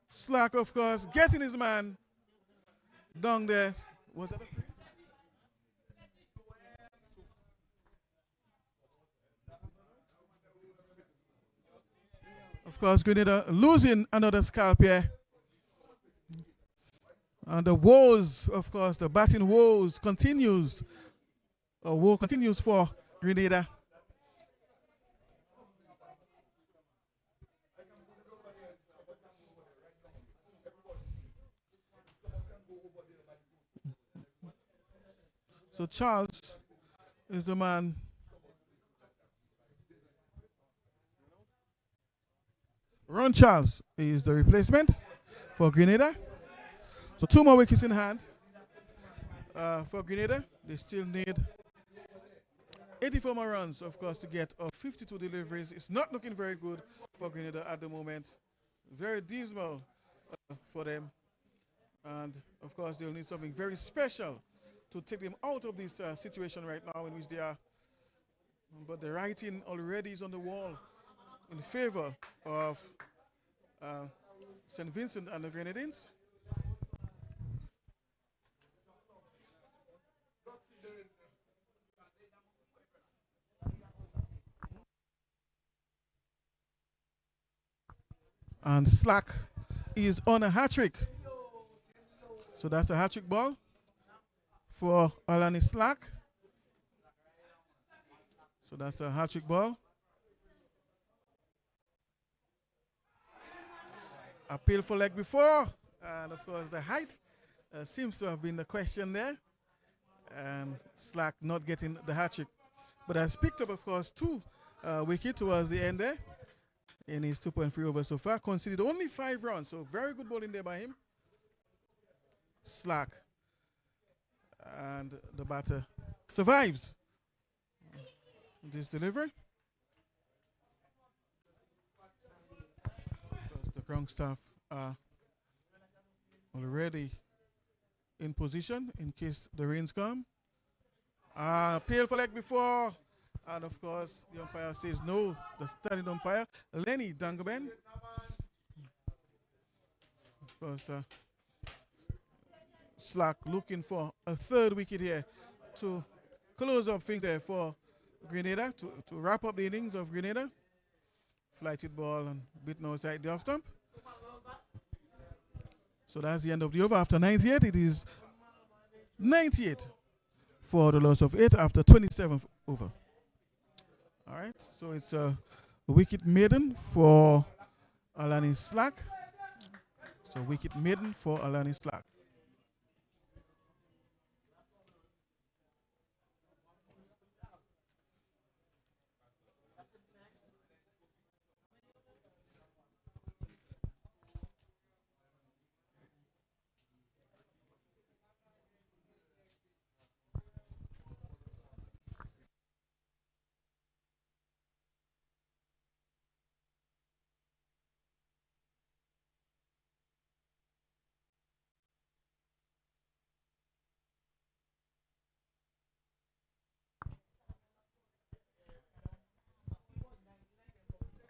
Slack, of course, getting his man down there. Was that a free? Of course, Grenada losing another scalp here. And the woes, of course, the batting woes continues. Woe continues for Grenada. So Charles is the man. Ron Charles is the replacement for Grenada. So 2 more wickets in hand for Grenada. They still need 84 more runs, of course, to get 52 deliveries. It's not looking very good for Grenada at the moment. Very dismal for them. And, of course, they'll need something very special to take them out of this situation right now in which they are. But the writing already is on the wall in favor of St. Vincent and the Grenadines. And Slack is on a hat-trick. So that's a hat-trick ball for Alani Slack. So that's a hat-trick ball. Appeal for leg before. And, of course, the height seems to have been the question there. And Slack not getting the hat-trick. But has picked up, of course, 2 wickets towards the end there in his 2.3 overs so far. Conceded only 5 runs. So very good bowling there by him. Slack. And the batter survives this delivery. Because the ground staff are already in position in case the rains come. Appeal for leg before. And of course, the umpire says no. The standing umpire, Lenny Dangaben. Of course, Slack looking for a 3rd wicket here to close up things there for Grenada, to wrap up the innings of Grenada. Flighted ball and bit outside the off stump. So that's the end of the over. After 98, it is 98 for the loss of 8 after 27th over. All right, so it's a wicket maiden for Alani Slack. So wicket maiden for Alani Slack.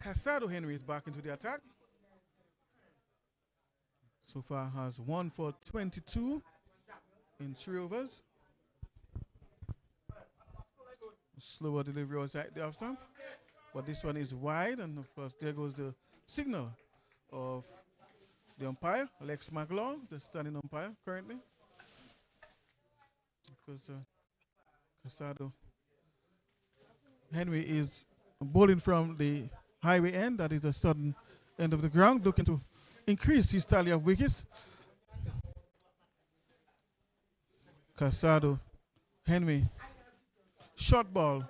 Casado Henry is back into the attack. So far has 1 for 22 in 3 overs. Slower delivery outside the off stump. But this one is wide, and of course there goes the signal of the umpire, Alex McLaw, the standing umpire currently. Because Casado Henry is bowling from the highway end, that is the southern end of the ground, looking to increase his tally of wickets. Casado Henry, short ball,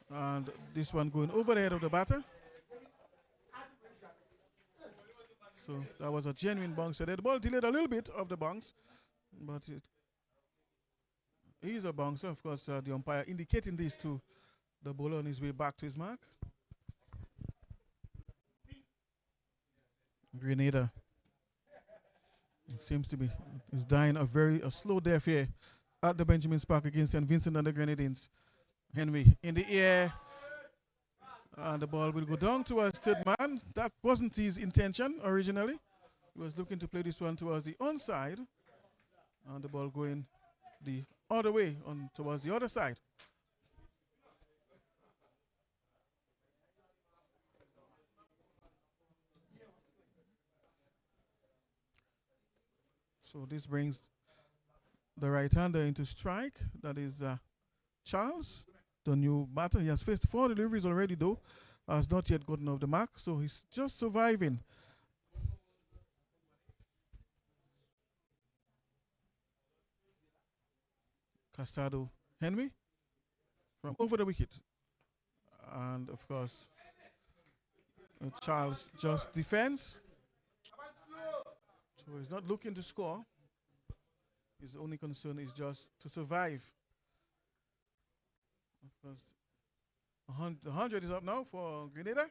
and this one going over the head of the batter. So that was a genuine bounce. The ball delayed a little bit of the bounce, but it is a bouncer. Of course, the umpire indicating this to the bowler on his way back to his mark. Grenada Seems to be is dying a slow death here at the Benjamin Park against St. Vincent and the Grenadines. Henry in the air, and the ball will go down towards third man. That wasn't his intention originally. He was looking to play this one towards the onside, and the ball going the other way on towards the other side. So this brings the right-hander into strike. That is Charles, the new batter. He has faced 4 deliveries already, though. Has not yet gotten off the mark, so he's just surviving. Casado Henry from over the wicket. And, of course, Charles just defends. So he's not looking to score. His only concern is just to survive. Of course, 100 is up now for Grenada.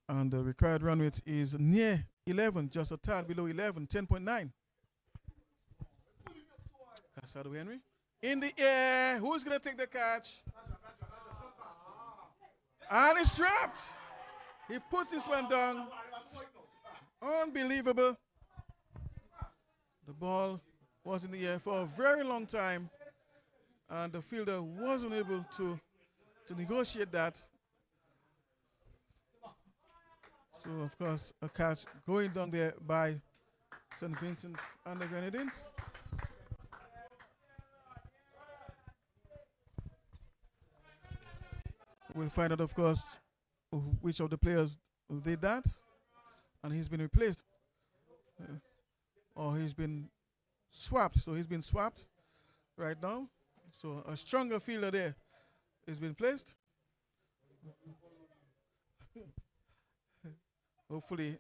And the required run rate is near 11, just a tad below 11, 10.9. Casado Henry. In the air. Who's going to take the catch? And it's dropped. He puts this one down. Unbelievable. The ball was in the air for a very long time, and the fielder wasn't able to negotiate that. So, of course, a catch going down there by St. Vincent and the Grenadines. We'll find out, of course, which of the players did that, and he's been replaced, or he's been swapped. So he's been swapped right now. So a stronger fielder there has been placed. Hopefully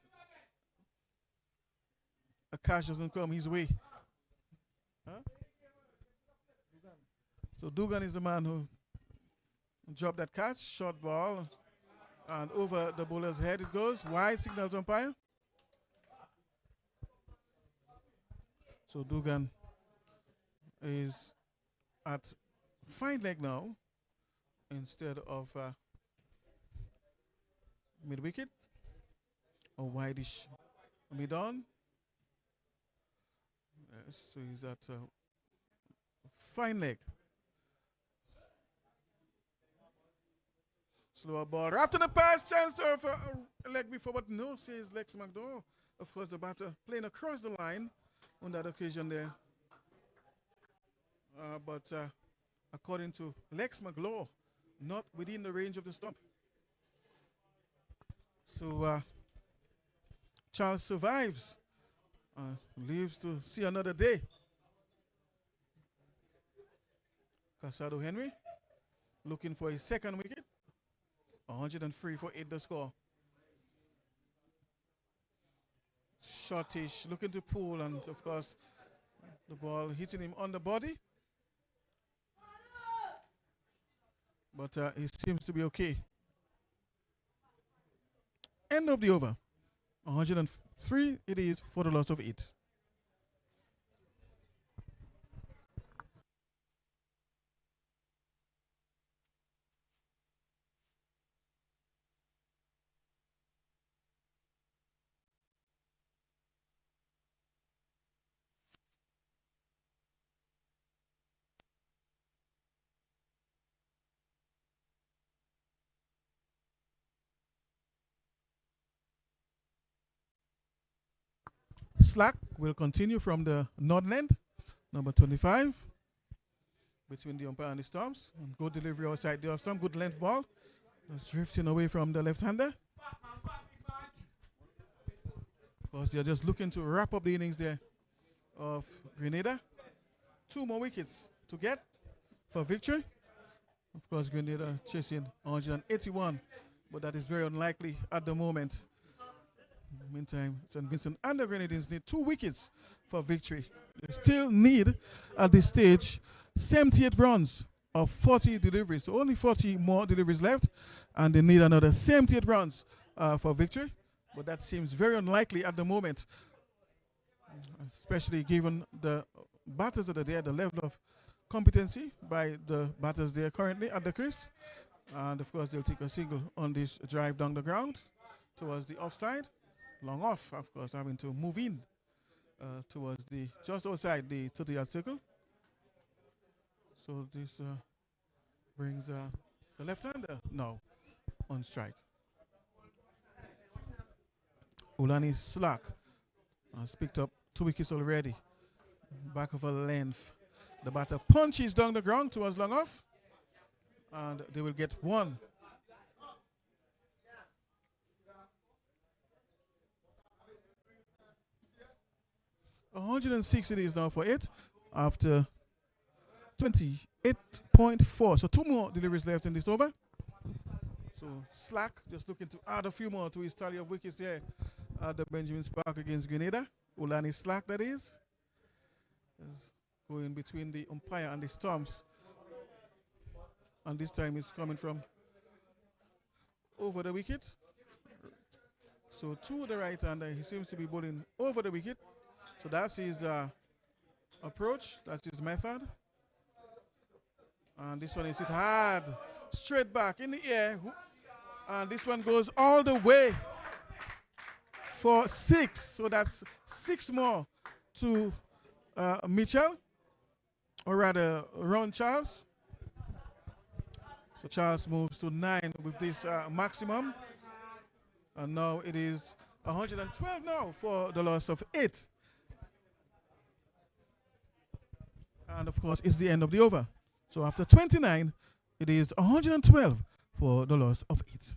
a catch doesn't come his way. Huh? So Dugan is the man who dropped that catch, short ball, and over the bowler's head it goes. Wide signals umpire. So Dugan is at fine leg now instead of mid wicket or wideish mid on. Yes, so he's at fine leg. Slower ball, wrapped in the pass, chance of a leg before, but no, says Lex McDowell. Of course, the batter playing across the line on that occasion there. But according to Lex McLaw, not within the range of the stump. So Charles survives, lives to see another day. Casado Henry looking for his second wicket. 103 for 8 the score. Shortish looking to pull, and of course the ball hitting him on the body. But he seems to be okay. End of the over. 103 it is for the loss of 8. Slack will continue from the northern end, number 25, between the umpire and the stumps. And good delivery outside the off stump, good length ball. Just drifting away from the left-hander. Of course, they're just looking to wrap up the innings there of Grenada. 2 more wickets to get for victory. Of course, Grenada chasing 181, but that is very unlikely at the moment. Meantime, St. Vincent and the Grenadines need 2 wickets for victory. They still need, at this stage, 78 runs of 40 deliveries. So only 40 more deliveries left, and they need another 78 runs for victory. but that seems very unlikely at the moment, especially given the batters that are there, the level of competency by the batters there currently at the crease. And of course, they'll take a single on this drive down the ground towards the offside. Long off, of course, having to move in towards the just outside the 30-yard circle. So this brings the left-hander now on strike. Ulani Slack has picked up 2 wickets already. Back of a length. The batter punches down the ground towards long off, and they will get 1. $106 it is now for it after 28.4. So 2 more deliveries left in this over. So Slack just looking to add a few more to his tally of wickets here at the Benjamin Spark against Grenada. Ulani Slack, that is going between the umpire and the stumps. And this time it's coming from over the wicket. So to the right hander, he seems to be bowling over the wicket. So that's his approach, that's his method. And this one is hit hard, straight back in the air. And this one goes all the way for 6. So that's 6 more to Mitchell, or rather Ron Charles. So Charles moves to 9 with this maximum. And now it is 112 now for the loss of 8. And of course, it's the end of the over. So after 29, it is 112 for the loss of 8.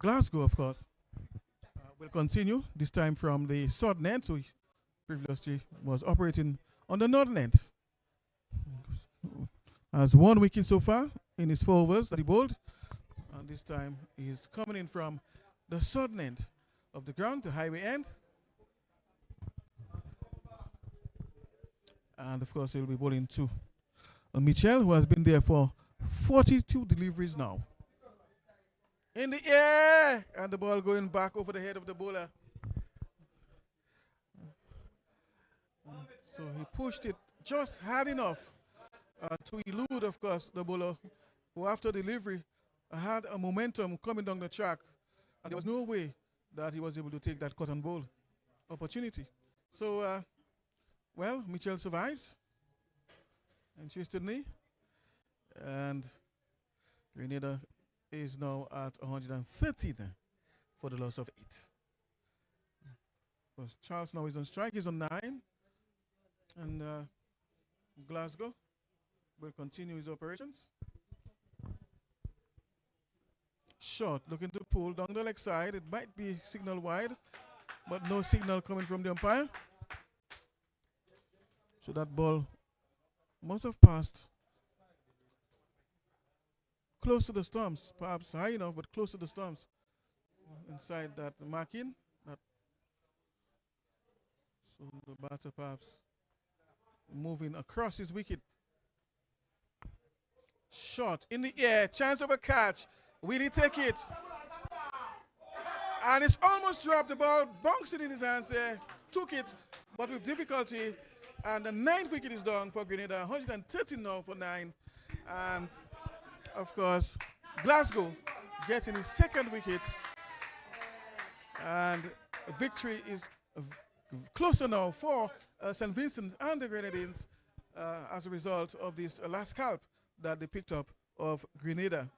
Glasgow, of course, will continue, this time from the southern end. So he previously was operating on the northern end. Has 1 wicket so far in his 4 overs that he bowled. And this time he's coming in from the southern end of the ground, the highway end. And of course he'll be bowling to Mitchell, who has been there for 42 deliveries now. In the air, and the ball going back over the head of the bowler. So he pushed it just hard enough to elude, of course, the bowler, who after delivery had a momentum coming down the track. And there was no way that he was able to take that cotton ball opportunity. So, well, Mitchell survives. Interestingly. And Grenada is now at 113 for the loss of 8. Because Charles now is on strike, he's on 9. And Glasgow will continue his operations. Short, looking to pull down the leg side. It might be signal wide, but no signal coming from the umpire. So that ball must have passed close to the stumps, perhaps high enough, but close to the stumps. Inside that marking, that so the batter perhaps moving across his wicket. Shot in the air, chance of a catch. Will he take it? And it's almost dropped. The ball bounced it in his hands there, took it, but with difficulty. And the 9th wicket is down for Grenada, 113 now for 9. And of course, Glasgow getting his 2nd wicket. And victory is closer now for St. Vincent and the Grenadines as a result of this last scalp that they picked up of Grenada.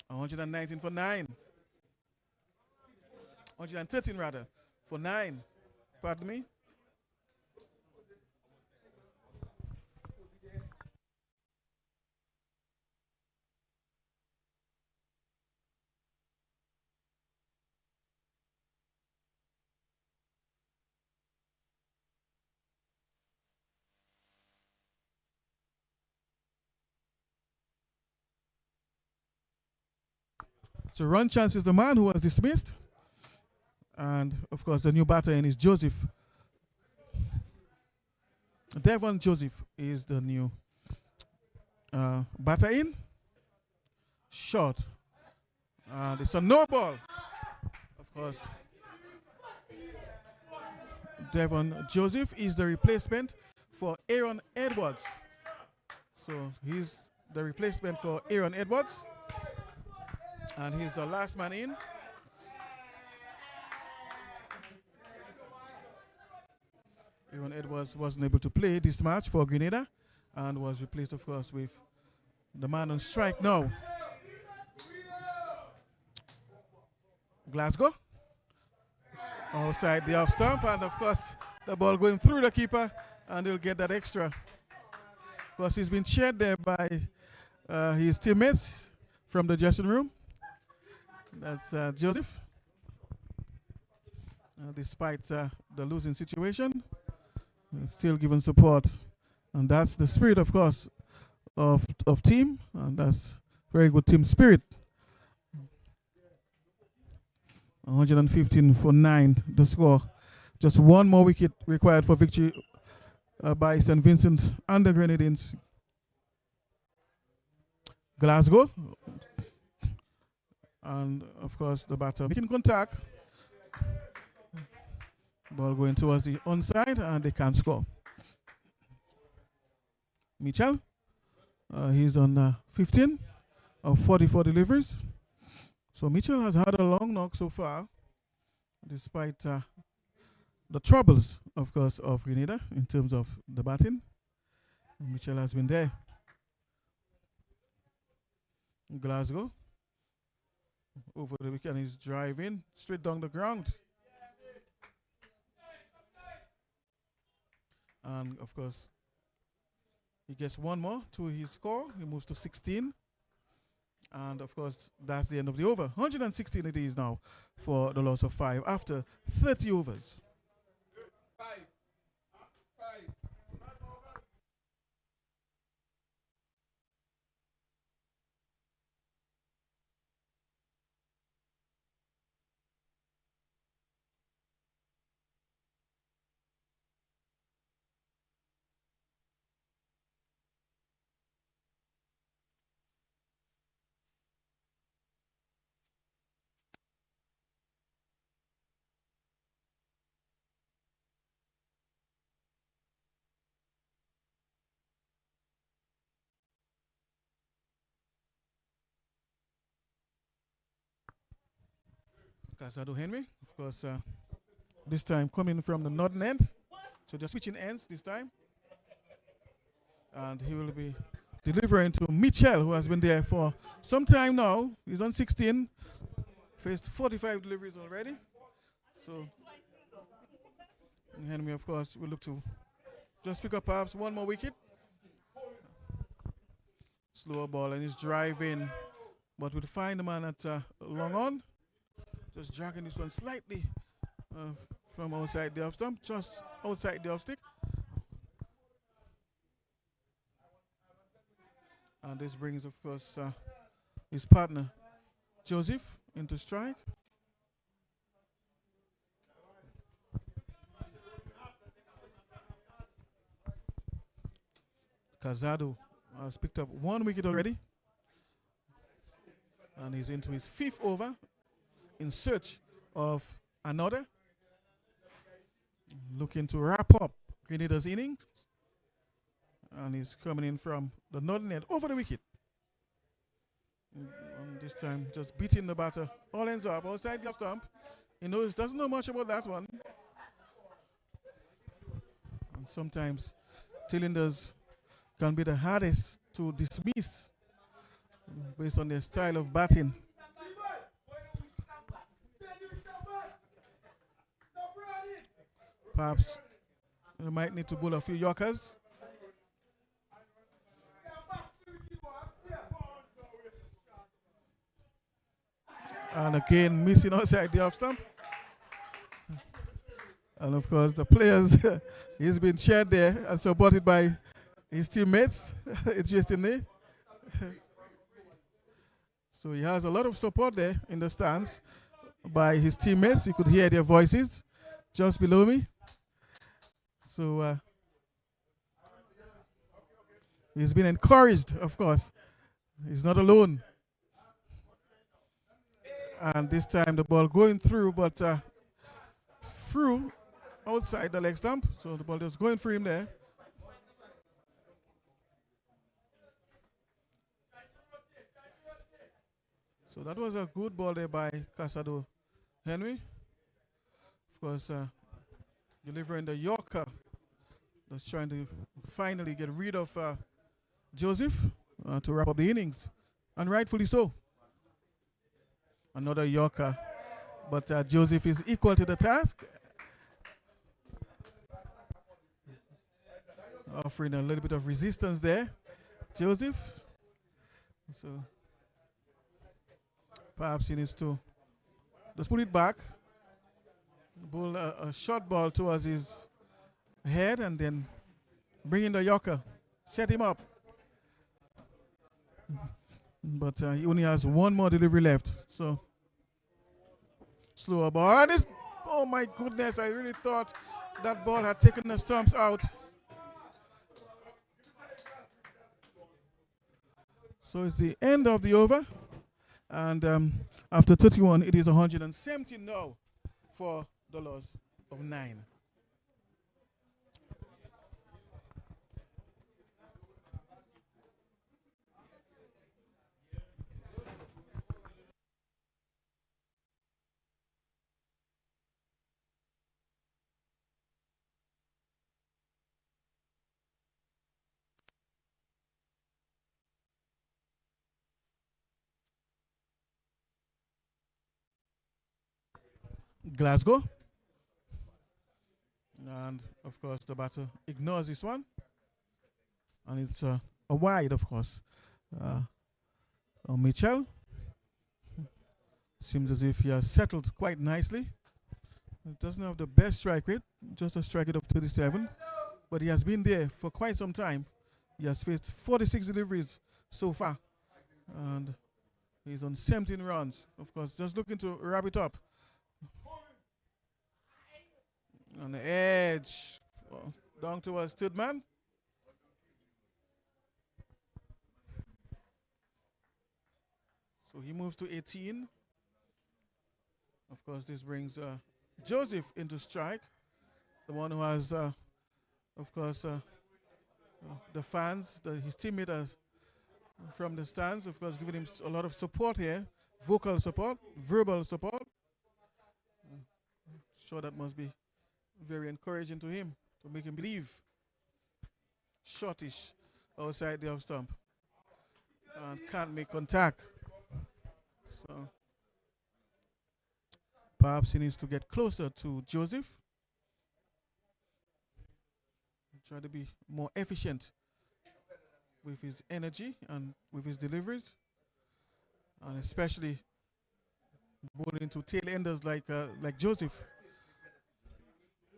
119 for 9. 113 rather for 9. Pardon me. So run chance is the man who was dismissed. And of course the new batter in is Joseph. Devon Joseph is the new batter in. Shot. And it's a no ball. Of course. Devon Joseph is the replacement for Aaron Edwards. So he's the replacement for Aaron Edwards. And he's the last man in. Aaron Edwards wasn't able to play this match for Grenada and was replaced, of course, with the man on strike now. Glasgow. Outside the off stump, and of course, the ball going through the keeper, and he'll get that extra. Of course, he's been cheered there by his teammates from the dressing room. That's Joseph. Despite the losing situation, still giving support. And that's the spirit, of course, of team. And that's very good team spirit. 115 for 9, the score. Just one more wicket required for victory by St. Vincent and the Grenadines. Glasgow. And of course the batter making contact. Ball going towards the onside and they can't score. Mitchell, he's on 15 of 44 deliveries. So Mitchell has had a long knock so far, despite the troubles, of course, of Grenada in terms of the batting. Mitchell has been there. Glasgow. Over the weekend, he's driving straight down the ground. And of course, he gets one more to his score. He moves to 16. And of course, that's the end of the over. 116 it is now for the loss of 5 after 30 overs. Casado Henry, of course, this time coming from the northern end. So just switching ends this time. And he will be delivering to Mitchell, who has been there for some time now. He's on 16, faced 45 deliveries already. So Henry, of course, will look to just pick up perhaps one more wicket. Slower ball and he's driving, but we'll find the man at long on. Just dragging this one slightly from outside the off stump, just outside the off stick. And this brings, of course, his partner, Joseph, into strike. Casado has picked up 1 wicket already. And he's into his 5th over in search of another. Looking to wrap up Grenada's innings. And he's coming in from the northern end over the wicket. And this time just beating the batter. All ends up outside the stump. He doesn't know much about that one. And sometimes Tillanders can be the hardest to dismiss based on their style of batting. Perhaps you might need to bowl a few Yorkers. And again, missing outside the off stump. And of course, the players, he's been cheered there and supported by his teammates. Interestingly. So he has a lot of support there in the stands by his teammates. You could hear their voices just below me. So he's been encouraged, of course. He's not alone. And this time the ball going through, but through outside the leg stump. So the ball just going through him there. So that was a good ball there by Casado Henry. Of course, delivering the Yorker. Just trying to finally get rid of Joseph to wrap up the innings. And rightfully so. Another Yorker. But Joseph is equal to the task. Offering a little bit of resistance there. Joseph. So perhaps he needs to just put it back. Bowl a short ball towards his head and then bring in the Yorker. Set him up. But he only has one more delivery left. So slower ball. And this, oh my goodness, I really thought that ball had taken the stumps out. So it's the end of the over. And after 31, it is 170 now for the loss of 9. Glasgow. And of course the batter ignores this one. And it's a wide, of course. Mitchell. Seems as if he has settled quite nicely. He doesn't have the best strike rate, just a strike rate of 37. But he has been there for quite some time. He has faced 46 deliveries so far. And he's on 17 runs. Of course, just looking to wrap it up. On the edge, down towards Tidman. So he moves to 18. Of course, this brings Joseph into strike. The one who has, of course, the fans, his teammates from the stands, of course, giving him a lot of support here. Vocal support, verbal support. Sure, that must be very encouraging to him, to make him believe. Shortish outside the off stump. And can't make contact. So perhaps he needs to get closer to Joseph. Try to be more efficient with his energy and with his deliveries. And especially bowling to tail enders like Joseph.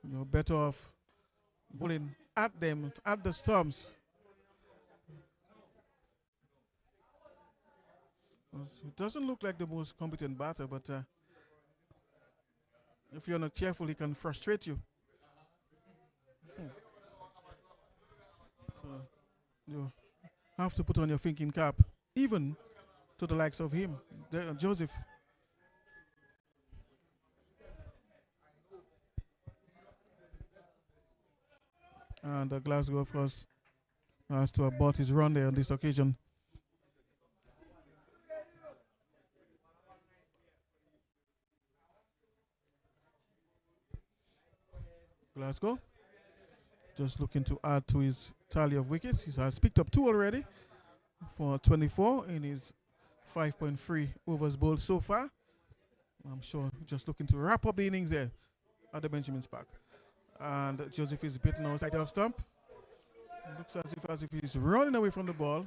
You know, better off bowling at them, at the stumps. It doesn't look like the most competent batter, but if you're not careful, he can frustrate you. So you have to put on your thinking cap, even to the likes of him, Joseph. And Glasgow, of course, has to abort his run there on this occasion. Glasgow just looking to add to his tally of wickets. He has picked up 2 already for 24 in his 5.3 overs bowled so far. I'm sure just looking to wrap up the innings there at the Benjamin's Park. And Joseph is bitten outside off stump. It looks as if he's running away from the ball.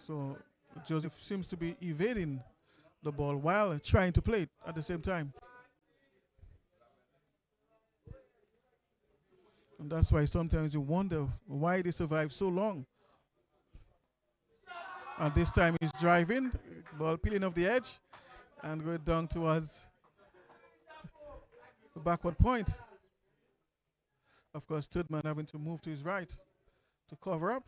So Joseph seems to be evading the ball while trying to play it at the same time. And that's why sometimes you wonder why they survive so long. And this time he's driving, ball peeling off the edge and going down towards the backward point. Of course, third man having to move to his right to cover up.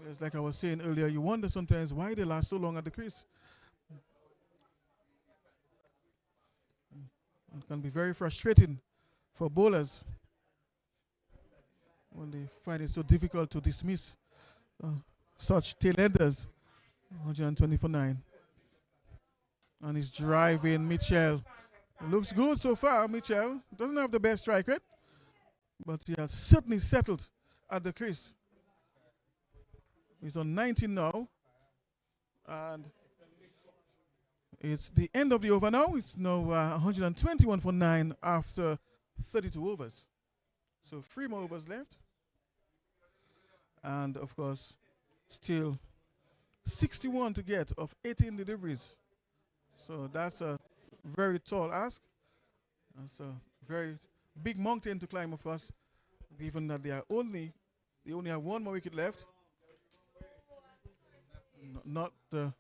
It's like I was saying earlier, you wonder sometimes why they last so long at the crease. It can be very frustrating for bowlers when they find it so difficult to dismiss such tail-enders. 120 for 9. And he's driving Mitchell. It looks good so far, Mitchell. Doesn't have the best strike rate, but he has certainly settled at the crease. He's on 19 now. And it's the end of the over now. It's now 121 for 9 after 32 overs. So 3 more overs left. And of course, still 61 to get of 18 deliveries. So that's a very tall ask. That's a very big mountain to climb, of course, given that they only have 1 more wicket left. Not the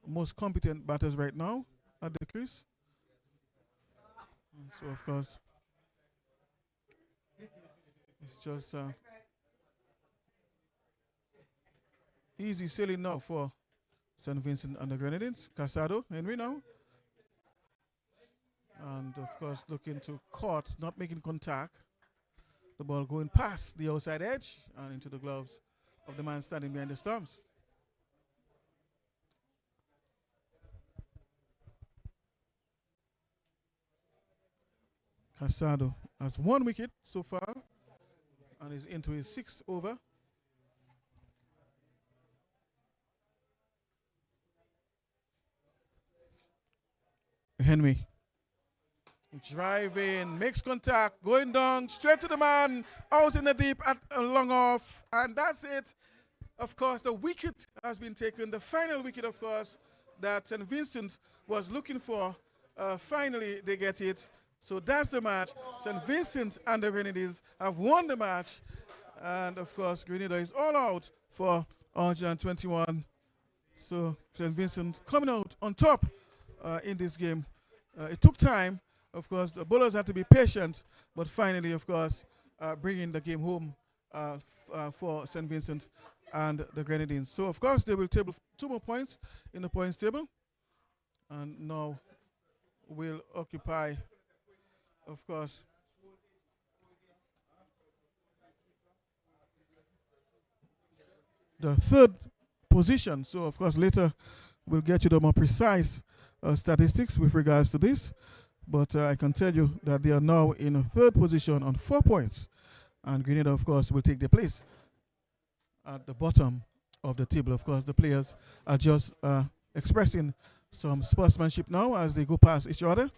most competent batters right now at the crease. And so, of course, it's just easy sailing now for St. Vincent and the Grenadines. Casado, Henry now. And, of course, looking to caught, not making contact. The ball going past the outside edge and into the gloves of the man standing behind the stumps. Casado has 1 wicket so far and is into his 6th over. Henry driving, makes contact, going down, straight to the man, out in the deep, at a long off, and that's it. Of course, the wicket has been taken, the final wicket, of course, that St. Vincent was looking for. Finally, they get it. So that's the match. St. Vincent and the Grenadines have won the match. And, of course, Grenada is all out for 121. So St. Vincent coming out on top in this game. It took time. Of course, the bowlers had to be patient. But finally, of course, bringing the game home for St. Vincent and the Grenadines. So, of course, they will table 2 more points in the points table. And now will occupy, of course, the 3rd position. So, of course, later we'll get you the more precise statistics with regards to this. But I can tell you that they are now in a 3rd position on 4 points. And Grenada, of course, will take their place at the bottom of the table. Of course, the players are just expressing some sportsmanship now as they go past each other.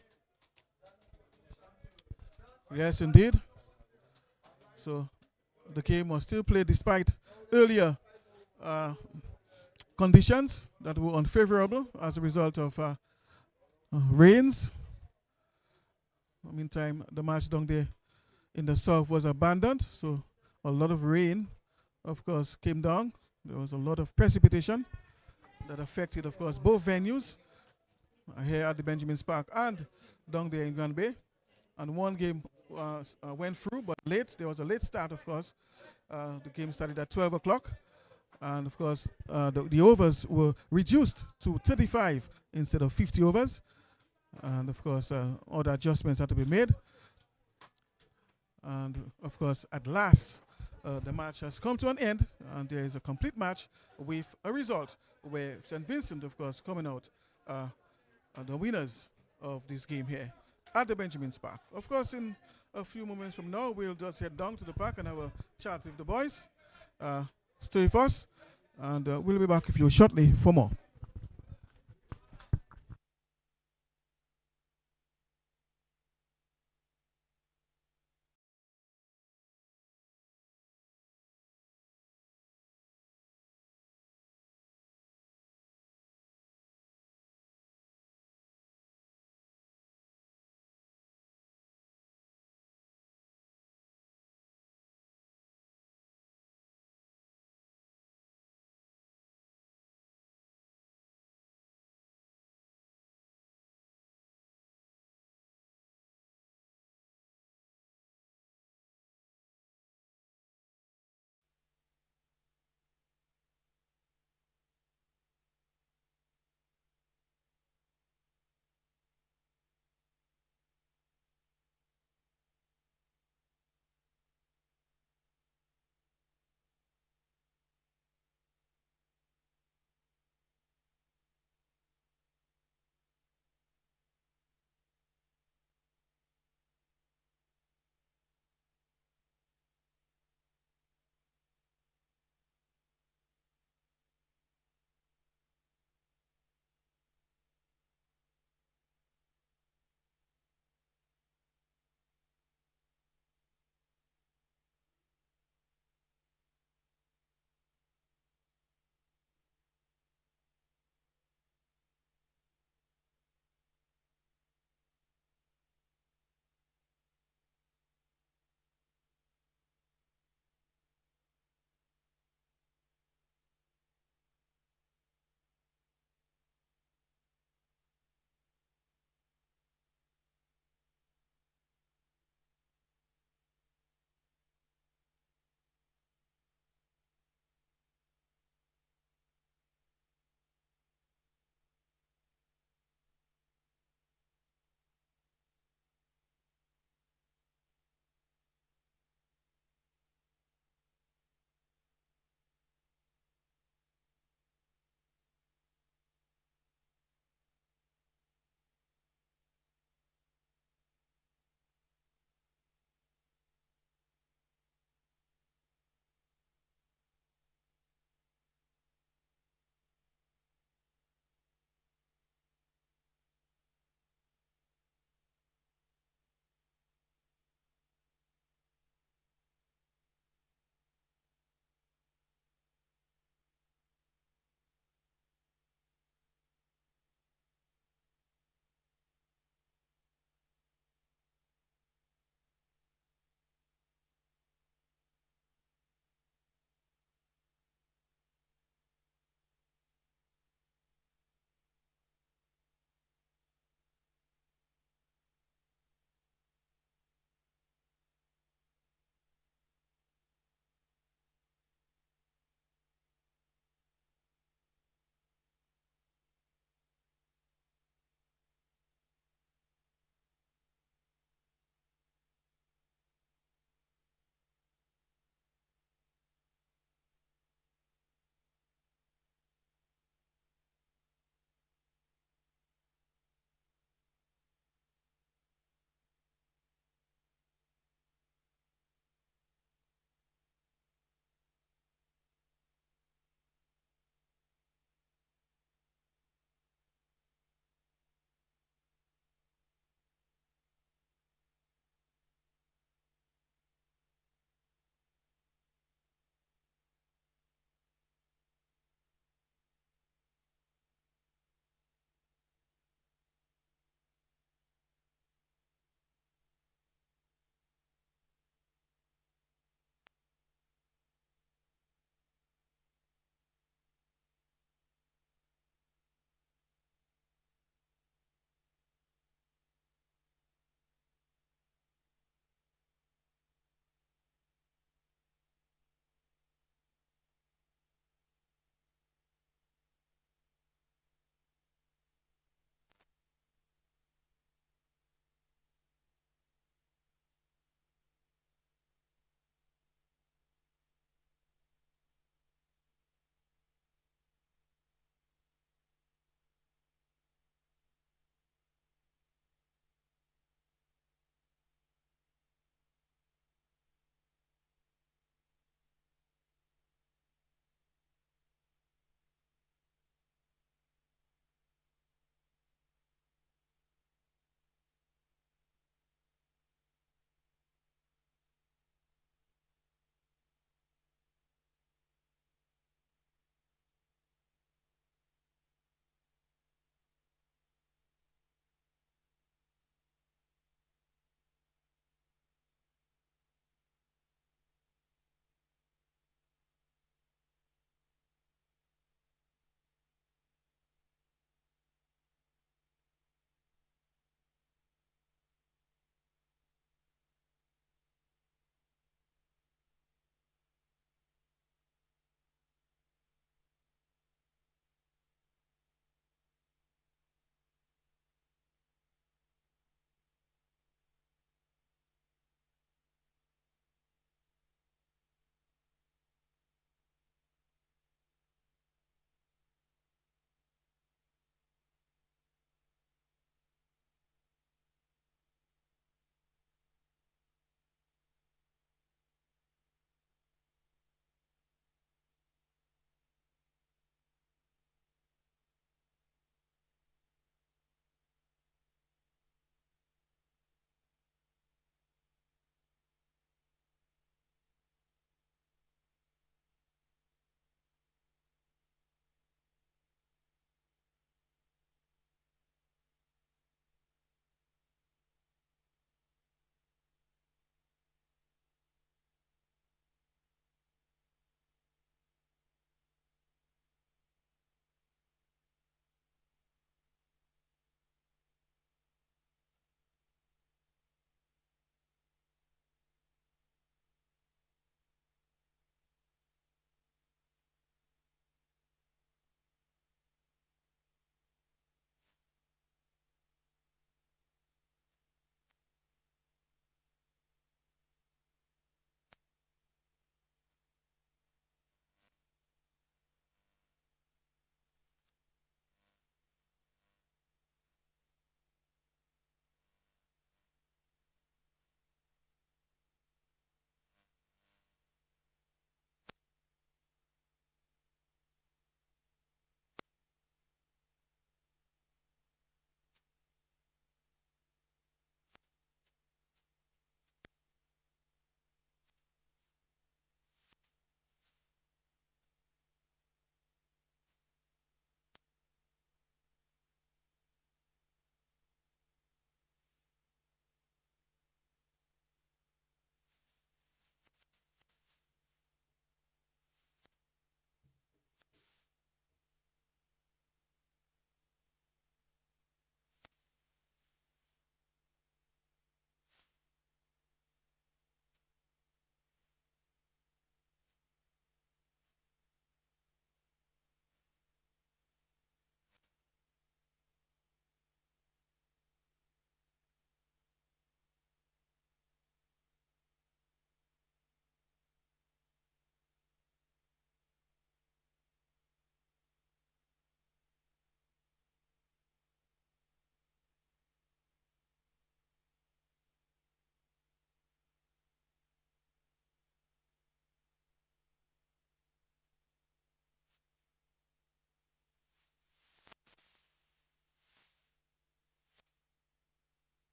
Yes, indeed. So the game was still played despite earlier conditions that were unfavorable as a result of rains. Meantime, the match down there in the south was abandoned, so a lot of rain, of course, came down. There was a lot of precipitation that affected, of course, both venues here at the Benjamin Park and down there in Grand Bay. And one game went through, but late. There was a late start, of course. The game started at 12 o'clock. And, of course, the overs were reduced to 35 instead of 50 overs. And, of course, other adjustments had to be made. And, of course, at last, the match has come to an end. And there is a complete match with a result where St. Vincent, of course, coming out are the winners of this game here at the Benjamin Park. Of course, in a few moments from now, we'll just head down to the park and have a chat with the boys. Stay with us, and we'll be back with you shortly for more.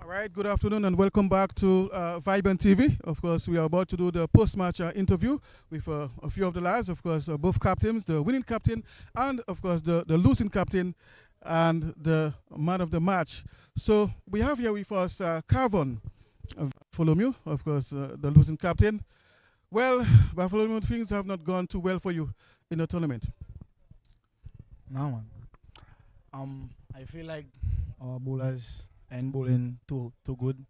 All right, good afternoon and welcome back to Vibrant TV. Of course, we are about to do the post-match interview with a few of the lads. Of course, both captains, the winning captain and, of course, the losing captain and the man of the match. So we have here with us Carvon Bartholomew, of course, the losing captain. Well, Bartholomew, things have not gone too well for you in the tournament. No, man. I feel like our bowlers and bowling too good.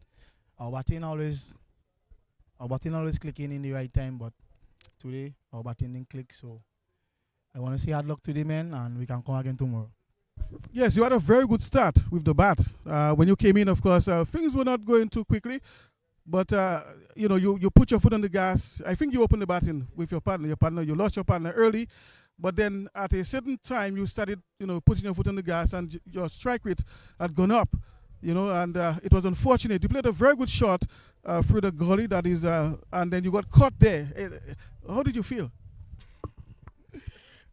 Our batting always clicking in the right time, but today our batting didn't click. So I want to say hard luck today, man, and we can come again tomorrow. Yes, you had a very good start with the bat. When you came in, of course, things were not going too quickly, but you put your foot on the gas. I think you opened the batting with your partner. You lost your partner early, but then at a certain time you started, putting your foot on the gas, and your strike rate had gone up. And it was unfortunate. You played a very good shot through the gully, that is, and then you got caught there. How did you feel?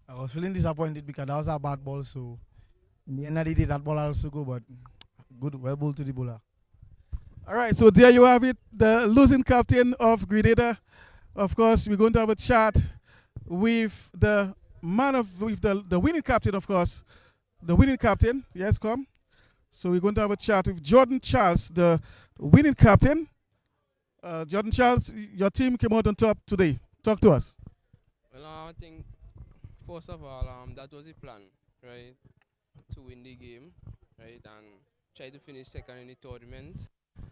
I was feeling disappointed because that was a bad ball. So in the end of the day, that ball also go, but good, well bowled to the bowler. All right, so there you have it, the losing captain of Grenada. Of course, we're going to have a chat with the winning captain, of course. The winning captain, yes, come. So we're going to have a chat with Jordan Charles, the winning captain. Jordan Charles, your team came out on top today. Talk to us. Well, I think, first of all, that was the plan, right? To win the game, right? And try to finish second in the tournament.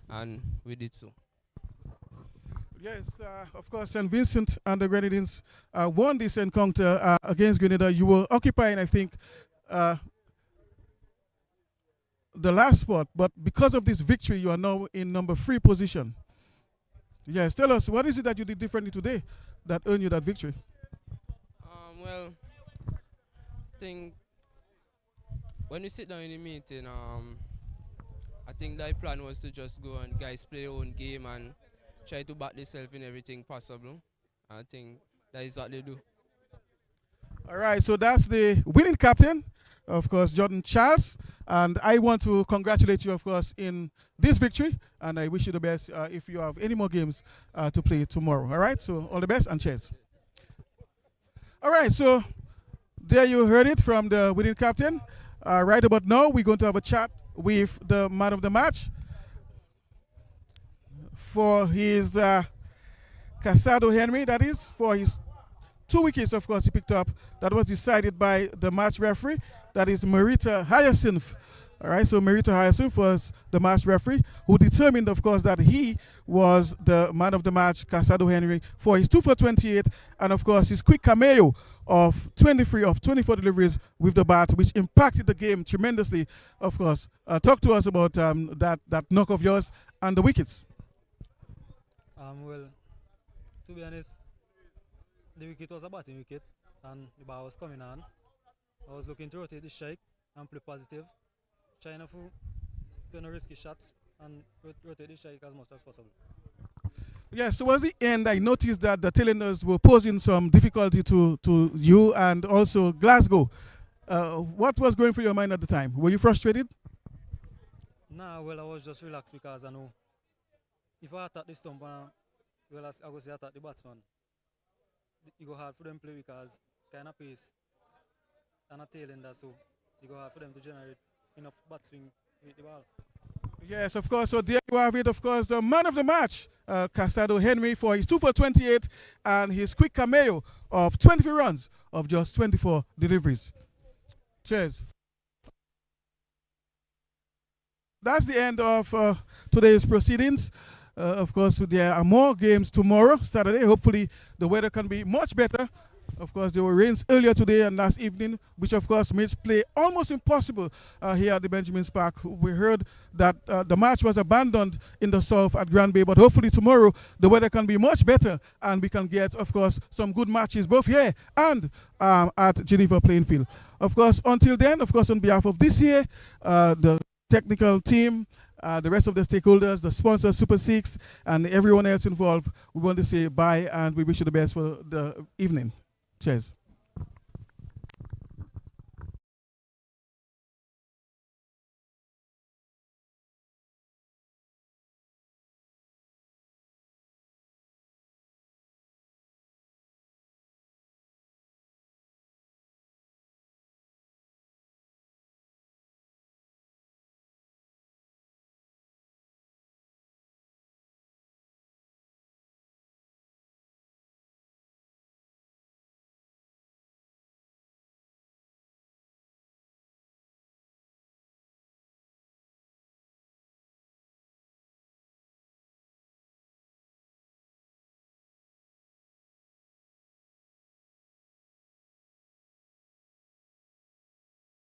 And we did so. Yes, of course, St. Vincent and the Grenadines won this encounter against Grenada. You were occupying, I think, the last spot, but because of this victory, you are now in number 3 position. Yes, tell us, what is it that you did differently today that earned you that victory? Well, I think when we sit down in the meeting, I think the plan was to just go and guys play their own game and try to back themselves in everything possible. I think that is what they do. All right, so that's the winning captain, of course, Jordan Charles. And I want to congratulate you, of course, in this victory. And I wish you the best if you have any more games to play tomorrow. All right, so all the best and cheers. All right, so there you heard it from the winning captain. Right about now, we're going to have a chat with the man of the match for his Casado Henry, that is, for his 2 wickets, of course, he picked up. That was decided by the match referee. That is Marita Hyacinth. All right, so Marita Hyacinth was the match referee who determined, of course, that he was the man of the match, Casado Henry, for his 2 for 28, and, of course, his quick cameo of 24 deliveries with the bat, which impacted the game tremendously, of course. Talk to us about that knock of yours and the wickets. Well, to be honest, the wicket was a batting wicket, and the ball was coming on. I was looking to rotate the strike and play positive, trying to do no risky shots and rotate the strike as much as possible. Yes, towards the end, I noticed that the tailenders were posing some difficulty to you and also Glasgow. What was going through your mind at the time? Were you frustrated? Nah, well, I was just relaxed because I know if I attack the stump, well, I go say attack the batsman, it go hard for them to play because kind of pace and a tailender, so it go hard for them to generate enough bat swing with the ball. Yes, of course. So there you have it, of course, the man of the match, Casado Henry, for his 2 for 28 and his quick cameo of 23 runs of just 24 deliveries. Cheers. That's the end of today's proceedings. Of course, there are more games tomorrow, Saturday. Hopefully, the weather can be much better. Of course, there were rains earlier today and last evening, which, of course, makes play almost impossible here at the Benjamin's Park. We heard that the match was abandoned in the south at Grand Bay, but hopefully tomorrow the weather can be much better and we can get, of course, some good matches both here and at Geneva Playing Field. Of course, until then, of course, on behalf of this year, the technical team, the rest of the stakeholders, the sponsors, Super 6, and everyone else involved, we want to say bye and we wish you the best for the evening. Cheers.